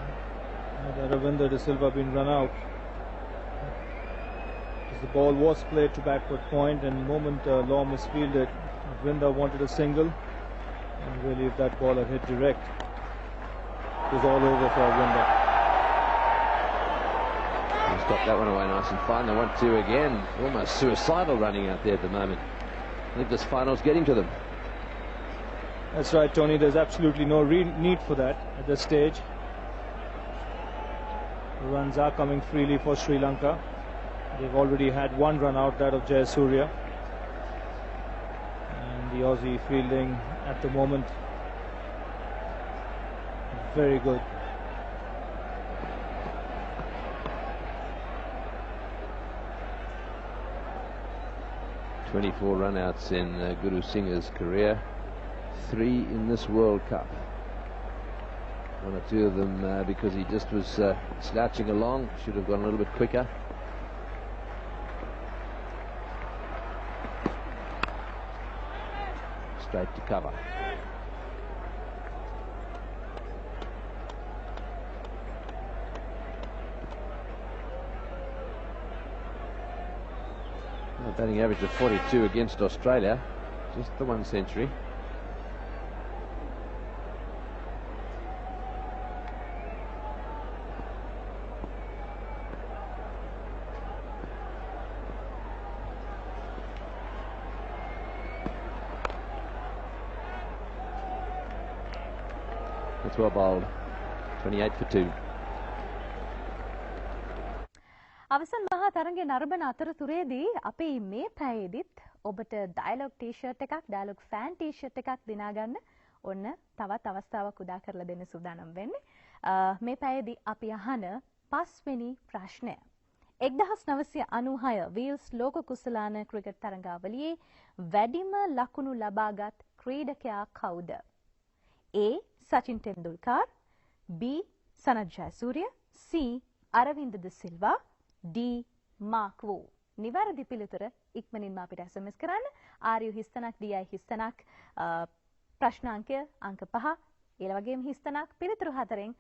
had Aravinda De Silva been run out. As the ball was played to backward point, and the moment Law misfielded, Aravinda wanted a single, and really if that ball had hit direct, it was all over for Aravinda. Got that one away nice and fine. They want to again, almost suicidal running out there at the moment. I think this final's getting to them. That's right, Tony. There's absolutely no need for that at this stage. The runs are coming freely for Sri Lanka. They've already had one run out, that of Jayasuriya. And the Aussie fielding at the moment, very good. "24 run-outs in Guru Singha's career, 3 in this World Cup. 1 or 2 of them because he just was slouching along, should have gone a little bit quicker. Straight to cover. A batting average of 42 against Australia, just the 1 century. That's well bowled. 28 for 2. අවසන් මහා තරඟයේ නරඹන අතරතුරේදී අපි මේ පැයේදීත් ඔබට dialogue T-shirt එකක්, dialogue fan T-shirt එකක් දිනා ගන්න ඔන්න තවත් අවස්ථාවක් උදා කරලා දෙන්න සූදානම් වෙන්නේ. මේ පැයේදී අපි අහන 5 වෙනි ප්‍රශ්නය. 1996 වීල්ස් ලෝක කුසලාන ක්‍රිකට් තරඟාවලියේ වැඩිම ලකුණු ලබාගත් ක්‍රීඩකයා කවුද? A. Sachin Tendulkar, B. Sanath Jayasuriya, C. Aravinda de Silva, D. Mark Waugh. නිවැරදි පිළිතුර ඉක්මනින්ම අපිට SMS කරන්න. RU හිස්තනක් DI හිස්තනක් ප්‍රශ්නාංකය අංක 5 ඒ වගේම හිස්තනක් පිළිතුරු 4න්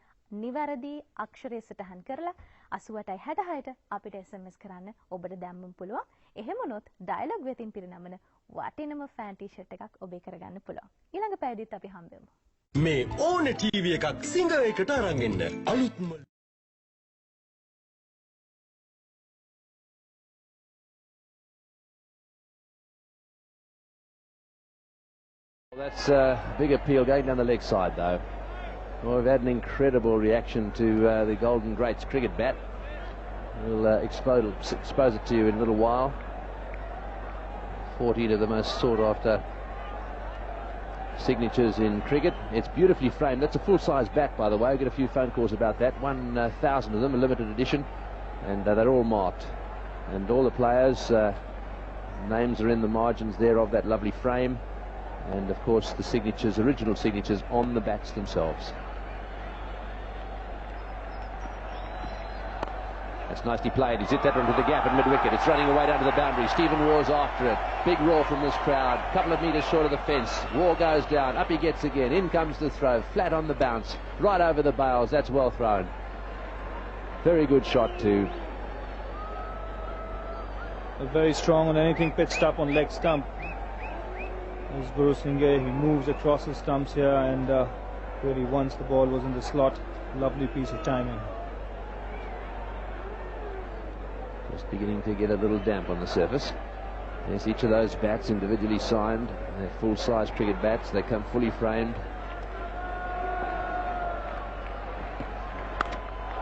නිවැරදි අක්ෂරය සටහන් කරලා 8866ට අපිට SMS කරන්න ඔබට දැම්මම පුළුවන්. එහෙම වුණොත් ඩයලොග් වෙතින් පිරිනමන වටිනම ෆෑන් ටී-ෂර්ට් එකක් ඔබේ කරගන්න පුළුවන්. ඊළඟ පැයදීත් අපි හම්බෙමු. මේ ඕන ටීවී එකක් සිංහලයකට අරන් එන්න. අලුත්ම That's a big appeal going down the leg side though. Well, we've had an incredible reaction to the Golden Greats cricket bat. We'll expose it to you in a little while. 14 of the most sought after signatures in cricket. It's beautifully framed. That's a full-size bat, by the way. We get a few phone calls about that. 1,000 of them, a limited edition, and they're all marked. And all the players' names are in the margins there of that lovely frame. And of course the signatures, original signatures on the bats themselves. That's nicely played. He's hit that one to the gap at mid-wicket. It's running away down to the boundary. Stephen Waugh's after it. Big roar from this crowd. Couple of metres short of the fence. Waugh goes down. Up he gets again. In comes the throw. Flat on the bounce. Right over the bails. That's well thrown. Very good shot too. Very strong on anything pitched up on leg stump. As Guru Singha, he moves across the stumps here and really once the ball was in the slot, lovely piece of timing. Just beginning to get a little damp on the surface. There's each of those bats individually signed. They're full-size cricket bats. They come fully framed.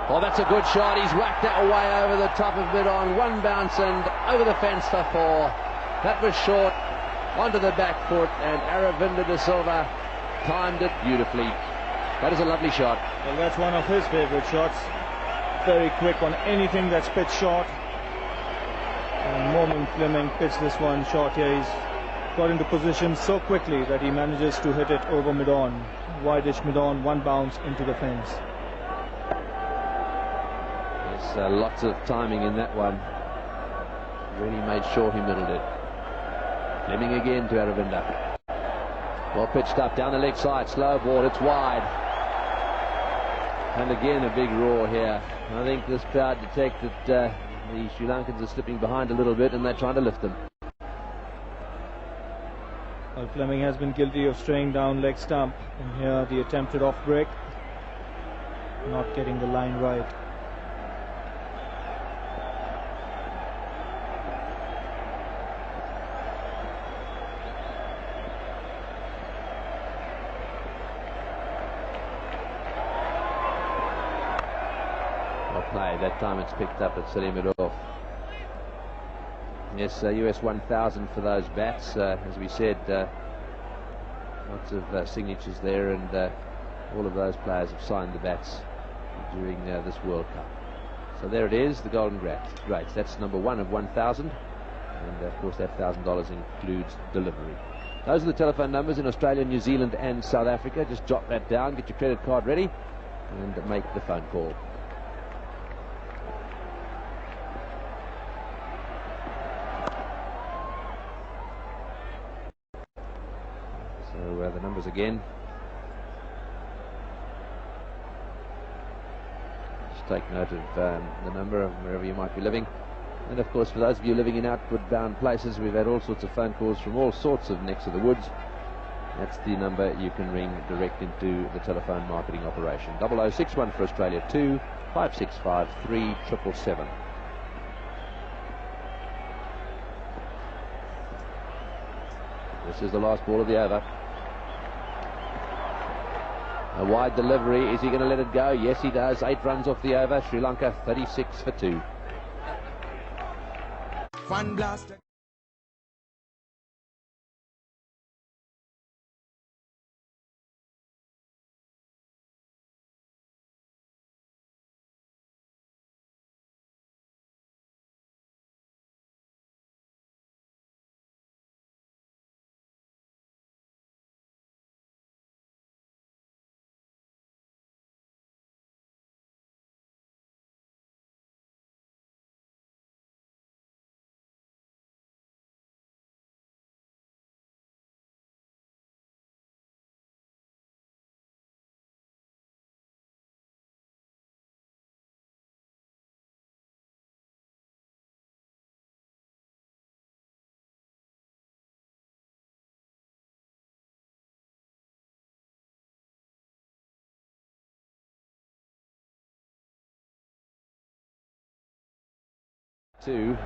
Oh, that's a good shot. He's whacked that way over the top of mid-on. One bounce and over the fence for 4. That was short. Onto the back foot, and Aravinda de Silva timed it beautifully. That is a lovely shot. Well, that's one of his favourite shots. Very quick on anything that's pitched short. And Momin Fleming pitched this one short here. He's got into position so quickly that he manages to hit it over mid-on. Wideish mid-on, one bounce into the fence. There's lots of timing in that one. Really made sure he middled it. Fleming again to Aravinda. Well pitched up down the leg side, slow ball, it's wide. And again a big roar here. I think this crowd detect that the Sri Lankans are slipping behind a little bit and they're trying to lift them. Well, Fleming has been guilty of straying down leg stump. And here the attempted off break. Not getting the line right. play. That time it's picked up at setting it off. Yes, US 1000 for those bats. As we said, lots of signatures there, and all of those players have signed the bats during this World Cup. So there it is, the Golden Greats. That's number 1 of 1,000, and of course that $1,000 includes delivery. Those are the telephone numbers in Australia, New Zealand and South Africa. Just jot that down, get your credit card ready, and make the phone call. So the numbers again. Just take note of the number of wherever you might be living. And of course, for those of you living in outward bound places, we've had all sorts of phone calls from all sorts of necks of the woods. That's the number you can ring direct into the telephone marketing operation. 0061 for Australia, 2 565 3777. This is the last ball of the over. A wide delivery. Is he going to let it go? Yes, he does. 8 runs off the over. Sri Lanka 36 for 2. Fun Blaster. Two.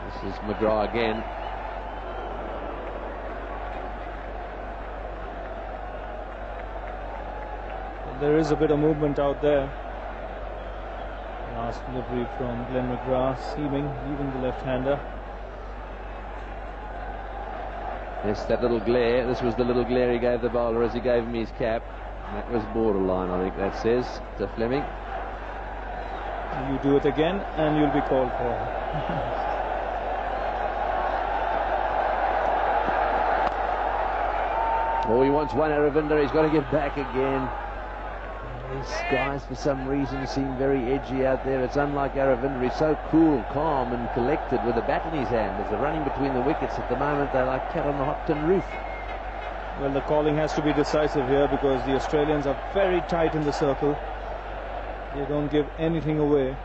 This is McGrath again. There is a bit of movement out there. Last delivery from Glenn McGrath, seaming, leaving the left-hander. Yes, that little glare. This was the little glare he gave the bowler as he gave him his cap. That was borderline, I think that says, to Fleming. You do it again and you'll be called for. Oh, he wants one, Aravinda. He's got to get back again. These guys, for some reason, seem very edgy out there. It's unlike Aravinda. He's so cool, calm and collected with a bat in his hand. As they're running between the wickets at the moment, they're like cat on the hot tin roof. Well, the calling has to be decisive here because the Australians are very tight in the circle. They don't give anything away.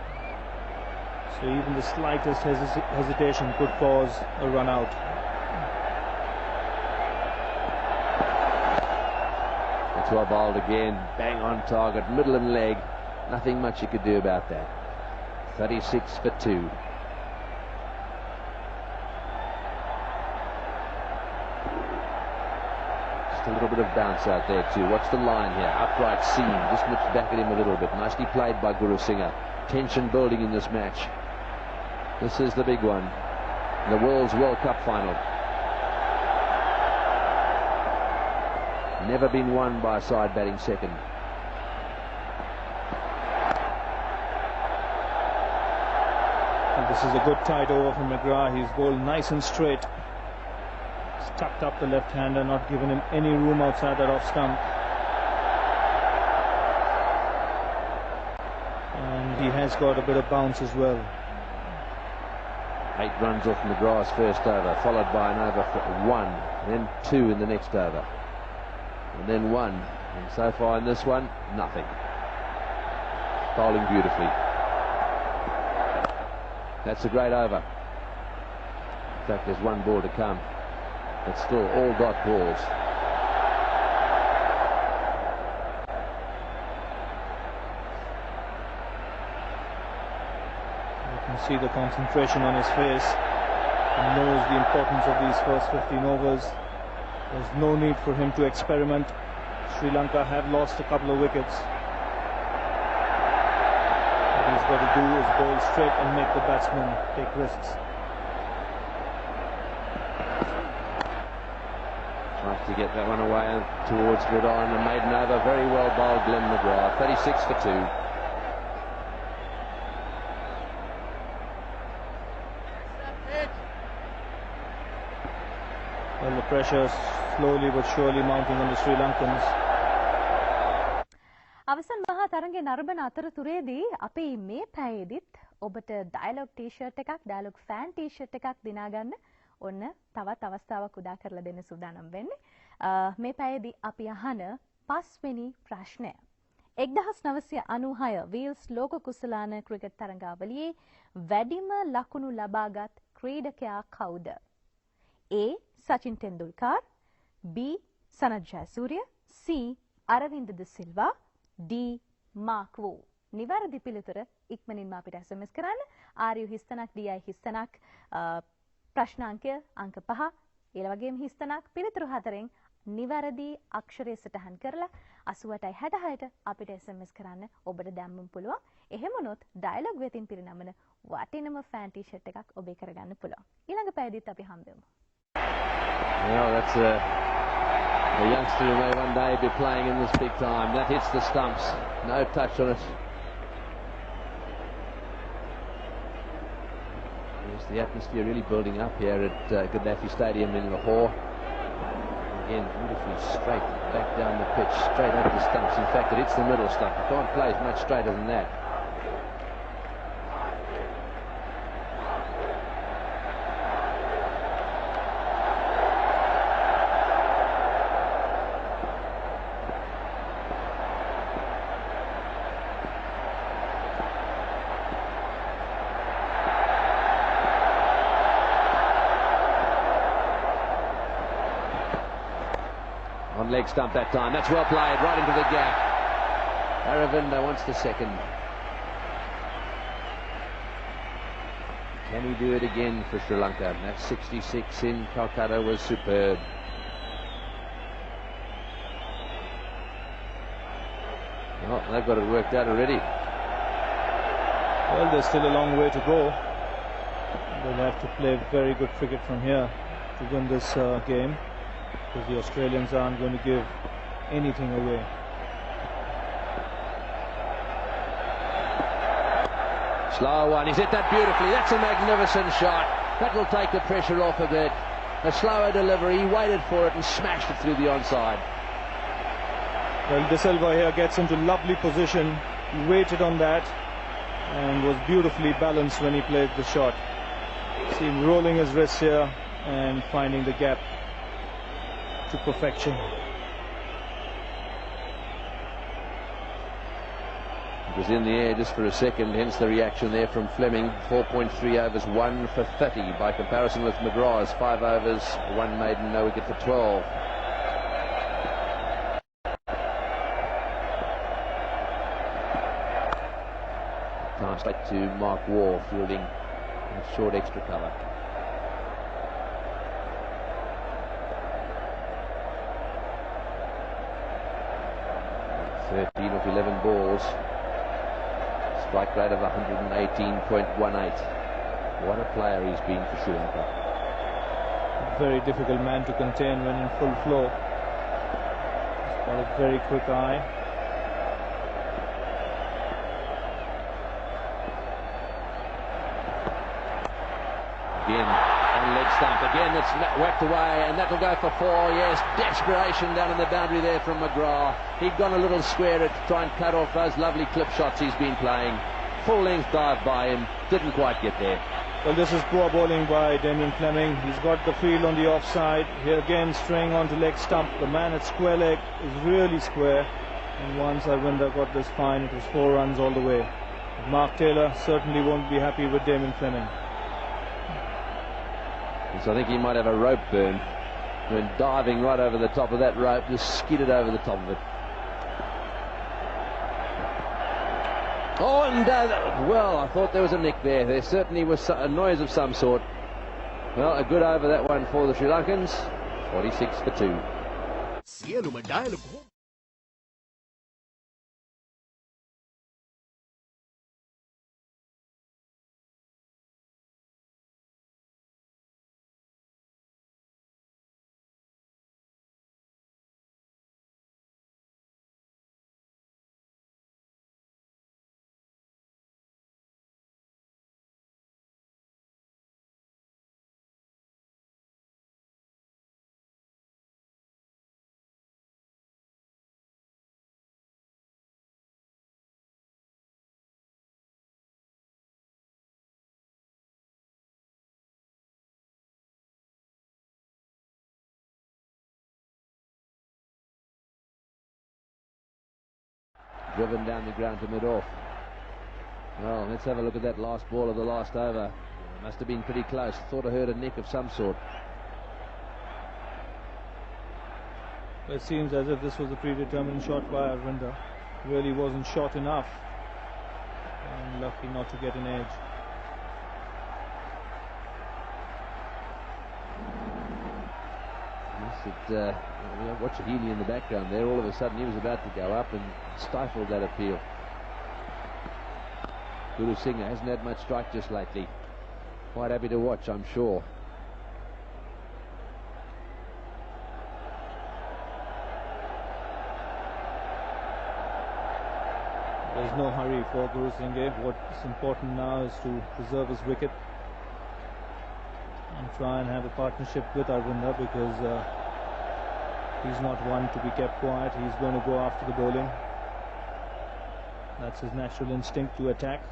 So even the slightest hesitation could cause a run out. That's well bowled again. Bang on target, middle and leg. Nothing much you could do about that. 36 for 2. A little bit of bounce out there too. What's the line here? Upright seam, just nips back at him a little bit. Nicely played by Guru Singha. Tension building in this match. This is the big one, the World Cup final. Never been won by a side batting second. And this is a good tight over from McGrath. He's bowled nice and straight. Tucked up the left-hander, not giving him any room outside that off stump. And he has got a bit of bounce as well. 8 runs off McGrath's first over, followed by an over for 1, then 2 in the next over, and then 1. And so far in this one, nothing. Bowling beautifully. That's a great over. In fact, there's one ball to come. But still all dot balls. You can see the concentration on his face. He knows the importance of these first 15 overs. There's no need for him to experiment. Sri Lanka have lost a couple of wickets. got to do is bowl straight and make the batsman take risks. Tries to get that one away towards Gridiron and maiden over. Very well bowled Glenn McGrath. 36 for 2. Well, the pressure slowly but surely mounting on the Sri Lankans. අවසන් මහා තරඟේ නරඹන අතරතුරේදී අපි මේ පැයේදීත් ඔබට dialogue T-shirt එකක් dialogue fan T-shirt එකක් දිනා ගන්න ඔන්න තවත් අවස්ථාවක් උදා කරලා දෙන්න සූදානම් වෙන්නේ. මේ පැයේදී අපි අහන 5 වෙනි ප්‍රශ්නය. 1996 වීල්ස් ලෝක කුසලාන ක්‍රිකට් තරඟාවලියේ වැඩිම ලකුණු ලබාගත් ක්‍රීඩකයා කවුද? A. Sachin Tendulkar, B. Sanath Jayasuriya, C. Aravinda de Silva, D. Mark Waugh. නිවැරදි පිළිතුර ඉක්මනින්ම අපිට SMS කරන්න. RU හිස්තනක් DI හිස්තනක් ප්‍රශ්නාංකය අංක 5 ඒ වගේම හිස්තනක් පිළිතුරු 4න් නිවැරදි අක්ෂරය සටහන් කරලා 8866ට අපිට SMS කරන්න ඔබට දැම්මම පුළුවන්. එහෙම වුණොත් ඩයලොග් වෙතින් පිරිනමන වටිනම ෆෑන් ටී-ෂර්ට් එකක් ඔබේ කරගන්න පුළුවන්. ඊළඟ පැයදීත් අපි හම්බෙමු. Well, that's a youngster who may one day be playing in this big time. That hits the stumps. No touch on it. There's the atmosphere really building up here at Gaddafi Stadium in Lahore. Again, beautifully straight back down the pitch, straight over the stumps. In fact, it hits the middle stump. You can't play it much straighter than that. On leg stump that time. That's well played, right into the gap. Aravinda wants the second. Can he do it again for Sri Lanka? That 66 in Calcutta was superb. Oh, they've got it worked out already. Well, there's still a long way to go. They'll have to play very good cricket from here to win this game, because the Australians aren't going to give anything away. Slow one, he's hit that beautifully. That's a magnificent shot. That will take the pressure off a bit. A slower delivery, he waited for it and smashed it through the onside. Well, De Silva here gets into lovely position. He waited on that and was beautifully balanced when he played the shot. See him rolling his wrists here and finding the gap to perfection. It was in the air just for a second, hence the reaction there from Fleming. 4.3 overs, 1 for 30 by comparison with McGraw's 5 overs, 1 maiden, no wicket for 12. Time straight to Mark Waugh, fielding a short extra cover. 13 of 11 balls. Strike rate of 118.18. What a player he's been for Sri Lanka. Very difficult man to contain when in full flow. He's got a very quick eye. Again, on leg stump. Again, it's whacked away, and that will go for 4. Yes, desperation down in the boundary there from McGrath. He'd gone a little square to try and cut off those lovely clip shots he's been playing. Full length dive by him, didn't quite get there. Well, this is poor bowling by Damien Fleming. He's got the field on the offside. Here again, straying onto leg stump. The man at square leg is really square. And once Arvinder got this fine, it was 4 runs all the way. Mark Taylor certainly won't be happy with Damien Fleming. So I think he might have a rope burn when diving right over the top of that rope, just skidded over the top of it. Oh, and well, I thought there was a nick there. There certainly was a noise of some sort. Well, a good over that one for the Sri Lankans. 46 for 2. driven down the ground to mid-off. Well, let's have a look at that last ball of the last over. It must have been pretty close. Thought I heard a nick of some sort. It seems as if this was a predetermined shot by Arvinder. Really wasn't short enough. And lucky not to get an edge. Watch Healy in the background there. All of a sudden he was about to go up and stifled that appeal. Guru Singh hasn't had much strike just lately. Quite happy to watch, I'm sure. There's no hurry for Guru Singh. What's important now is to preserve his wicket and try and have a partnership with Arvinder, because he's not one to be kept quiet. He's going to go after the bowling. That's his natural instinct, to attack.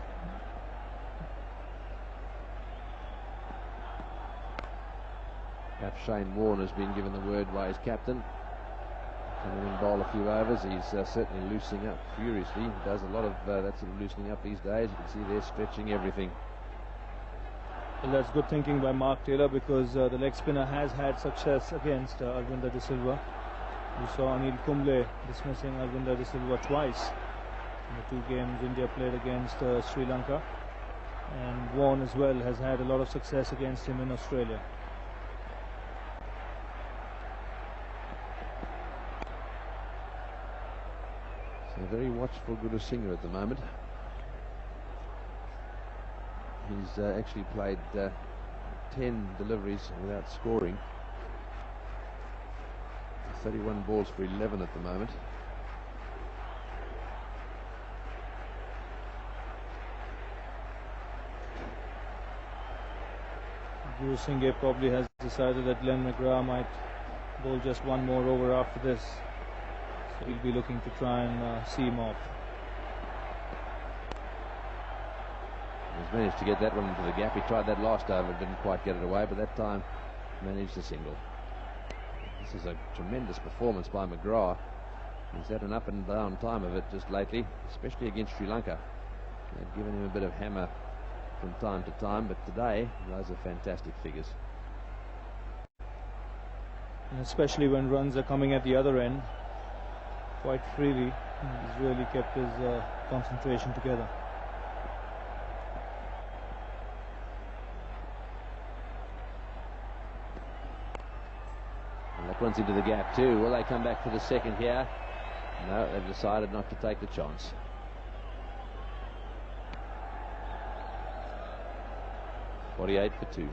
Perhaps Shane Warne has been given the word by his captain. Coming in bowl a few overs. He's certainly loosening up furiously. He does a lot of that sort of loosening up these days. You can see they're stretching everything. Well, that's good thinking by Mark Taylor, because the leg spinner has had success against Arvinder De Silva. You saw Anil Kumble dismissing Arvinder De Silva twice in the 2 games India played against Sri Lanka, and Warne as well has had a lot of success against him in Australia. So very watchful Guru Singh at the moment. He's actually played 10 deliveries without scoring. 31 balls for 11 at the moment. Guru Singh probably has decided that Glenn McGrath might bowl just one more over after this, so he'll be looking to try and see him off. He's managed to get that one into the gap. He tried that last over, didn't quite get it away, but that time managed a single. This is a tremendous performance by McGrath. He's had an up and down time of it just lately, especially against Sri Lanka. They've given him a bit of hammer from time to time, but today those are fantastic figures. And especially when runs are coming at the other end quite freely, he's really kept his concentration together. And that runs into the gap too. Will they come back for the second here? No, they've decided not to take the chance. .48 for 2.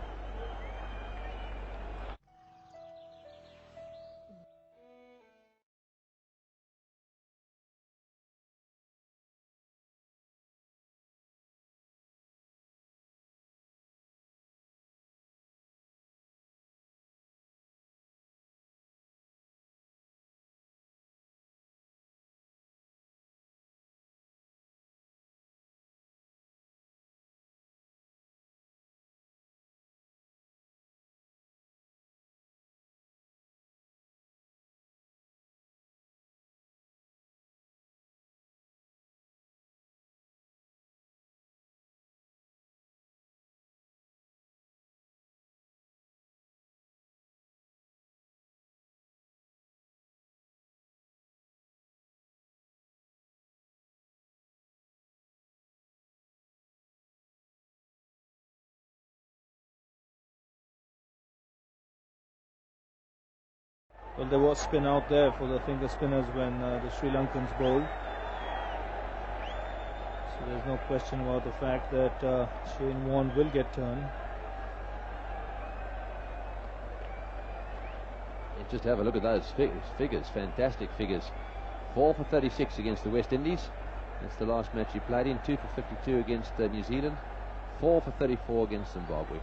Well, there was spin out there for the finger spinners when the Sri Lankans bowled. So there's no question about the fact that Shane Warne will get turned. Just have a look at those figures, fantastic figures. 4 for 36 against the West Indies. That's the last match he played in. 2 for 52 against New Zealand. 4 for 34 against Zimbabwe.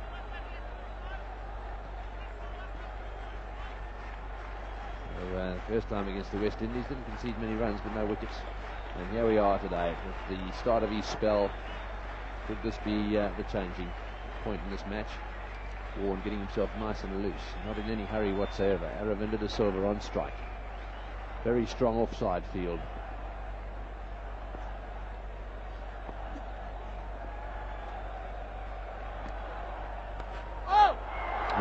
So, first time against the West Indies, didn't concede many runs but no wickets. And here we are today at the start of his spell. Could this be the changing point in this match? Warne getting himself nice and loose, not in any hurry whatsoever. Aravinda De Silva on strike. Very strong offside field.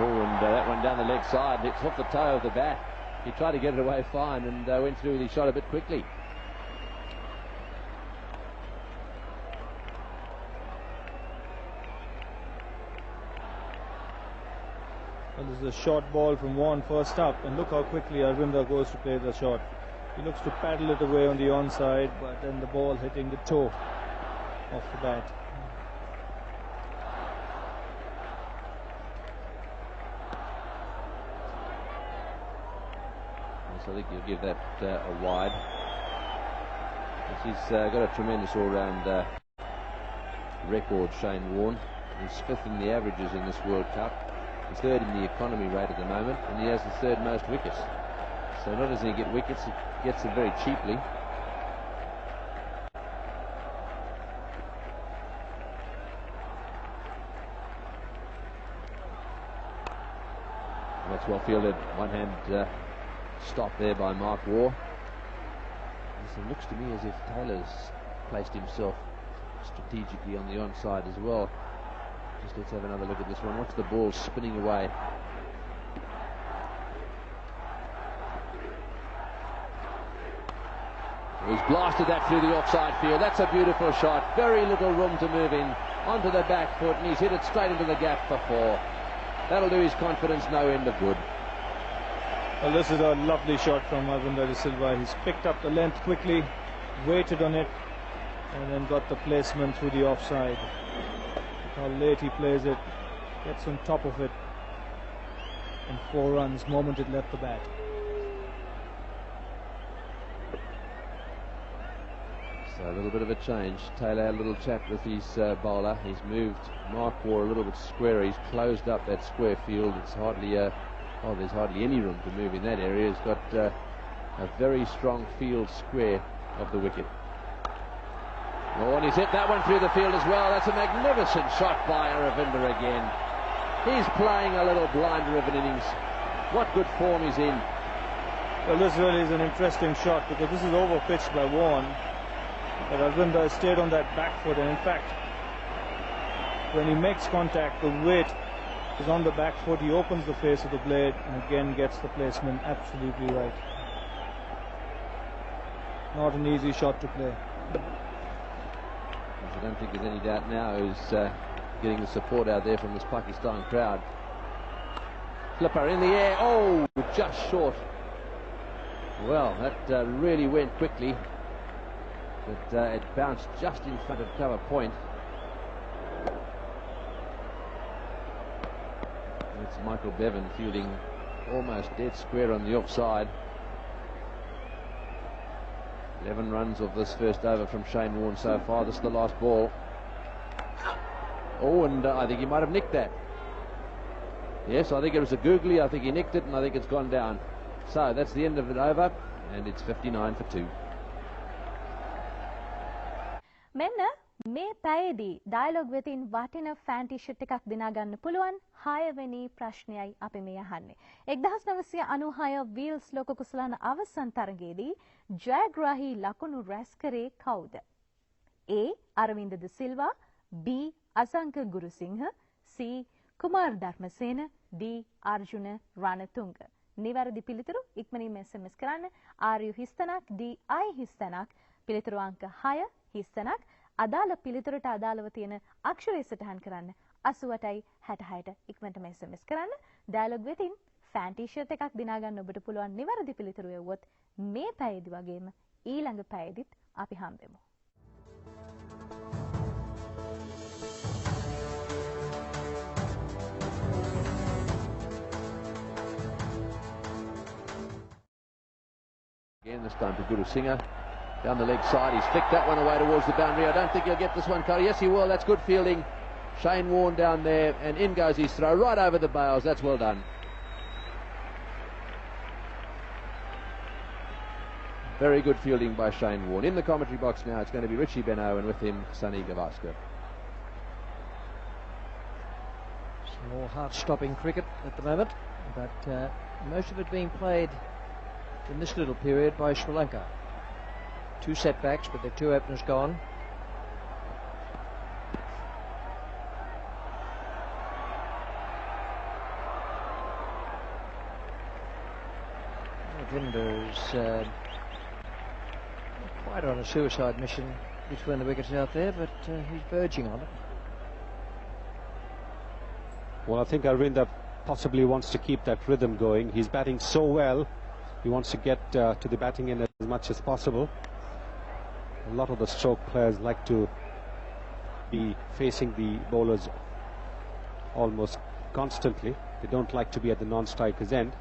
and that one down the leg side. It's off the toe of the bat. He tried to get it away fine and went through with his shot a bit quickly. And this is a short ball from Vaughan first up, and look how quickly Arvinder goes to play the shot. He looks to paddle it away on the onside, but then the ball hitting the toe off the bat. So I think you'll give that a wide. He's got a tremendous all-round record, Shane Warne. He's fifth in the averages in this World Cup. He's third in the economy rate at the moment, and he has the third most wickets. So not only does he get wickets, he gets them very cheaply. That's well fielded. One hand stop there by Mark Waugh. It looks to me as if Taylor's placed himself strategically on the onside as well. Just let's have another look at this one. Watch the ball spinning away. He's blasted that through the offside field. That's a beautiful shot. Very little room to move in. Onto the back foot, and he's hit it straight into the gap for 4. That'll do his confidence no end of good. Well, this is a lovely shot from Arvinder De Silva. He's picked up the length quickly, waited on it, and then got the placement through the offside. Look how late he plays it, gets on top of it, and 4 runs moment it left the bat. So a little bit of a change. Taylor had a little chat with his bowler. He's moved Mark Waugh a little bit squarer. He's closed up that square field. It's hardly there's hardly any room to move in that area. He's got a very strong field square of the wicket. Oh, and he's hit that one through the field as well. That's a magnificent shot by Ravinder again. He's playing a little blinder of an innings. What good form he's in. Well, this really is an interesting shot because this is over-pitched by Vaughan. But Arvinder has stayed on that back foot, and in fact, when he makes contact, the weight is on the back foot. He opens the face of the blade and again gets the placement absolutely right. Not an easy shot to play. I don't think there's any doubt now who's getting the support out there from this Pakistan crowd. Flipper in the air. Oh, just short. Well, that really went quickly. But it bounced just in front of cover point. It's Michael Bevan fielding almost dead square on the offside. 11 runs of this first over from Shane Warne so far. This is the last ball. Oh, and I think he might have nicked that. Yes, I think it was a googly. I think he nicked it, and I think it's gone down. So that's the end of it over, and it's 59 for 2. මෙන්න මේ පැයේදී dialogue වෙතින් වටින fan T-shirt එකක් දිනා ගන්න පුළුවන් 6 වෙනි ප්‍රශ්නයයි අපි මේ අහන්නේ. 1996 වීල්ස් ලෝක කුසලාන අවසන් තරගයේදී ජයග්‍රාහී ලකුණු රැස් කරේ කවුද? A. Aravinda de Silva, B. Asanka Gurusinghe, C. Kumar Dharmasena, D. Arjuna Ranatunga. නිවැරදි පිළිතුරු ඉක්මනින්ම SMS කරන්න. R U හිස්තනක්, D I හිස්තනක්, පිළිතුරු අංක 6 හිස්තනක්. අදාළ පිළිතුරට අදාළව තියෙන අක්ෂරය සටහන් කරන්න 88යි 66ට ඉක්මනටම SMS කරන්න. ඩයලොග් වෙතින් ෆෑන් ටී-ෂර්ට් එකක් දිනා ගන්න ඔබට පුළුවන් නිවැරදි පිළිතුරු එවුවොත් මේ පැයේදී වගේම ඊළඟ පැයේදීත් අපි හම්බෙමු. Again, this time to Guru Singha. Down the leg side, he's flicked that one away towards the boundary. I don't think he'll get this one, Curry. Yes, he will. That's good fielding. Shane Warne down there, and in goes his throw right over the bails. That's well done. Very good fielding by Shane Warne. In the commentary box now, it's going to be Richie Beno, and with him, Sonny Gavaskar. Some more heart-stopping cricket at the moment, but most of it being played in this little period by Sri Lanka. 2 setbacks, but their 2 openers gone. Ravinda is quite on a suicide mission between the wickets out there, but he's verging on it. Well, I think Arvind possibly wants to keep that rhythm going. He's batting so well. He wants to get to the batting end as much as possible. A lot of the stroke players like to be facing the bowlers almost constantly. They don't like to be at the non-striker's end.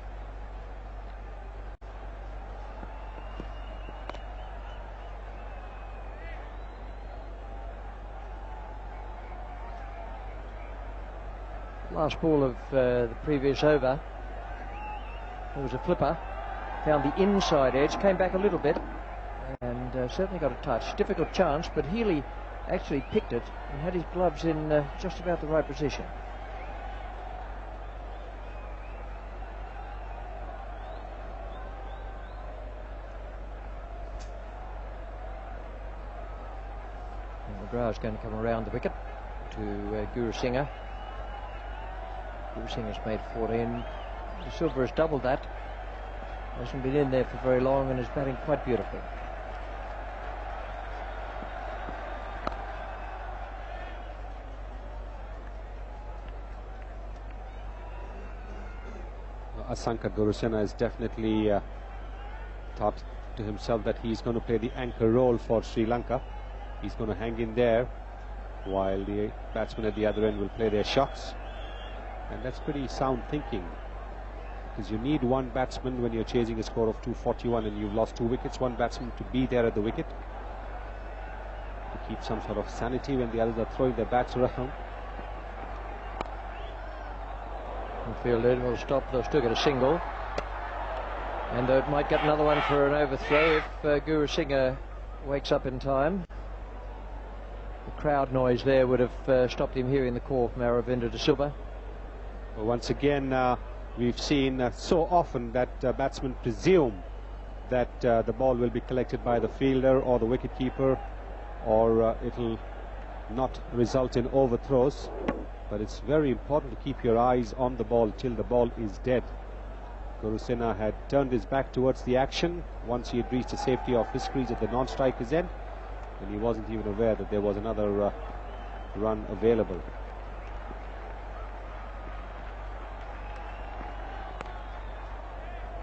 Last ball of the previous over, there was a flipper, found the inside edge, came back a little bit and certainly got a touch. Difficult chance, but Healy actually picked it and had his gloves in just about the right position. McGrath's going to come around the wicket to Guru Singha. Guru Singha's made 14. De Silva has doubled that. Hasn't been in there for very long and is batting quite beautifully. Asanka Gurusena has definitely thought to himself that he's going to play the anchor role for Sri Lanka. He's going to hang in there while the batsmen at the other end will play their shots. And that's pretty sound thinking, because you need one batsman when you're chasing a score of 241 and you've lost 2 wickets, one batsman to be there at the wicket to keep some sort of sanity when the others are throwing their bats around. Field will stop. They'll still get a single, and they might get another one for an overthrow if Guru Singha wakes up in time. The crowd noise there would have stopped him hearing the call from Aravinda de Silva. Well, once again, we've seen so often that batsmen presume that the ball will be collected by the fielder or the wicketkeeper, or it'll not result in overthrows. But it's very important to keep your eyes on the ball till the ball is dead. Gurusena had turned his back towards the action once he had reached the safety of his crease at the non-striker's end, and he wasn't even aware that there was another run available.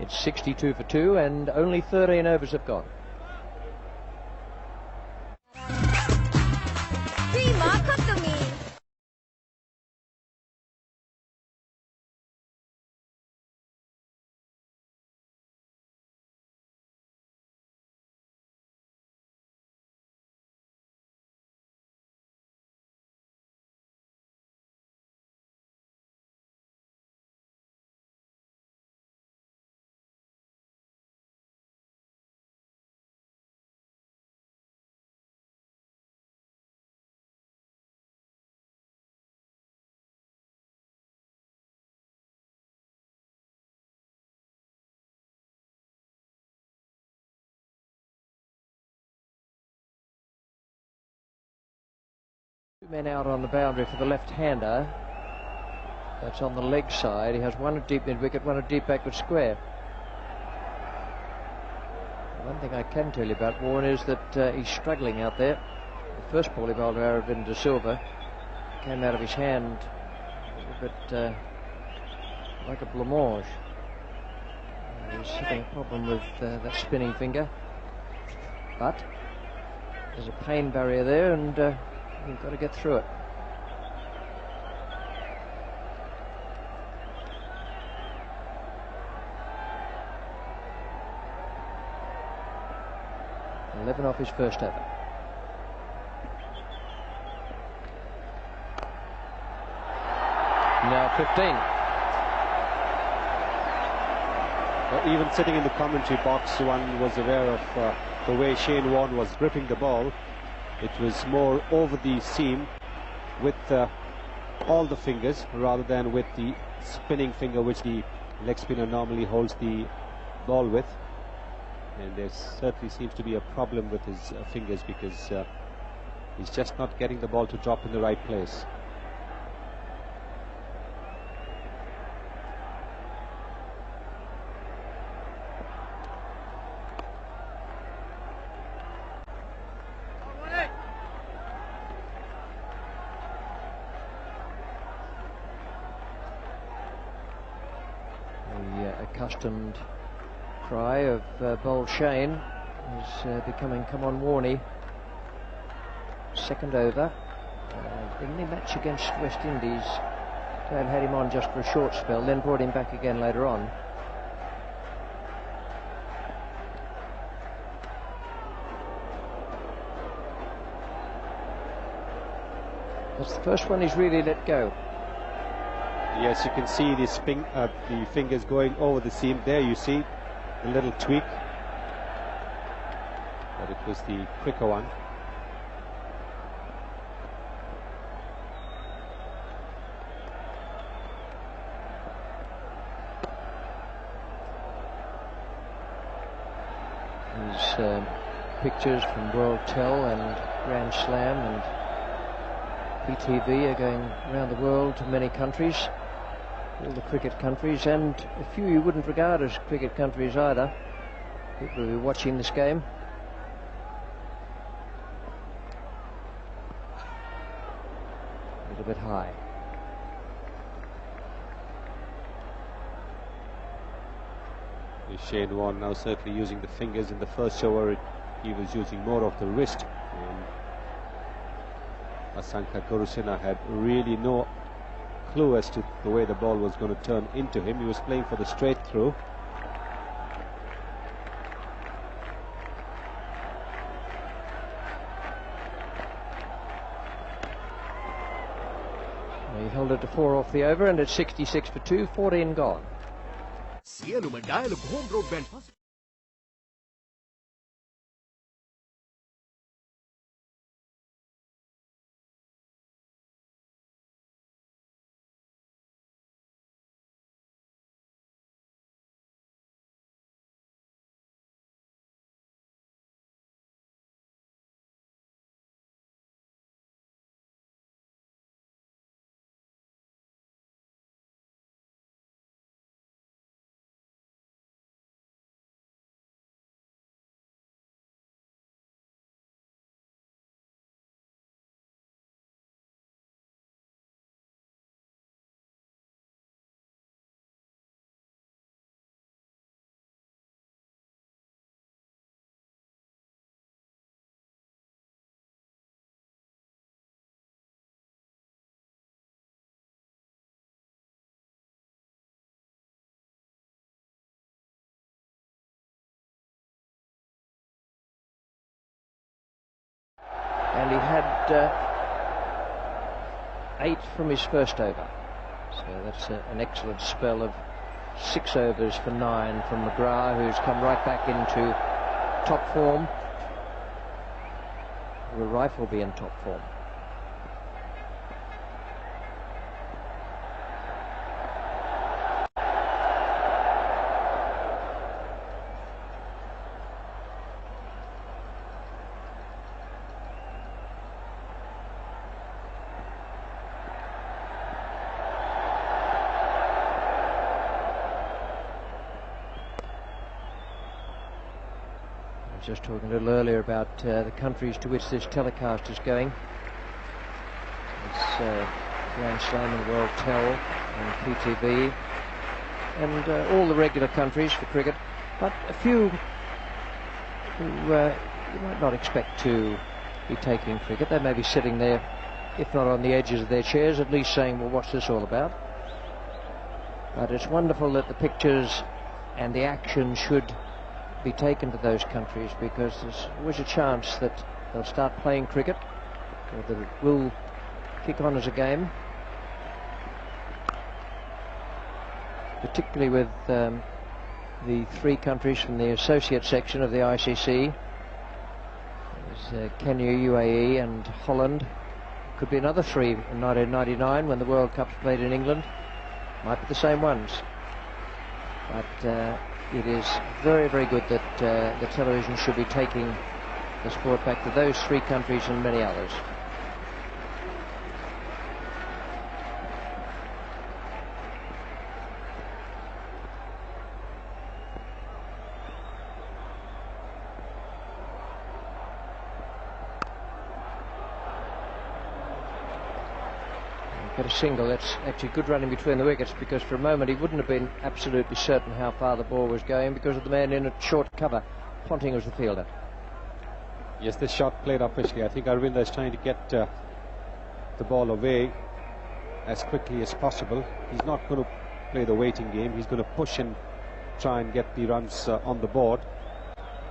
It's 62 for 2 and only 13 overs have gone. Two men out on the boundary for the left-hander. That's on the leg side. He has one at deep mid-wicket, one at deep backward square. One thing I can tell you about Warren is that he's struggling out there. The first ball he bowled to Aravinda de Silva came out of his hand a little bit like a blancmange. He's having a problem with that spinning finger, but there's a pain barrier there, and you've got to get through it. Off his first over. Now 15. Well, even sitting in the commentary box, one was aware of the way Shane Warne was gripping the ball. It was more over the seam with all the fingers rather than with the spinning finger which the leg spinner normally holds the ball with. And there certainly seems to be a problem with his fingers, because he's just not getting the ball to drop in the right place. The accustomed cry of Bold Shane is becoming come on Warney. Second over. In the match against West Indies, Dale had him on just for a short spell, then brought him back again later on. That's the first one he's really let go. Yes, you can see the fingers going over the seam. There you see the little tweak. But it was the quicker one. These pictures from World Tel and Grand Slam and PTV are going around the world to many countries, all the cricket countries, and a few you wouldn't regard as cricket countries either. People will be watching this game. A little bit high. Shane Warne now certainly using the fingers. In the first over he was using more of the wrist, and Asanka Gurusena had really no clue as to the way the ball was going to turn into him. He was playing for the straight through. He held it to 4 off the over, and it's 66 for 2, 14 gone. සියලුම dialogue home broadband And he had 8 from his first over. So that's an excellent spell of 6 overs for 9 from McGrath, who's come right back into top form. Will Rifle be in top form? Just talking a little earlier about the countries to which this telecast is going. It's Grand Slam and World Tel and PTV and all the regular countries for cricket, but a few who you might not expect to be taking cricket. They may be sitting there, if not on the edges of their chairs, at least saying, well, what's this all about? But it's wonderful that the pictures and the action should be taken to those countries, because there's always a chance that they'll start playing cricket, or that it will kick on as a game, particularly with the 3 countries from the associate section of the ICC. There's Kenya, UAE and Holland. Could be another 3 in 1999 when the World Cup's played in England. Might be the same ones, but it is very, very good that the television should be taking the sport back to those 3 countries and many others. get a single. That's actually good running between the wickets, because for a moment he wouldn't have been absolutely certain how far the ball was going because of the man in a short cover. Ponting was the fielder. Yes, the shot played officially. I think Arvinda is trying to get the ball away as quickly as possible. He's not going to play the waiting game. He's going to push and try and get the runs on the board.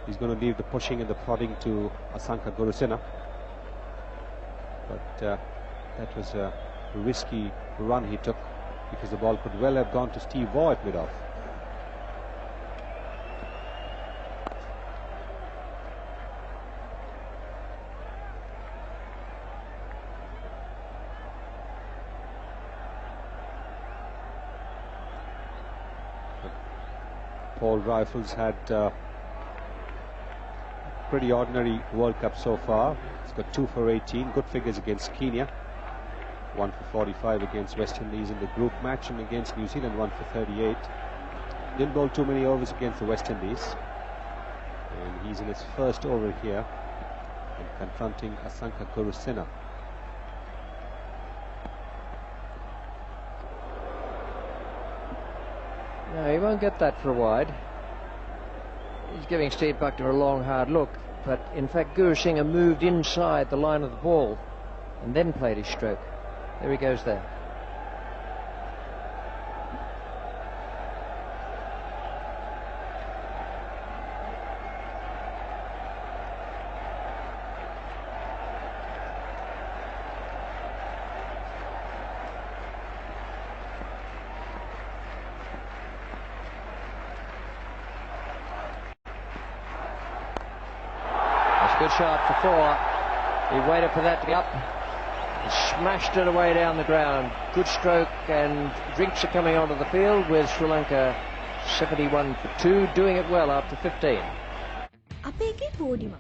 He's going to leave the pushing and the prodding to Asanka Gurusena. But that was a risky run he took, because the ball could well have gone to Steve Waugh at mid-off. Paul Rifles had pretty ordinary World Cup so far. He's got 2 for 18, good figures against Kenya, 1 for 45 against West Indies in the group match, and against New Zealand 1 for 38. Didn't bowl too many overs against the West Indies, and he's in his first over here and confronting Asanka Gurusena. No, he won't get that for a wide. He's giving Steve Buckner a long, hard look, but in fact Gurusingha moved inside the line of the ball and then played his stroke. There he goes there. Good shot for 4. He waited for that to be up. He smashed it away down the ground. Good stroke, and drinks are coming onto the field with Sri Lanka 71 for 2, doing it well after 15. අපේගේ හෝඩිම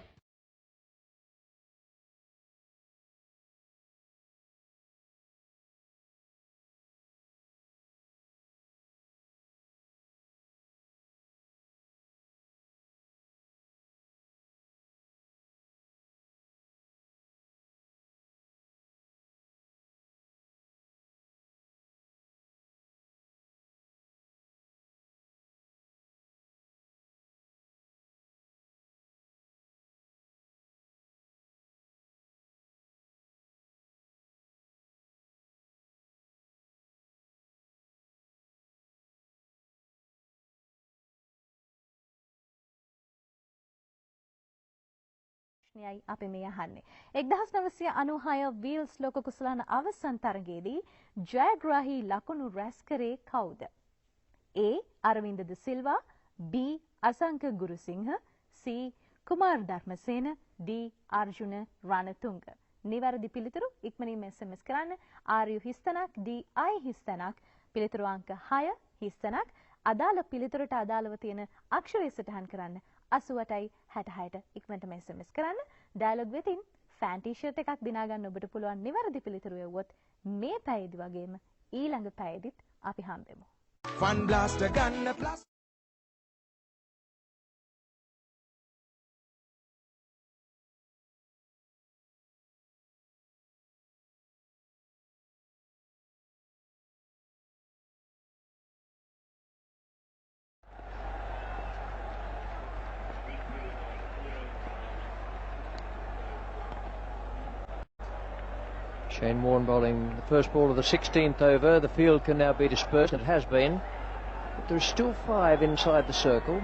ප්‍රශ්නයයි අපි මේ අහන්නේ. 1996 wheels ලෝක කුසලාන අවසන් තරගයේදී ජයග්‍රාහී ලකුණු රැස් කරේ කවුද? A. Aravinda de Silva, B. Asanka Gurusinghe, C. Kumar Dharmasena, D. Arjuna Ranatunga. නිවැරදි පිළිතුරු ඉක්මනින්ම SMS කරන්න. R U හිස්තනක්, D I හිස්තනක්, පිළිතුරු අංක 6 හිස්තනක්. අදාළ පිළිතුරට අදාළව තියෙන අක්ෂරය සටහන් කරන්න. 88යි 66ට ඉක්මනටම SMS කරන්න. ඩයලොග් වෙතින් ෆෑන් ටී-ෂර්ට් එකක් දිනා ගන්න ඔබට පුළුවන් නිවැරදි පිළිතුරු යවුවොත් මේ පැයේදී වගේම ඊළඟ පැයේදීත් අපි හම්බෙමු. Fun blaster ගන්න plus Shane Warne bowling the first ball of the 16th over. The field can now be dispersed. It has been. But there are still 5 inside the circle.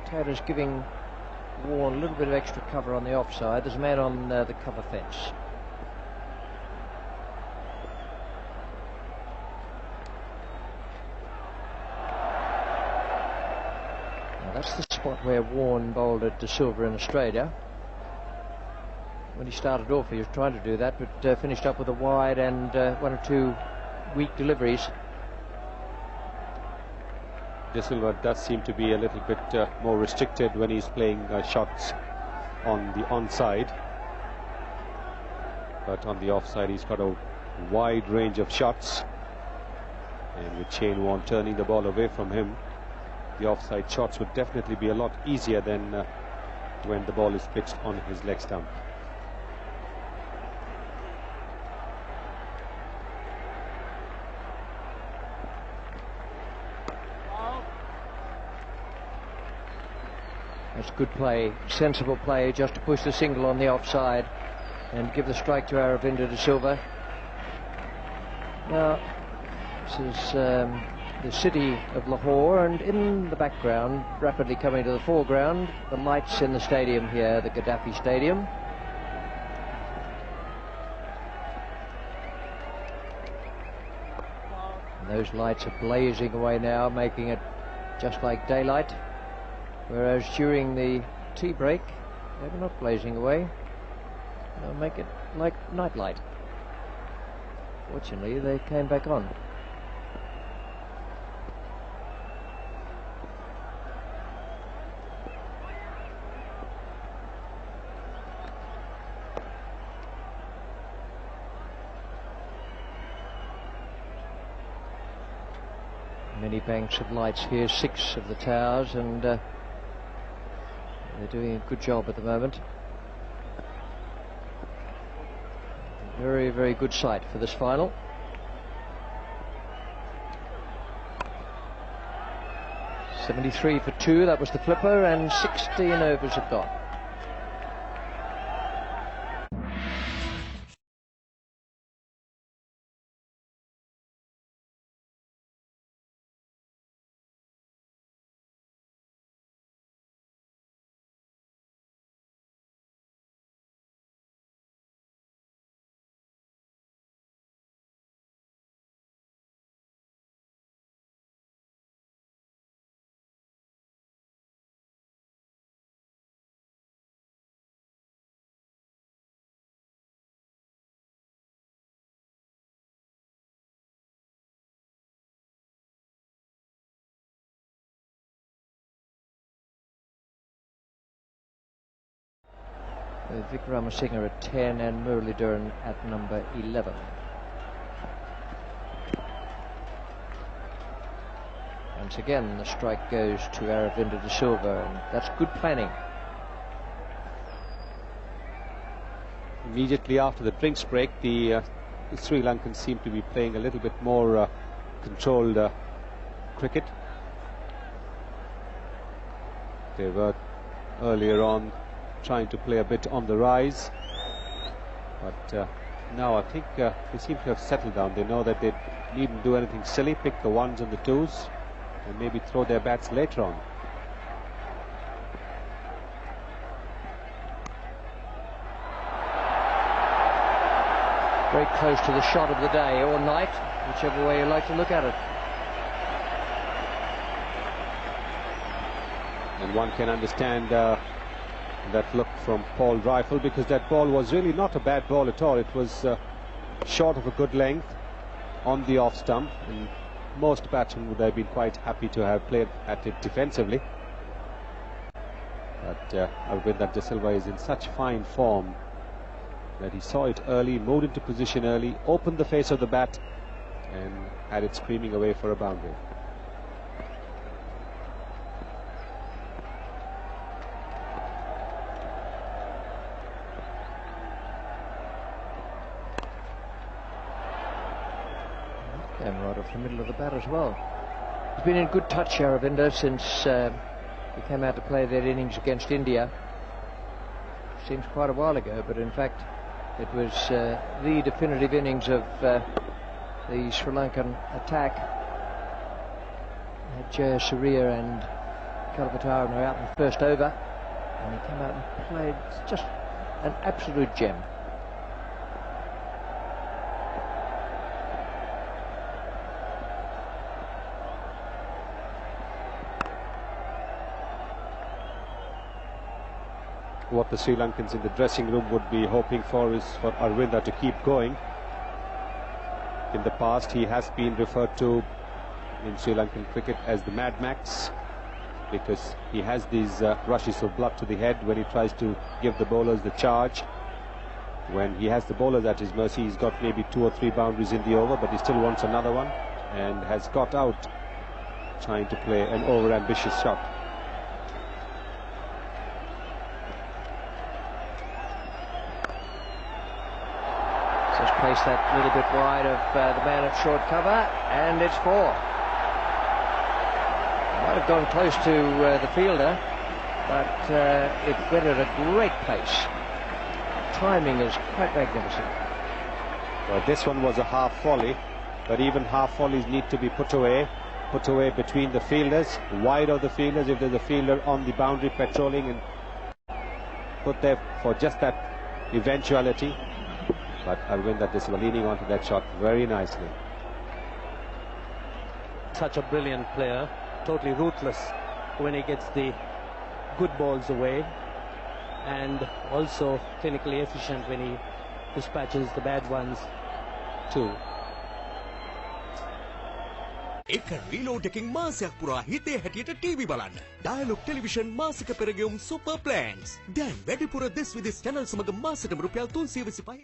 Taylor's giving Warne a little bit of extra cover on the offside. There's a man on the cover fence. Now that's the spot where Warne bowled at De Silva in Australia. When he started off, he was trying to do that, but finished up with a wide and 1 or 2 weak deliveries. De Silva does seem to be a little bit more restricted when he's playing shots on the onside. But on the offside, he's got a wide range of shots. And with Shane Warne turning the ball away from him, the offside shots would definitely be a lot easier than when the ball is pitched on his leg stump. That's good play, sensible play, just to push the single on the offside and give the strike to Aravinda de Silva. Now, this is the city of Lahore, and in the background, rapidly coming to the foreground, the lights in the stadium here, the Gaddafi Stadium. And those lights are blazing away now, making it just like daylight, whereas during the tea break, they were not blazing away. They'll make it like nightlight. Fortunately, they came back on. Many banks of lights here, 6 of the towers, and they're doing a good job at the moment. Very, very good sight for this final. .73 for 2, that was the flipper, and 16 overs have gone. Vikramasinghe at 10 and Muralidharan at number 11. Once again, the strike goes to Aravinda de Silva, and that's good planning. Immediately after the drinks break, the Sri Lankans seem to be playing a little bit more controlled cricket. They were earlier on trying to play a bit on the rise, but now I think they seem to have settled down. They know that they needn't do anything silly, pick the 1s and the 2s, and maybe throw their bats later on. Very close to the shot of the day or night, whichever way you like to look at it. And one can understand that look from Paul Rifle, because that ball was really not a bad ball at all. It was short of a good length on the off stump, and most batsmen would have been quite happy to have played at it defensively. But Aravinda de Silva is in such fine form that he saw it early, moved into position early, opened the face of the bat, and had it screaming away for a boundary. Came right off the middle of the bat as well. He's been in good touch, Aravinda, since he came out to play that innings against India. Seems quite a while ago, but in fact it was the definitive innings of the Sri Lankan attack. Jaya Surya and Kalapataran are out in the first over, and he came out and played just an absolute gem. What the Sri Lankans in the dressing room would be hoping for is for Aravinda to keep going. In the past, he has been referred to in Sri Lankan cricket as the Mad Max, because he has these rushes of blood to the head when he tries to give the bowlers the charge. When he has the bowlers at his mercy, he's got maybe 2 or 3 boundaries in the over, but he still wants another one, and has got out trying to play an over-ambitious shot. Place that little bit wide of the man at short cover, and it's 4. Might have gone close to the fielder. but it went at a great pace. Timing is quite magnificent. Well, this one was a half volley, but even half volleys need to be put away between the fielders, wide of the fielders. If there's a fielder on the boundary patrolling, and put there for just that eventuality. But Arvind De Silva leaning onto that shot very nicely. Such a brilliant player, totally ruthless when he gets the good balls away, and also clinically efficient when he dispatches the bad ones too. එක reload එකකින් මාසයක් පුරා හිතේ හැටියට TV බලන්න. Dialogue television මාසික පෙරගියුම් super plans. දැන් වැඩිපුර දෙස් විදෙස් channel සමග මාසෙට රුපියල් 325.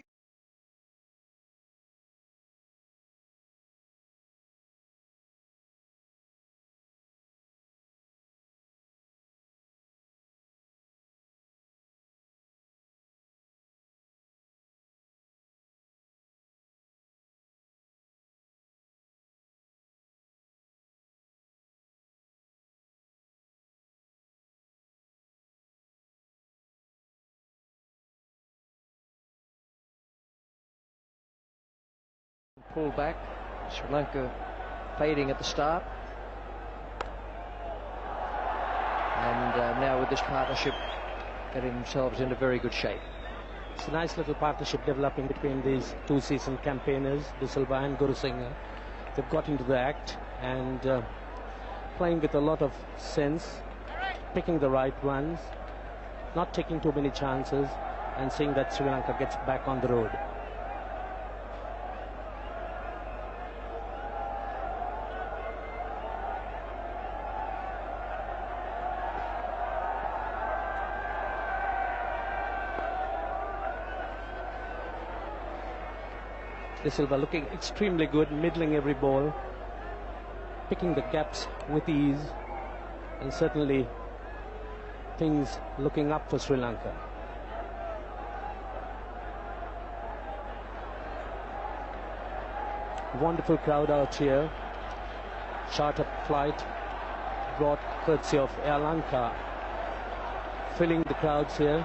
Pull back, Sri Lanka fading at the start, and now with this partnership getting themselves into very good shape. It's a nice little partnership developing between these two seasoned campaigners, De Silva and Guru Singh. They've got into the act and playing with a lot of sense, picking the right ones, not taking too many chances, and seeing that Sri Lanka gets back on the road. De Silva looking extremely good, middling every ball, picking the gaps with ease, and certainly things looking up for Sri Lanka. Wonderful crowd out here. Charter flight brought courtesy of Air Lanka, filling the crowds here.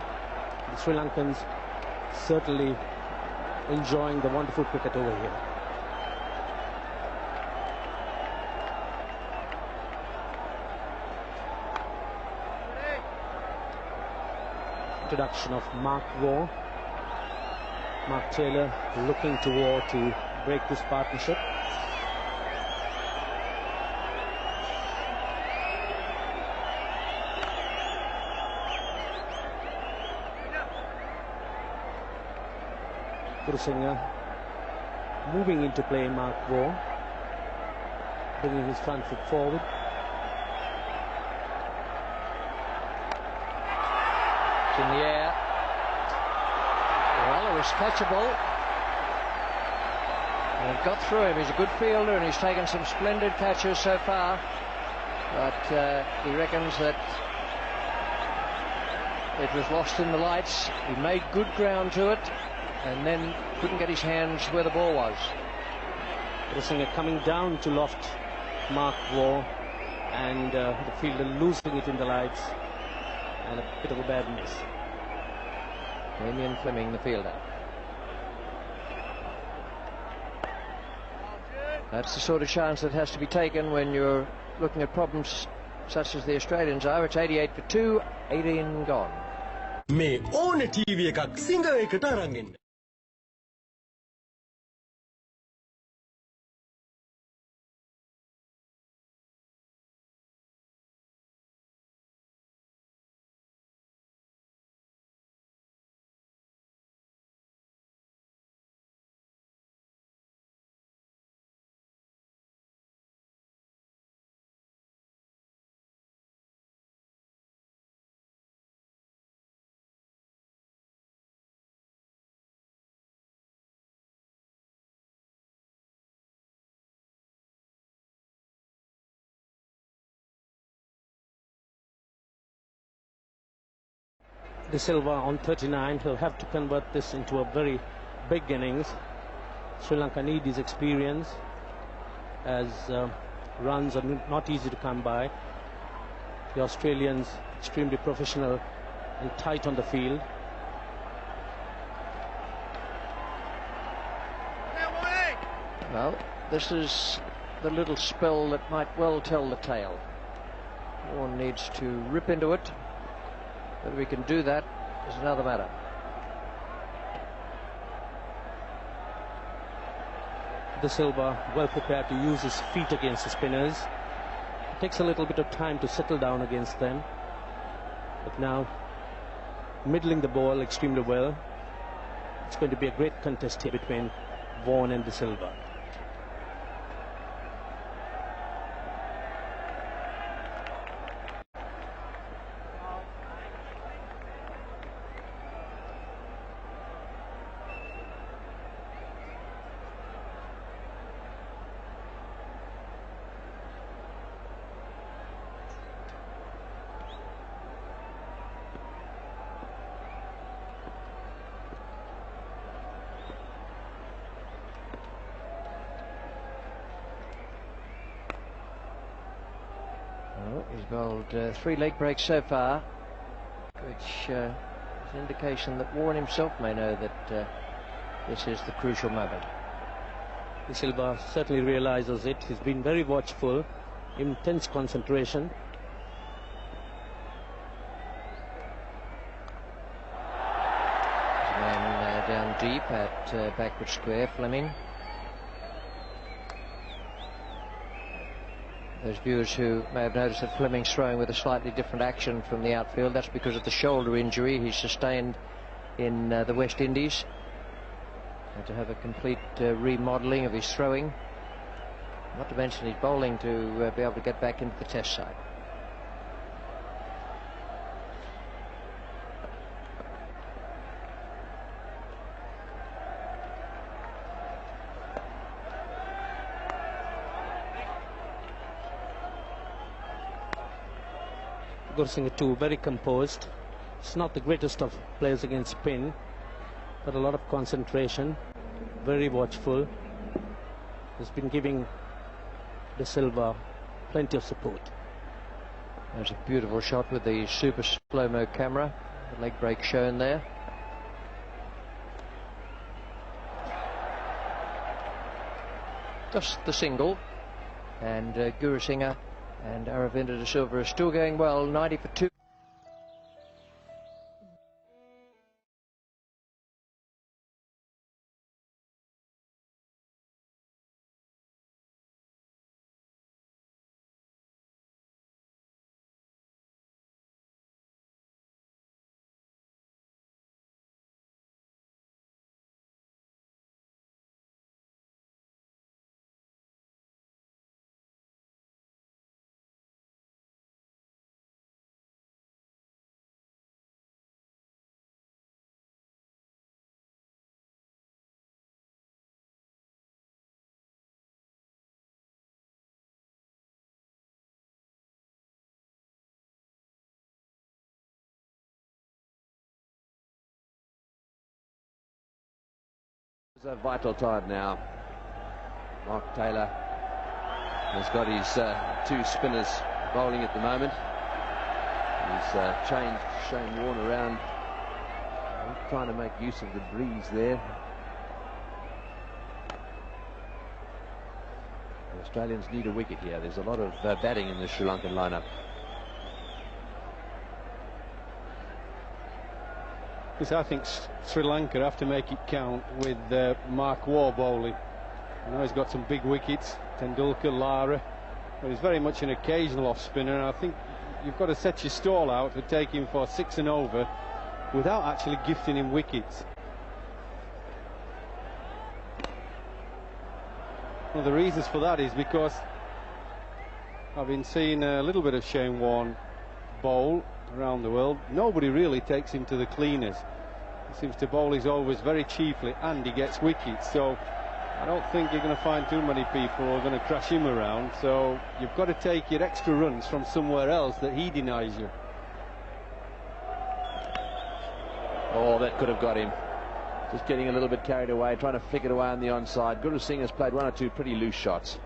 The Sri Lankans certainly enjoying the wonderful cricket over here. Introduction of Mark Waugh. Mark Taylor looking to Waugh to break this partnership. Guru Singh moving into play, Mark Waugh, bringing his front foot forward. It's in the air. Well, it was catchable. And it got through him. He's a good fielder and he's taken some splendid catches so far. But he reckons that it was lost in the lights. He made good ground to it, and then couldn't get his hands where the ball was. Guru Singh coming down to loft Mark Waugh, and the fielder losing it in the lights, and a bit of a bad miss. Damien Fleming, the fielder. That's the sort of chance that has to be taken when you're looking at problems such as the Australians are. It's 88 for 2, 18 gone. මේ ඕන TV එකක් single එකට අරන් එන්න. De Silva on 39, he'll have to convert this into a very big innings. Sri Lanka need his experience, as runs are not easy to come by. The Australians extremely professional and tight on the field. Well, this is the little spell that might well tell the tale. Warren needs to rip into it. Whether we can do that is another matter. De Silva well prepared to use his feet against the spinners. It takes a little bit of time to settle down against them, but now middling the ball extremely well. It's going to be a great contest here between Vaughan and De Silva. He's bowled 3 leg breaks so far, which is an indication that Warren himself may know that this is the crucial moment. De Silva certainly realizes it. He's been very watchful, intense concentration. There's a man down deep at backward square, Fleming. Those viewers who may have noticed that Fleming's throwing with a slightly different action from the outfield, that's because of the shoulder injury he sustained in the West Indies. Had to have a complete remodelling of his throwing, not to mention his bowling to be able to get back into the Test side. Gursinha too, very composed. It's not the greatest of players against spin, but a lot of concentration, very watchful. Has been giving De Silva plenty of support. There's a beautiful shot with the super slow-mo camera, the leg break shown there. Just the single, and Gursinha and Aravinda De Silva are still going well, 90 for 2. It's a vital time now. Mark Taylor has got his 2 spinners bowling at the moment. He's changed Shane Warne around, trying to make use of the breeze there. The Australians need a wicket here. There's a lot of batting in the Sri Lankan lineup. Because I think Sri Lanka have to make it count with Mark Waugh bowling. I know he's got some big wickets, Tendulkar, Lara, but he's very much an occasional off spinner, and I think you've got to set your stall out to take him for 6 and over without actually gifting him wickets. One of the reasons for that is because I've been seeing a little bit of Shane Warne bowl around the world. Nobody really takes him to the cleaners. He seems to bowl his overs very cheaply, and he gets wickets, so I don't think you're going to find too many people who are going to crash him around. So you've got to take your extra runs from somewhere else that he denies you. Oh, that could have got him. Just getting a little bit carried away, trying to flick it away on the onside. Gursinha has played 1 or 2 pretty loose shots.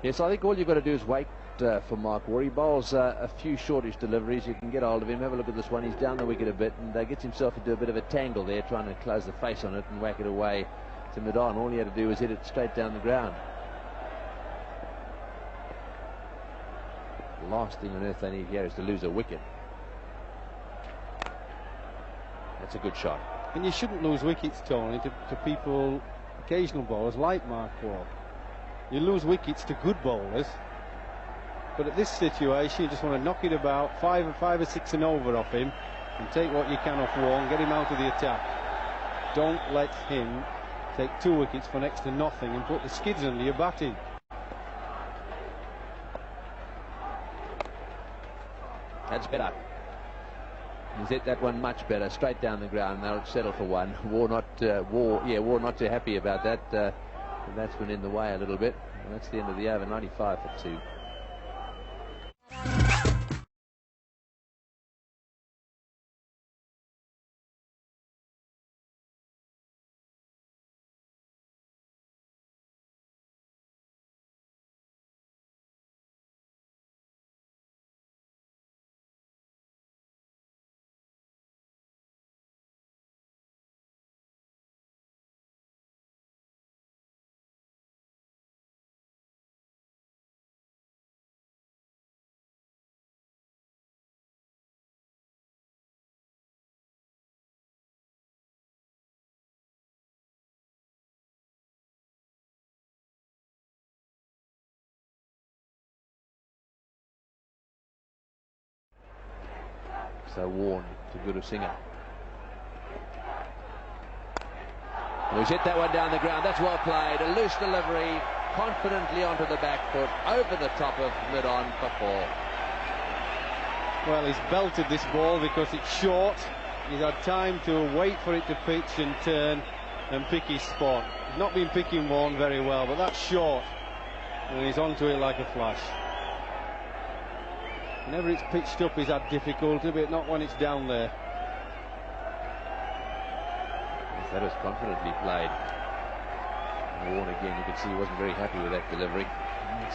Yes, I think all you've got to do is wait for Mark Waugh. He bowls a few shortish deliveries. You can get hold of him. Have a look at this one. He's down the wicket a bit and gets himself into a bit of a tangle there, trying to close the face on it and whack it away to mid-on. All he had to do was hit it straight down the ground. The last thing on earth they need here is to lose a wicket. That's a good shot. And you shouldn't lose wickets, Tony, to people, occasional bowlers like Mark Waugh. You lose wickets to good bowlers, but at this situation you just want to knock it about, five or six and over off him, and take what you can off Waugh and get him out of the attack. Don't let him take 2 wickets for next to nothing and put the skids under your batting. That's better. He's hit that one much better, straight down the ground. They'll settle for one. Waugh not too happy about that. That's been in the way a little bit. And that's the end of the over, 95 for 2. So Waugh to Gurusingha. He's hit that one down the ground. That's well played. A loose delivery, confidently onto the back foot, over the top of mid-on for 4. Well, he's belted this ball because it's short. He's had time to wait for it to pitch and turn and pick his spot. He's not been picking one very well, but that's short. And he's onto it like a flash. Whenever it's pitched up, he's had difficulty, but not when it's down there. Yes, that was confidently played. Waugh again, you can see he wasn't very happy with that delivery.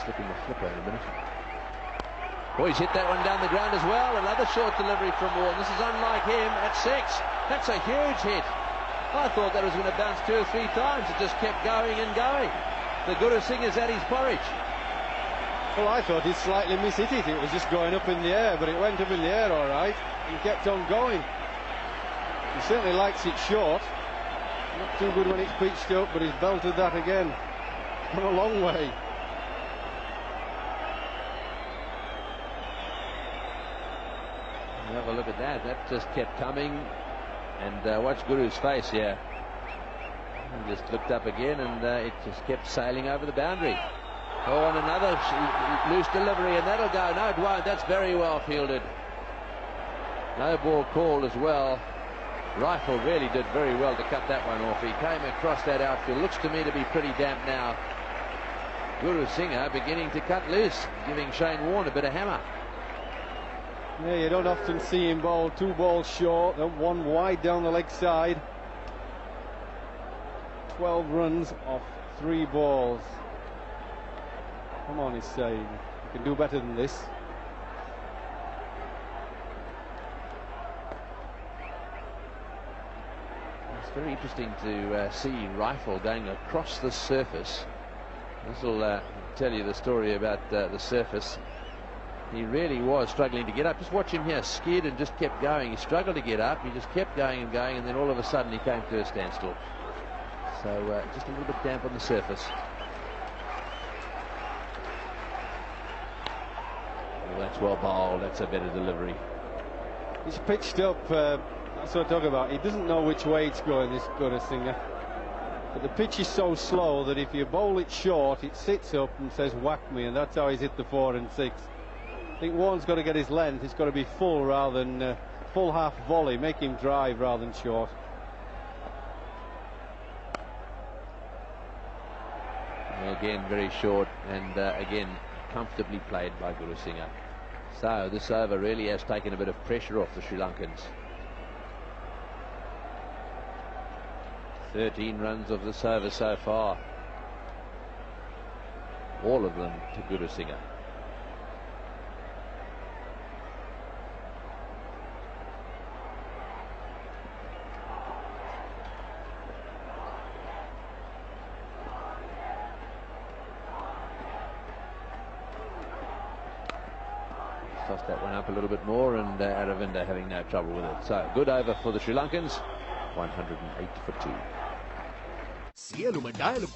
Slipping the flipper in a minute. Oh, he's hit that one down the ground as well. Another short delivery from Waugh. This is unlike him at 6. That's a huge hit. I thought that was going to bounce 2 or 3 times. It just kept going and going. The Gurusingha's at his porridge. Well, I thought he'd slightly mishit it. It was just going up in the air, but it went up in the air all right and kept on going. He certainly likes it short. Not too good when it's pitched up, but he's belted that again. Gone a long way. Have a look at that. That just kept coming. And watch Guru's face here. He just looked up again and it just kept sailing over the boundary. Oh, and another loose delivery, and that'll go. No, it won't. That's very well fielded. No ball called as well. Rifle really did very well to cut that one off. He came across that outfield. Looks to me to be pretty damp now. Gurusingha beginning to cut loose, giving Shane Warne a bit of hammer. Yeah, you don't often see him bowl 2 balls short, and 1 wide down the leg side. 12 runs off 3 balls. Come on, he's saying. You can do better than this. It's very interesting to see Rifle going across the surface. This will tell you the story about the surface. He really was struggling to get up. Just watch him here, skid and just kept going. He struggled to get up. He just kept going and going, and then all of a sudden he came to a standstill. So just a little bit damp on the surface. That's well bowled. That's a better delivery. He's pitched up. That's what I talk about. He doesn't know which way it's going, this Gurusingha. But the pitch is so slow that if you bowl it short, it sits up and says whack me, and that's how he's hit the 4 and 6. I think Warne's got to get his length. It's got to be full rather than full half volley. Make him drive rather than short. Well, again, very short, and again comfortably played by Gurusingha. So this over really has taken a bit of pressure off the Sri Lankans. 13 runs of this over so far. All of them to Gurusingha. tossed that one up a little bit more, and Aravinda having no trouble with it. So good over for the Sri Lankans, 108 for 2. සියලුම dialogue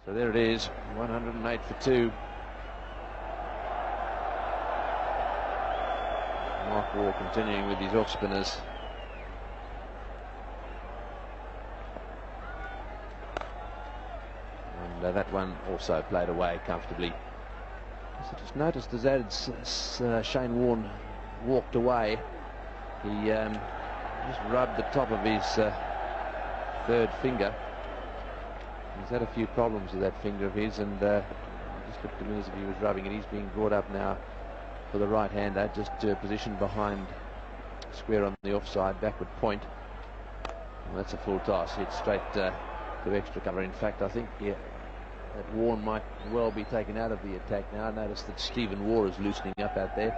So there it is, 108 for 2. Mark Waugh continuing with his off spinners. And that one also played away comfortably. So just noticed as Shane Warne walked away, he just rubbed the top of his third finger. He's had a few problems with that finger of his, and just looked to me as if he was rubbing it. He's being brought up now for the right-hander, just positioned behind square on the offside backward point. And that's a full toss, hit straight to extra cover. In fact, I think that Warne might well be taken out of the attack now. I noticed that Stephen Waugh is loosening up out there.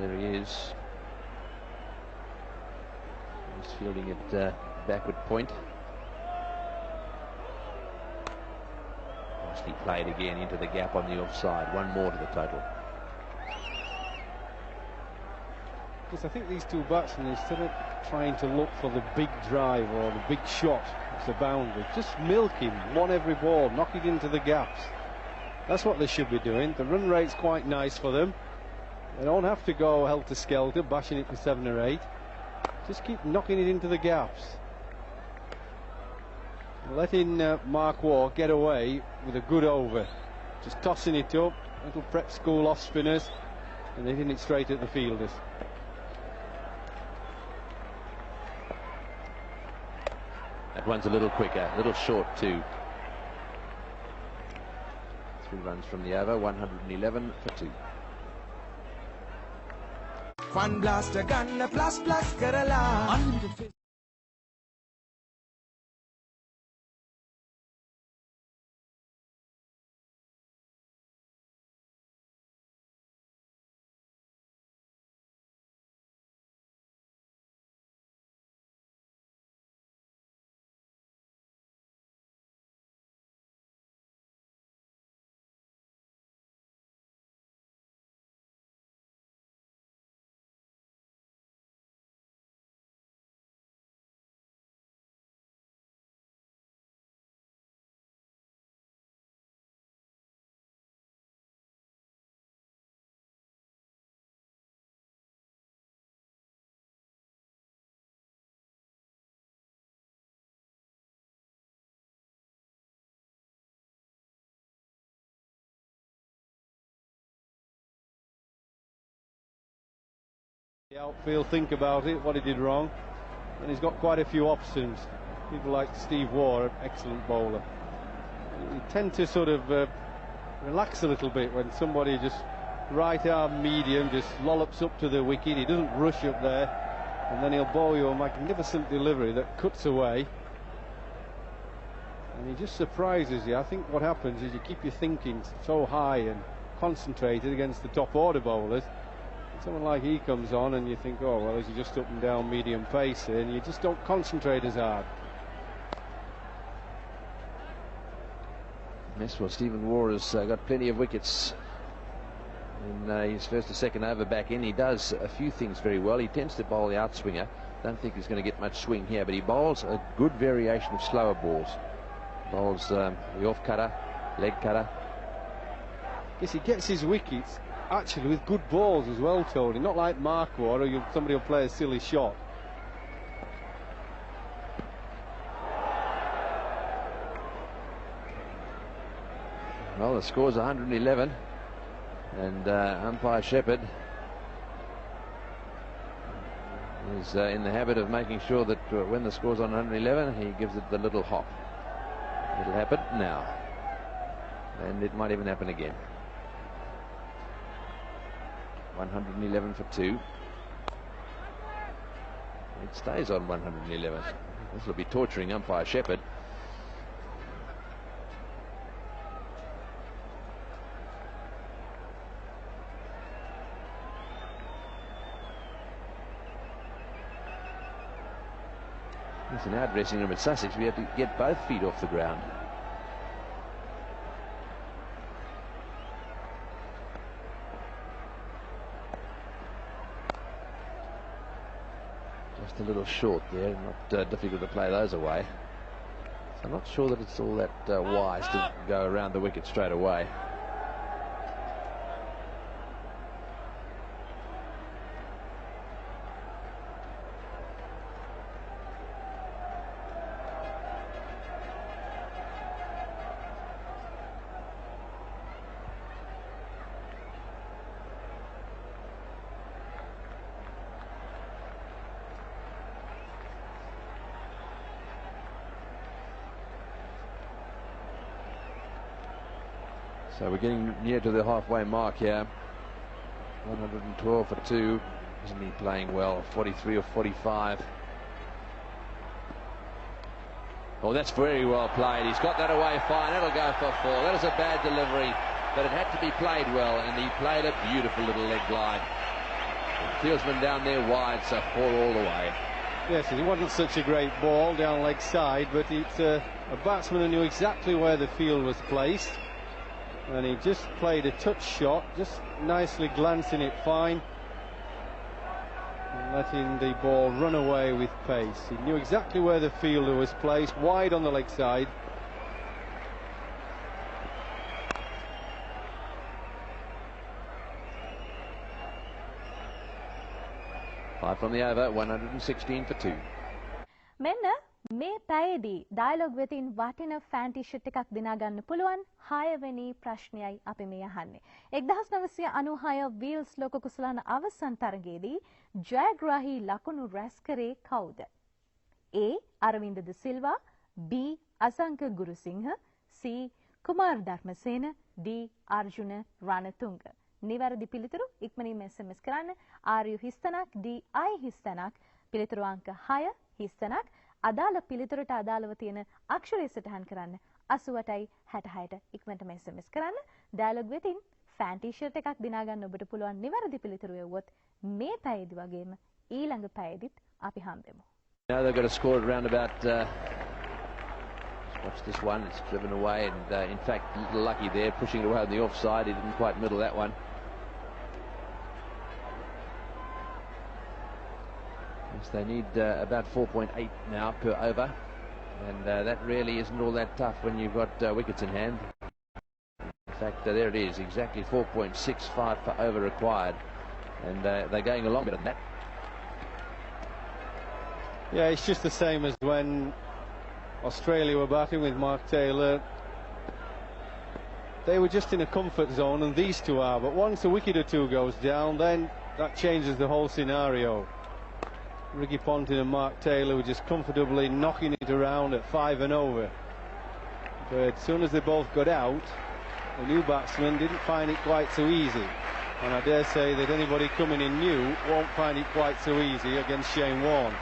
There he is. He's fielding it backward point. Nicely played again into the gap on the offside. One more to the total. Yes, I think these two batsmen, instead of trying to look for the big drive or the big shot, it's a boundary, just milk him one every ball, knock it into the gaps. That's what they should be doing. The run rate's quite nice for them. They don't have to go helter-skelter, bashing it for 7 or 8. Just keep knocking it into the gaps. Letting Mark Waugh get away with a good over. Just tossing it up, little prep school off spinners, and hitting it straight at the fielders. That one's a little quicker, a little short too. 3 runs from the over, 111 for 2. Fun blaster gun plus karala. Unlimited The outfield think about it, what he did wrong, and he's got quite a few options. People like Steve Waugh, an excellent bowler. You tend to sort of relax a little bit when somebody just right arm medium just lollops up to the wicket. He doesn't rush up there, and then he'll bowl you a magnificent delivery that cuts away, and he just surprises you. I think what happens is you keep your thinking so high and concentrated against the top order bowlers. Someone like he comes on and you think, oh well, is he just up and down medium pace here, and you just don't concentrate as hard. Yes, well, Stephen Waugh has got plenty of wickets in his first or second over back in. He does a few things very well. He tends to bowl the outswinger. Don't think he's going to get much swing here, but he bowls a good variation of slower balls. Bowls the off cutter, leg cutter. Yes, he gets his wickets actually with good balls as well, Tony. Not like Mark Ward, or somebody will play a silly shot. Well, the score's 111, and umpire Shepherd is in the habit of making sure that when the score's on 111, he gives it the little hop. It'll happen now, and it might even happen again. 111 for 2. It stays on 111. This will be torturing umpire Shepherd. It's an out dressing room at Sussex. We have to get both feet off the ground. Just a little short there, not difficult to play those away. So I'm not sure that it's all that wise to go around the wicket straight away. So we're getting near to the halfway mark here. 112 for 2. Isn't he playing well? 43 or 45. Oh, that's very well played. He's got that away fine. That'll go for 4. That was a bad delivery, but it had to be played well, and he played a beautiful little leg glide. The fieldsman down there wide, so 4 all the way. Yes, it wasn't such a great ball down leg side, but it's a batsman who knew exactly where the field was placed. And he just played a touch shot, just nicely glancing it fine, and letting the ball run away with pace. He knew exactly where the fielder was placed, wide on the leg side. Five from the over, 116 for 2. මෙන්න මේ පැයේදී dialogue වෙතින් වටින fan T-shirt එකක් දිනා ගන්න පුළුවන් 6 වෙනි ප්‍රශ්නයයි අපි මේ අහන්නේ. 1996 වීල්ස් ලෝක කුසලාන අවසන් තරගයේදී ජයග්‍රාහී ලකුණු රැස් කරේ කවුද? A. Aravinda de Silva, B. Asanka Gurusinghe, C. Kumar Dharmasena, D. Arjuna Ranatunga. නිවැරදි පිළිතුරු ඉක්මනින්ම SMS කරන්න. R U හිස්තනක්, D I හිස්තනක්, පිළිතුරු අංක 6 හිස්තනක්. අදාළ පිළිතුරට අදාළව තියෙන අක්ෂරය සටහන් කරන්න 88යි 66ට ඉක්මනටම SMS කරන්න. ඩයලොග් වෙතින් ෆෑන් ටී-ෂර්ට් එකක් දිනා ගන්න ඔබට පුළුවන් නිවැරදි පිළිතුරු එවුවොත් මේ පැයේදී වගේම ඊළඟ පැයේදීත් අපි හම්බෙමු. Now they've got to score around about watch this one, it's driven away, and in fact a little lucky there, pushing it away on the offside. He didn't quite middle that one. They need about 4.8 now per over, and that really isn't all that tough when you've got wickets in hand. In fact, there it is, exactly 4.65 per over required, and they're going a lot better than that. Yeah, it's just the same as when Australia were batting with Mark Taylor. They were just in a comfort zone, and these two are, but once a wicket or two goes down, then that changes the whole scenario. Ricky Ponting and Mark Taylor were just comfortably knocking it around at 5 and over. But as soon as they both got out, the new batsman didn't find it quite so easy. And I dare say that anybody coming in new won't find it quite so easy against Shane Warne.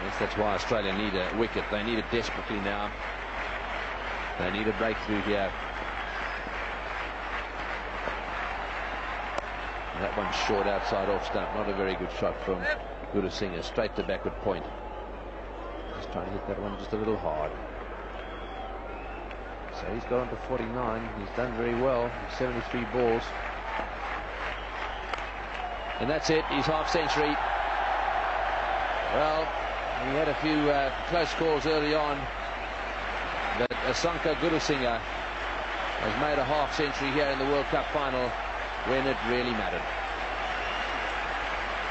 Yes, that's why Australia need a wicket. They need it desperately now. They need a breakthrough here. That one's short outside off stump. Not a very good shot from Gurusingha. Straight to backward point. Just trying to hit that one just a little hard. So he's got on to 49. He's done very well. 73 balls. And that's it. He's half century. Well, he had a few close calls early on. But Asanka Gurusingha has made a half century here in the World Cup final when it really mattered.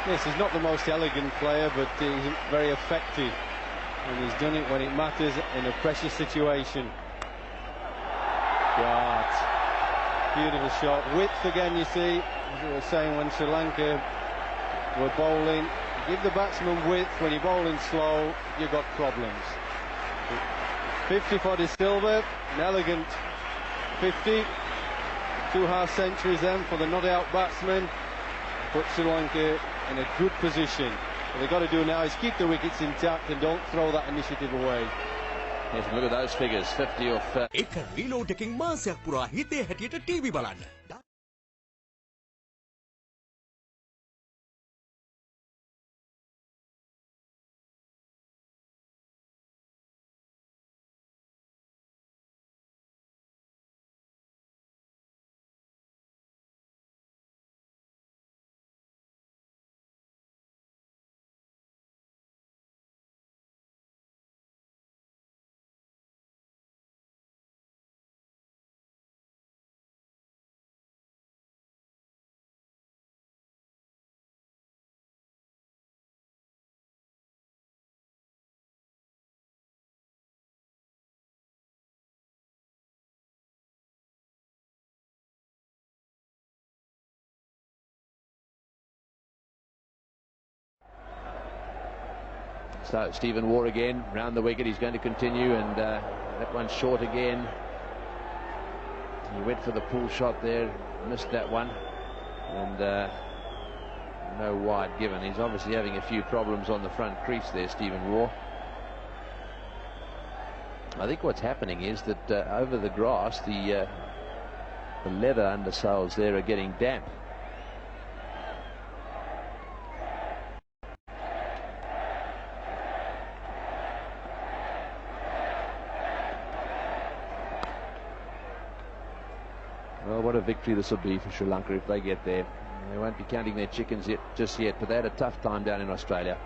Yes, he's not the most elegant player, but he's very effective, and he's done it when it matters in a pressure situation. God, beautiful shot. Width again, you see, as we were saying when Sri Lanka were bowling. Give the batsman width. When you're bowling slow, you've got problems. 50 for De Silva, an elegant 50. 2 half centuries then for the not-out batsman. Put Sri Lanka in a good position. What they've got to do now is keep the wickets intact and don't throw that initiative away. Yes, look at those figures, 50 off. එක reload එකකින් මාසයක් පුරා හිතේ හැටියට TV බලන්න. So Stephen Waugh again round the wicket. He's going to continue, and that one's short again. He went for the pull shot there, missed that one, and no wide given. He's obviously having a few problems on the front crease there, Stephen Waugh. I think what's happening is that over the grass, the leather undersoles there are getting damp. Well, what a victory this will be for Sri Lanka if they get there. They won't be counting their chickens just yet, but they had a tough time down in Australia.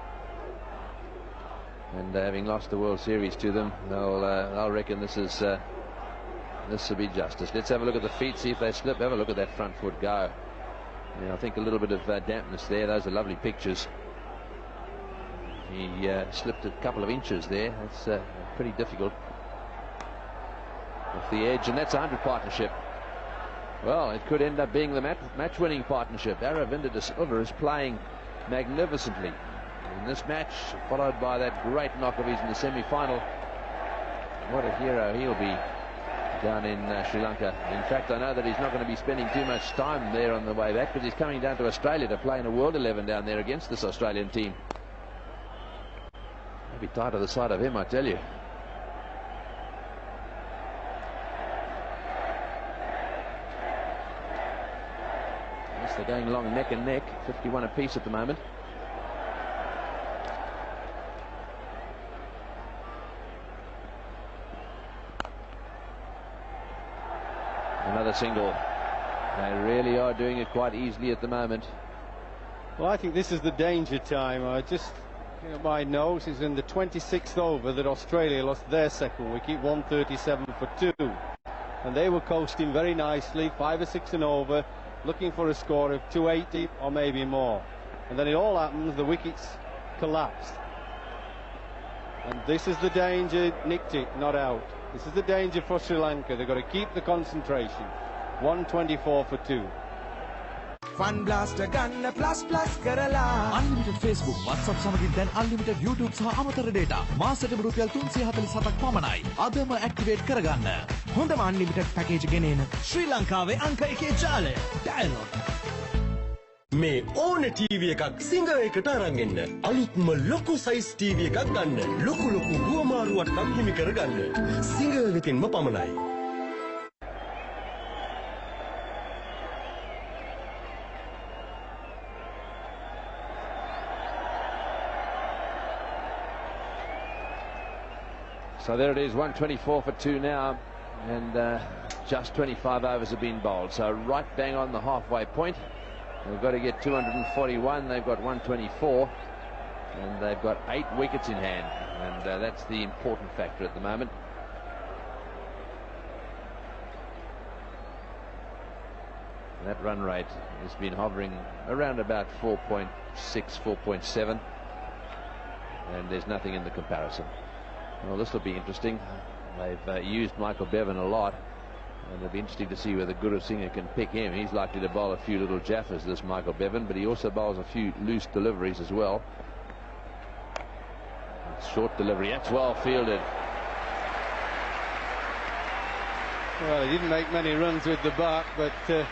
And having lost the World Series to them, they'll reckon this will be justice. Let's have a look at the feet, see if they slip. Have a look at that front foot go. Yeah, I think a little bit of dampness there. Those are lovely pictures. He slipped a couple of inches there. That's pretty difficult. Off the edge, and that's a 100 partnership. Well, it could end up being the match-winning partnership. Aravinda De Silva is playing magnificently in this match, followed by that great knock of his in the semi-final. What a hero he'll be down in Sri Lanka. In fact, I know that he's not going to be spending too much time there on the way back, because he's coming down to Australia to play in a World 11 down there against this Australian team. I'll be tight to the side of him, I tell you. They're going along neck and neck, 51 apiece at the moment. Another single. They really are doing it quite easily at the moment. Well, I think this is the danger time. My nose is in the 26th over that Australia lost their second wicket, 137 for 2. And they were coasting very nicely, 5 or 6 and over, looking for a score of 280 or maybe more. And then it all happens, the wickets collapsed. And this is the danger. Nicked it, not out. This is the danger for Sri Lanka. They've got to keep the concentration. 124 for 2. Fun Blaster ගන්න plus කරලා Unlimited Facebook WhatsApp සමගින් දැන් Unlimited YouTube සහ අමතර data මාසෙට රුපියල් 347ක් පමණයි. අදම activate කරගන්න. හොඳම Unlimited package ගෙනෙන ශ්‍රී ලංකාවේ අංක 1 ජාලය Dialog. මේ ඕන ටීවී එකක් සිංගර් එකට අරන් එන්න. අලුත්ම ලොකු සයිස් ටීවී එකක් ගන්න. ලොකු හුවමාරුවක්නම් හිමි කරගන්න. සිංගර් එකෙන්ම පමණයි. So there it is, 124 for 2 now, and just 25 overs have been bowled. So right bang on the halfway point. They've got to get 241. They've got 124, and they've got 8 wickets in hand, and that's the important factor at the moment. That run rate has been hovering around about 4.6, 4.7, and there's nothing in the comparison. Well, this will be interesting. They've used Michael Bevan a lot, and it'll be interesting to see whether Gurusingha can pick him. He's likely to bowl a few little jaffers, this Michael Bevan, but he also bowls a few loose deliveries as well. Short delivery, that's well fielded. Well, he didn't make many runs with the bat, but he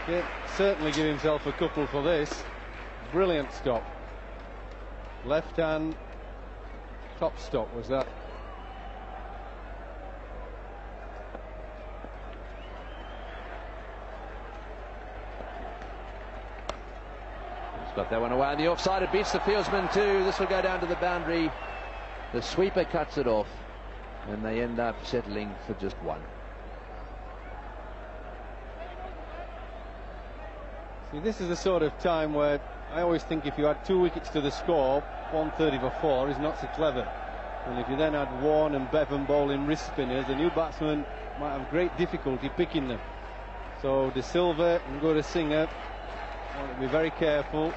can certainly give himself a couple for this. Brilliant stop. Left hand top stop was that. He's got that one away on the offside. It beats the fieldsman too. This will go down to the boundary. The sweeper cuts it off, and they end up settling for just one. See, this is the sort of time where I always think if you had 2 wickets to the score, 130 for 4 is not so clever. And if you then had Warne and Bevan bowling wrist spinners, the new batsman might have great difficulty picking them. So De Silva and Gurusingha want to be very careful.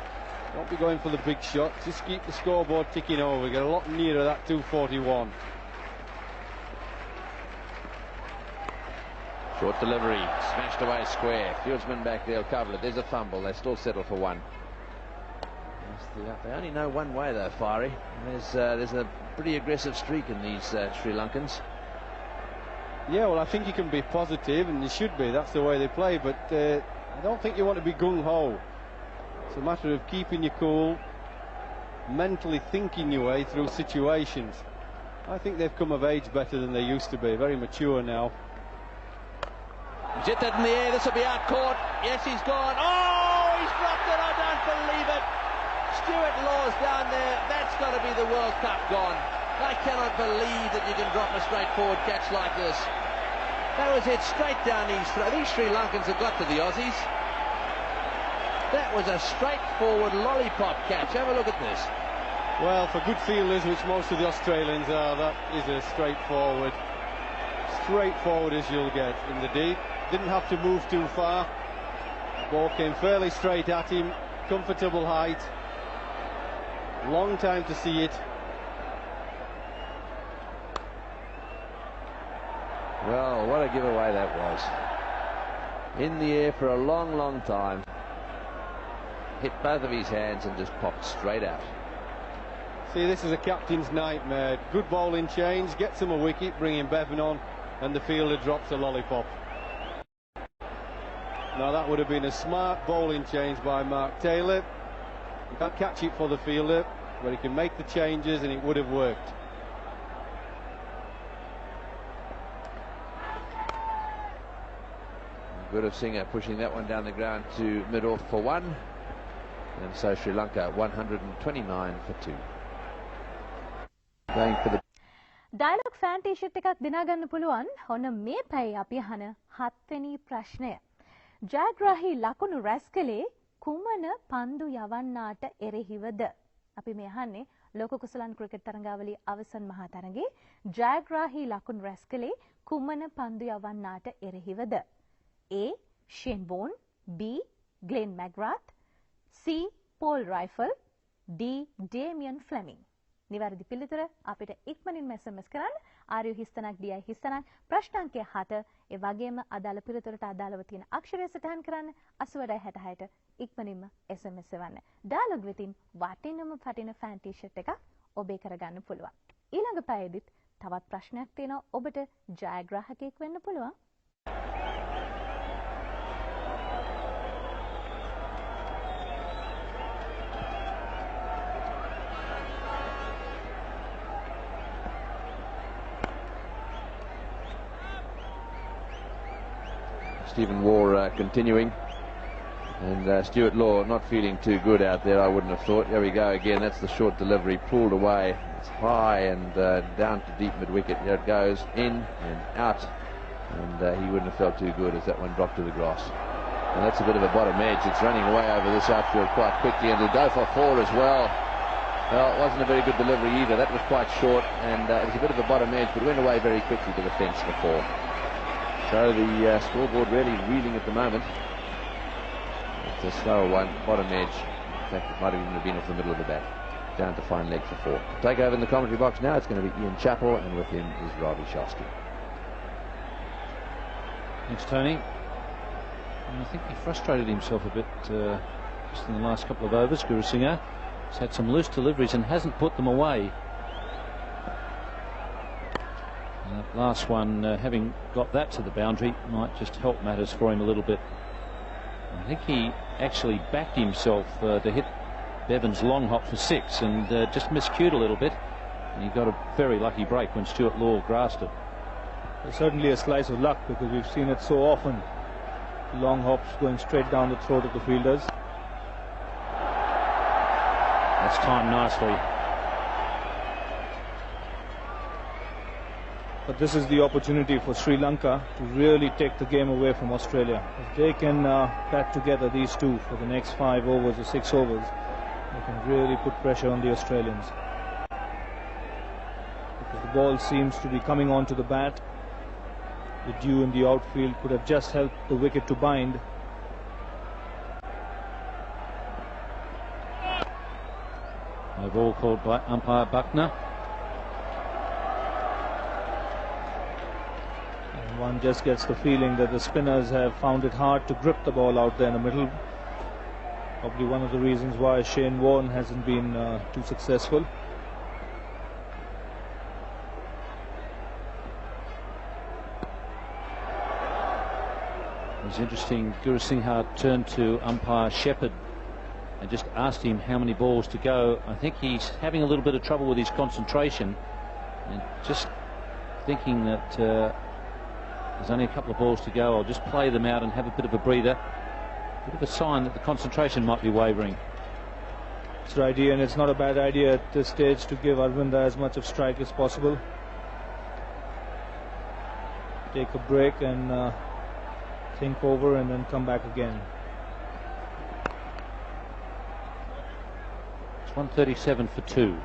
Don't be going for the big shot. Just keep the scoreboard ticking over. Get a lot nearer that 241. Short delivery, smashed away square. Fieldsman back there will cover it. There's a fumble. They still settle for one. They only know one way though, Fiery. There's a pretty aggressive streak in these Sri Lankans. Yeah, well, I think you can be positive, and you should be. That's the way they play. But I don't think you want to be gung-ho. It's a matter of keeping your cool, mentally thinking your way through situations. I think they've come of age better than they used to be. Very mature now. Jet that in the air. This will be out caught. Yes, he's gone. Oh, he's dropped it. I don't believe it. Stuart Law's down there. That's got to be the World Cup gone. I cannot believe that you can drop a straightforward catch like this. That was hit straight down his throat. These Sri Lankans have got to the Aussies. That was a straightforward lollipop catch. Have a look at this. Well, for good fielders, which most of the Australians are, that is a straightforward as you'll get in the deep. Didn't have to move too far. The ball came fairly straight at him. Comfortable height. Long time to see it. Well, what a giveaway that was. In the air for a long, long time. Hit both of his hands and just popped straight out. See, this is a captain's nightmare. Good bowling change, gets him a wicket, bringing Bevan on, and the fielder drops a lollipop. Now that would have been a smart bowling change by Mark Taylor. You can't catch it for the fielder, but he can make the changes and it would have worked. Gurusingha pushing that one down the ground to mid-off for one. And so Sri Lanka 129 for 2. Going for the Dialog fan T-shirt එකක් දිනා ගන්න පුළුවන්. ඔන්න මේ පැය අපි අහන 7 වෙනි ප්‍රශ්නය. ජයග්‍රාහී ලකුණු රැස් කළේ කුමන පන්දු යවන්නාට එරෙහිවද? අපි මේ අහන්නේ ලෝක කුසලන් ක්‍රිකට් තරඟාවලියේ අවසන් මහා තරඟේ ජයග්‍රාහී ලකුණු රැස් කළේ කුමන පන්දු යවන්නාට එරෙහිවද? A. Shane Warne, B. Glenn McGrath, C. Paul Rifle, D. Damien Fleming. නිවැරදි පිළිතුර අපිට ඉක්මනින්ම SMS කරන්න. ආර්යු හිස්තනක් DI හිස්තනක් ප්‍රශ්නාංකය 7 ඒ වගේම අදාළ පිළිතුරට අදාළව තියෙන අක්ෂරය සටහන් කරන්න 8066ට ඉක්මනින්ම SMS එවන්න. ඩයලොග් වෙතින් වටිනම ෆටින ෆෑන් ටී-ෂර්ට් එකක් ඔබේ කරගන්න පුළුවන්. ඊළඟ පැයේදීත් තවත් ප්‍රශ්නයක් තියෙනවා. ඔබට ජයග්‍රාහකයෙක් වෙන්න පුළුවන්. Stephen Waugh continuing, and Stuart Law not feeling too good out there, I wouldn't have thought. There we go again. That's the short delivery, pulled away. It's high and down to deep mid-wicket. There it goes, in and out, and he wouldn't have felt too good as that one dropped to the grass. And that's a bit of a bottom edge. It's running away over this outfield quite quickly, and it'll go for 4 as well. Well, it wasn't a very good delivery either. That was quite short, and it was a bit of a bottom edge, but went away very quickly to the fence for 4. So the scoreboard really reeling at the moment. It's a slower one, bottom edge. In fact, it might have even been off the middle of the bat. Down to fine leg for 4. Take over in the commentary box now. It's going to be Ian Chappell, and with him is Ravi Shastri. Thanks, Tony. And I think he frustrated himself a bit just in the last couple of overs. Guru Singh has had some loose deliveries and hasn't put them away. And that last one, having got that to the boundary, might just help matters for him a little bit. I think he actually backed himself to hit Bevan's long hop for 6 and just miscued a little bit. And he got a very lucky break when Stuart Law grasped it. It's certainly a slice of luck, because we've seen it so often. Long hops going straight down the throat of the fielders. That's timed nicely. But this is the opportunity for Sri Lanka to really take the game away from Australia. If they can bat together, these two, for the next 5 overs or 6 overs, they can really put pressure on the Australians. Because the ball seems to be coming onto the bat. The dew in the outfield could have just helped the wicket to bind. No ball called by umpire Buckner. And one just gets the feeling that the spinners have found it hard to grip the ball out there in the middle. Probably one of the reasons why Shane Warne hasn't been too successful. It was interesting. Guru Singh turned to umpire Shepherd and just asked him how many balls to go. I think he's having a little bit of trouble with his concentration and just thinking that there's only a couple of balls to go. I'll just play them out and have a bit of a breather. Bit of a sign that the concentration might be wavering. It's right, and it's not a bad idea at this stage to give Arvinda as much of strike as possible. Take a break and think over and then come back again. It's 137 for 2.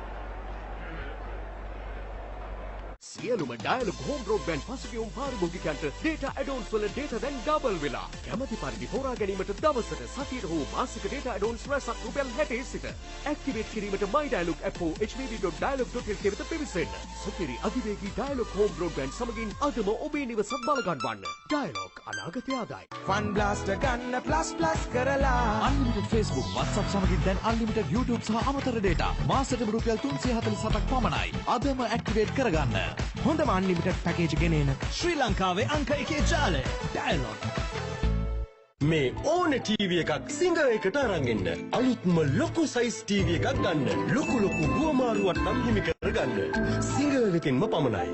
සියලුම dialogue home broadband පසුබිම් පාරිභෝගිකයන්ට data add-ons වල data දැන් double වෙලා. කැමති පරිදි හොරා ගැනීමට දවසට සතියට හෝ මාසික data add-ons රැසක් රුපියල් 60 සිට. ඇක්ටිවේට් කිරීමට my dialog app හෝ hmv.dialog.lk වෙත පිවිසෙන්න. සුපිරි අධිවේගී ඩයලොග් හෝම් බ්‍රෝඩ්බෑන්ඩ් සමගින් අදම ඔබේ නිවසත් බලගන්වන්න. ඩයලොග් අනාගතය ආදායි. ෆන් බ්ලාස්ටර් ගන්න ප්ලස් කරලා. Unlimited Facebook, WhatsApp සමගින් දැන් unlimited YouTube සහ අමතර data. මාසෙට රුපියල් 347ක් පමණයි. අදම ඇක්ටිවේට් කරගන්න. හොඳම අන්ලිමිටඩ් පැකේජ් ගෙනෙන ශ්‍රී ලංකාවේ අංක 1 ජාලය ඩයලොග්. මේ ඕන ටීවී එකක් සිංගර් එකට අරන් එන්න. අලුත්ම ලොකු සයිස් ටීවී එකක් ගන්න. ලොකු ගුවමාරුවක් නම් හිමි කරගන්න. සිංගර් එකෙන්ම පමණයි.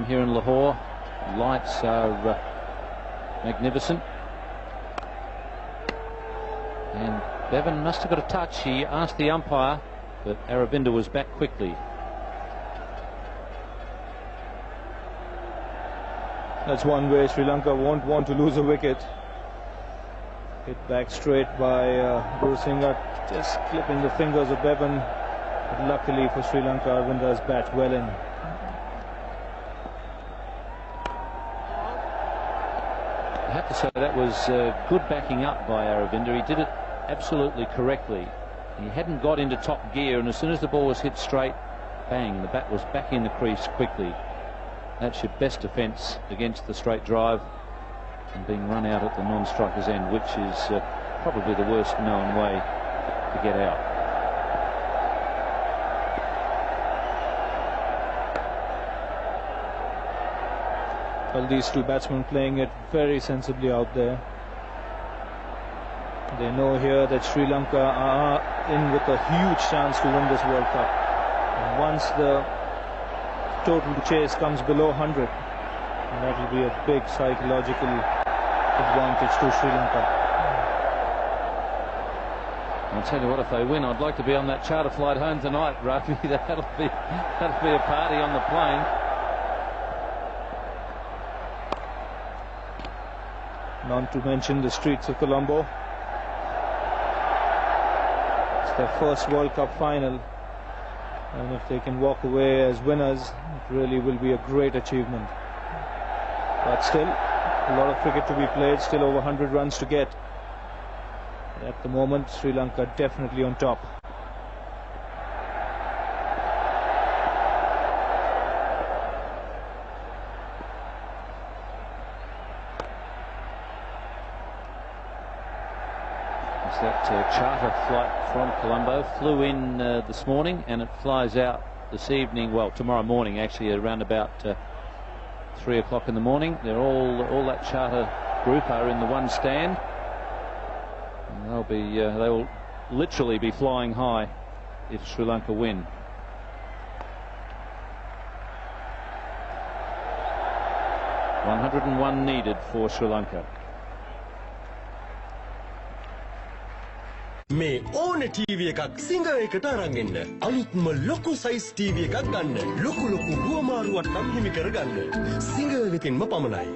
Here in Lahore, lights are magnificent. And Bevan must have got a touch. He asked the umpire, but Aravinda was back quickly. That's one way Sri Lanka won't want to lose a wicket. Hit back straight by Guru Singh, just clipping the fingers of Bevan. But luckily for Sri Lanka, Aravinda's bat well in. I have to say that was good backing up by Aravinda. He did it absolutely correctly. He hadn't got into top gear, and as soon as the ball was hit straight, bang, the bat was back in the crease quickly. That's your best defence against the straight drive and being run out at the non-striker's end, which is probably the worst known way to get out. Well, these two batsmen playing it very sensibly out there. They know here that Sri Lanka are in with a huge chance to win this World Cup. And once the total chase comes below 100, that will be a big psychological advantage to Sri Lanka. I'll tell you what, if they win, I'd like to be on that charter flight home tonight, Rafi. That'll be a party on the plane. Not to mention the streets of Colombo. It's their first World Cup final, and if they can walk away as winners, it really will be a great achievement. But still, A lot of cricket to be played, still over 100 runs to get. At the moment, Sri Lanka definitely on top. That charter flight from Colombo flew in this morning, and it flies out this evening, well, tomorrow morning actually, around about 3 o'clock in the morning. They're all that charter group are in the one stand, and they will literally be flying high if Sri Lanka win. .101 needed for Sri Lanka. මේ ඕන TV එකක් singer එකට අරන් එන්න. අලුත්ම ලොකු size TV එකක් ගන්න. ලොකු හුවමාරුවක් නම් හිමි කරගන්න. සිංගර් වෙතින්ම පමණයි.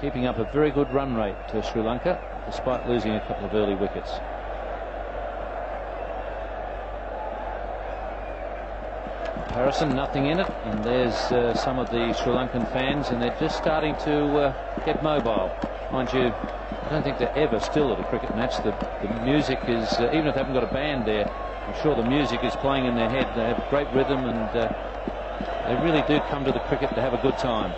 Keeping up a very good run rate to Sri Lanka, despite losing a couple of early wickets. Harrison, nothing in it, and there's some of the Sri Lankan fans, and they're just starting to get mobile. Mind you, I don't think they're ever still at a cricket match. The music is, even if they haven't got a band there, I'm sure the music is playing in their head. They have great rhythm, and they really do come to the cricket to have a good time.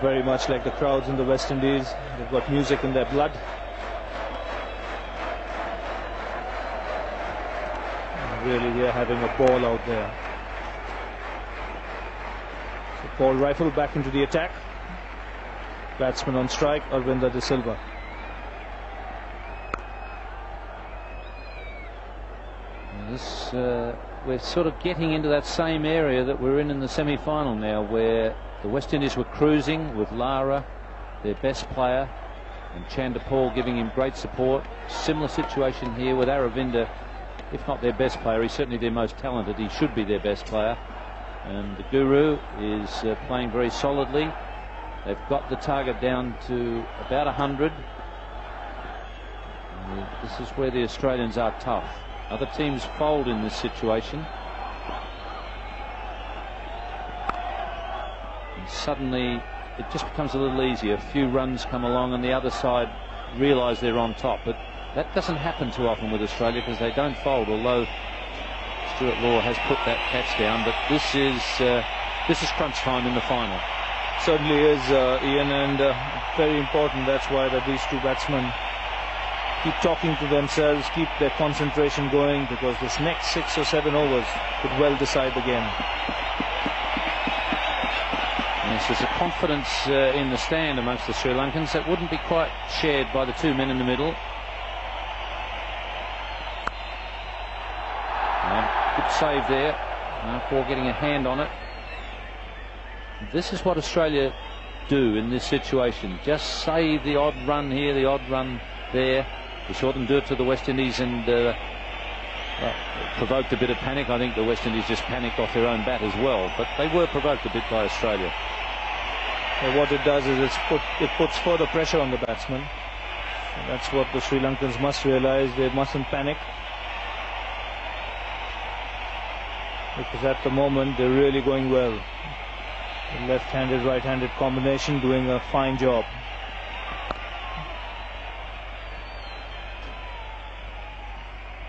Very much like the crowds in the West Indies, they've got music in their blood. And really, they're having a ball out there. So Paul Rifle back into the attack. Batsman on strike, Arvinder De Silva. We're sort of getting into that same area that we're in the semi-final now, where the West Indies were cruising with Lara, their best player, and Chanderpaul giving him great support. Similar situation here with Aravinda, if not their best player, he's certainly their most talented. He should be their best player. And the Guru is playing very solidly. They've got the target down to about 100. And this is where the Australians are tough. Other teams fold in this situation. And suddenly it just becomes a little easier. A few runs come along and the other side realise they're on top. But that doesn't happen too often with Australia because they don't fold, although Stuart Law has put that catch down. But this is crunch time in the final. Certainly is, Ian, and very important. That's why these two batsmen keep talking to themselves, keep their concentration going, because this next 6 or 7 overs could well decide the game. Yes, there's a confidence in the stand amongst the Sri Lankans that wouldn't be quite shared by the two men in the middle. Good save there. Marquardt getting a hand on it. This is what Australia do in this situation. Just save the odd run here, the odd run there. We saw them do it to the West Indies and provoked a bit of panic. I think the West Indies just panicked off their own bat as well, but they were provoked a bit by Australia. And what it does is it puts further pressure on the batsmen. And that's what the Sri Lankans must realise. They mustn't panic, because at the moment they're really going well. The left-handed, right-handed combination doing a fine job.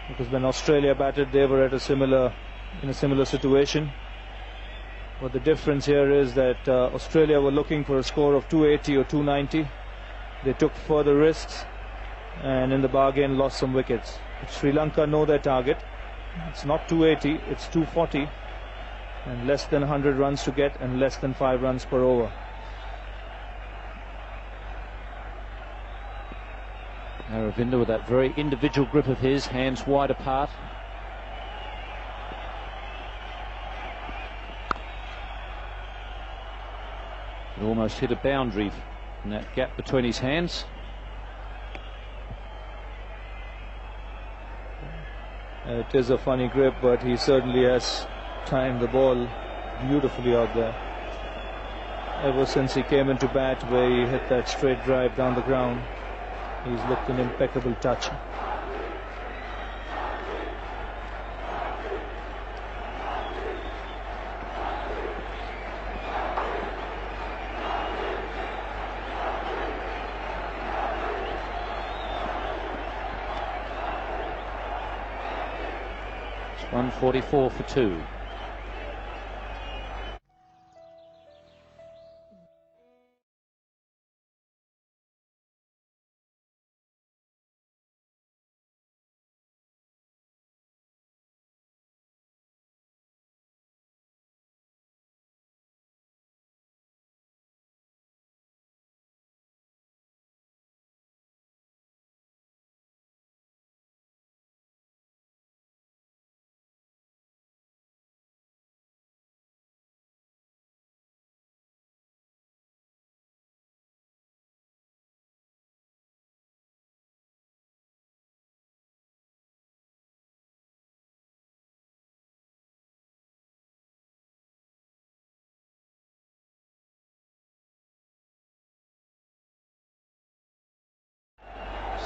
Because when Australia batted, they were in a similar situation. But the difference here is that Australia were looking for a score of 280 or 290. They took further risks and in the bargain lost some wickets. But Sri Lanka know their target. It's not 280, it's 240. And less than 100 runs to get and less than 5 runs per over. Aravinda with that very individual grip of his, hands wide apart. It almost hit a boundary in that gap between his hands. It is a funny grip, but he certainly has timed the ball beautifully out there. Ever since he came into bat, where he hit that straight drive down the ground, he's looked an impeccable touch. It's 144 for 2.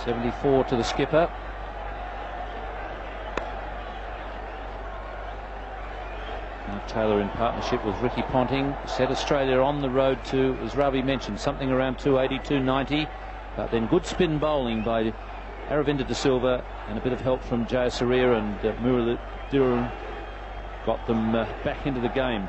.74 to the skipper. Now Taylor, in partnership with Ricky Ponting, set Australia on the road to, as Ravi mentioned, something around 280, 290. But then good spin bowling by Aravinda de Silva and a bit of help from Jayasuriya and Muralitharan got them back into the game.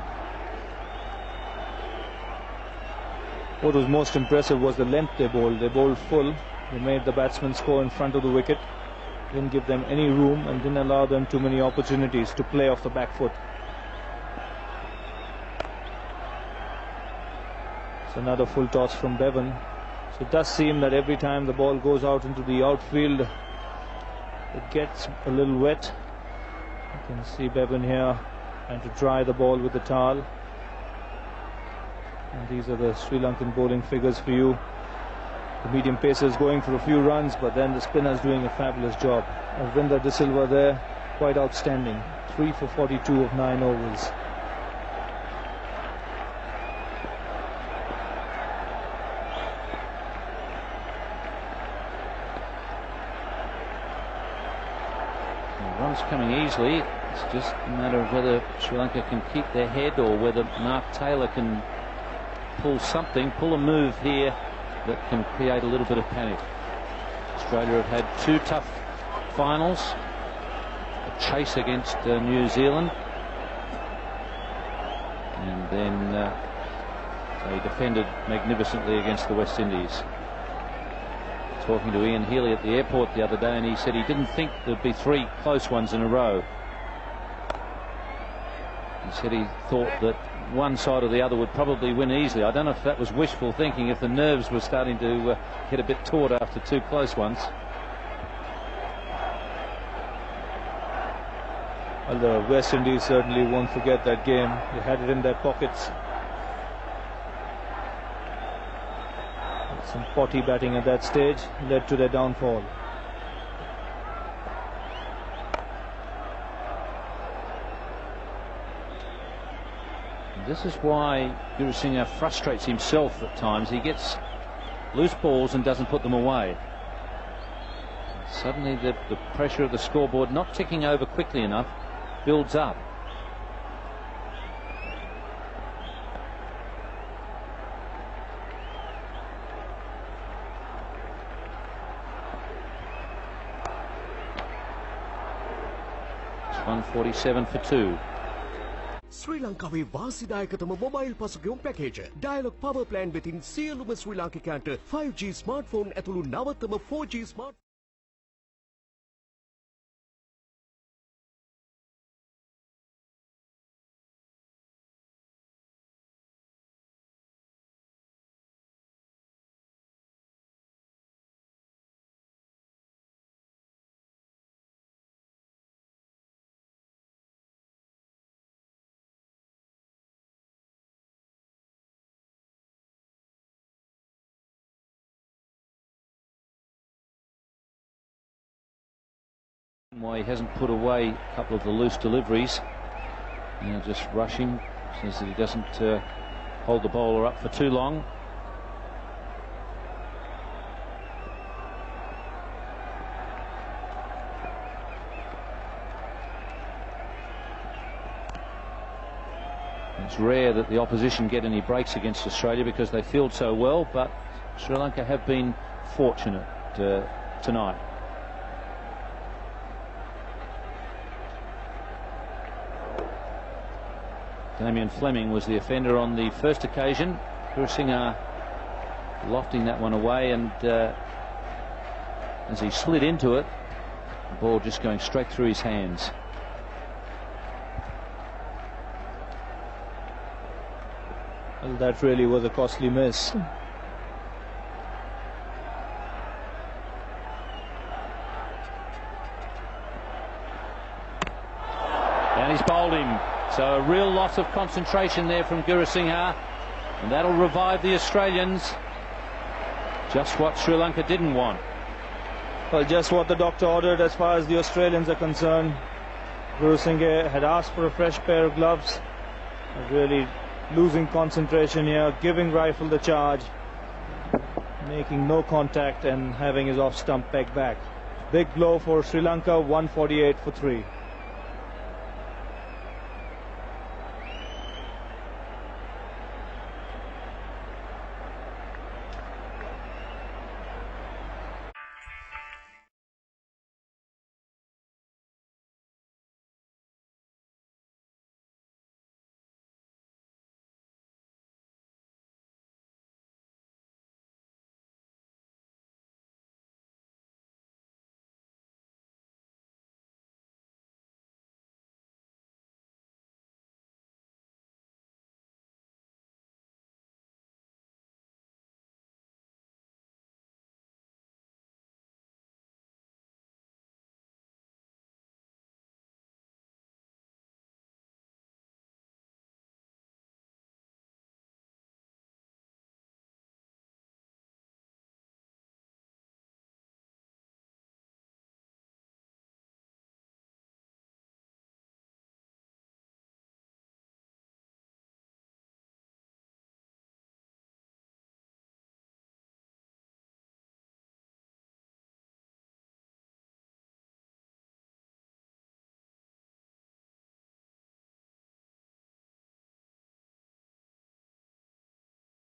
What was most impressive was the length they bowled. They bowled full. They made the batsmen score in front of the wicket, didn't give them any room and didn't allow them too many opportunities to play off the back foot. It's another full toss from Bevan. So it does seem that every time the ball goes out into the outfield, it gets a little wet. You can see Bevan here trying to dry the ball with the towel. And these are the Sri Lankan bowling figures for you. The medium pacer is going for a few runs, but then the spinner is doing a fabulous job. Aravinda de Silva there, quite outstanding. 3 for 42 of 9 overs. The runs coming easily. It's just a matter of whether Sri Lanka can keep their head or whether Mark Taylor can pull something, pull a move here that can create a little bit of panic. Australia have had 2 tough finals, a chase against New Zealand, and then they defended magnificently against the West Indies. Talking to Ian Healy at the airport the other day, and he said he didn't think there'd be 3 close ones in a row. He said he thought that one side or the other would probably win easily. I don't know if that was wishful thinking, if the nerves were starting to get a bit taut after 2 close ones. Well, the West Indies certainly won't forget that game. They had it in their pockets. Some potty batting at that stage led to their downfall. This is why Gurusingha frustrates himself at times. He gets loose balls and doesn't put them away. Suddenly the pressure of the scoreboard not ticking over quickly enough builds up. It's 147 for 2. ශ්‍රී ලංකාවේ වාසිදායකතම mobile පසුගියුම් package dialogue power plan වෙතින් සියලුම ශ්‍රී ලාංකිකයන්ට 5G smartphone ඇතුළු නවතම 4G smart Why he hasn't put away a couple of the loose deliveries. Now just rushing, says that he doesn't hold the bowler up for too long. It's rare that the opposition get any breaks against Australia because they field so well, but Sri Lanka have been fortunate tonight. Damien Fleming was the offender on the first occasion. Gurusingha lofting that one away, and as he slid into it, the ball just going straight through his hands. Well, that really was a costly miss. And he's bowled him. So a real loss of concentration there from Gurusingha, and that'll revive the Australians. Just what Sri Lanka didn't want. Well, just what the doctor ordered as far as the Australians are concerned. Gurusingha had asked for a fresh pair of gloves. Really losing concentration here, giving rifle the charge, making no contact and having his off stump pegged back. Big blow for Sri Lanka, 148 for 3.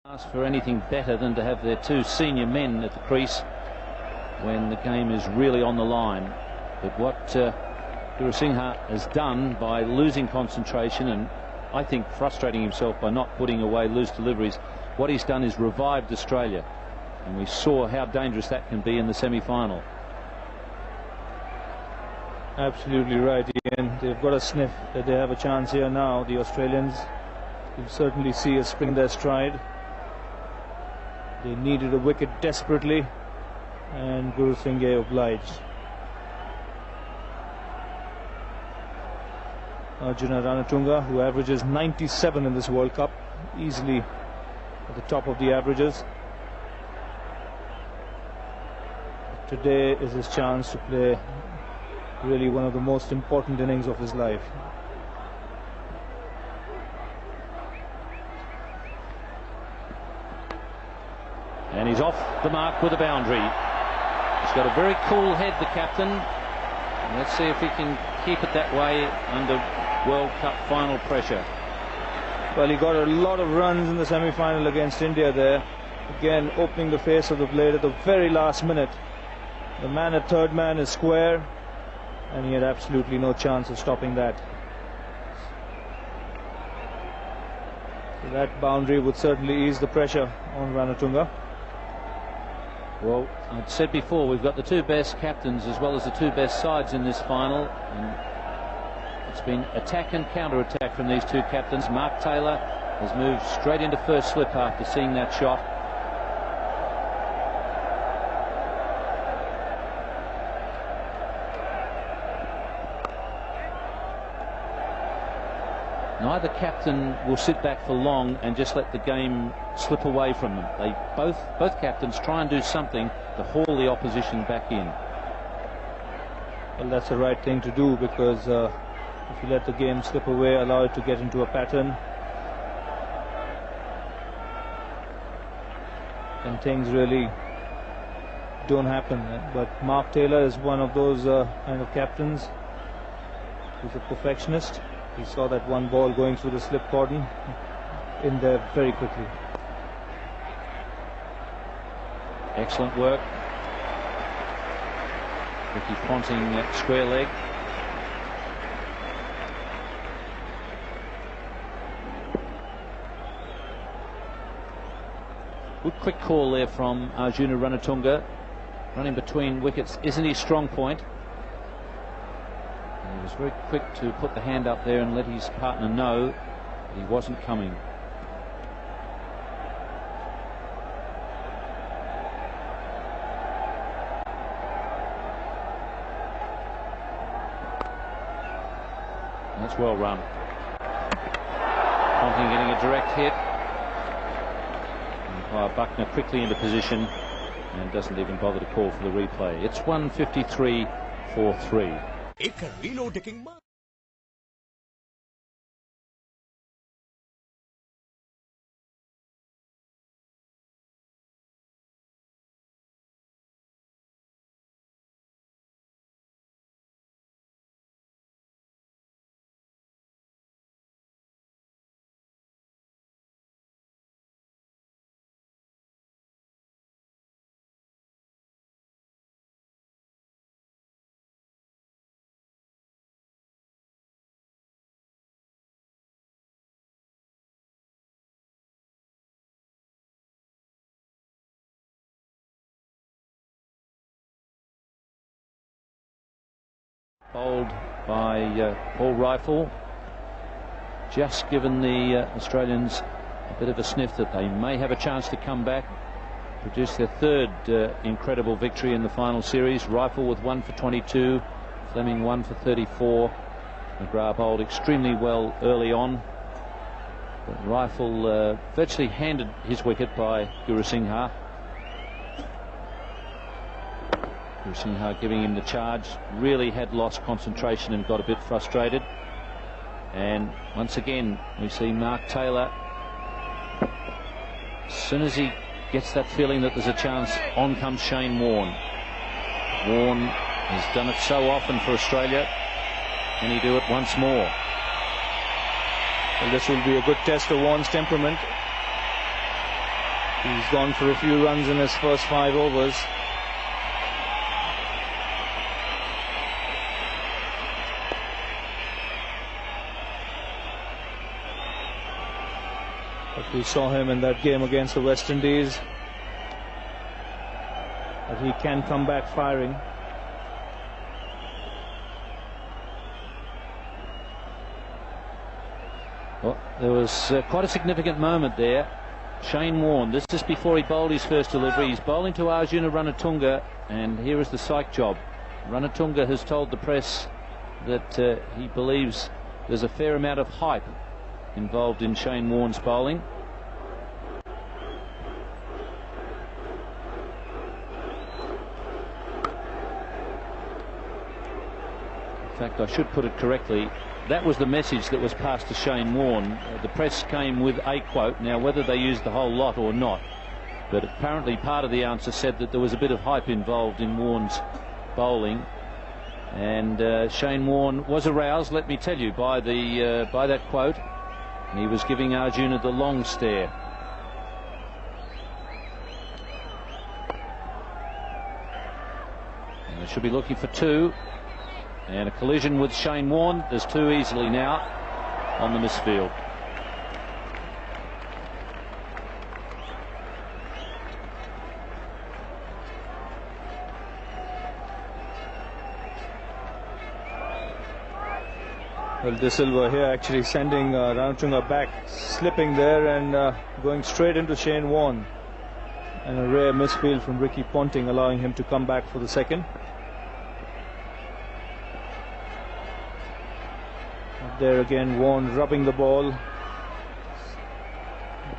Ask for anything better than to have their two senior men at the crease when the game is really on the line. But what Gurusingha has done by losing concentration and I think frustrating himself by not putting away loose deliveries, what he's done is revived Australia, and we saw how dangerous that can be in the semi-final. Absolutely right, Ian. They've got a sniff that they have a chance here now. The Australians, you certainly see a spring their stride. They needed a wicket desperately, and Gurusingha obliged. Arjuna Ranatunga, who averages 97 in this World Cup, easily at the top of the averages. Today is his chance to play really one of the most important innings of his life. And he's off the mark with a boundary. He's got a very cool head, the captain. And let's see if he can keep it that way under World Cup final pressure. Well, he got a lot of runs in the semi-final against India there. Again, opening the face of the blade at the very last minute. The man at third man is square, and he had absolutely no chance of stopping that. So that boundary would certainly ease the pressure on Ranatunga. Well, I'd said before, we've got the two best captains as well as the two best sides in this final, and it's been attack and counter-attack from these two captains. Mark Taylor has moved straight into first slip after seeing that shot. Neither captain will sit back for long and just let the game slip away from them. They both captains try and do something to haul the opposition back in. Well, that's the right thing to do, because if you let the game slip away, allow it to get into a pattern, then things really don't happen. But Mark Taylor is one of those kind of captains who's a perfectionist. He saw that one ball going through the slip cordon in there very quickly. Excellent work. Ricky Ponting square leg. Good quick call there from Arjuna Ranatunga. Running between wickets isn't his strong point. And he was very quick to put the hand up there and let his partner know he wasn't coming. That's well run. Ponting getting a direct hit. And Buckner quickly into position and doesn't even bother to call for the replay. It's 153 for 3. Bowled by Paul Rifle, just given the Australians a bit of a sniff that they may have a chance to come back, produce their third incredible victory in the final series. Rifle with 1 for 22, Fleming 1 for 34. McGrath bowled extremely well early on, but Rifle virtually handed his wicket by Guru Singha. Singha giving him the charge, really had lost concentration and got a bit frustrated. And once again we see Mark Taylor, as soon as he gets that feeling that there's a chance, on comes Shane Warne. Warne has done it so often for Australia. Can he do it once more? Well, this will be a good test of Warne's temperament. He's gone for a few runs in his first 5 overs. But we saw him in that game against the West Indies, that he can come back firing. Well, there was quite a significant moment there. Shane Warne, this is before he bowled his first delivery. He's bowling to Arjuna Ranatunga, and here is the psych job. Ranatunga has told the press that he believes there's a fair amount of hype involved in Shane Warne's bowling. In fact, I should put it correctly. That was the message that was passed to Shane Warne. The press came with a quote. Now, whether they used the whole lot or not, but apparently part of the answer said that there was a bit of hype involved in Warne's bowling. And Shane Warne was aroused, let me tell you, by that quote. And he was giving Arjuna the long stare. And they should be looking for 2. And a collision with Shane Warne. There's 2 easily now on the misfield. Well, De Silva here actually sending Ranatunga back, slipping there and going straight into Shane Warne. And a rare misfield from Ricky Ponting, allowing him to come back for the second. There again, Warne rubbing the ball. It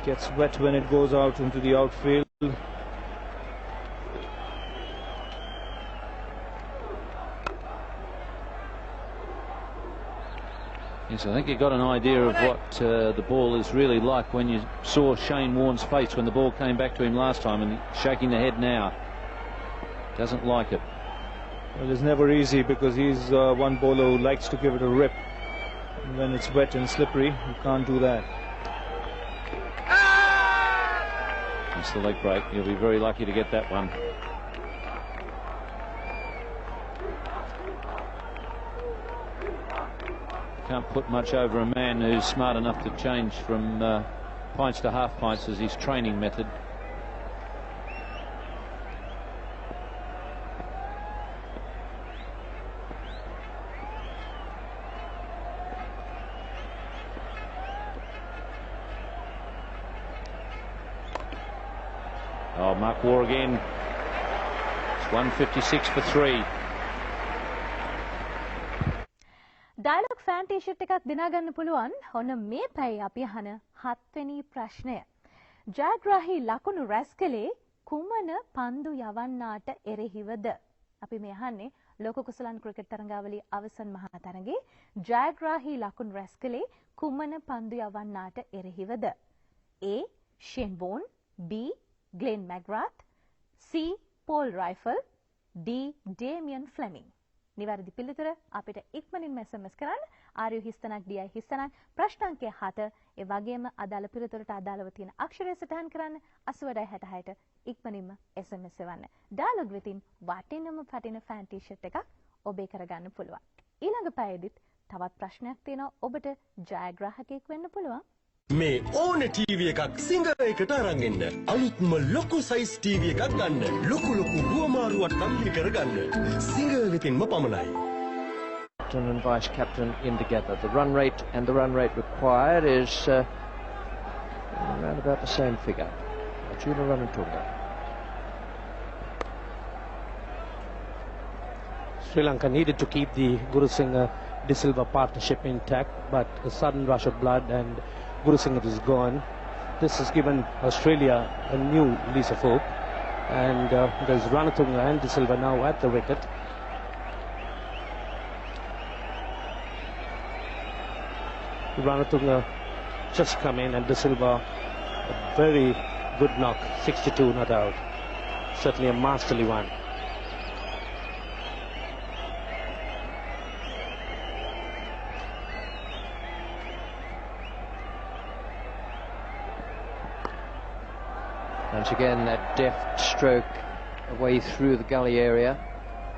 gets wet when it goes out into the outfield. Yes, I think you got an idea of what the ball is really like when you saw Shane Warne's face when the ball came back to him last time, and shaking the head now. Doesn't like it. Well, it's never easy because he's one bowler who likes to give it a rip. And when it's wet and slippery, you can't do that. It's the leg break. He'll be very lucky to get that one. Can't put much over a man who's smart enough to change from pints to half pints as his training method. Oh, Mark Waugh again. It's 156 for 3. Dialog fan T-shirt එකක් දිනා ගන්න පුළුවන්. ඔන්න මේ පැය අපි අහන 7 වෙනි ප්‍රශ්නය. ජයග්‍රාහී ලකුණු රැස් කළේ කුමන පන්දු යවන්නාට එරෙහිවද? අපි මේ අහන්නේ ලෝක කුසලන් ක්‍රිකට් තරඟාවලියේ අවසන් මහා තරඟේ ජයග්‍රාහී ලකුණු රැස් කළේ කුමන පන්දු යවන්නාට එරෙහිවද? A. Shane Warne, B. Glenn McGrath, C. Paul Reiffel, D. Damien Fleming. නිවැරදි පිළිතුර අපිට ඉක්මනින්ම SMS කරන්න. ආර්ය හිස්තනක් DI හිස්තනක් ප්‍රශ්න අංකය 7 ඒ වගේම අදාළ පිළිතුරට අදාළව තියෙන අක්ෂරය සටහන් කරන්න 8066ට ඉක්මනින්ම SMS එවන්න. ඩයලොග් වෙතින් වටිනම පටින ෆෑන් ටී-ෂර්ට් එකක් ඔබේ කරගන්න පුළුවන්. ඊළඟ පැයේදීත් තවත් ප්‍රශ්නයක් තියෙනවා. ඔබට ජයග්‍රාහකයෙක් වෙන්න පුළුවන්. මේ ඕන ටීවී එකක් සිංගර් එකට අරන් එන්න. අලුත්ම ලොකු සයිස් ටීවී එකක් ගන්න. ලොකු හුවමාරුවක් තම්බි කරගන්න. සිංගර් වෙතින්ම පමණයි. Captain and vice captain in together. The run rate and the run rate required is around about the same figure. Arjuna Ranatunga. Sri Lanka needed to keep the Guru Singh De Silva partnership intact, but a sudden rush of blood and Guru Singh is gone. This has given Australia a new lease of hope, and there's Ranatunga and De Silva now at the wicket. Ranatunga just come in, and De Silva a very good knock, 62 not out. Certainly a masterly one. Once again, that deft stroke away through the gully area,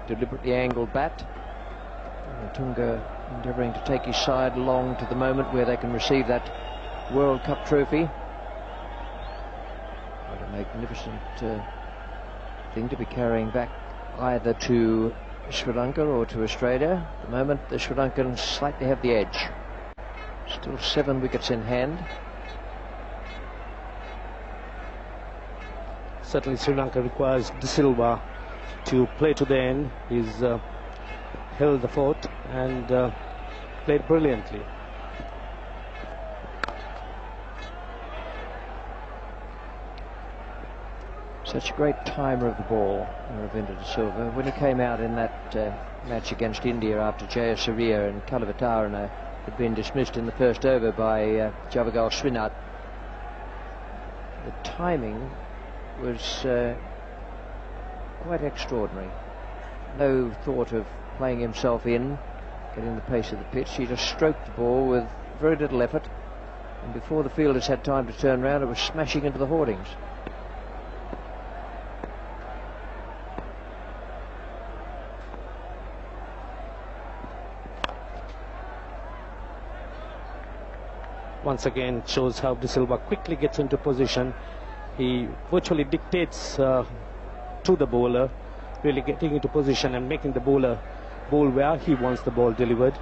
deliberately angled bat. Tunga endeavouring to take his side along to the moment where they can receive that World Cup trophy. What a magnificent thing to be carrying back either to Sri Lanka or to Australia. At the moment, the Sri Lankans slightly have the edge. Still 7 wickets in hand. Certainly Sri Lanka requires De Silva to play to the end. He's held the fort and played brilliantly. Such a great timer of the ball, Ravinder De Silva. When he came out in that match against India after Jayasuriya and Kalavattarana had been dismissed in the first over by Javagal Srinath, the timing was quite extraordinary. No thought of playing himself in, getting the pace of the pitch. He just stroked the ball with very little effort, and before the fielders had time to turn round, it was smashing into the hoardings. Once again, it shows how De Silva quickly gets into position. He virtually dictates to the bowler, really getting into position and making the bowler bowl where he wants the ball delivered.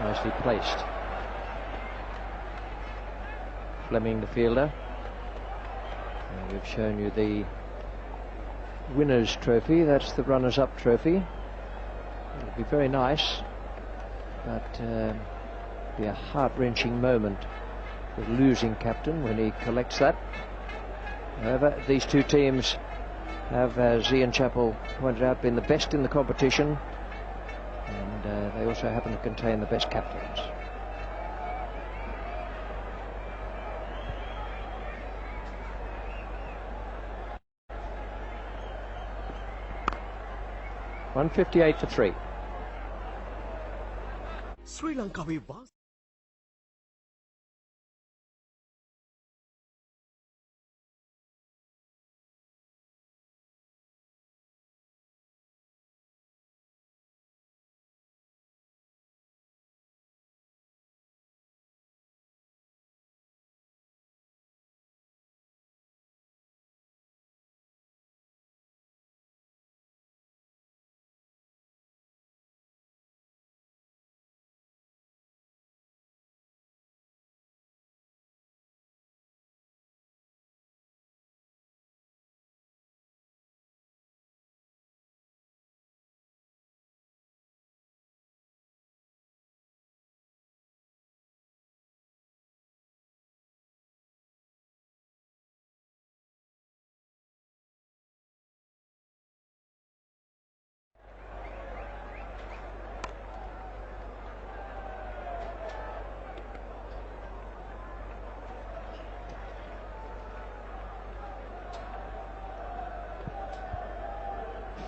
Nicely placed. Fleming, the fielder. We've shown you the winners' trophy. That's the runners-up trophy. It'll be very nice, but be a heart-wrenching moment for the losing captain when he collects that. However, these two teams have, as Ian Chappell pointed out, been the best in the competition, and they also happen to contain the best captains. .158 for 3. Sri Lanka was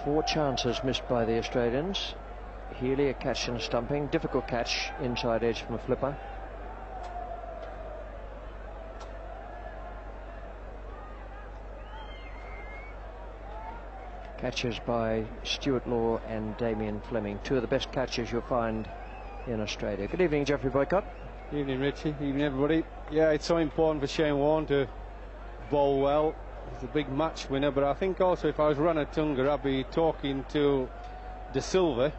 Four chances missed by the Australians. Healy a catch and a stumping. Difficult catch, inside edge from a flipper. Catches by Stuart Law and Damien Fleming. Two of the best catches you'll find in Australia. Good evening, Geoffrey Boycott. Evening, Richie. Evening, everybody. Yeah, it's so important for Shane Warne to bowl well. He's a big match winner, but I think also if I was Ranatunga, I'd be talking to De Silva,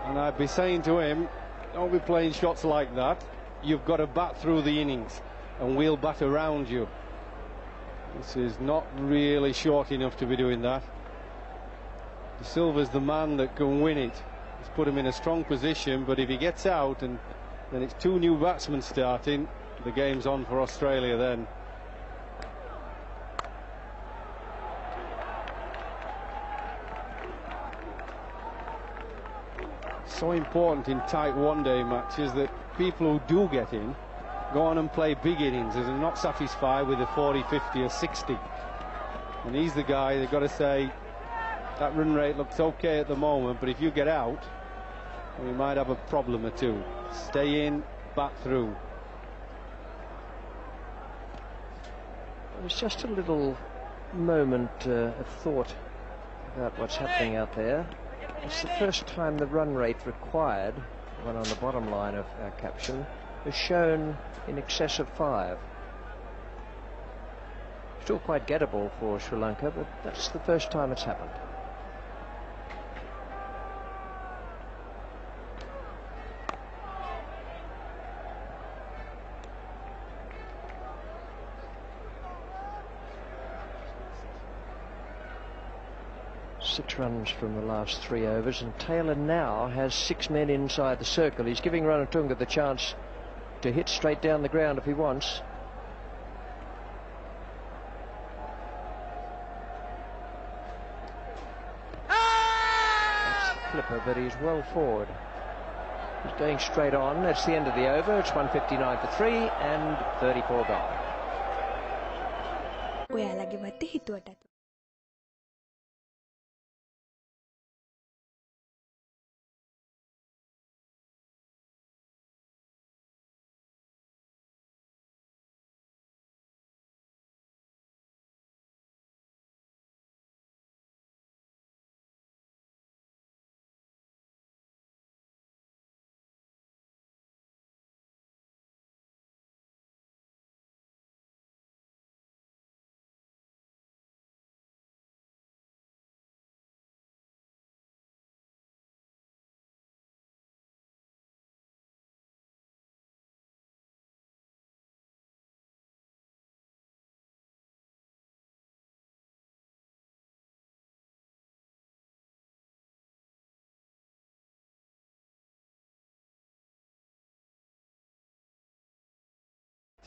and I'd be saying to him, don't be playing shots like that. You've got to bat through the innings, and we'll bat around you. This is not really short enough to be doing that. De Silva's the man that can win it. He's put him in a strong position, but if he gets out and then it's two new batsmen starting, the game's on for Australia then. So important in tight one-day matches that people who do get in go on and play big innings and are not satisfied with a 40, 50 or 60. And he's the guy they've got to say, that run rate looks okay at the moment, but if you get out, we might have a problem or two. Stay in, bat through. There's just a little moment of thought about what's happening out there. It's the first time the run rate required, the one on the bottom line of our caption, is shown in excess of 5. Still quite gettable for Sri Lanka, but that's the first time it's happened. Six runs from the last 3 overs, and Taylor now has 6 men inside the circle. He's giving Ranatunga the chance to hit straight down the ground if he wants. That's the flipper, but he's well forward. He's going straight on. That's the end of the over. It's 159 for 3 and 34 gone. ඔයාලගේ වත්තේ හිතුවටත්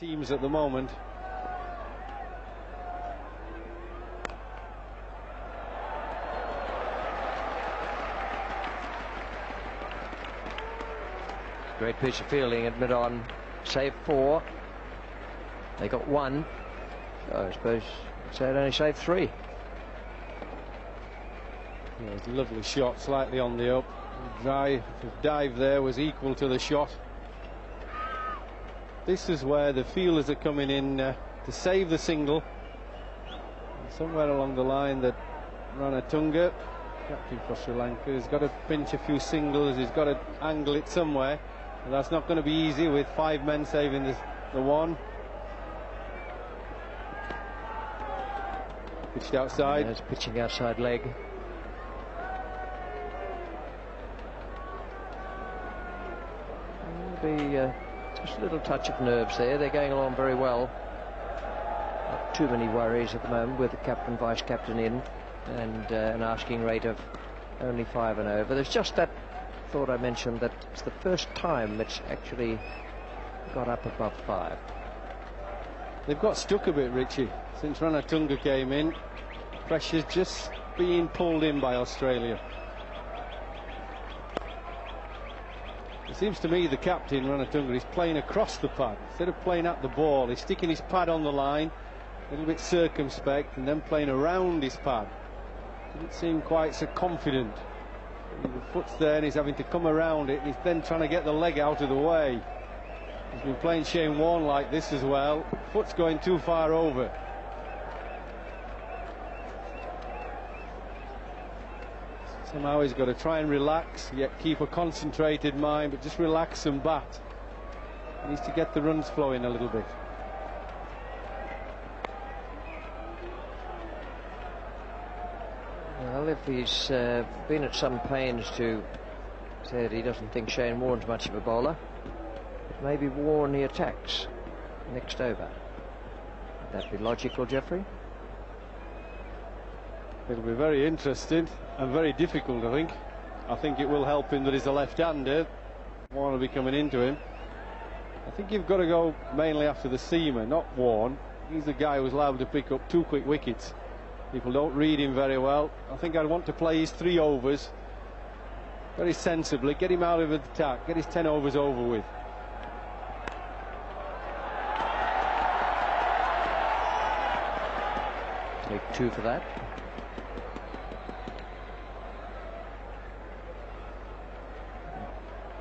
teams at the moment. Great piece of fielding at mid-on. Save 4. They got 1. So I suppose they'd only saved 3. Yeah, it was a lovely shot, slightly on the up. The dive there was equal to the shot. This is where the fielders are coming in to save the single. And somewhere along the line that Ranatunga, captain for Sri Lanka, has got to pinch a few singles. He's got to angle it somewhere, and that's not going to be easy with 5 men saving the one. Pitched outside. There's pitching outside leg. Be just a little touch of nerves there. They're going along very well. Not too many worries at the moment with the captain, vice captain in, and an asking rate of only 5 and over. There's just that thought I mentioned that it's the first time it's actually got up above 5. They've got stuck a bit, Richie, since Ranatunga came in. Pressure's just being pulled in by Australia. It seems to me the captain, Ranatunga, is playing across the pad. Instead of playing at the ball, he's sticking his pad on the line, a little bit circumspect, and then playing around his pad. Doesn't seem quite so confident. The foot's there and he's having to come around it, and he's then trying to get the leg out of the way. He's been playing Shane Warne like this as well. Foot's going too far over. Somehow he's got to try and relax, yet keep a concentrated mind, but just relax and bat. He needs to get the runs flowing a little bit. Well, if he's been at some pains to say that he doesn't think Shane Warne's much of a bowler, maybe Warne he attacks next over. Would that be logical, Jeffrey? It'll be very interesting and very difficult, I think. I think it will help him that he's a left-hander. Warne will be coming into him. I think you've got to go mainly after the seamer, not Warne. He's the guy who's liable to pick up 2 quick wickets. People don't read him very well. I think I'd want to play his 3 overs very sensibly, get him out of the attack, get his 10 overs over with. Take 2 for that.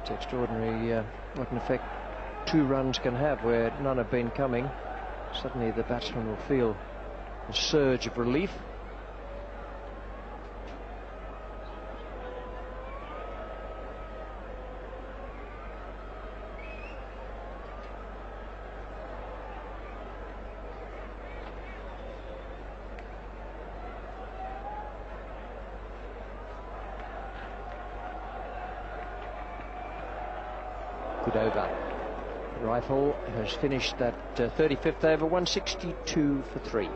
It's extraordinary what an effect 2 runs can have where none have been coming. Suddenly the batsman will feel a surge of relief. Good over. Rifle has finished that 35th over, 162 for 3.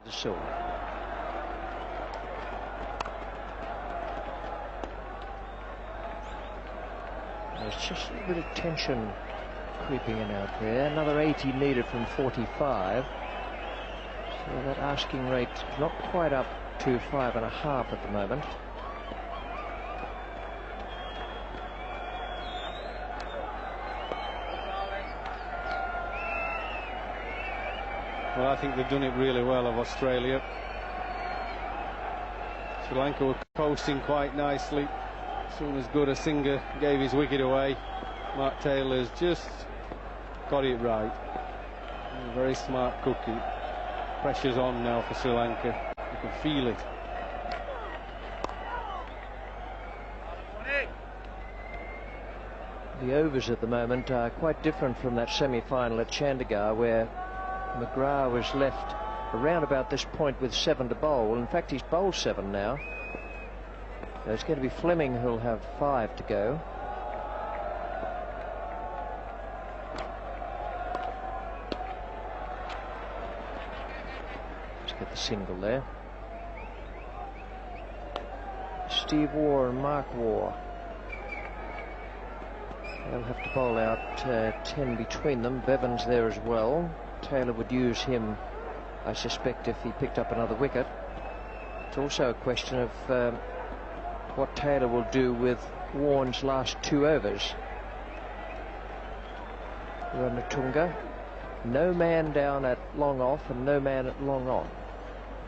The Silver. There's just a little bit of tension creeping in out there. Another 80 needed from 45. So that asking rate not quite up to 5.5 at the moment. Well, I think they've done it really well of Australia. Sri Lanka were coasting quite nicely. As soon as Gurasinger gave his wicket away, Mark Taylor's just got it right. Very smart cookie. Pressure's on now for Sri Lanka. You can feel it. The overs at the moment are quite different from that semi-final at Chandigarh, where McGrath was left around about this point with 7 to bowl. In fact, he's bowled 7 now. So it's going to be Fleming who'll have 5 to go. Let's get the single there. Steve Waugh and Mark Waugh. They'll have to bowl out 10 between them. Bevan's there as well. Taylor would use him, I suspect, if he picked up another wicket. It's also a question of what Taylor will do with Warren's last 2 overs. Ranatunga, no man down at long off and no man at long on.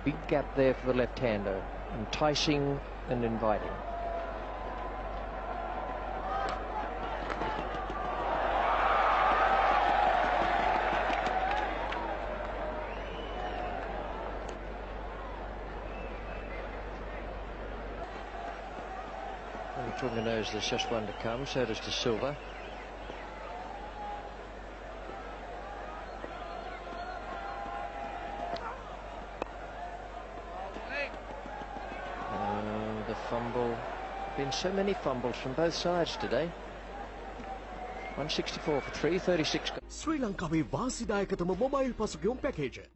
Big gap there for the left-hander, enticing and inviting. Tunga knows there's just one to come, so does De Silva. The fumble. Been so many fumbles from both sides today. 164 for 3, 36. Sri Lankaවේ වාසිදායකතම mobile පසුගියුම් package.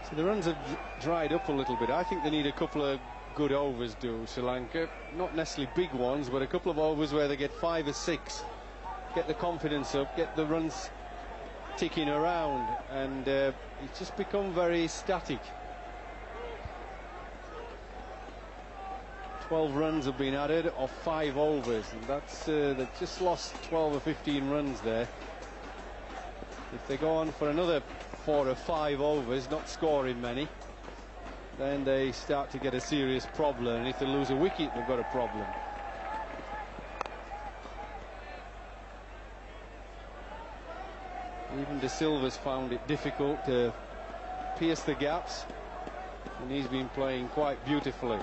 So the runs have dried up a little bit. I think they need a couple of good overs, do Sri Lanka. Not necessarily big ones, but a couple of overs where they get 5 or 6. Get the confidence up, get the runs ticking around, and it's just become very static. 12 runs have been added off 5 overs, and that's they've just lost 12 or 15 runs there. If they go on for another 4 or 5 overs, not scoring many, then they start to get a serious problem, and if they lose a wicket, they've got a problem. Even De Silva's found it difficult to pierce the gaps, and he's been playing quite beautifully.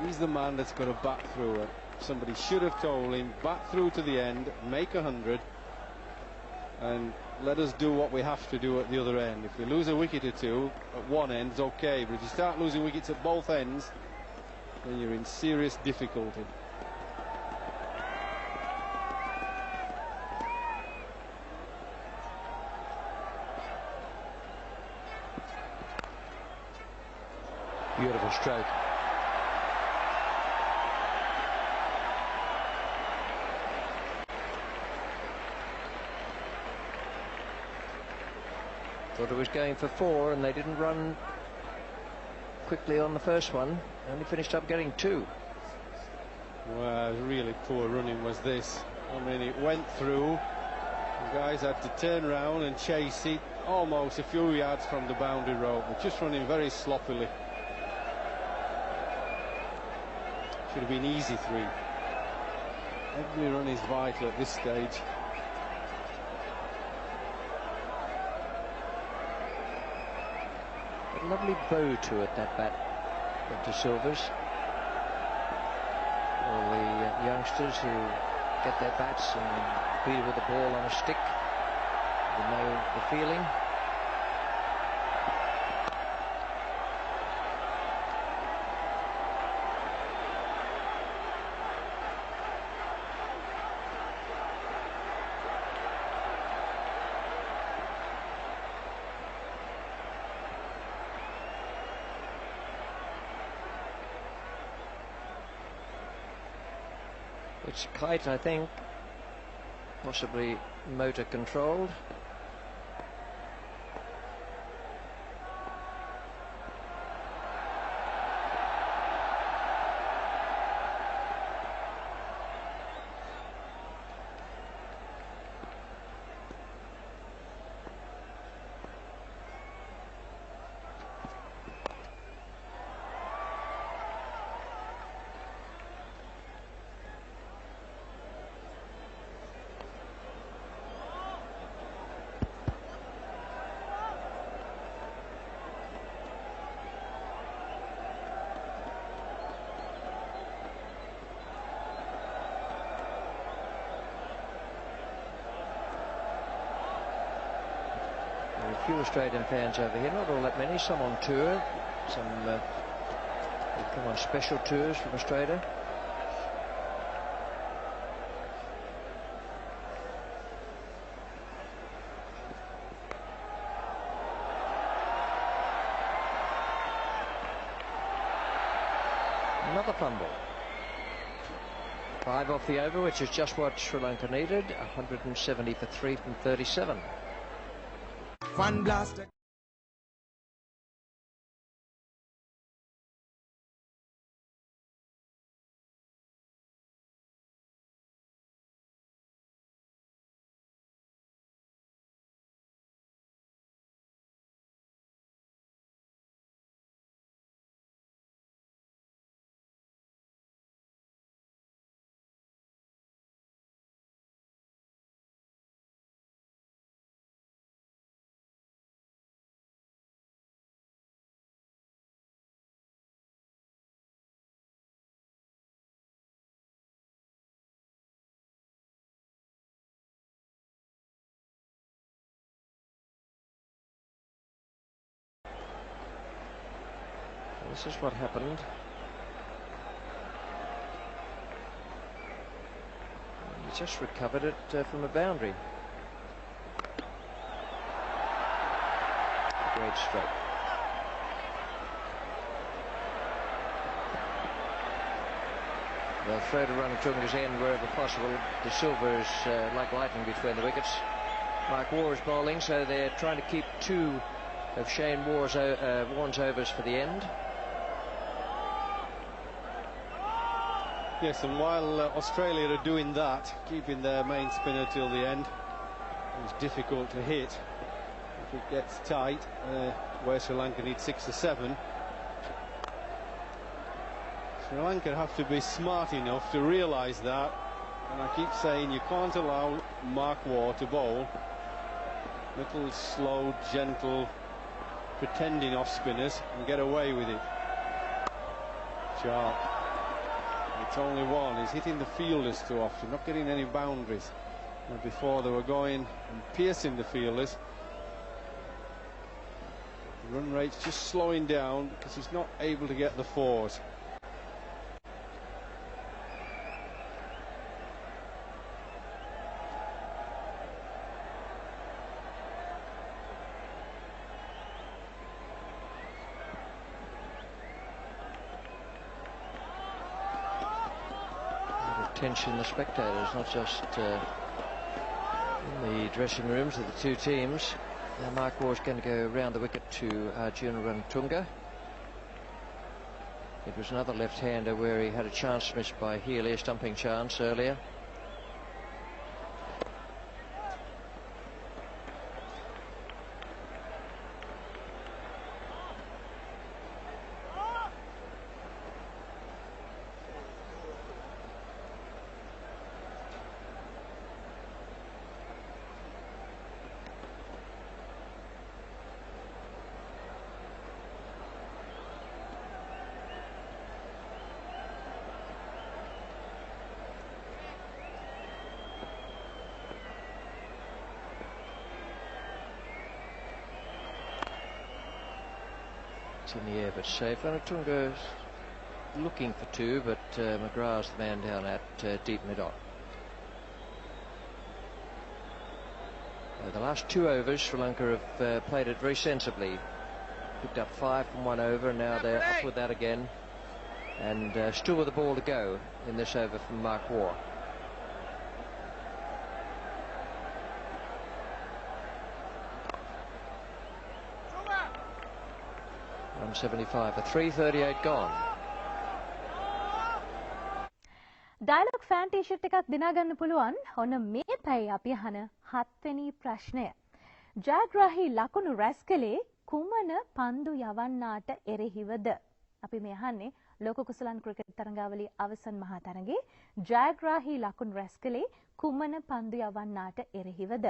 He's the man that's got to bat through it. Somebody should have told him, bat through to the end, make 100, and let us do what we have to do at the other end. If we lose a wicket or 2 at one end, it's okay, but if you start losing wickets at both ends, then you're in serious difficulty. Beautiful stroke. Thought it was going for 4, and they didn't run quickly on the first one. Only finished up getting 2. Well, really poor running was this. I mean, it went through. The guys had to turn around and chase it almost a few yards from the boundary rope, but just running very sloppily. Should have been easy 3. Every run is vital at this stage. A lovely bow to it, that bat of De Silva's. All the youngsters who get their bats and beat it with the ball on a stick, you know the feeling. It's kite, I think, possibly motor controlled. A few Australian fans over here, not all that many, some on tour, some come on special tours from Australia. Another fumble. 5 off the over, which is just what Sri Lanka needed. 170 for 3 from 37. Fun blaster. This is what happened. He just recovered it from a boundary. Great stroke. They'll throw to Ranatunga's end wherever possible. De Silva is like lightning between the wickets. Mark Waugh is bowling, so they're trying to keep 2 of Shane Warne's overs for the end. Yes, and while Australia are doing that, keeping their main spinner till the end, it's difficult to hit. If it gets tight, where Sri Lanka needs 6 or 7, Sri Lanka have to be smart enough to realise that. And I keep saying you can't allow Mark Waugh to bowl little slow, gentle, pretending off spinners and get away with it. Sharp. It's only 1. He's hitting the fielders too often, not getting any boundaries. And before they were going and piercing the fielders. The run rate's just slowing down because he's not able to get the 4s. Tension the spectators, not just in the dressing rooms of the 2 teams. Now Mark Waugh is going to go round the wicket to Arjuna Ranatunga. It was another left-hander where he had a chance missed by Healy, a stumping chance earlier. In the air but safe. Ranatunga's looking for 2, but McGrath's the man down at deep mid-on. The last 2 overs Sri Lanka have played it very sensibly. Picked up 5 from 1 over, and now they're up with that again, and still with the ball to go in this over from Mark Waugh. 175 for 3:38 gone. Dialog fan T-shirt එකක් දිනා ගන්න පුළුවන්. ඔන්න මේ පැය අපි අහන 7 වෙනි ප්‍රශ්නය. ජයග්‍රාහී ලකුණු රැස් කළේ කුමන පන්දු යවන්නාට එරෙහිවද? අපි මේ අහන්නේ ලෝක කුසලන් ක්‍රිකට් තරඟාවලියේ අවසන් මහා තරඟයේ ජයග්‍රාහී ලකුණු රැස් කළේ කුමන පන්දු යවන්නාට එරෙහිවද?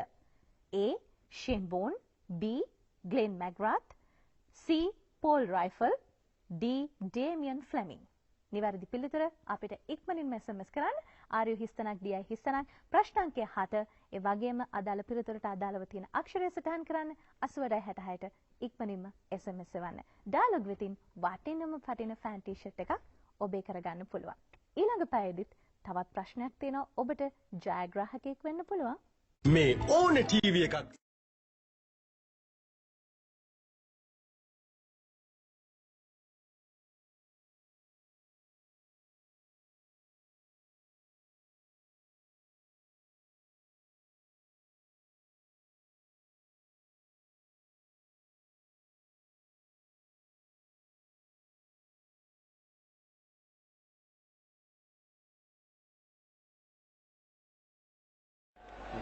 A. Shane Warne, B. Glenn McGrath, C. Paul Reiffel, D. Damien Fleming. නිවැරදි පිළිතුර අපිට ඉක්මනින්ම SMS කරන්න. ආර්යු හිස්තනක් DI හිස්තනක් ප්‍රශ්න අංකය 7 ඒ වගේම අදාළ පිළිතුරට අදාළව තියෙන අක්ෂරය සටහන් කරන්න 8066ට ඉක්මනින්ම SMS එවන්න. ඩයලොග් වෙතින් වටිනම පටින ෆෑන් ටී-ෂර්ට් එකක් ඔබේ කරගන්න පුළුවන්. ඊළඟ පැයේදීත් තවත් ප්‍රශ්නයක් තියෙනවා. ඔබට ජයග්‍රාහකයෙක් වෙන්න පුළුවන්. මේ ඕන ටීවී එකක්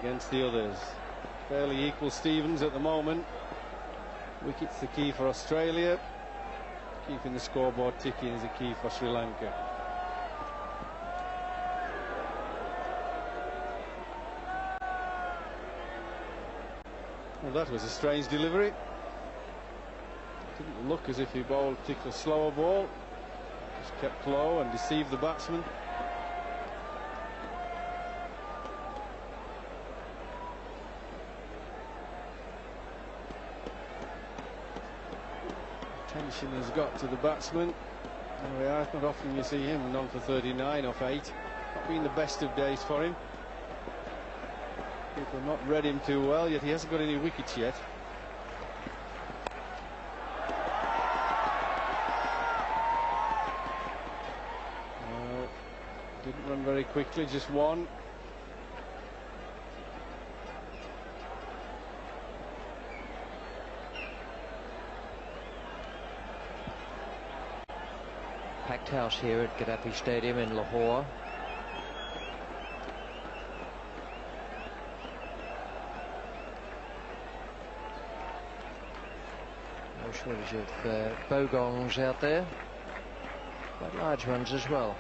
against the others. Fairly equal Stevens at the moment. Wicket's the key for Australia. Keeping the scoreboard ticking is the key for Sri Lanka. Well, that was a strange delivery. Didn't look as if he bowled a particularly slower ball. Just kept low and deceived the batsman. Tension has got to the batsman. There we are. Not often you see him non for 39 off 8. Not been the best of days for him. People have not read him too well, yet he hasn't got any wickets yet. Didn't run very quickly, just one. Packed house here at Gaddafi Stadium in Lahore. No shortage of bogongs out there. Quite large ones as well.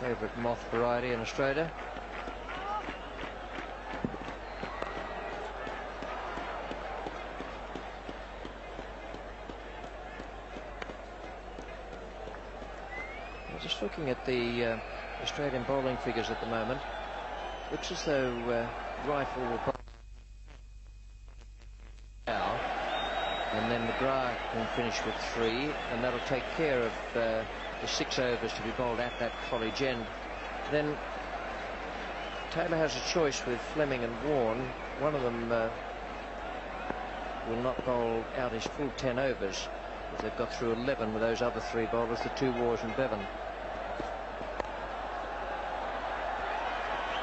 Favourite moth variety in Australia. Just looking at the Australian bowling figures at the moment, looks as though Rifle will bowl now, and then McGrath can finish with 3, and that'll take care of the 6 overs to be bowled at that college end. Then Taylor has a choice with Fleming and Warne. One of them will not bowl out his full 10 overs. They've got through 11 with those other 3 bowlers, the 2 Wars and Bevan.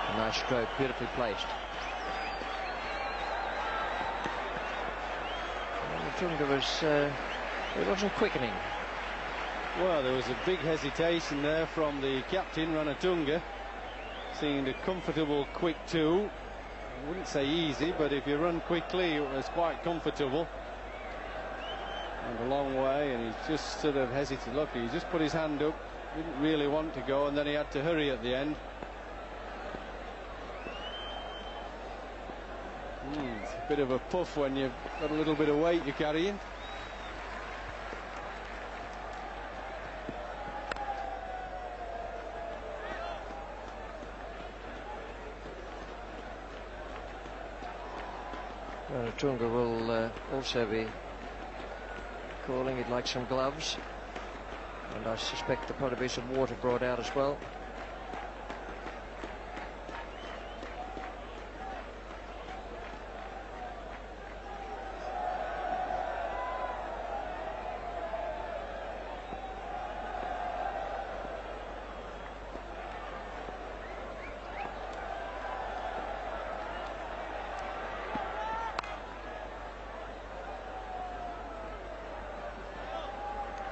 A nice stroke, beautifully placed. Tunga was, it wasn't quickening. Well, there was a big hesitation there from the captain, Ranatunga. Seemed a comfortable quick 2. I wouldn't say easy, but if you run quickly, it was quite comfortable. And a long way, and he just sort of hesitated. Look, he just put his hand up, didn't really want to go, and then he had to hurry at the end. It's a bit of a puff when you've got a little bit of weight you're carrying. Tunga will also be calling. He'd like some gloves, and I suspect there'll probably be some water brought out as well.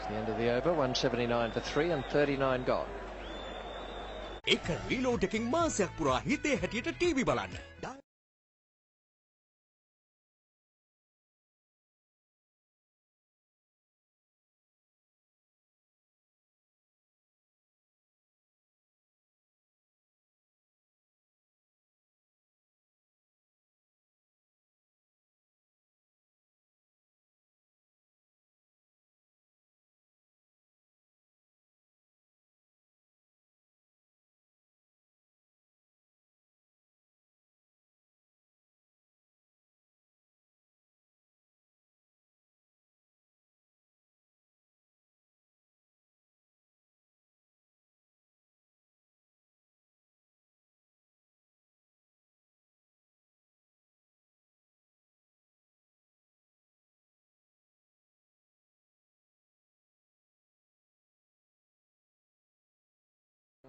It's the end of the over, 179 for 3 and 39 gone. එක reload එකකින් මාසයක් පුරා හිතේ හැටියට TV බලන්න.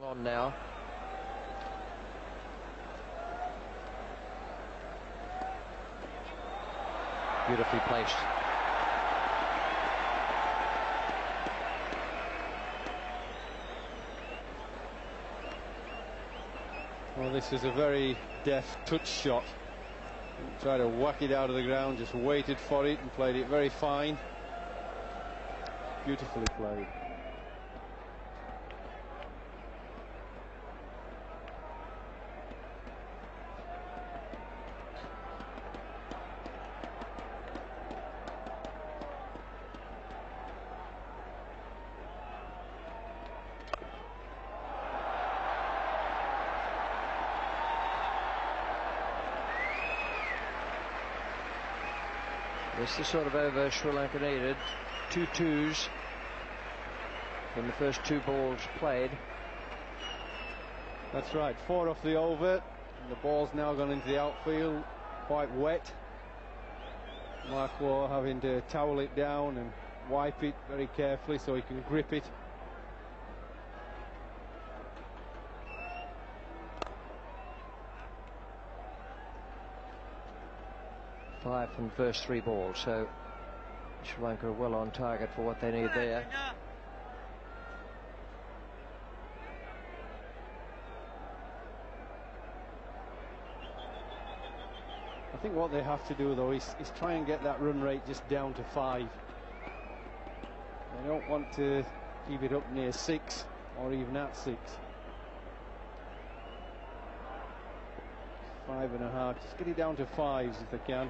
On now. Beautifully placed. Well, this is a very deft touch shot. Tried to whack it out of the ground, just waited for it and played it very fine. Beautifully played. This is the sort of over Sri Lanka needed. 2 twos in the first 2 balls played. That's right, 4 off the over. And the ball's now gone into the outfield, quite wet. Mark Waugh having to towel it down and wipe it very carefully so he can grip it. Five from the first 3 balls, so Sri Lanka are well on target for what they need there. I think what they have to do though is try and get that run rate just down to 5. They don't want to keep it up near 6 or even at 6. 5.5, just get it down to 5s if they can.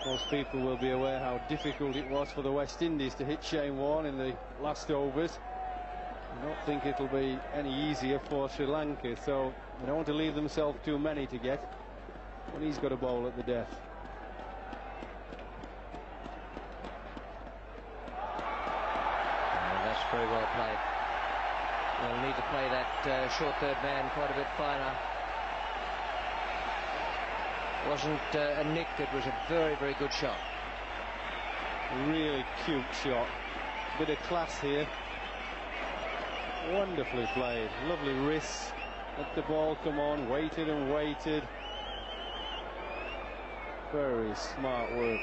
Most people will be aware how difficult it was for the West Indies to hit Shane Warne in the last overs. I don't think it'll be any easier for Sri Lanka, so they don't want to leave themselves too many to get when he's got a bowl at the death. That's very well played. They'll need to play that short third man quite a bit finer. It wasn't a nick, it was a very, very good shot. Really cute shot. Bit of class here. Wonderfully played. Lovely wrists. Let the ball come on. Waited and waited. Very smart work.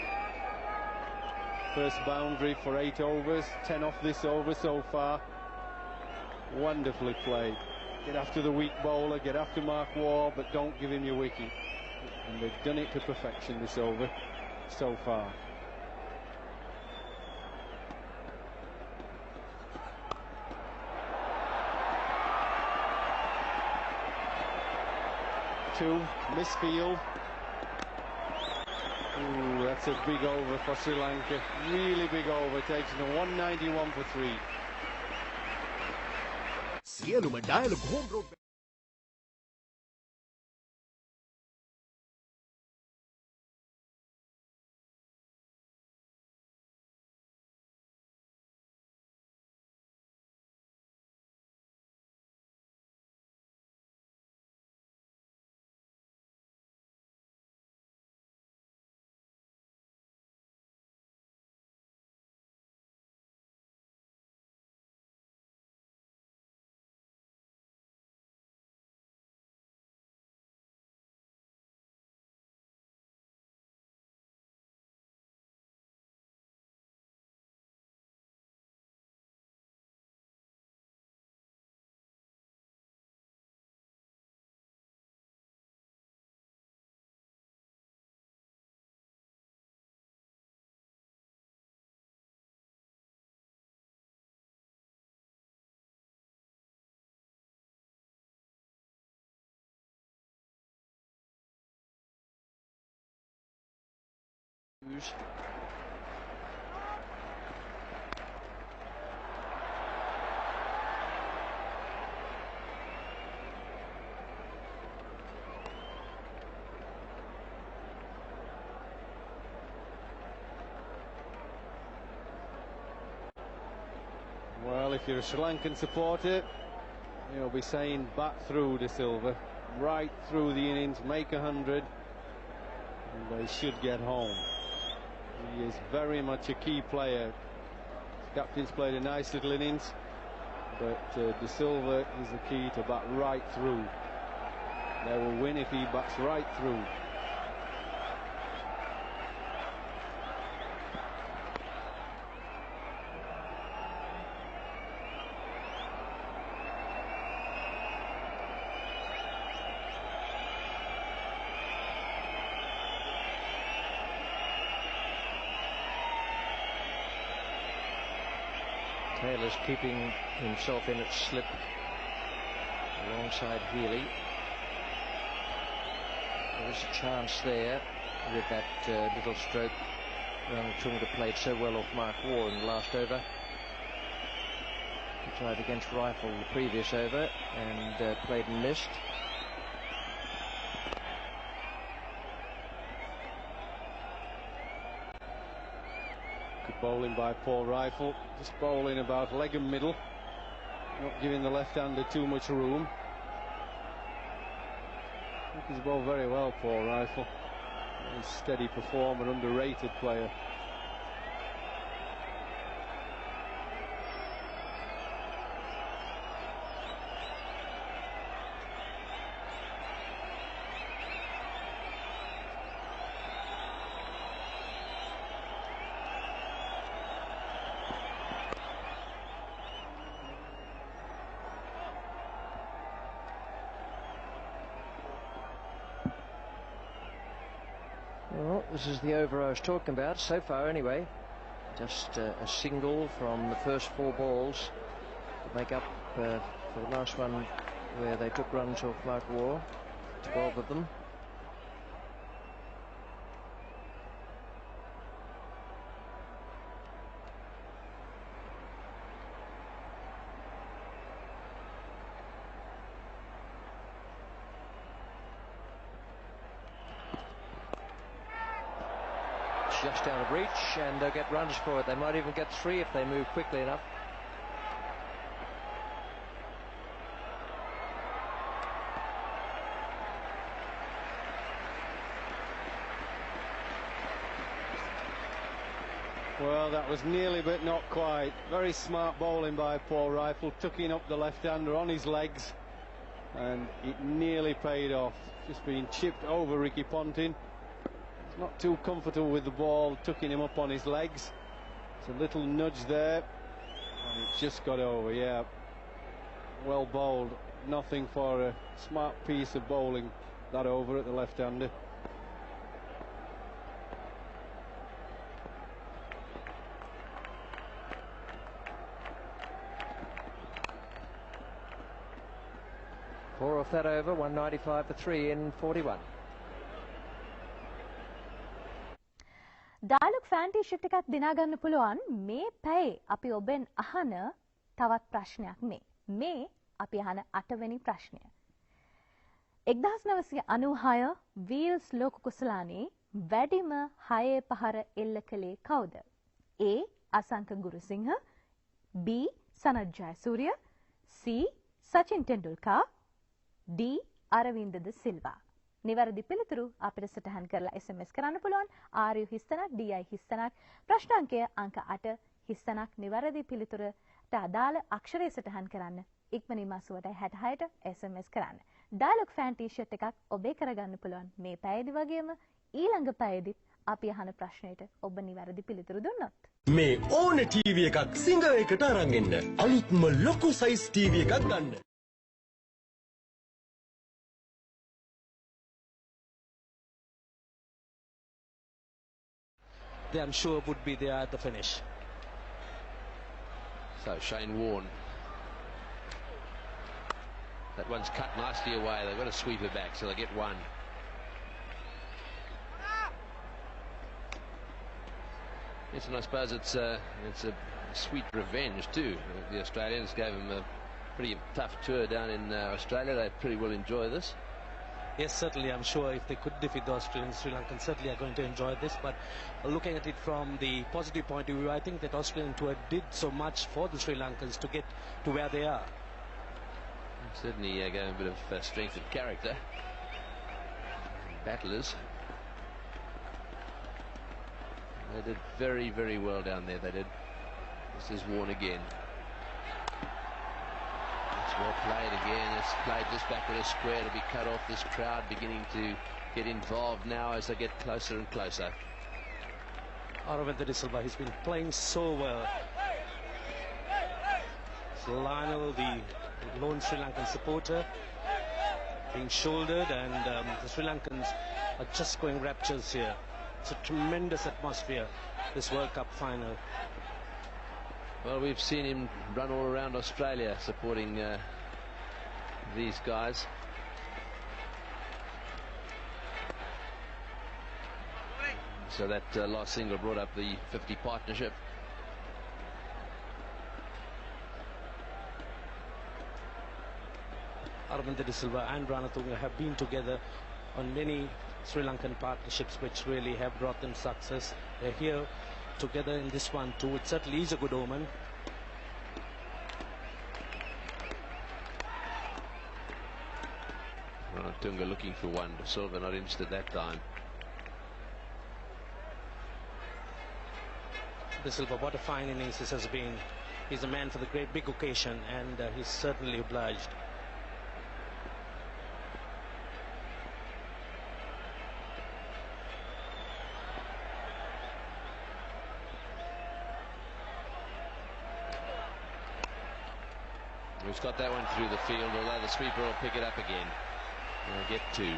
First boundary for 8 overs. 10 off this over so far. Wonderfully played. Get after the weak bowler. Get after Mark Waugh, but don't give him your wicket. And they've done it to perfection this over so far. Two, misfield. Ooh, that's a big over for Sri Lanka. Really big over, takes them 191 for 3. සියලුම dialogue home road Well, if you're a Sri Lankan supporter, you'll be saying bat through De Silva, right through the innings, make 100, and they should get home. He is very much a key player. His captain's played a nice little innings, but De Silva is the key to bat right through. They will win if he bats right through. Taylor's keeping himself in at slip alongside Healy. There is a chance there with that little stroke. Rangatunga played so well off Mark Waugh in the last over. He tried against Rifle the previous over and played and missed. Good bowling by Paul Rifle, just bowling about leg and middle, not giving the left-hander too much room. I think he's bowled very well, Paul Rifle. Very steady performer, underrated player. Well, this is the over I was talking about, so far anyway. Just a single from the first 4 balls to make up for the last one where they took runs off Mark Waugh, 12 of them. Just out of reach, and they'll get runs for it. They might even get 3 if they move quickly enough. Well, that was nearly but not quite. Very smart bowling by Paul Rifle, tucking up the left-hander on his legs, and it nearly paid off. Just being chipped over Ricky Ponting. Not too comfortable with the ball, tucking him up on his legs. It's a little nudge there, and it just got over. Yeah, well bowled. Nothing for a smart piece of bowling, that over at the left-hander. Four off that over, 195 for 3 in 41. Dialogue ෆෑන්ටීෂිප් එකක් දිනා ගන්න පුළුවන් මේ පැයේ අපි ඔබෙන් අහන තවත් ප්‍රශ්නයක් මේ අපි අහන 8 වෙනි ප්‍රශ්නය 1996 වීල්ස් ලෝක කුසලානේ වැඩිම 6 පහර එල්ල කළේ කවුද A Asanka Gurusinghe B Sanath Jayasuriya C සචින් තෙන්ඩුල්කා D Aravinda de Silva නිවැරදි පිළිතුරු අපිට සටහන් කරලා SMS කරන්න පුළුවන් RU හිස්තනක් DI හිස්තනක් ප්‍රශ්න අංකය අංක 8 හිස්තනක් නිවැරදි පිළිතුරට අදාළ අක්ෂරය සටහන් කරන්න ඉක්මනින් මාසුවට 66ට SMS කරන්න ඩයලොග් ෆෑන් ටී-ෂර්ට් එකක් ඔබේ කරගන්න පුළුවන් මේ පැයේදී වගේම ඊළඟ පැයේදීත් අපි අහන ප්‍රශ්නෙට ඔබ නිවැරදි පිළිතුරු දුන්නොත් මේ ඕන ටීවී එකක් සිංගර් එකට අරන් එන්න අලුත්ම ලොකු සයිස් ටීවී එකක් ගන්න they I'm sure would be there at the finish. So Shane Warne. That one's cut nicely away. They've got to sweep it back, so they get 1. Yes, and I suppose it's a sweet revenge too. The Australians gave him a pretty tough tour down in Australia. They pretty well enjoy this. Yes, certainly. I'm sure if they could defeat the Australians, Sri Lankans certainly are going to enjoy this. But looking at it from the positive point of view, I think that Australian tour did so much for the Sri Lankans to get to where they are. Certainly gave a bit of strength of character. Battlers. They did very, very well down there, they did. This is Warne again. It's well played again. It's played just back at a square to be cut off. This crowd beginning to get involved now as they get closer and closer. Aravinda De Silva, he's been playing so well. So Lionel, the lone Sri Lankan supporter, being shouldered, and the Sri Lankans are just going raptures here. It's a tremendous atmosphere, this World Cup final. Well, we've seen him run all around Australia supporting these guys. So that last single brought up the 50 partnership. Aravinda De Silva and Ranatunga have been together on many Sri Lankan partnerships which really have brought them success. They're here together in this one too. It certainly is a good omen. Ranatunga looking for one. De Silva not interested that time. De Silva, what a fine innings this has been. He's a man for the great big occasion, and he's certainly obliged. He's got that one through the field, although the sweeper will pick it up again. They'll get two.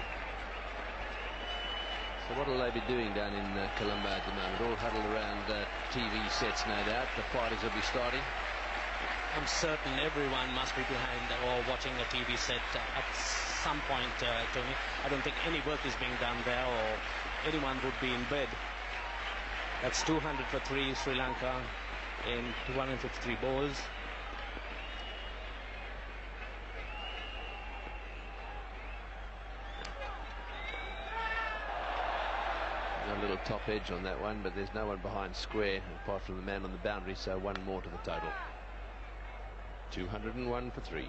So what will they be doing down in Colombo at the moment? All huddled around TV sets, no doubt. The parties will be starting. I'm certain everyone must be behind or watching a TV set at some point, Tony. I don't think any work is being done there, or anyone would be in bed. That's 200 for 3 Sri Lanka in 253 balls. A little top edge on that one, but there's no one behind square apart from the man on the boundary, so one more to the total. 201 for 3.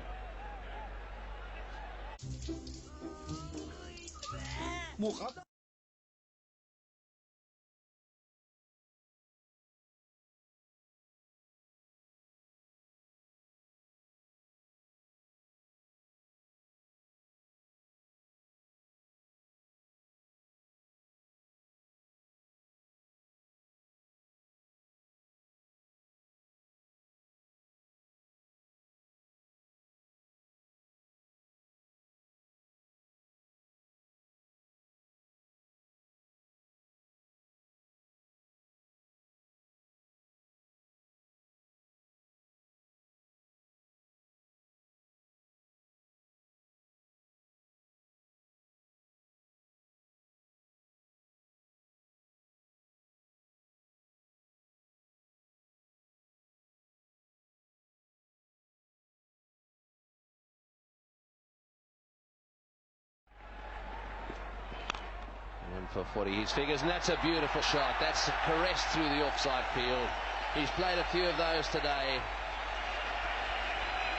One for 40 his figures, and that's a beautiful shot. That's caressed through the offside field. He's played a few of those today.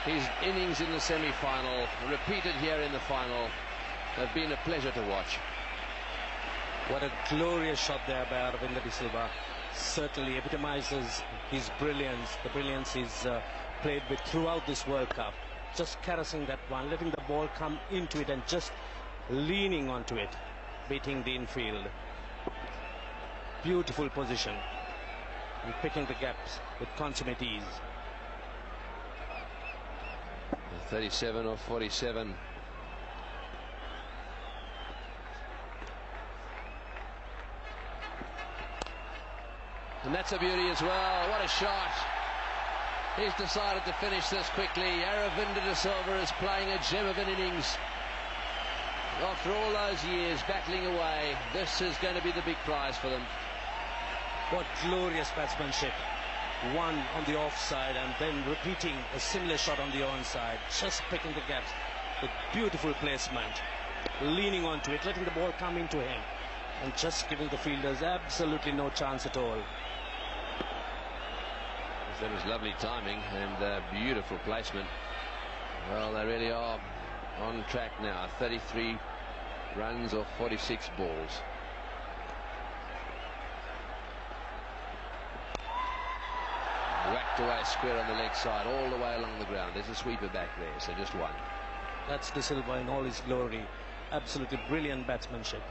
His innings in the semi-final, repeated here in the final, have been a pleasure to watch. What a glorious shot there by Aravinda De Silva. Certainly epitomizes his brilliance, the brilliance he's played with throughout this World Cup. Just caressing that one, letting the ball come into it and just leaning onto it, beating the infield. Beautiful position and picking the gaps with consummate ease. 37 or 47. And that's a beauty as well. What a shot. He's decided to finish this quickly. Aravinda De Silva is playing a gem of an innings. After all those years battling away, this is going to be the big prize for them. What glorious batsmanship. One on the offside and then repeating a similar shot on the onside. Just picking the gaps with beautiful placement. Leaning onto it, letting the ball come into him. And just giving the fielders absolutely no chance at all. That was lovely timing and beautiful placement. Well, they really are on track now. 33 runs off 46 balls. Whacked away square on the leg side, all the way along the ground. There's a sweeper back there, so just one. That's De Silva in all his glory. Absolutely brilliant batsmanship.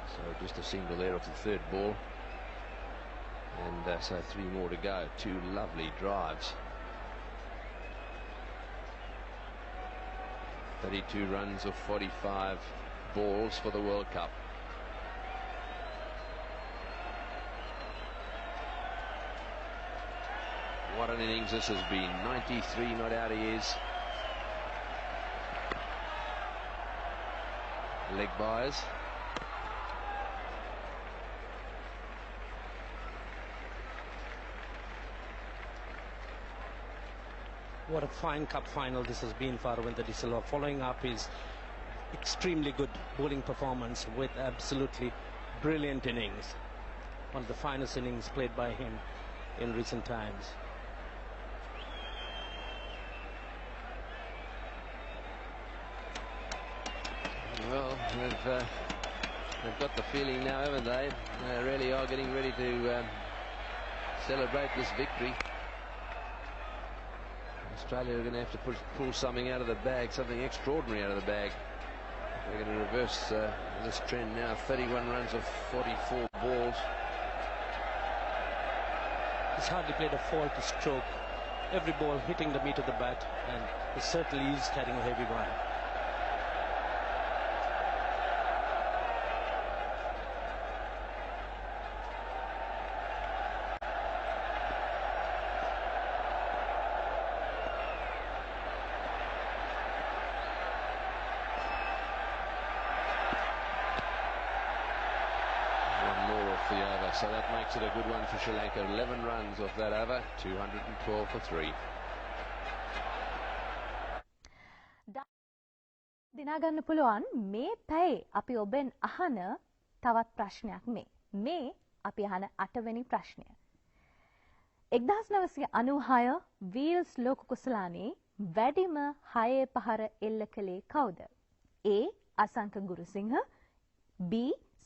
So just a single there off the third ball. And so 3 more to go. 2 lovely drives. 32 runs of 45 balls for the World Cup. What an innings this has been. 93 not out he is. Leg byes. What a fine cup final this has been for Ravinder De Silva, following up his extremely good bowling performance with absolutely brilliant innings. One of the finest innings played by him in recent times. Well, they've got the feeling now, haven't they? They really are getting ready to celebrate this victory. Australia are going to have to pull something out of the bag, something extraordinary out of the bag. They're going to reverse this trend now. 31 runs of 44 balls. He's hardly played a faulty stroke. Every ball hitting the meat of the bat, and he certainly is carrying a heavy one. So that makes it a good one for Sri Lanka. 11 runs off that over. 212 for 3. දිනාගන්න පුළුවන් මේ පැයේ අපි ඔබෙන් අහන තවත් ප්‍රශ්නයක් මේ අපි අහන 8වෙනි ප්‍රශ්නය. 1996 වීල්ස් ලෝක කුසලානේ වැඩිම 6 පහර එල්ල කළේ කවුද? A. Asanka Gurusinghe, B.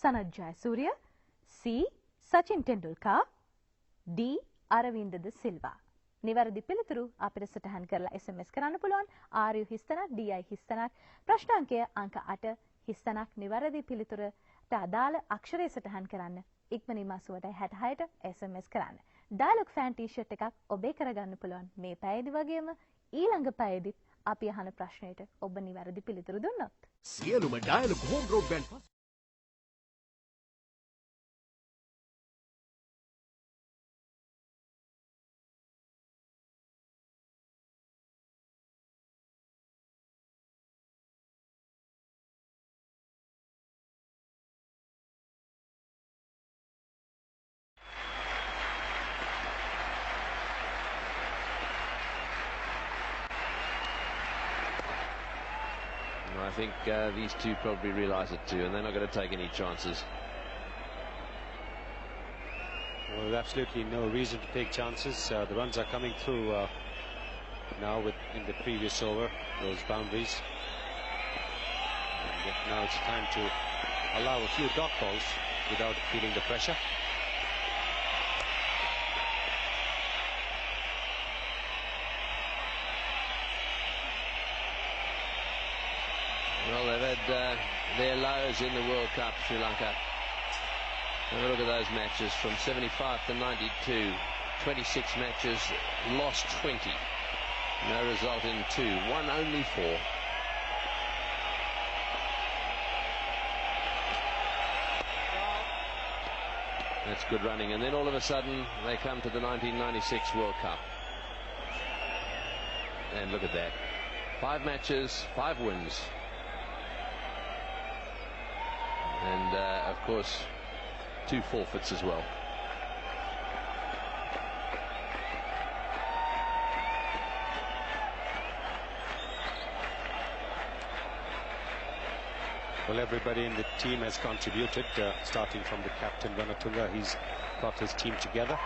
Sanath Jayasuriya, C. සචින් ටෙන්ඩුල්කා, D. Aravinda de Silva. නිවැරදි පිළිතුරු අපිට සටහන් කරලා SMS කරන්න පුළුවන්. RU හිස්තනක්, DI හිස්තනක්, ප්‍රශ්නාංකය අංක 8 හිස්තනක්. නිවැරදි පිළිතුරට අදාළ අක්ෂරය සටහන් කරන්න. ඉක්මනින්ම 86ට SMS කරන්න. ඩයලොග් ෆෑන් ටී-ෂර්ට් එකක් ඔබේ කරගන්න පුළුවන් මේ පැයේදී වගේම ඊළඟ පැයේදීත් අපි අහන ප්‍රශ්නෙට ඔබ නිවැරදි පිළිතුරු දුන්නොත්. සියලුම dialogue home broadband I think these two probably realise it too, and they're not going to take any chances. Well, there's absolutely no reason to take chances. The runs are coming through now in the previous over, those boundaries. And now it's time to allow a few dot balls without feeling the pressure. Well, they've had their lows in the World Cup, Sri Lanka. Have a look at those matches from 75 to 92. 26 matches, lost 20. No result in 2. Won only 4. That's good running. And then all of a sudden, they come to the 1996 World Cup. And look at that. 5 matches, 5 wins. and of course 2 forfeits as well. Well, everybody in the team has contributed, starting from the captain Ranatunga. He's got his team together,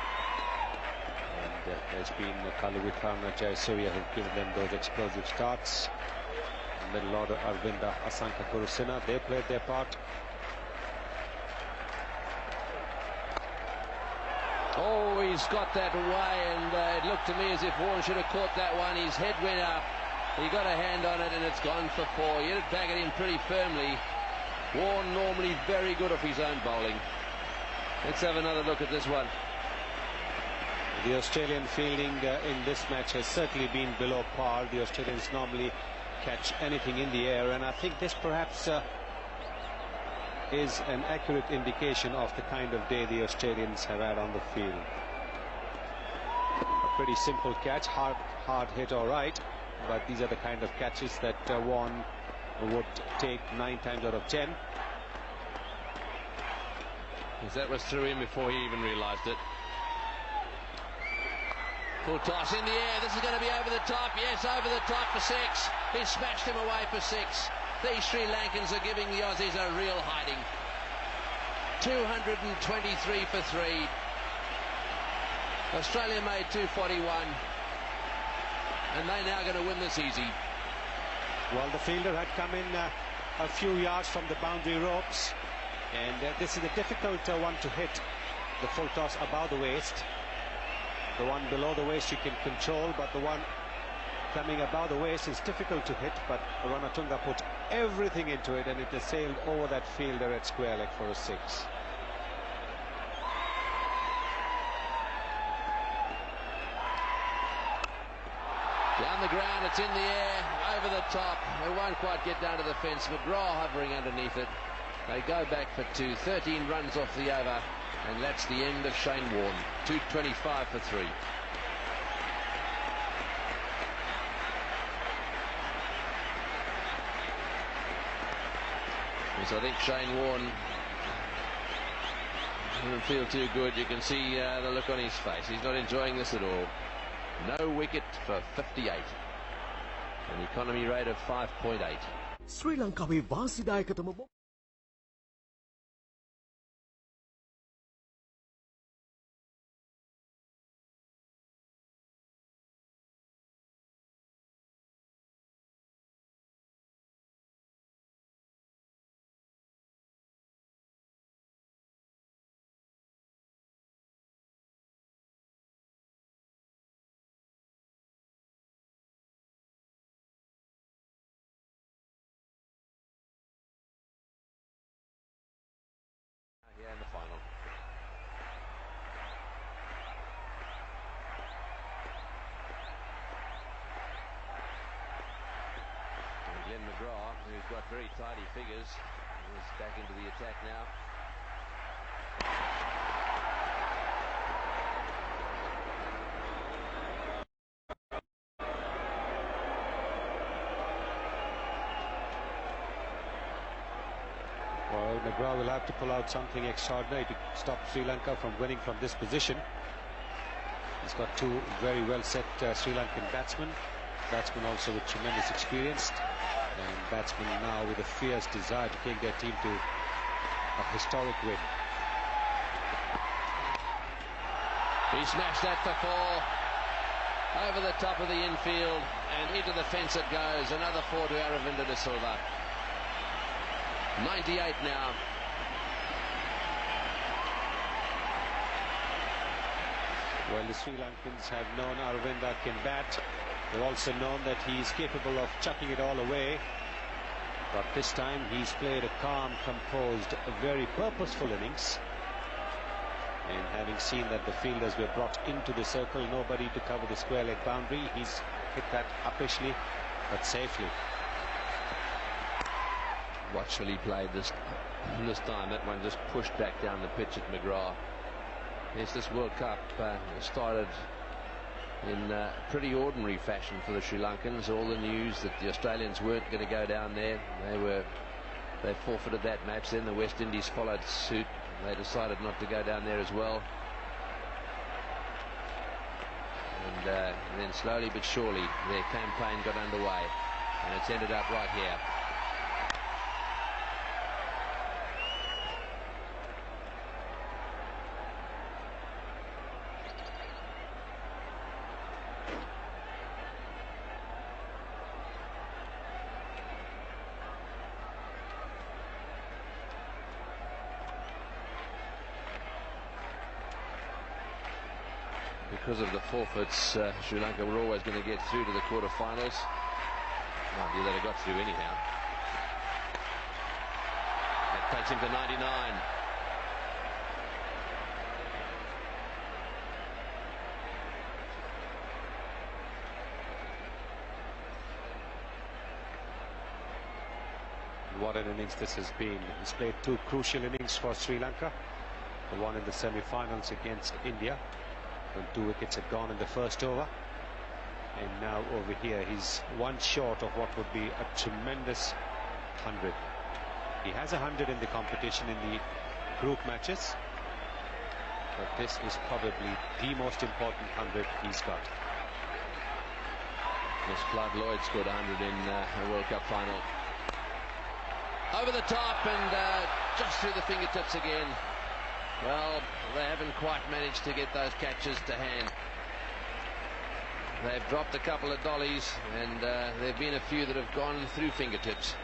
and there's been Kaluwitana, Jayasuriya who've given them those explosive starts. Middle order, Arvinda, Asanka, Gurusena, they played their part. Oh, he's got that away, and it looked to me as if Warren should have caught that one. His head went up, he got a hand on it, and it's gone for 4. He hit it back at him pretty firmly. Warren normally very good off his own bowling. Let's have another look at this one. The Australian fielding in this match has certainly been below par. The Australians normally catch anything in the air, and I think this perhaps is an accurate indication of the kind of day the Australians have had on the field. A pretty simple catch, hard hit, all right, but these are the kind of catches that Warren would take 9 times out of 10. Because that was through him before he even realised it. Full toss in the air. This is going to be over the top. Yes, over the top for 6. He smashed him away for 6. These Sri Lankans are giving the Aussies a real hiding. 223 for 3. Australia made 241, and they're now going to win this easy. Well, the fielder had come in a few yards from the boundary ropes, and this is a difficult one to hit. The full toss above the waist. The one below the waist you can control, but the one coming above the waist is difficult to hit. But Ranatunga put everything into it, and it has sailed over that fielder at square leg for a 6. Down the ground, it's in the air, over the top. It won't quite get down to the fence. McGraw hovering underneath it. They go back for 2. 13 runs off the over, and that's the end of Shane Warne. 225 for 3. So I think Shane Warne doesn't feel too good. You can see the look on his face. He's not enjoying this at all. No wicket for 58. An economy rate of 5.8. Sri Lankaවේ වාසිදායකතම in the final. And Glenn McGraw, who's got very tidy figures, is back into the attack now. Well, McGraw will have to pull out something extraordinary to stop Sri Lanka from winning from this position. He's got 2 very well set Sri Lankan batsmen also with tremendous experience, and batsmen now with a fierce desire to take their team to a historic win. He smashed that for 4. Over the top of the infield, and into the fence it goes. Another 4 to Aravinda de Silva. 98 now. Well, the Sri Lankans have known Aravinda can bat. They've also known that he's capable of chucking it all away. But this time he's played a calm, composed, a very purposeful innings. And having seen that the fielders were brought into the circle, nobody to cover the square leg boundary, he's hit that uppishly but safely. Watchfully played this time. That one just pushed back down the pitch at McGraw. Yes, this World Cup started in pretty ordinary fashion for the Sri Lankans. All the news that the Australians weren't going to go down there. They were They forfeited that match. Then the West Indies followed suit. They decided not to go down there as well. And then slowly but surely their campaign got underway, and it's ended up right here. Because of the forfeits, Sri Lanka were always going to get through to the quarterfinals. Mind you, they'd have got through anyhow. That takes him to 99. What an innings this has been. He's played two crucial innings for Sri Lanka. The one in the semi-finals against India, when 2 wickets had gone in the first over, and now over here he's one short of what would be a tremendous 100. He has 100 in the competition in the group matches, but this is probably the most important 100 he's got. Miss Flood Lloyd scored 100 in a World Cup final. Over the top and just through the fingertips again. Well, they haven't quite managed to get those catches to hand. They've dropped a couple of dollies, and there have been a few that have gone through fingertips.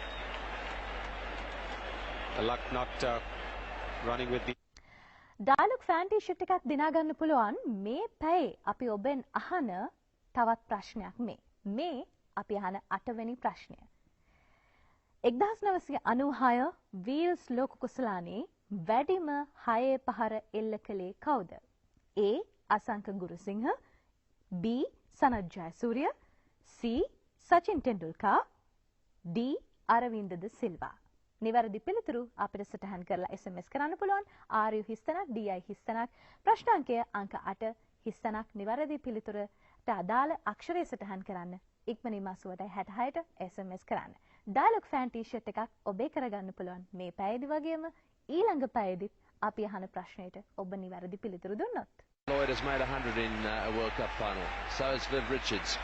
The luck not running with the Dialog fan T-shirt එකක් දිනා ගන්න පුළුවන් මේ පැයේ අපි ඔබෙන් අහන තවත් ප්‍රශ්නයක් මේ අපි අහන 8 වෙනි ප්‍රශ්නය. 1996 වීල්ස් ලෝක කුසලානේ වැඩිම 6 පහර එල්ල කළේ කවුද? A. Asanka Gurusinghe, B. Sanath Jayasuriya, C. සචින් ටෙන්ඩුල්කා, D. Aravinda de Silva. නිවැරදි පිළිතුරු අපිට සටහන් කරලා SMS කරන්න පුළුවන්. RU හිස්තනක්, DI හිස්තනක්, ප්‍රශ්නාංකය අංක 8 හිස්තනක්. නිවැරදි පිළිතුරට අදාළ අක්ෂරය සටහන් කරන්න. ඉක්මනින් මාසුවට 66ට SMS කරන්න. ඩයලොග් ෆෑන් ටී-ෂර්ට් එකක් ඔබේ කරගන්න පුළුවන් මේ පැයේදී වගේම ඊළඟ පැයේදීත් අපි අහන ප්‍රශ්නෙට ඔබ නිවැරදි පිළිතුරු දුන්නොත්. Lloyd has made 100 in a World Cup final. So has Viv Richards.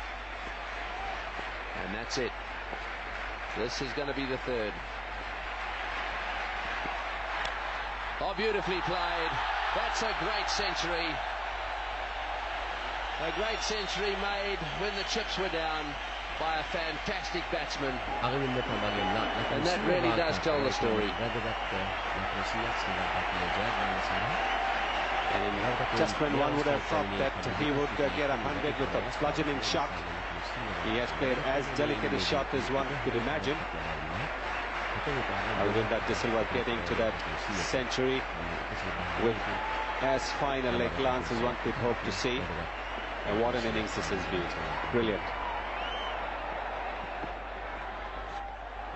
And that's it. This is going to be the third. Oh, beautifully played. That's a great century. A great century made when the chips were down by a fantastic batsman. And that really does tell the story. And just when one would have thought that he would get 100 with a bludgeoning shot, he has played as delicate a shot as one could imagine. Arvind De Silva getting to that century with as fine a leg glance as one could hope to see. And what an innings this has been. Brilliant.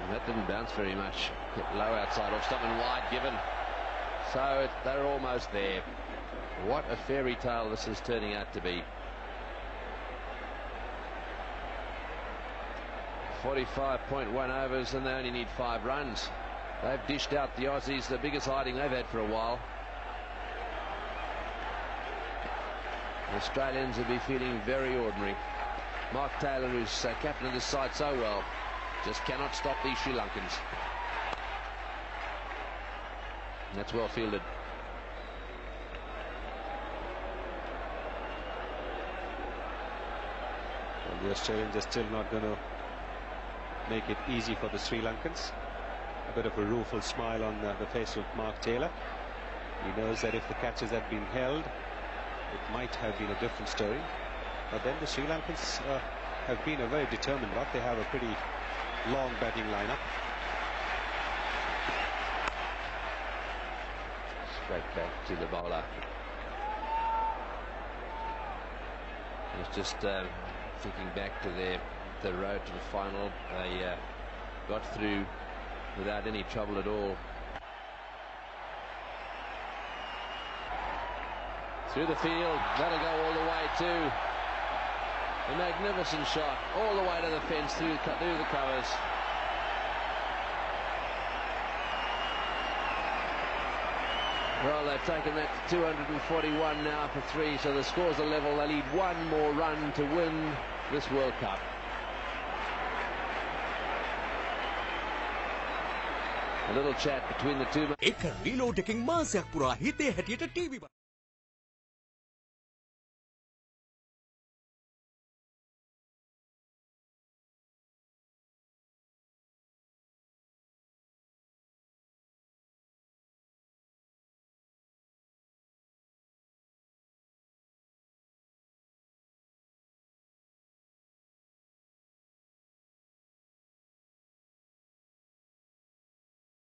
And that didn't bounce very much. Hit low outside off stump and wide given. So they're almost there. What a fairy tale this is turning out to be. 45.1 overs and they only need 5 runs. They've dished out the Aussies, the biggest hiding they've had for a while. The Australians will be feeling very ordinary. Mark Taylor, who's captain of this side so well, just cannot stop these Sri Lankans. And that's well fielded. Well, the Australians are still not going to make it easy for the Sri Lankans. A bit of a rueful smile on the face of Mark Taylor. He knows that if the catches had been held, it might have been a different story. But then the Sri Lankans have been a very determined lot. They have a pretty long batting lineup. Straight back to the bowler. It's just thinking back to the road to the final. They got through without any trouble at all. Through the field, that'll go all the way too. A magnificent shot, all the way to the fence, through the covers. Well, they've taken that to 241 now for 3, so the scores are level. They need one more run to win this World Cup. A little chat between the two. එක reload එකකින් මාසයක් පුරා හිතේ හැටියට TV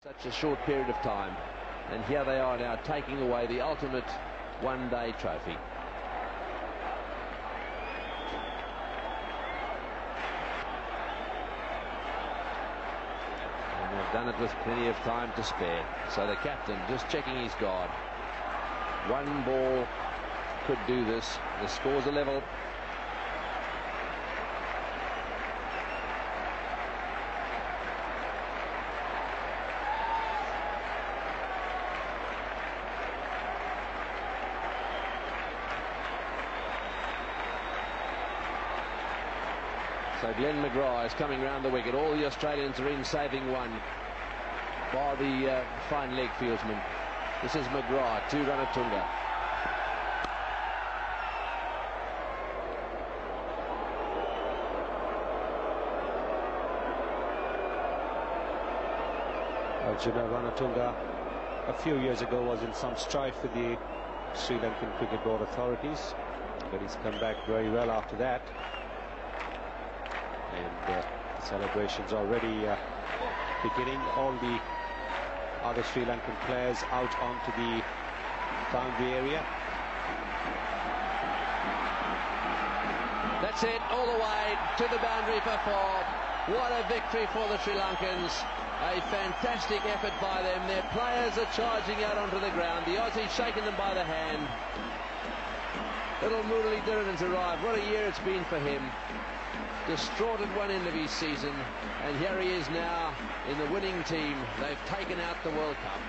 Such a short period of time, and here they are now taking away the ultimate one-day trophy. And they've done it with plenty of time to spare. So the captain just checking his guard. One ball could do this. The scores are level. So Glenn McGrath is coming round the wicket. All the Australians are in, saving one, bar the fine leg fieldsman. This is McGrath, 2-runner Tunga. Arjuna Ranatunga a few years ago was in some strife with the Sri Lankan Cricket Board authorities, but he's come back very well after that. And celebrations already beginning. All the other Sri Lankan players out onto the boundary area. That's it, all the way to the boundary for 4. What a victory for the Sri Lankans. A fantastic effort by them. Their players are charging out onto the ground. The Aussies shaking them by the hand. Little Murali Dharaman's arrived. What a year it's been for him. Distraught at one end of his season, and here he is now in the winning team. They've taken out the World Cup.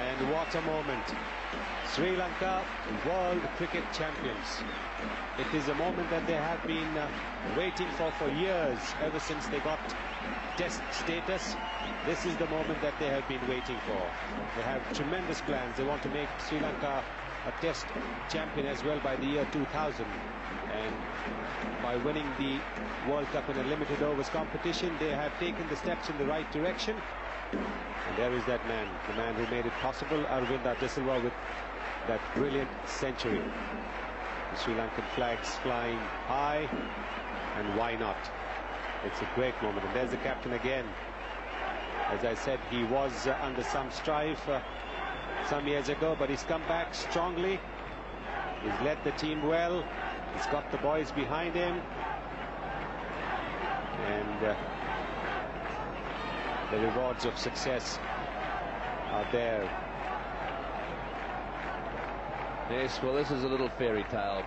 And what a moment. Sri Lanka, World Cricket Champions. It is a moment that they have been waiting for years, ever since they got Test status. This is the moment that they have been waiting for. They have tremendous plans. They want to make Sri Lanka a Test champion as well by the year 2000. And by winning the World Cup in a limited overs competition, they have taken the steps in the right direction. And there is that man, the man who made it possible, Arvinda De Silva, with that brilliant century. The Sri Lankan flags flying high, and why not? It's a great moment. And there's the captain again. As I said, he was under some strife some years ago, but he's come back strongly. He's led the team well. He's got the boys behind him, and the rewards of success are there. Yes, well, this is a little fairy tale.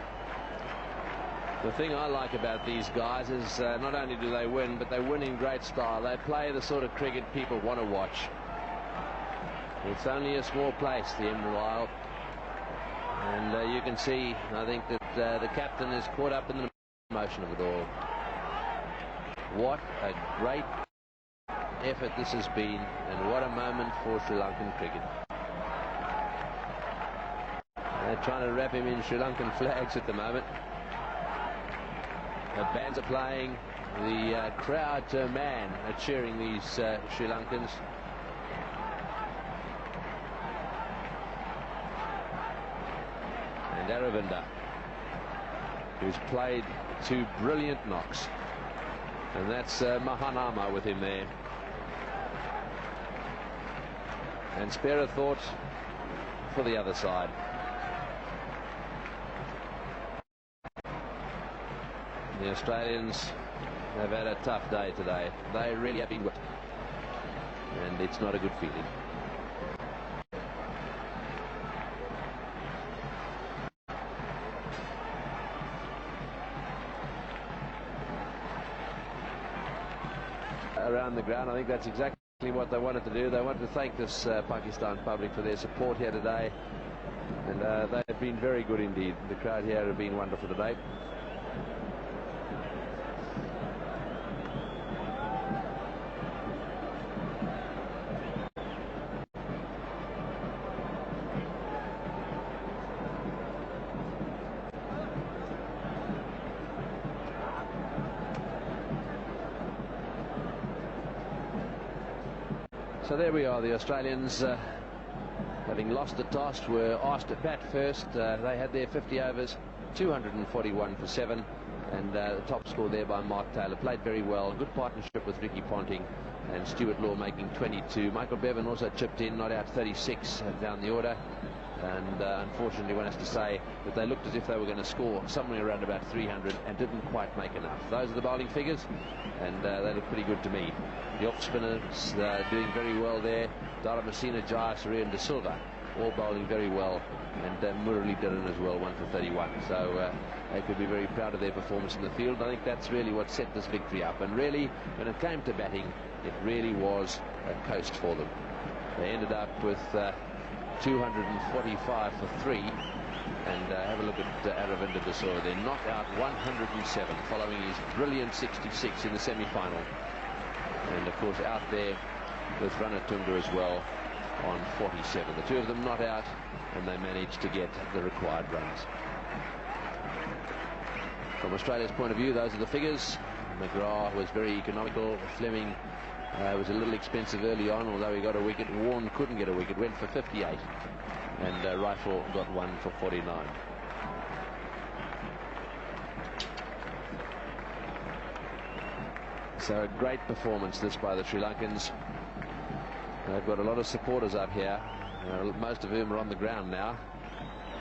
The thing I like about these guys is not only do they win, but they win in great style. They play the sort of cricket people want to watch. It's only a small place, the Emerald Isle. And you can see, I think, that the captain is caught up in the emotion of it all. What a great effort this has been, and what a moment for Sri Lankan cricket. They're trying to wrap him in Sri Lankan flags at the moment. The bands are playing. The crowd to a man are cheering these Sri Lankans. And Aravinda, who's played 2 brilliant knocks. And that's Mahanama with him there. And spare a thought for the other side. The Australians have had a tough day today. They really have been whipped. And it's not a good feeling. Around the ground, I think that's exactly what they wanted to do. They wanted to thank this Pakistan public for their support here today, and they have been very good indeed. The crowd here have been wonderful today. So there we are, the Australians, having lost the toss, were asked to bat first. They had their 50 overs, 241 for 7, and the top score there by Mark Taylor. Played very well, good partnership with Ricky Ponting and Stuart Law making 22. Michael Bevan also chipped in, not out 36 down the order. And unfortunately one has to say that they looked as if they were going to score somewhere around about 300 and didn't quite make enough. Those are the bowling figures, and they look pretty good to me. The off spinners doing very well there. Dara Messina, Jaya Surya and De Silva all bowling very well, and Murali Dhiran as well, 1 for 31. So they could be very proud of their performance in the field. I think that's really what set this victory up, and really when it came to batting, it really was a coast for them. They ended up with 245 for 3, and have a look at Aravinda De Silva. They're knocked out 107 following his brilliant 66 in the semi-final, and of course out there with Ranatunga as well on 47. The two of them not out, and they managed to get the required runs. From Australia's point of view, those are the figures. McGrath was very economical. Fleming was a little expensive early on, although he got a wicket. Warren couldn't get a wicket, went for 58, and Rifle got 1 for 49. So a great performance this by the Sri Lankans. They've got a lot of supporters up here, most of whom are on the ground now.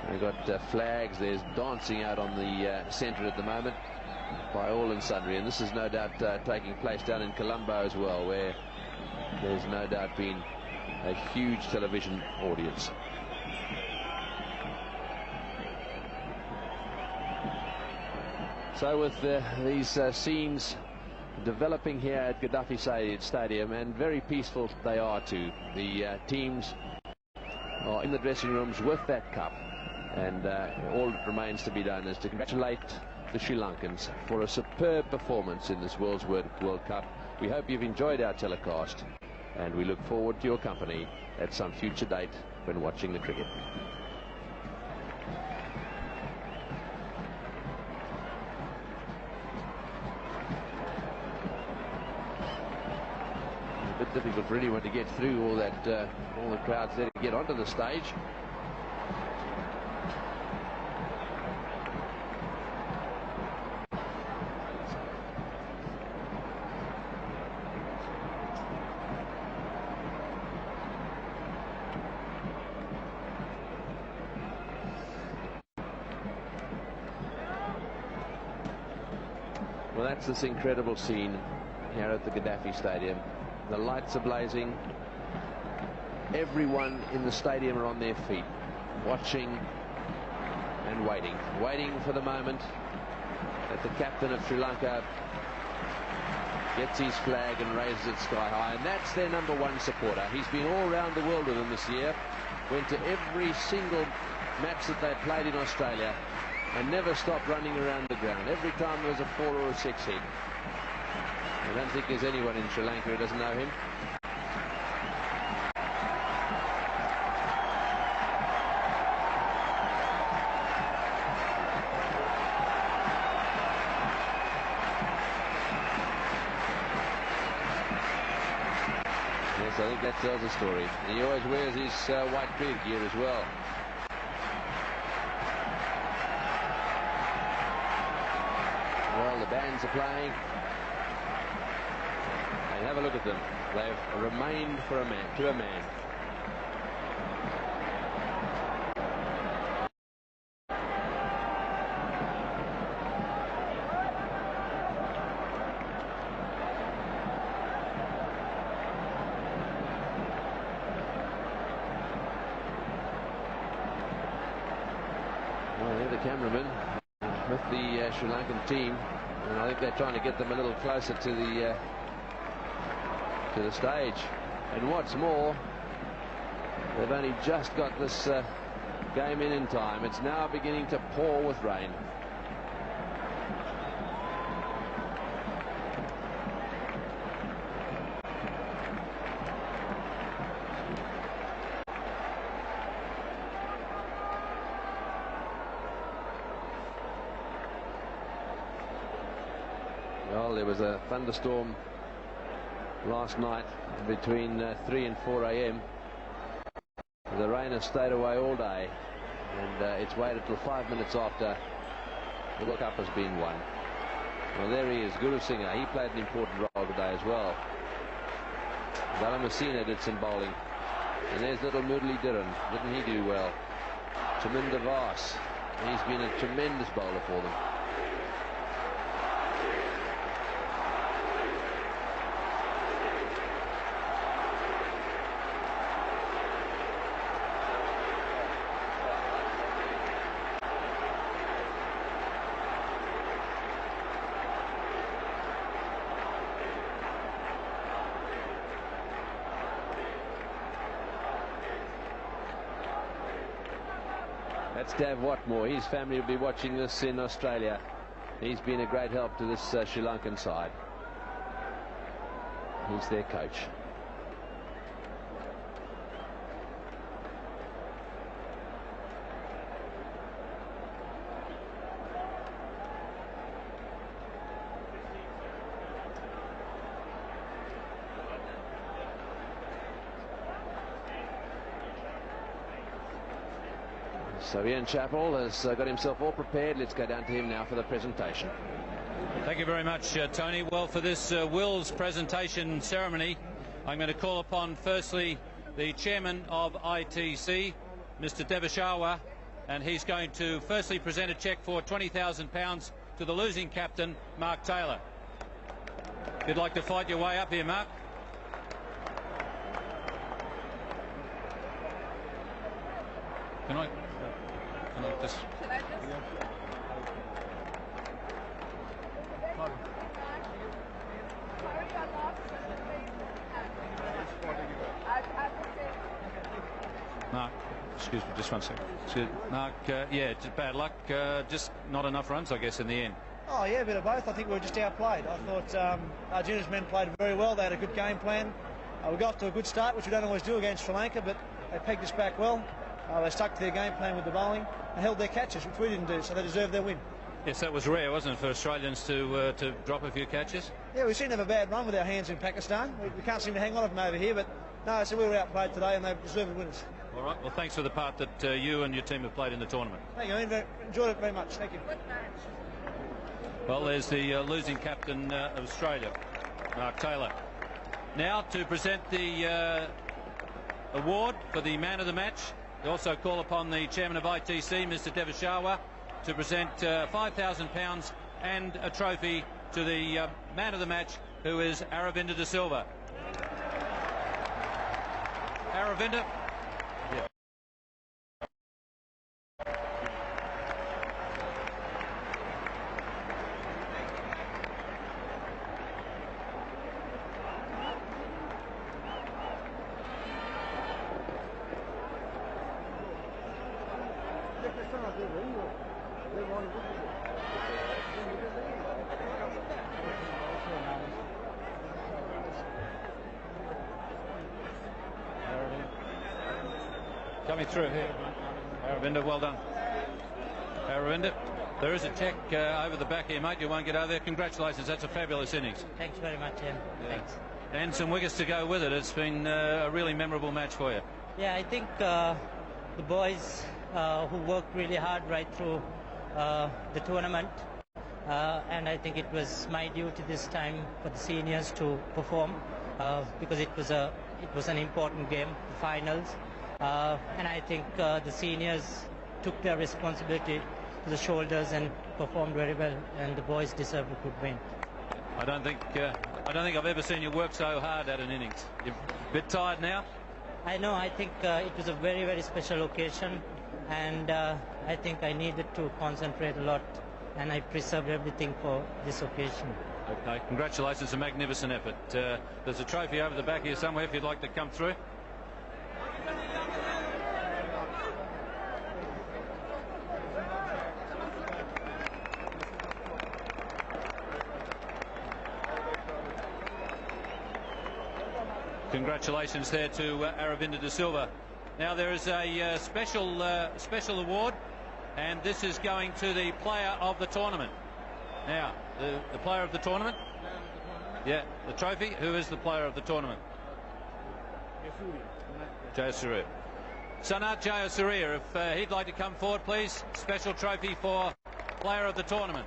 They've got flags. There's dancing out on the centre at the moment by all and sundry, and this is no doubt taking place down in Colombo as well, where there's no doubt been a huge television audience. So with these scenes developing here at Gaddafi Stadium, and very peaceful they are too. The teams are in the dressing rooms with that cup, and all that remains to be done is to congratulate the Sri Lankans for a superb performance in this World Cup. We hope you've enjoyed our telecast, and we look forward to your company at some future date when watching the cricket. A bit difficult for anyone to get through all the crowds there to get onto the stage. Well, that's this incredible scene here at the Gaddafi Stadium. The lights are blazing. Everyone in the stadium are on their feet, watching and waiting for the moment that the captain of Sri Lanka gets his flag and raises it sky high. And that's their #1 supporter. He's been all around the world with them this year. Went to every single match that they played in Australia, and never stopped running around the ground. Every time there was a 4 or a 6 hit. I don't think there's anyone in Sri Lanka who doesn't know him. Yes, I think that tells a story. And he always wears his white cricket gear as well. Well, the bands are playing. And have a look at them. They've remained for a man, to a man. Well, they're the cameramen with the Sri Lankan team, and I think they're trying to get them a little closer to the stage. And what's more, they've only just got this game in time. It's now beginning to pour with rain. Well, there was a thunderstorm last night between 3 and 4 a.m. The rain has stayed away all day, and it's waited till 5 minutes after the World Cup has been won. Well, there he is, Guru Singh. He played an important role today as well. Messina did some bowling. And there's little Murali Dhiran. Didn't he do well? Chaminda Vas. He's been a tremendous bowler for them. That's Dav Watmore. His family will be watching this in Australia. He's been a great help to this Sri Lankan side. He's their coach. So Ian Chappell has got himself all prepared. Let's go down to him now for the presentation. Thank you very much, Tony. Well, for this Wills presentation ceremony, I'm going to call upon firstly the chairman of ITC, Mr. Devashawa, and he's going to firstly present a cheque for £20,000 to the losing captain, Mark Taylor. If you'd like to fight your way up here, Mark. Can I just... Mark, excuse me, just 1 second. Mark, yeah, just bad luck. Just not enough runs, I guess, in the end. Oh, yeah, a bit of both. I think we were just outplayed. I thought Arjuna's men played very well. They had a good game plan. We got to a good start, which we don't always do against Sri Lanka, but they pegged us back well. They stuck to their game plan with the bowling and held their catches, which we didn't do, so they deserved their win. Yes, that was rare, wasn't it, for Australians to drop a few catches? Yeah, we seem to have a bad run with our hands in Pakistan. We can't seem to hang on to them over here, but no, so we were outplayed today and they deserved winners. All right, well, thanks for the part that you and your team have played in the tournament. Thank you, Ian. Enjoyed it very much. Thank you. Well, there's the losing captain of Australia, Mark Taylor. Now to present the award for the man of the match. We also call upon the chairman of ITC, Mr. Devashawa, to present £5,000 and a trophy to the man of the match, who is Aravinda De Silva. Aravinda. Yeah. Coming through here. Aravinda, well done. Aravinda, there is a cheque over the back here, mate. You won't get over there. Congratulations, that's a fabulous innings. Thanks very much, Tim. Yeah. Thanks. And some wickets to go with it. It's been a really memorable match for you. Yeah, I think the boys who worked really hard right through the tournament, and I think it was my duty this time for the seniors to perform because it was an important game, the finals. And I think the seniors took their responsibility to the shoulders and performed very well, and the boys deserve a good win. I don't think I've ever seen you work so hard at an innings. You're a bit tired now? I know. I think it was a very, very special occasion, and I think I needed to concentrate a lot, and I preserved everything for this occasion. Okay, congratulations, a magnificent effort. There's a trophy over the back here somewhere if you'd like to come through. Congratulations there to Aravinda De Silva. Now there is a special award, and this is going to the player of the tournament. Now, the player of the tournament? Yeah, the trophy. Who is the player of the tournament? Jayasuriya. Sanat Jayasuriya, if he'd like to come forward, please. Special trophy for player of the tournament.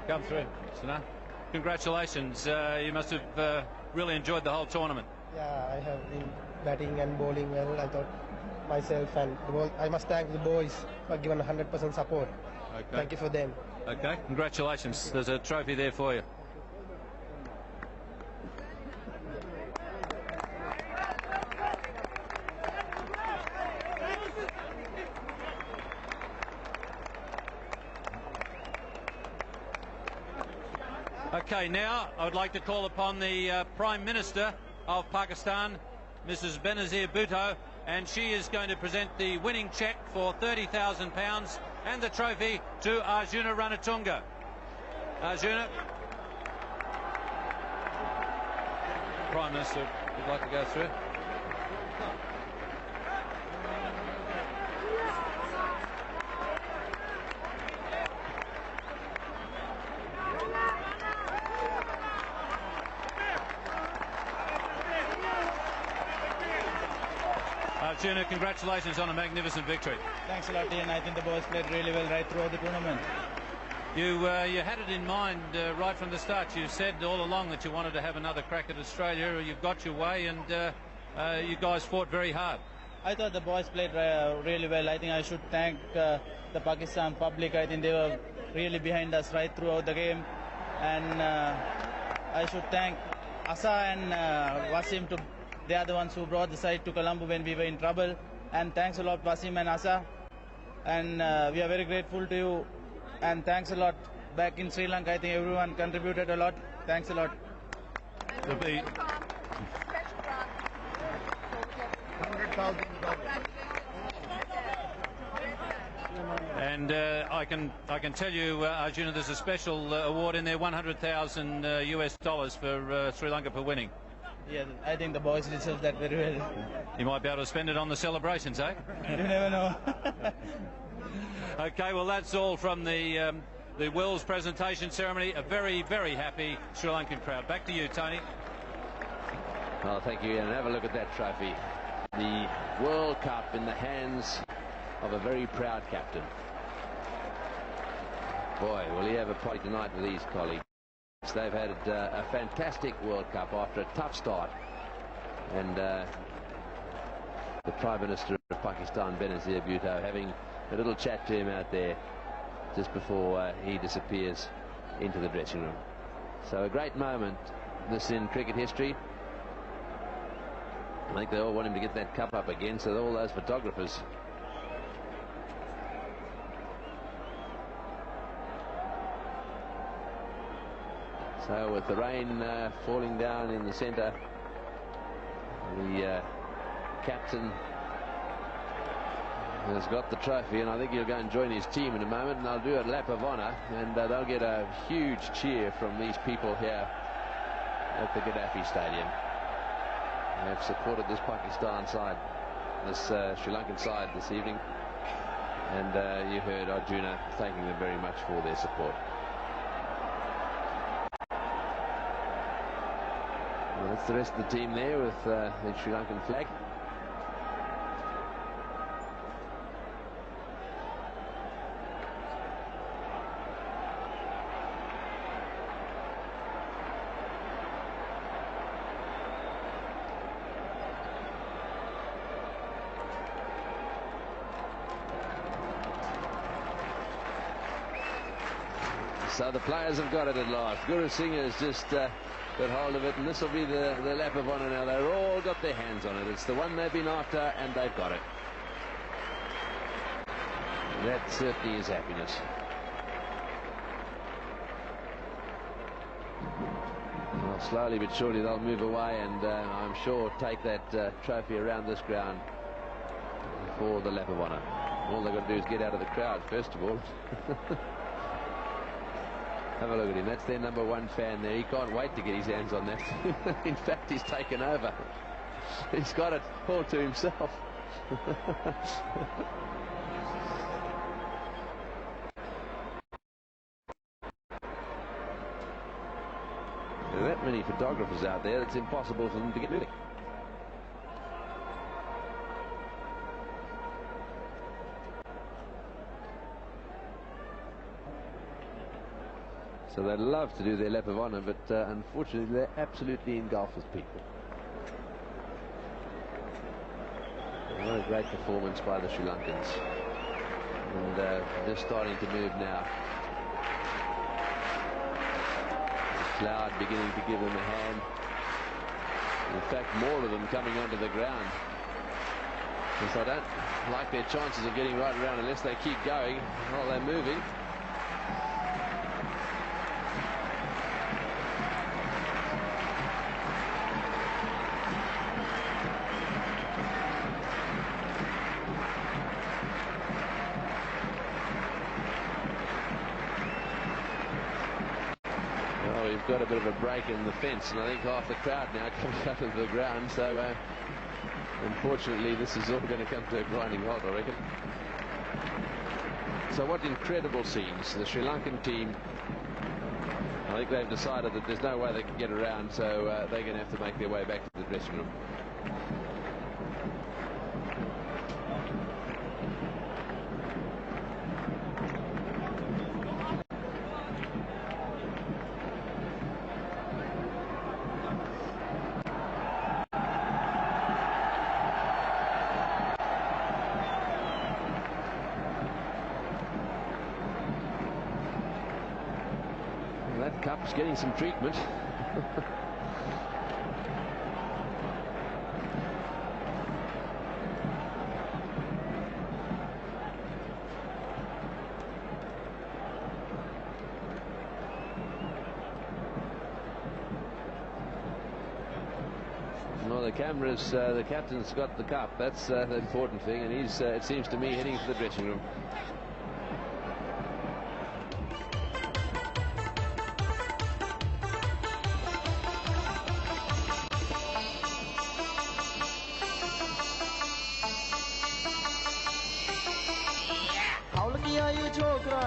Come through, Sana. Congratulations. You must have really enjoyed the whole tournament. Yeah, I have been batting and bowling well. I thought myself and I must thank the boys for giving 100% support. Okay. Thank you for them. Okay, congratulations. There's a trophy there for you. Okay, now I would like to call upon the Prime Minister of Pakistan, Mrs. Benazir Bhutto, and she is going to present the winning cheque for £30,000 and the trophy to Arjuna Ranatunga. Arjuna. Prime Minister, would like to go through. Arjuna, congratulations on a magnificent victory. Thanks a lot, Ian. I think the boys played really well right throughout the tournament. You had it in mind right from the start. You said all along that you wanted to have another crack at Australia. You've got your way, and you guys fought very hard. I thought the boys played really well. I think I should thank the Pakistan public. I think they were really behind us right throughout the game. And I should thank Asa and Wasim. They are the ones who brought the side to Colombo when we were in trouble. And thanks a lot, Wasim and Asa. And we are very grateful to you. And thanks a lot back in Sri Lanka. I think everyone contributed a lot. Thanks a lot. And I can tell you, Arjuna, there's a special award in there, $100,000 US for Sri Lanka for winning. Yeah, I think the boys deserve that very well. You might be able to spend it on the celebrations, eh? You never know. Okay, well, that's all from the Wills presentation ceremony. A very, very happy Sri Lankan crowd. Back to you, Tony. Well, thank you, Ian. Have a look at that trophy. The World Cup in the hands of a very proud captain. Boy, will he have a party tonight with these colleagues. They've had a fantastic World Cup after a tough start. And the Prime Minister of Pakistan, Benazir Bhutto, having a little chat to him out there just before he disappears into the dressing room. So a great moment, this in cricket history. I think they all want him to get that cup up again, so all those photographers. So with the rain falling down in the centre, the captain has got the trophy, and I think he'll go and join his team in a moment, and they'll do a lap of honour, and they'll get a huge cheer from these people here at the Gaddafi Stadium. They've supported this Pakistan side, this Sri Lankan side this evening, and you heard Arjuna thanking them very much for their support. Well, that's the rest of the team there with the Sri Lankan flag. So the players have got it at last. Guru Singh has just got hold of it, and this will be the lap of honour now. They've all got their hands on it. It's the one they've been after, and they've got it. That certainly is happiness. Well, slowly but surely they'll move away, and I'm sure take that trophy around this ground for the lap of honour. All they've got to do is get out of the crowd, first of all. Have a look at him. That's their number one fan there. He can't wait to get his hands on that. In fact, he's taken over. He's got it all to himself. There are that many photographers out there, it's impossible for them to get moving. So they'd love to do their lap of honour, but unfortunately they're absolutely engulfed with people. What a great performance by the Sri Lankans. And they're starting to move now. The cloud beginning to give them a hand. In fact, more of them coming onto the ground. Because I don't like their chances of getting right around unless they keep going while they're moving. We've got a bit of a break in the fence, and I think half the crowd now coming out of the ground, so unfortunately this is all going to come to a grinding halt, I reckon. So what incredible scenes. The Sri Lankan team, I think they've decided that there's no way they can get around, so they're going to have to make their way back to the dressing room. That cup's getting some treatment. Well, the cameras, the captain's got the cup. That's the important thing, and he's, it seems to me, heading for the dressing room. छोकरा